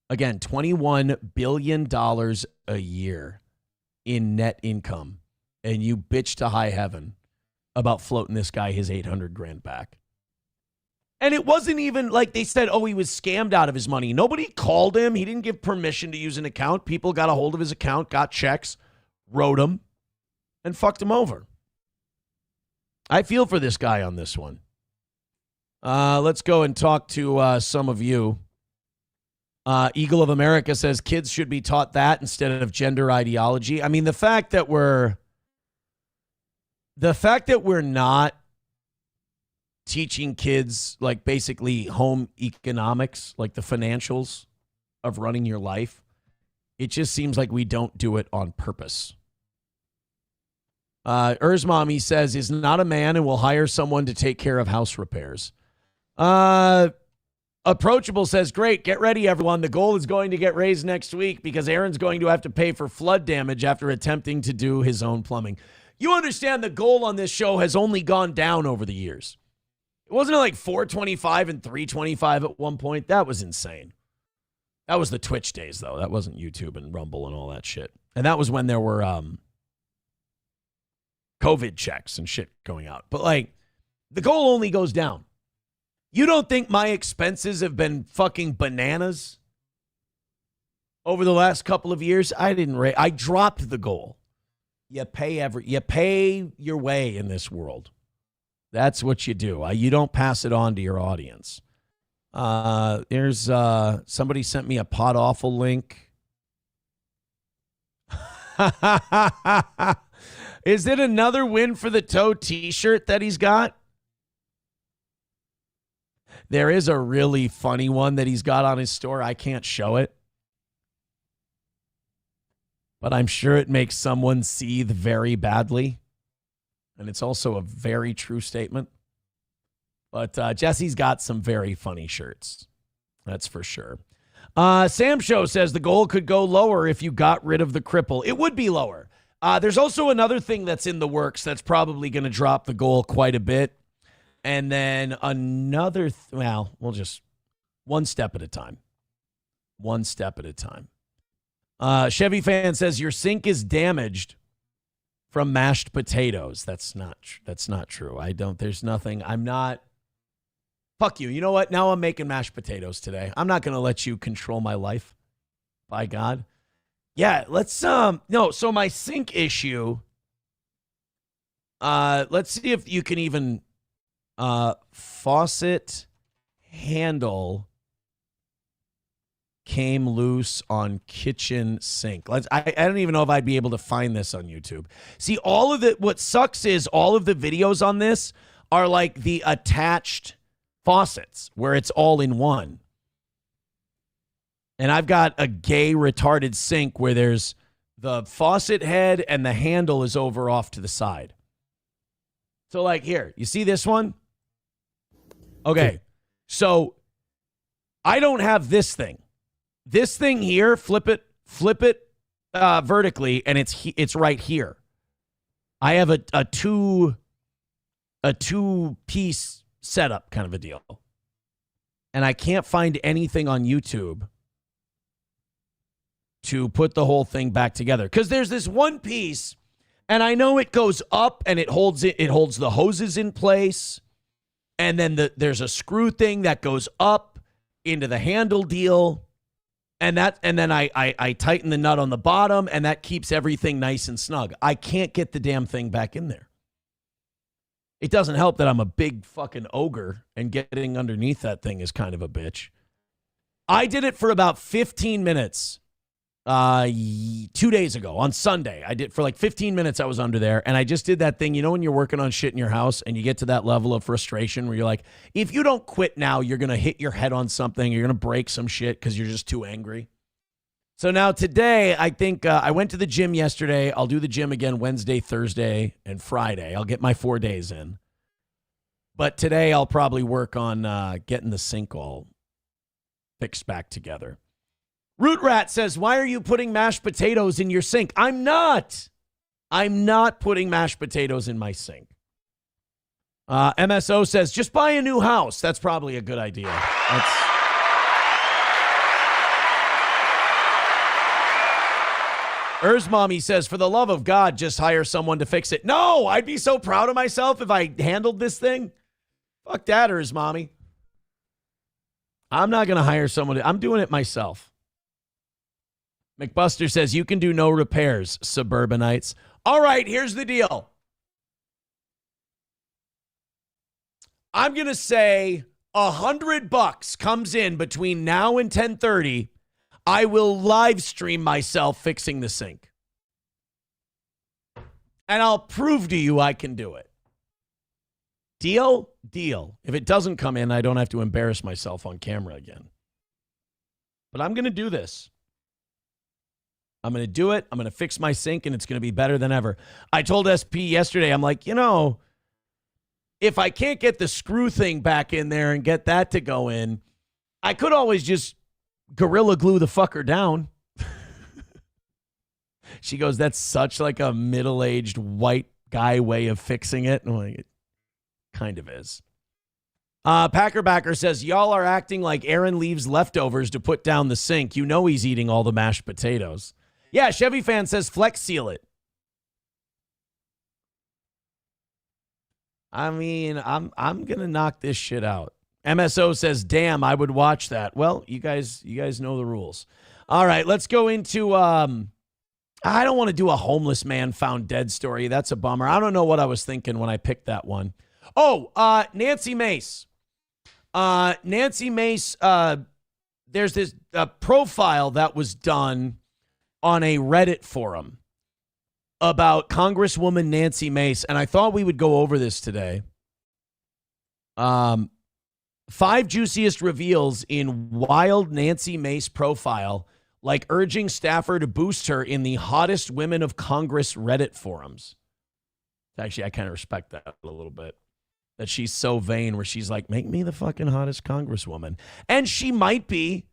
Again, $21 billion a year in net income, and you bitch to high heaven about floating this guy his $800,000 back. And it wasn't even like they said, he was scammed out of his money. Nobody called him. He didn't give permission to use an account. People got a hold of his account, got checks, wrote him, and fucked him over. I feel for this guy on this one. Let's go and talk to some of you. Eagle of America says kids should be taught that instead of gender ideology. I mean, the fact that we're not teaching kids like basically home economics, like the financials of running your life, it just seems like we don't do it on purpose. Erzmami says is not a man and will hire someone to take care of house repairs. Approachable says, great, get ready everyone. The goal is going to get raised next week because Aaron's going to have to pay for flood damage after attempting to do his own plumbing. You understand the goal on this show has only gone down over the years. Wasn't it like 425 and 325 at one point? That was insane. That was the Twitch days, though. That wasn't YouTube and Rumble and all that shit. And that was when there were COVID checks and shit going out. But, the goal only goes down. You don't think my expenses have been fucking bananas over the last couple of years? I dropped the goal. You pay your way in this world. That's what you do. You don't pass it on to your audience. There's somebody sent me a Pod Awful link. Is it another win for the toe t-shirt that he's got? There is a really funny one that he's got on his store. I can't show it, but I'm sure it makes someone seethe very badly. And it's also a very true statement. But Jesse's got some very funny shirts. That's for sure. Sam Show says the goal could go lower if you got rid of the cripple. It would be lower. There's also another thing that's in the works that's probably going to drop the goal quite a bit. And then another, we'll just one step at a time. One step at a time. Chevy Fan says your sink is damaged from mashed potatoes. That's not true. There's nothing. I'm not. Fuck you. You know what? Now I'm making mashed potatoes today. I'm not going to let you control my life. By God. Yeah, let's, no, so my sink issue, let's see if you can even, faucet handle came loose on kitchen sink. I don't even know if I'd be able to find this on YouTube. See, all of it, what sucks is all of the videos on this are like the attached faucets where it's all in one. And I've got a gay retarded sink where there's the faucet head and the handle is over off to the side. So like here, you see this one? Okay. So I don't have this thing. This thing here, flip it vertically, and it's right here. I have a two-piece setup kind of a deal. And I can't find anything on YouTube to put the whole thing back together. Because there's this one piece, and I know it goes up and it holds the hoses in place. And then there's a screw thing that goes up into the handle deal. And then I tighten the nut on the bottom, and that keeps everything nice and snug. I can't get the damn thing back in there. It doesn't help that I'm a big fucking ogre, and getting underneath that thing is kind of a bitch. I did it for about 15 minutes 2 days ago on Sunday. I did for like 15 minutes. I was under there and I just did that thing. You know, when you're working on shit in your house and you get to that level of frustration where you're like, if you don't quit now, you're going to hit your head on something. You're going to break some shit because you're just too angry. So now today, I think I went to the gym yesterday. I'll do the gym again Wednesday, Thursday, and Friday. I'll get my 4 days in. But today I'll probably work on getting the sink all fixed back together. Root Rat says, why are you putting mashed potatoes in your sink? I'm not putting mashed potatoes in my sink. MSO says, just buy a new house. That's probably a good idea. Mommy says, for the love of God, just hire someone to fix it. No, I'd be so proud of myself if I handled this thing. Fuck that, Mommy. I'm not going to hire someone. I'm doing it myself. McBuster says, you can do no repairs, suburbanites. All right, here's the deal. I'm going to say $100 comes in between now and 10:30. I will live stream myself fixing the sink. And I'll prove to you I can do it. Deal? Deal. If it doesn't come in, I don't have to embarrass myself on camera again. But I'm going to do this. I'm going to do it. I'm going to fix my sink, and it's going to be better than ever. I told SP yesterday, I'm like, if I can't get the screw thing back in there and get that to go in, I could always just Gorilla Glue the fucker down. She goes, that's such like a middle-aged white guy way of fixing it. And I'm like, it kind of is. Packerbacker says, y'all are acting like Aaron leaves leftovers to put down the sink. You know he's eating all the mashed potatoes. Yeah, Chevy Fan says Flex Seal it. I mean, I'm gonna knock this shit out. MSO says, damn, I would watch that. Well, you guys know the rules. All right, let's go into I don't want to do a homeless man found dead story. That's a bummer. I don't know what I was thinking when I picked that one. Oh, Nancy Mace. Nancy Mace, there's this profile that was done on a Reddit forum about Congresswoman Nancy Mace, and I thought we would go over this today. 5 juiciest reveals in wild Nancy Mace profile, like urging staffer to boost her in the hottest women of Congress Reddit forums. Actually, I kind of respect that a little bit. That she's so vain where she's like, make me the fucking hottest Congresswoman. And she might be.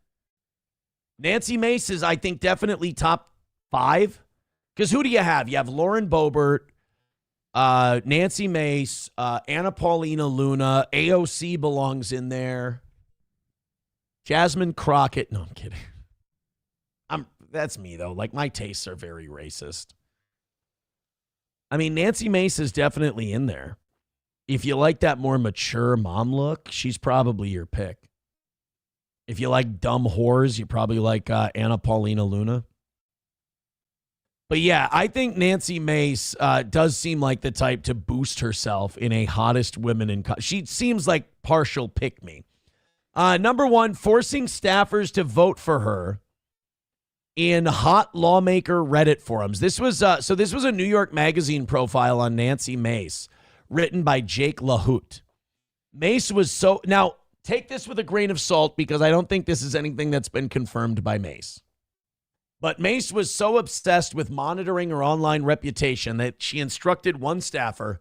Nancy Mace is, I think, definitely top 5. Because who do you have? You have Lauren Boebert, Nancy Mace, Anna Paulina Luna, AOC belongs in there. Jasmine Crockett. No, I'm kidding. That's me, though. Like, my tastes are very racist. I mean, Nancy Mace is definitely in there. If you like that more mature mom look, she's probably your pick. If you like dumb whores, you probably like Anna Paulina Luna. But yeah, I think Nancy Mace does seem like the type to boost herself in a hottest women in. She seems like partial pick me. Number 1, forcing staffers to vote for her in hot lawmaker Reddit forums. This was this was a New York Magazine profile on Nancy Mace, written by Jake LaHoot. Mace was so now. Take this with a grain of salt because I don't think this is anything that's been confirmed by Mace. But Mace was so obsessed with monitoring her online reputation that she instructed one staffer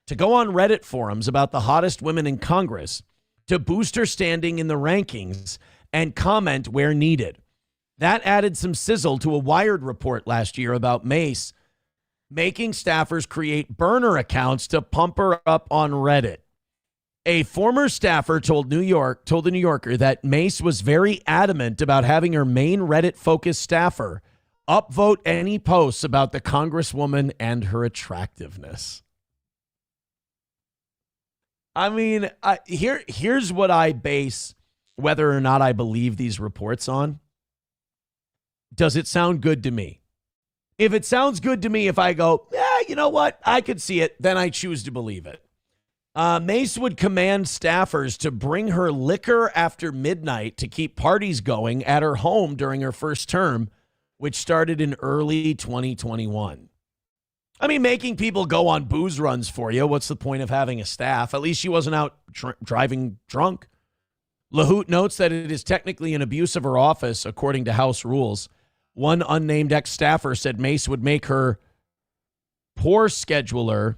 to go on Reddit forums about the hottest women in Congress to boost her standing in the rankings and comment where needed. That added some sizzle to a Wired report last year about Mace making staffers create burner accounts to pump her up on Reddit. A former staffer told the New Yorker that Mace was very adamant about having her main Reddit-focused staffer upvote any posts about the Congresswoman and her attractiveness. I mean, here's what I base whether or not I believe these reports on. Does it sound good to me? If it sounds good to me, if I go, yeah, you know what? I could see it, then I choose to believe it. Mace would command staffers to bring her liquor after midnight to keep parties going at her home during her first term, which started in early 2021. I mean, making people go on booze runs for you. What's the point of having a staff? At least she wasn't out driving drunk. LaHoot notes that it is technically an abuse of her office, according to House rules. One unnamed ex-staffer said Mace would make her poor scheduler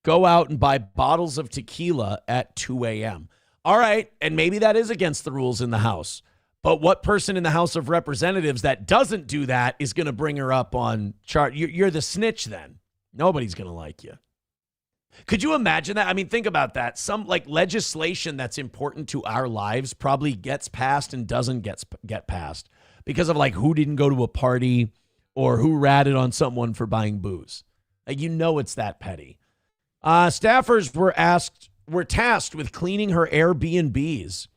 go out and buy bottles of tequila at 2 a.m. All right, and maybe that is against the rules in the House. But what person in the House of Representatives that doesn't do that is going to bring her up on chart? You're the snitch then. Nobody's going to like you. Could you imagine that? I mean, think about that. Some like legislation that's important to our lives probably gets passed and doesn't get passed because of like who didn't go to a party or who ratted on someone for buying booze. Like, you know, it's that petty. Staffers were tasked with cleaning her Airbnbs.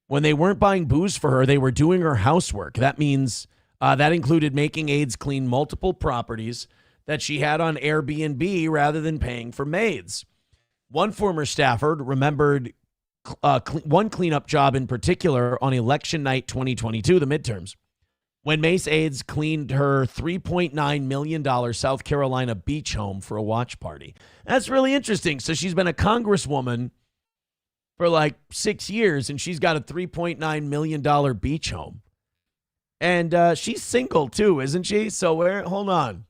When they weren't buying booze for her, they were doing her housework. That means that included making aides clean multiple properties that she had on Airbnb rather than paying for maids. One former staffer remembered one cleanup job in particular on election night 2022, the midterms, when Mace aides cleaned her $3.9 million South Carolina beach home for a watch party. That's really interesting. So she's been a congresswoman for like 6 years, and she's got a $3.9 million beach home. And she's single too, isn't she? So hold on.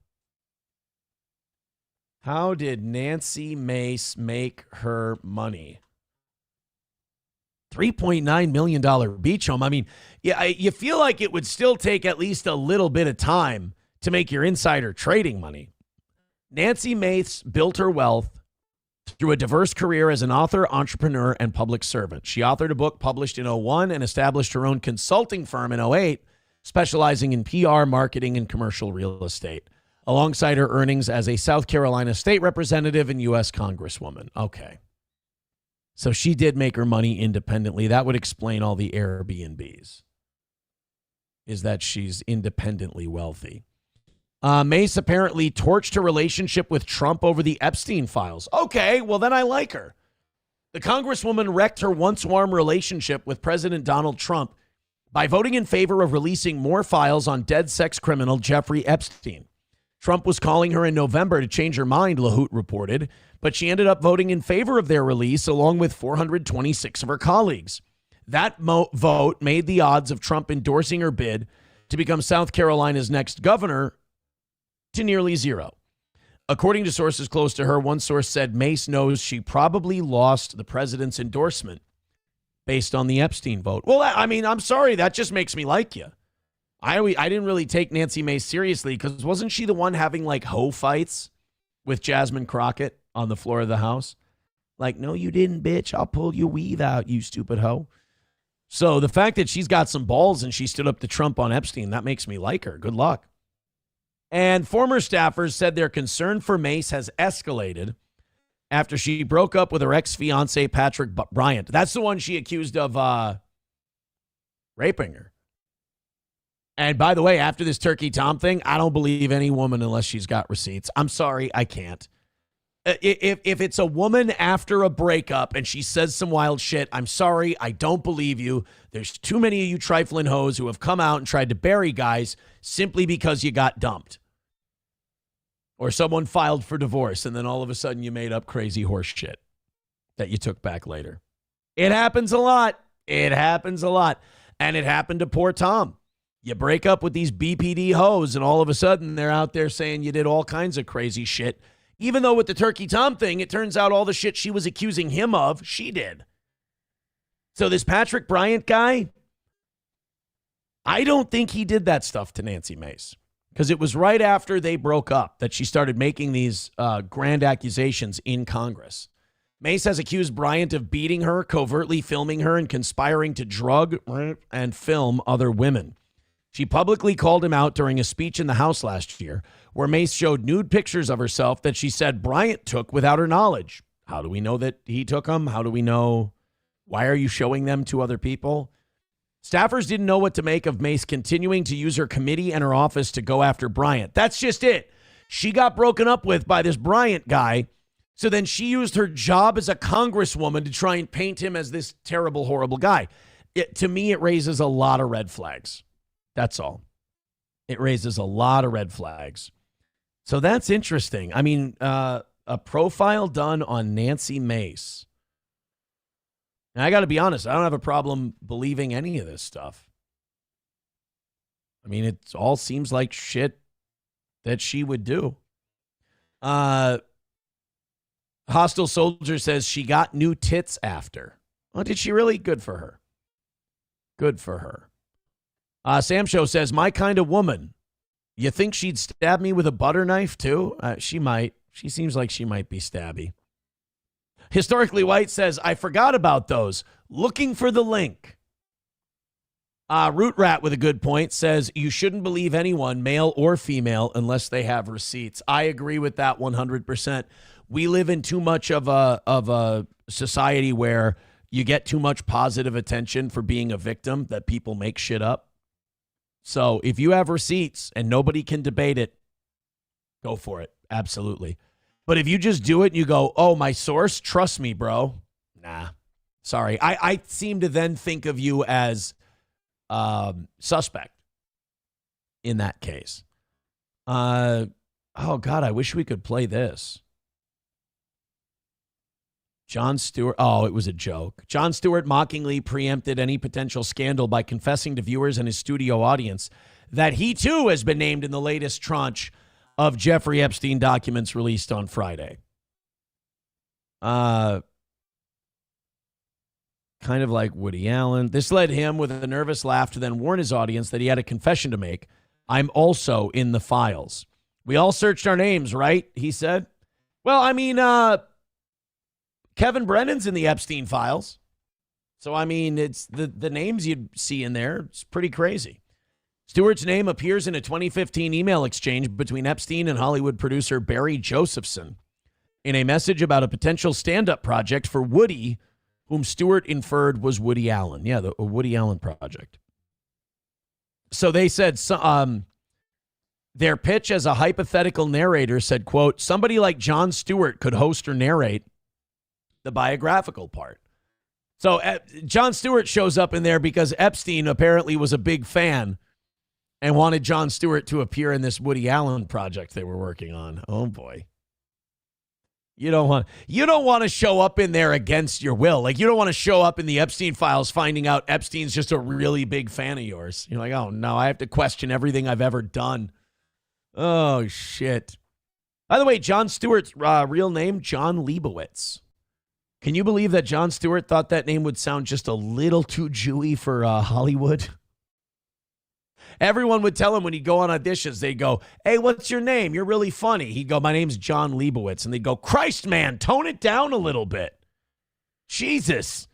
How did Nancy Mace make her money? $3.9 million beach home. I mean, yeah, you feel like it would still take at least a little bit of time to make your insider trading money. Nancy Mace built her wealth through a diverse career as an author, entrepreneur, and public servant. She authored a book published in 2001 and established her own consulting firm in 2008, specializing in PR, marketing, and commercial real estate, alongside her earnings as a South Carolina state representative and U.S. Congresswoman. Okay. So she did make her money independently. That would explain all the Airbnbs, is that she's independently wealthy. Mace apparently torched her relationship with Trump over the Epstein files. Okay, well, then I like her. The Congresswoman wrecked her once warm relationship with President Donald Trump by voting in favor of releasing more files on dead sex criminal Jeffrey Epstein. Trump was calling her in November to change her mind, LaHoot reported, but she ended up voting in favor of their release along with 426 of her colleagues. That vote made the odds of Trump endorsing her bid to become South Carolina's next governor to nearly zero. According to sources close to her, one source said Mace knows she probably lost the president's endorsement based on the Epstein vote. Well, I mean, I'm sorry. That just makes me like you. I didn't really take Nancy Mace seriously because wasn't she the one having like hoe fights with Jasmine Crockett on the floor of the House? Like, no, you didn't, bitch. I'll pull your weave out, you stupid hoe. So the fact that she's got some balls and she stood up to Trump on Epstein, that makes me like her. Good luck. And former staffers said their concern for Mace has escalated after she broke up with her ex-fiance, Patrick Bryant. That's the one she accused of raping her. And by the way, after this Turkey Tom thing, I don't believe any woman unless she's got receipts. I'm sorry, I can't. If it's a woman after a breakup and she says some wild shit, I'm sorry, I don't believe you. There's too many of you trifling hoes who have come out and tried to bury guys simply because you got dumped. Or someone filed for divorce and then all of a sudden you made up crazy horse shit that you took back later. It happens a lot. It happens a lot. And it happened to poor Tom. You break up with these BPD hoes and all of a sudden they're out there saying you did all kinds of crazy shit. Even though with the Turkey Tom thing, it turns out all the shit she was accusing him of, she did. So this Patrick Bryant guy, I don't think he did that stuff to Nancy Mace. Because it was right after they broke up that she started making these grand accusations in Congress. Mace has accused Bryant of beating her, covertly filming her, and conspiring to drug and film other women. She publicly called him out during a speech in the House last year, where Mace showed nude pictures of herself that she said Bryant took without her knowledge. How do we know that he took them? How do we know? Why are you showing them to other people? Staffers didn't know what to make of Mace continuing to use her committee and her office to go after Bryant. That's just it. She got broken up with by this Bryant guy, so then she used her job as a congresswoman to try and paint him as this terrible, horrible guy. To me, it raises a lot of red flags. That's all. It raises a lot of red flags. So that's interesting. I mean, a profile done on Nancy Mace. And I got to be honest, I don't have a problem believing any of this stuff. I mean, it all seems like shit that she would do. Hostile Soldier says she got new tits after. Oh, did she really? Good for her. Good for her. Sam Show says, my kind of woman. You think she'd stab me with a butter knife too? She might. She seems like she might be stabby. Historically White says, I forgot about those. Looking for the link. Root Rat with a good point says, you shouldn't believe anyone, male or female, unless they have receipts. I agree with that 100%. We live in too much of a society where you get too much positive attention for being a victim that people make shit up. So if you have receipts and nobody can debate it, go for it. Absolutely. But if you just do it and you go, oh, my source, trust me, bro. Nah, sorry. I seem to then think of you as suspect in that case. Oh, God, I wish we could play this. Jon Stewart. Oh, it was a joke. Jon Stewart mockingly preempted any potential scandal by confessing to viewers and his studio audience that he, too, has been named in the latest tranche of Jeffrey Epstein documents released on Friday. Kind of like Woody Allen. This led him with a nervous laugh to then warn his audience that he had a confession to make. I'm also in the files. We all searched our names, right? He said. Well, I mean, Kevin Brennan's in the Epstein files. So, I mean, it's the names you'd see in there. It's pretty crazy. Stewart's name appears in a 2015 email exchange between Epstein and Hollywood producer Barry Josephson in a message about a potential stand-up project for Woody, whom Stewart inferred was Woody Allen. Yeah, the Woody Allen project. So they said their pitch as a hypothetical narrator said, quote, somebody like Jon Stewart could host or narrate the biographical part. So Jon Stewart shows up in there because Epstein apparently was a big fan and wanted Jon Stewart to appear in this Woody Allen project they were working on. Oh boy. You don't want to show up in there against your will. Like, you don't want to show up in the Epstein files finding out Epstein's just a really big fan of yours. You're like, oh no, I have to question everything I've ever done. Oh shit. By the way, Jon Stewart's real name, John Leibowitz. Can you believe that Jon Stewart thought that name would sound just a little too Jewy for Hollywood? Everyone would tell him when he'd go on auditions, they'd go, hey, what's your name? You're really funny. He'd go, my name's John Leibowitz. And they'd go, Christ, man, tone it down a little bit. Jesus.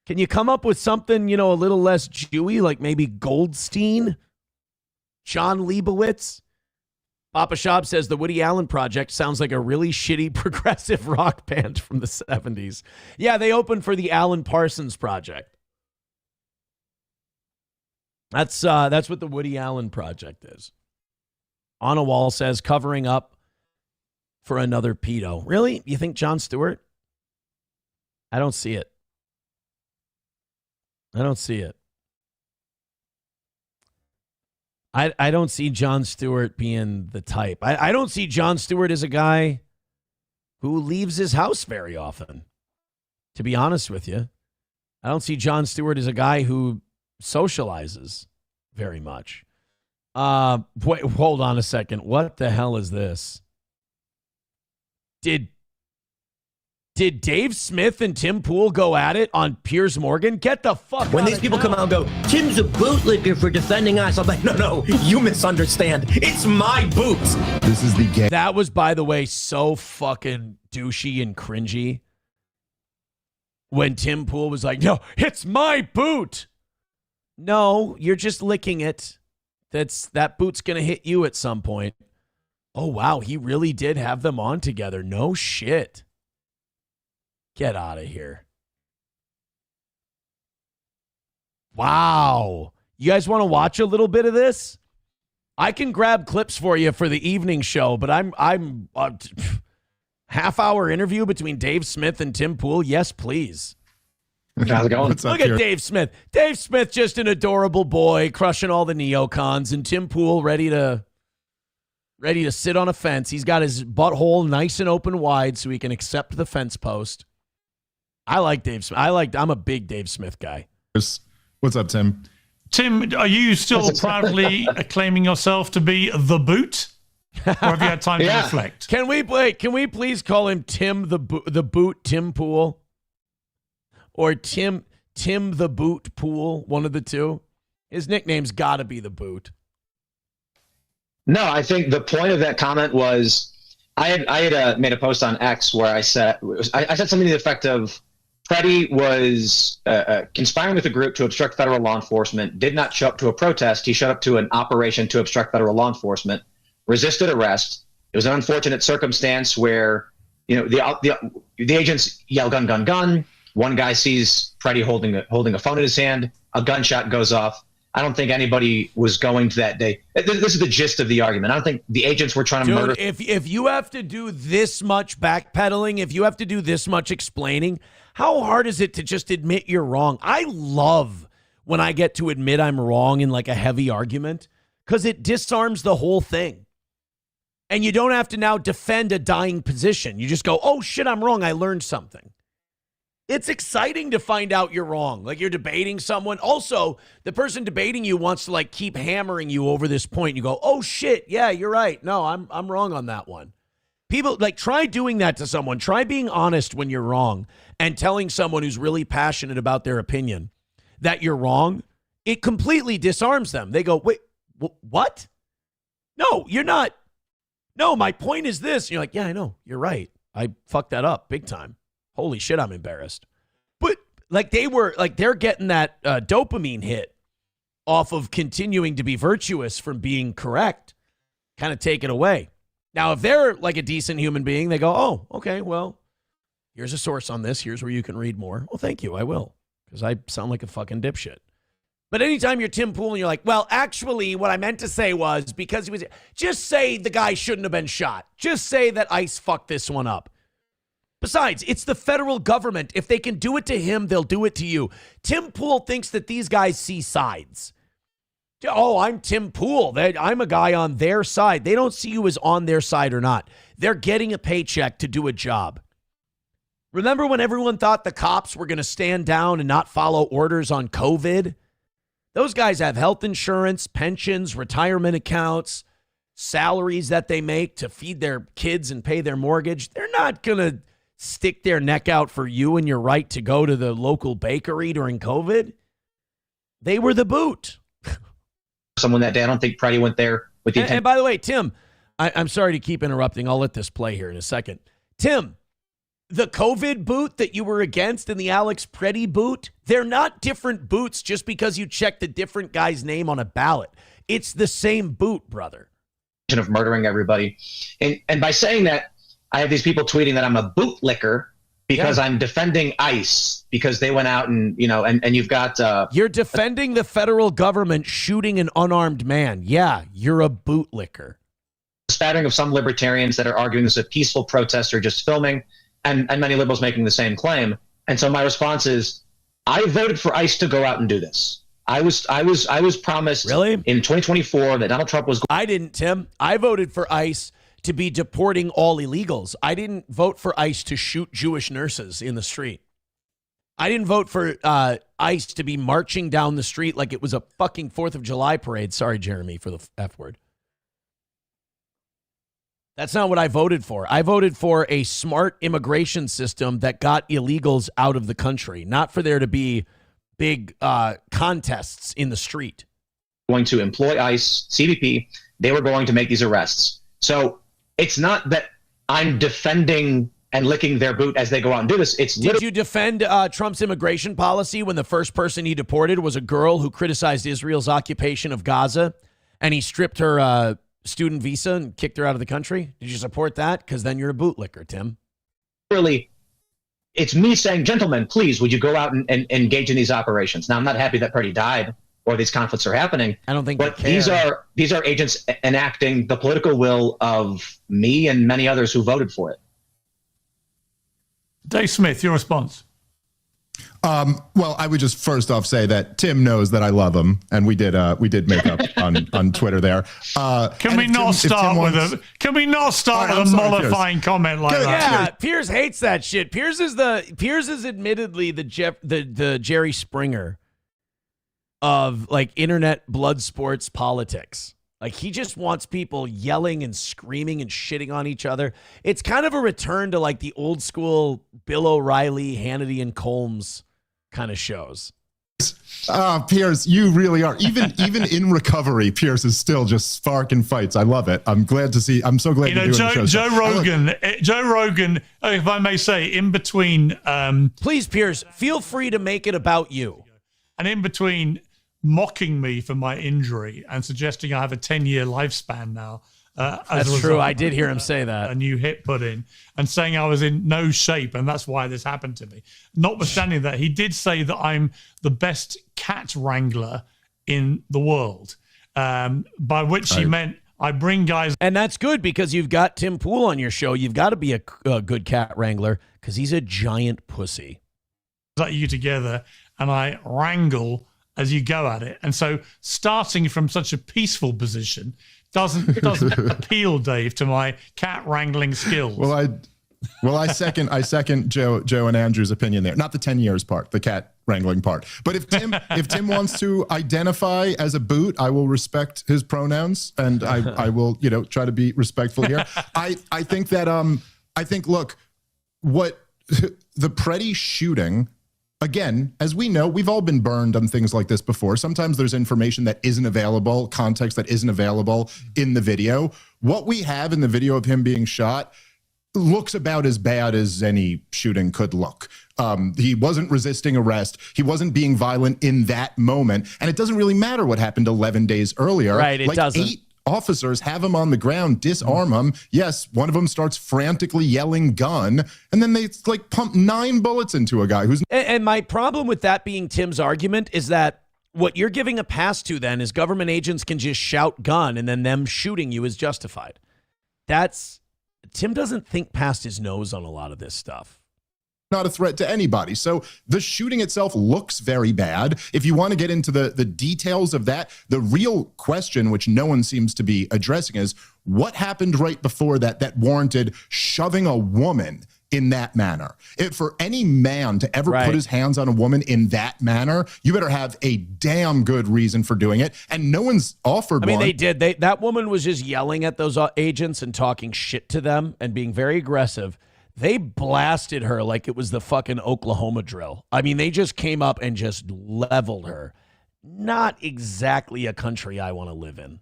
Can you come up with something, a little less Jewy, like maybe Goldstein? John Leibowitz? Papa Shab says the Woody Allen project sounds like a really shitty progressive rock band from the 70s. Yeah, they opened for the Alan Parsons Project. That's what the Woody Allen project is. On a Wall says covering up for another pedo. Really? You think Jon Stewart? I don't see it. I don't see it. I don't see Jon Stewart being the type. I don't see Jon Stewart as a guy who leaves his house very often, to be honest with you. I don't see Jon Stewart as a guy who socializes very much. Wait, hold on a second. What the hell is this? Did Dave Smith and Tim Pool go at it on Piers Morgan? Get the fuck When out these of people town. come out and go, Tim's a bootlegger for defending us, I'm like, no, you misunderstand. It's my boots. This is the game. That was, by the way, so fucking douchey and cringy. When Tim Pool was like, no, it's my boot. No, you're just licking it. That boot's going to hit you at some point. Oh, wow, he really did have them on together. No shit. Get out of here. Wow. You guys want to watch a little bit of this? I can grab clips for you for the evening show, but I'm half-hour interview between Dave Smith and Tim Pool. Yes, please. How's it going? Look at Dave Smith. Dave Smith, just an adorable boy, crushing all the neocons, and Tim Pool ready to sit on a fence. He's got his butthole nice and open wide so he can accept the fence post. I like Dave Smith. I'm a big Dave Smith guy. What's up, Tim? Tim, are you still proudly claiming yourself to be the boot? Or have you had time to reflect? Can we please call him Tim the Boot Tim Pool? Or Tim the Boot Pool, one of the two. His nickname's got to be the Boot. No, I think the point of that comment was I had made a post on X where I said something to the effect of Pretti was conspiring with a group to obstruct federal law enforcement, did not show up to a protest. He showed up to an operation to obstruct federal law enforcement, resisted arrest. It was an unfortunate circumstance where, the agents yell gun, gun, gun. One guy sees Pretti holding a phone in his hand. A gunshot goes off. I don't think anybody was going to that day. This is the gist of the argument. I don't think the agents were trying to murder. If you have to do this much backpedaling, if you have to do this much explaining, how hard is it to just admit you're wrong? I love when I get to admit I'm wrong in like a heavy argument because it disarms the whole thing. And you don't have to now defend a dying position. You just go, oh, shit, I'm wrong. I learned something. It's exciting to find out you're wrong. Like you're debating someone. Also, the person debating you wants to like keep hammering you over this point. You go, oh, shit, yeah, you're right. No, I'm wrong on that one. People, like, try doing that to someone. Try being honest when you're wrong and telling someone who's really passionate about their opinion that you're wrong. It completely disarms them. They go, wait, what? No, you're not. No, my point is this. And you're like, yeah, I know. You're right. I fucked that up big time. Holy shit, I'm embarrassed. But like they're getting that dopamine hit off of continuing to be virtuous from being correct. Kind of take it away. Now, if they're like a decent human being, they go, oh, okay, well, here's a source on this. Here's where you can read more. Well, thank you. I will, because I sound like a fucking dipshit. But anytime you're Tim Pool and you're like, well, actually, what I meant to say was because he was, just say the guy shouldn't have been shot. Just say that ICE fucked this one up. Besides, it's the federal government. If they can do it to him, they'll do it to you. Tim Pool thinks that these guys see sides. Oh, I'm Tim Pool. I'm a guy on their side. They don't see you as on their side or not. They're getting a paycheck to do a job. Remember when everyone thought the cops were going to stand down and not follow orders on COVID? Those guys have health insurance, pensions, retirement accounts, salaries that they make to feed their kids and pay their mortgage. They're not going to stick their neck out for you and your right to go to the local bakery during COVID. They were the boot. Someone that day, I don't think Pretti went there with the intent. And by the way, Tim, I'm sorry to keep interrupting. I'll let this play here in a second. Tim, the COVID boot that you were against and the Alex Pretti boot, they're not different boots just because you checked a different guy's name on a ballot. It's the same boot, brother. Of murdering everybody. And by saying that, I have these people tweeting that I'm a bootlicker because I'm defending ICE because they went out and, and you've got... You're defending the federal government shooting an unarmed man. Yeah, you're a bootlicker. Spattering of some libertarians that are arguing this is a peaceful protest or just filming, and many liberals making the same claim. And so my response is, I voted for ICE to go out and do this. I was promised in 2024 that Donald Trump was... I didn't, Tim. I voted for ICE to be deporting all illegals. I didn't vote for ICE to shoot Jewish nurses in the street. I didn't vote for ICE to be marching down the street like it was a fucking 4th of July parade. Sorry, Jeremy, for the F word. That's not what I voted for. I voted for a smart immigration system that got illegals out of the country, not for there to be big contests in the street. Going to employ ICE, CBP, they were going to make these arrests. So it's not that I'm defending and licking their boot as they go out and do this. Did you defend Trump's immigration policy when the first person he deported was a girl who criticized Israel's occupation of Gaza and he stripped her student visa and kicked her out of the country? Did you support that? Because then you're a bootlicker, Tim. Really, it's me saying, gentlemen, please, would you go out and engage in these operations? Now, I'm not happy that Pretti died or these conflicts are happening. I don't think but these are agents enacting the political will of me and many others who voted for it. Dave Smith, your response. Well, I would just first off say that Tim knows that I love him, and we did make up on Twitter there. Can we not start with a mollifying comment like that? Yeah, Piers hates that shit. Piers is admittedly the Jerry Springer of like internet blood sports politics. Like, he just wants people yelling and screaming and shitting on each other. It's kind of a return to like the old school Bill O'Reilly, Hannity, and Colmes kind of shows. Piers, you really are. Even in recovery, Piers is still just sparking fights. I love it. I'm glad to see. I'm so glad you're doing the show. Joe Rogan, if I may say, in between. Please, Piers, feel free to make it about you. And in between mocking me for my injury and suggesting I have a 10-year lifespan now. That's true. I did hear him say that. A new hip put in, and saying I was in no shape, and that's why this happened to me. Notwithstanding that, he did say that I'm the best cat wrangler in the world, by which he meant I bring guys. And that's good, because you've got Tim Pool on your show. You've got to be a good cat wrangler, because he's a giant pussy. Like you together, and I wrangle as you go at it. And so starting from such a peaceful position doesn't appeal, Dave, to my cat wrangling skills. Well, I second Joe and Andrew's opinion there. Not the 10 years part, the cat wrangling part. But if Tim wants to identify as a boot, I will respect his pronouns, and I will, try to be respectful here. I think look, what the Pretti shooting, again, as we know, we've all been burned on things like this before. Sometimes there's information that isn't available, context that isn't available in the video. What we have in the video of him being shot looks about as bad as any shooting could look. He wasn't resisting arrest. He wasn't being violent in that moment. And it doesn't really matter what happened 11 days earlier. Right, it doesn't. 8 officers have him on the ground, disarm him. Yes, one of them starts frantically yelling gun, and then they pump 9 bullets into a guy who's... And my problem with that being Tim's argument is that what you're giving a pass to then is government agents can just shout gun, and then them shooting you is justified. Tim doesn't think past his nose on a lot of this stuff. Not a threat to anybody. So the shooting itself looks very bad. If you want to get into the details of that, the real question, which no one seems to be addressing, is what happened right before that warranted shoving a woman in that manner. For any man to ever put his hands on a woman in that manner, you better have a damn good reason for doing it. And no one's offered one. They did. That woman was just yelling at those agents and talking shit to them and being very aggressive. They blasted her like it was the fucking Oklahoma drill. They just came up and just leveled her. Not exactly a country I want to live in.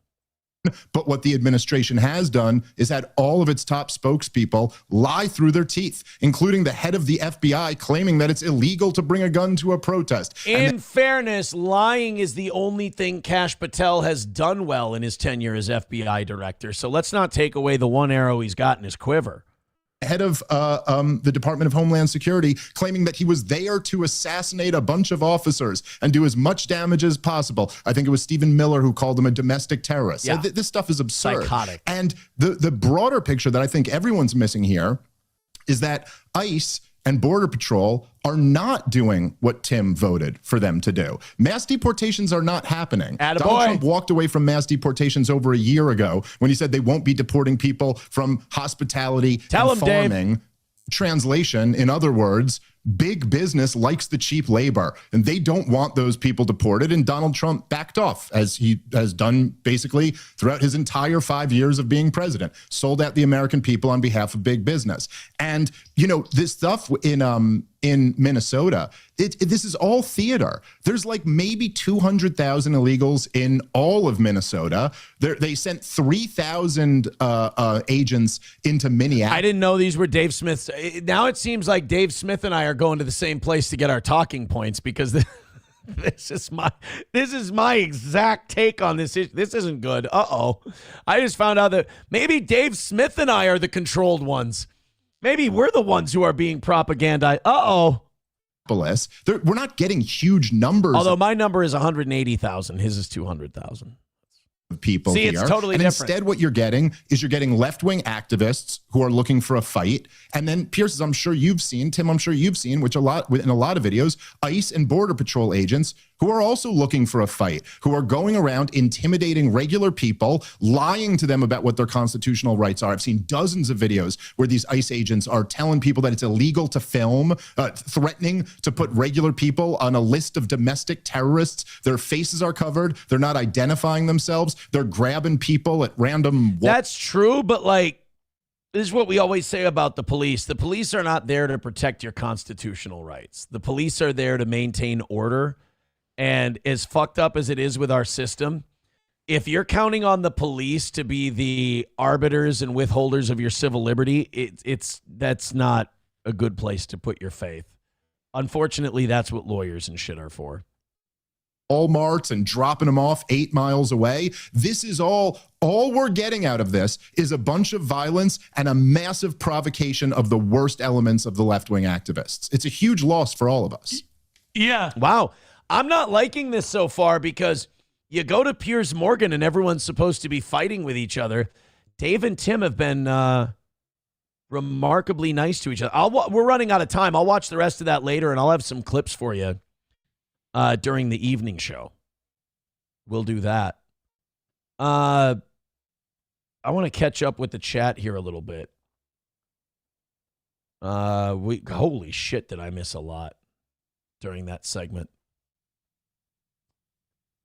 But what the administration has done is had all of its top spokespeople lie through their teeth, including the head of the FBI claiming that it's illegal to bring a gun to a protest. In fairness, lying is the only thing Kash Patel has done well in his tenure as FBI director. So let's not take away the one arrow he's got in his quiver. Head of the Department of Homeland Security claiming that he was there to assassinate a bunch of officers and do as much damage as possible. I think it was Stephen Miller who called him a domestic terrorist. Yeah. This stuff is absurd. Psychotic. And the broader picture that I think everyone's missing here is that ICE and Border Patrol are not doing what Tim voted for them to do. Mass deportations are not happening. Donald Trump walked away from mass deportations over a year ago when he said they won't be deporting people from hospitality and farming. Dave. Translation, in other words, big business likes the cheap labor, and they don't want those people deported, and Donald Trump backed off, as he has done basically throughout his entire 5 years of being president, sold out the American people on behalf of big business. And, this stuff in Minnesota, this is all theater. There's maybe 200,000 illegals in all of Minnesota. They sent 3,000 agents into Minneapolis. I didn't know these were Dave Smith's. Now it seems like Dave Smith and I are going to the same place to get our talking points, because this is my exact take on this issue. This isn't good. I just found out that maybe Dave Smith and I are the controlled ones. Maybe we're the ones who are being propagandized. We're not getting huge numbers. Although my number is 180,000. His is 200,000. people See, here. it's totally and different. Instead, what you're getting is you're getting left-wing activists who are looking for a fight. And then Pierce, as I'm sure you've seen, Tim, I'm sure you've seen, which in a lot of videos, ICE and Border Patrol agents who are also looking for a fight, who are going around intimidating regular people, lying to them about what their constitutional rights are. I've seen dozens of videos where these ICE agents are telling people that it's illegal to film, threatening to put regular people on a list of domestic terrorists. Their faces are covered. They're not identifying themselves. They're grabbing people at random. That's true, but like, this is what we always say about the police. The police are not there to protect your constitutional rights. The police are there to maintain order. And as fucked up as it is with our system, if you're counting on the police to be the arbiters and withholders of your civil liberty, that's not a good place to put your faith. Unfortunately, that's what lawyers and shit are for. Walmarts and dropping them off 8 miles away. This is all we're getting out of this is a bunch of violence and a massive provocation of the worst elements of the left-wing activists. It's a huge loss for all of us. Yeah. Wow. I'm not liking this so far because you go to Piers Morgan and everyone's supposed to be fighting with each other. Dave and Tim have been remarkably nice to each other. We're running out of time. I'll watch the rest of that later, and I'll have some clips for you during the evening show. We'll do that. I want to catch up with the chat here a little bit. Holy shit, did I miss a lot during that segment.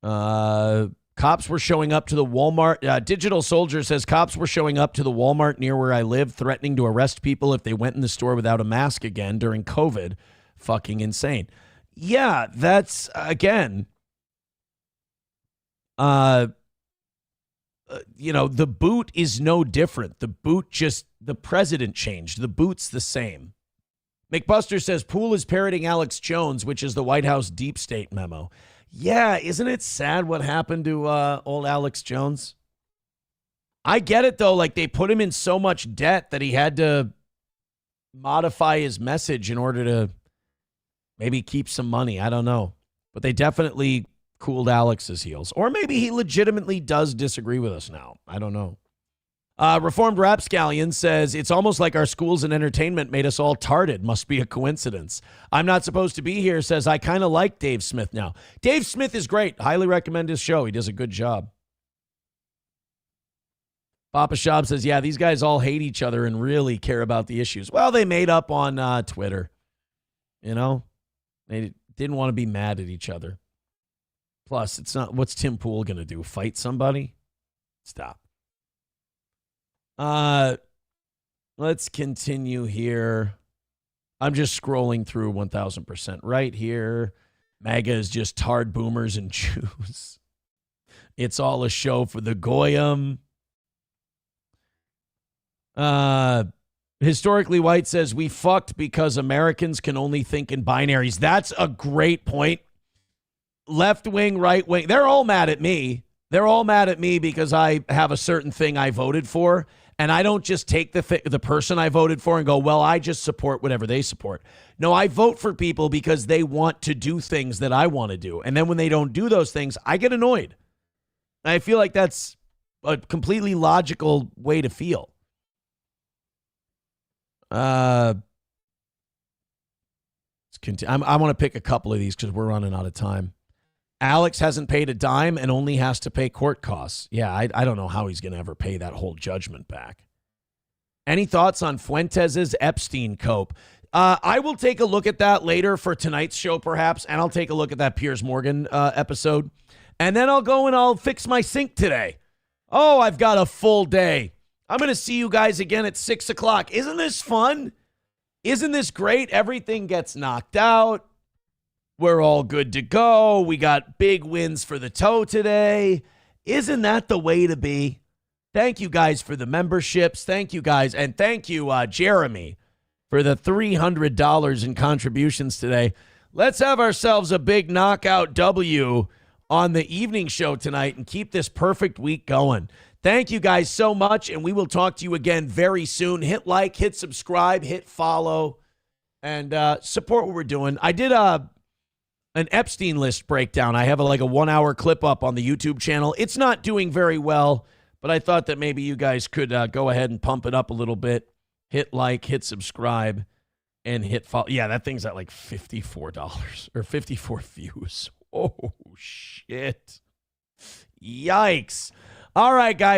Cops were showing up to the Walmart. Digital Soldier says cops were showing up to the Walmart near where I live, threatening to arrest people if they went in the store without a mask again during COVID. Fucking insane. Yeah, that's, again, the boot is no different. The boot the president changed. The boot's the same. McBuster says Poole is parroting Alex Jones, which is the White House deep state memo. Yeah, isn't it sad what happened to old Alex Jones? I get it, though. Like, they put him in so much debt that he had to modify his message in order to maybe keep some money. I don't know. But they definitely cooled Alex's heels. Or maybe he legitimately does disagree with us now. I don't know. Reformed Rapscallion says, it's almost like our schools and entertainment made us all tarded. Must be a coincidence. I'm not supposed to be here, says, I kind of like Dave Smith now. Dave Smith is great. Highly recommend his show. He does a good job. Papa Shab says, yeah, these guys all hate each other and really care about the issues. Well, they made up on Twitter. You know, they didn't want to be mad at each other. Plus, it's not, what's Tim Pool going to do? Fight somebody? Stop. Let's continue here. I'm just scrolling through 1000% right here. MAGA is just tarred boomers and Jews. It's all a show for the Goyim. Historically White says we fucked because Americans can only think in binaries. That's a great point. Left wing, right wing, they're all mad at me. They're all mad at me because I have a certain thing I voted for. And I don't just take the person I voted for and go, well, I just support whatever they support. No, I vote for people because they want to do things that I want to do. And then when they don't do those things, I get annoyed. I feel like that's a completely logical way to feel. I want to pick a couple of these because we're running out of time. Alex hasn't paid a dime and only has to pay court costs. Yeah, I don't know how he's going to ever pay that whole judgment back. Any thoughts on Fuentes' Epstein cope? I will take a look at that later for tonight's show, perhaps, and I'll take a look at that Piers Morgan episode. And then I'll go and I'll fix my sink today. Oh, I've got a full day. I'm going to see you guys again at 6 o'clock. Isn't this fun? Isn't this great? Everything gets knocked out. We're all good to go. We got big wins for the toe today. Isn't that the way to be? Thank you guys for the memberships. Thank you guys. And thank you, Jeremy, for the $300 in contributions today. Let's have ourselves a big knockout W on the evening show tonight and keep this perfect week going. Thank you guys so much, and we will talk to you again very soon. Hit like, hit subscribe, hit follow, and support what we're doing. I did an Epstein list breakdown. I have a 1 hour clip up on the YouTube channel. It's not doing very well, but I thought that maybe you guys could go ahead and pump it up a little bit. Hit like, hit subscribe, and hit follow. Yeah, that thing's at $54 or 54 views. Oh, shit. Yikes. All right, guys.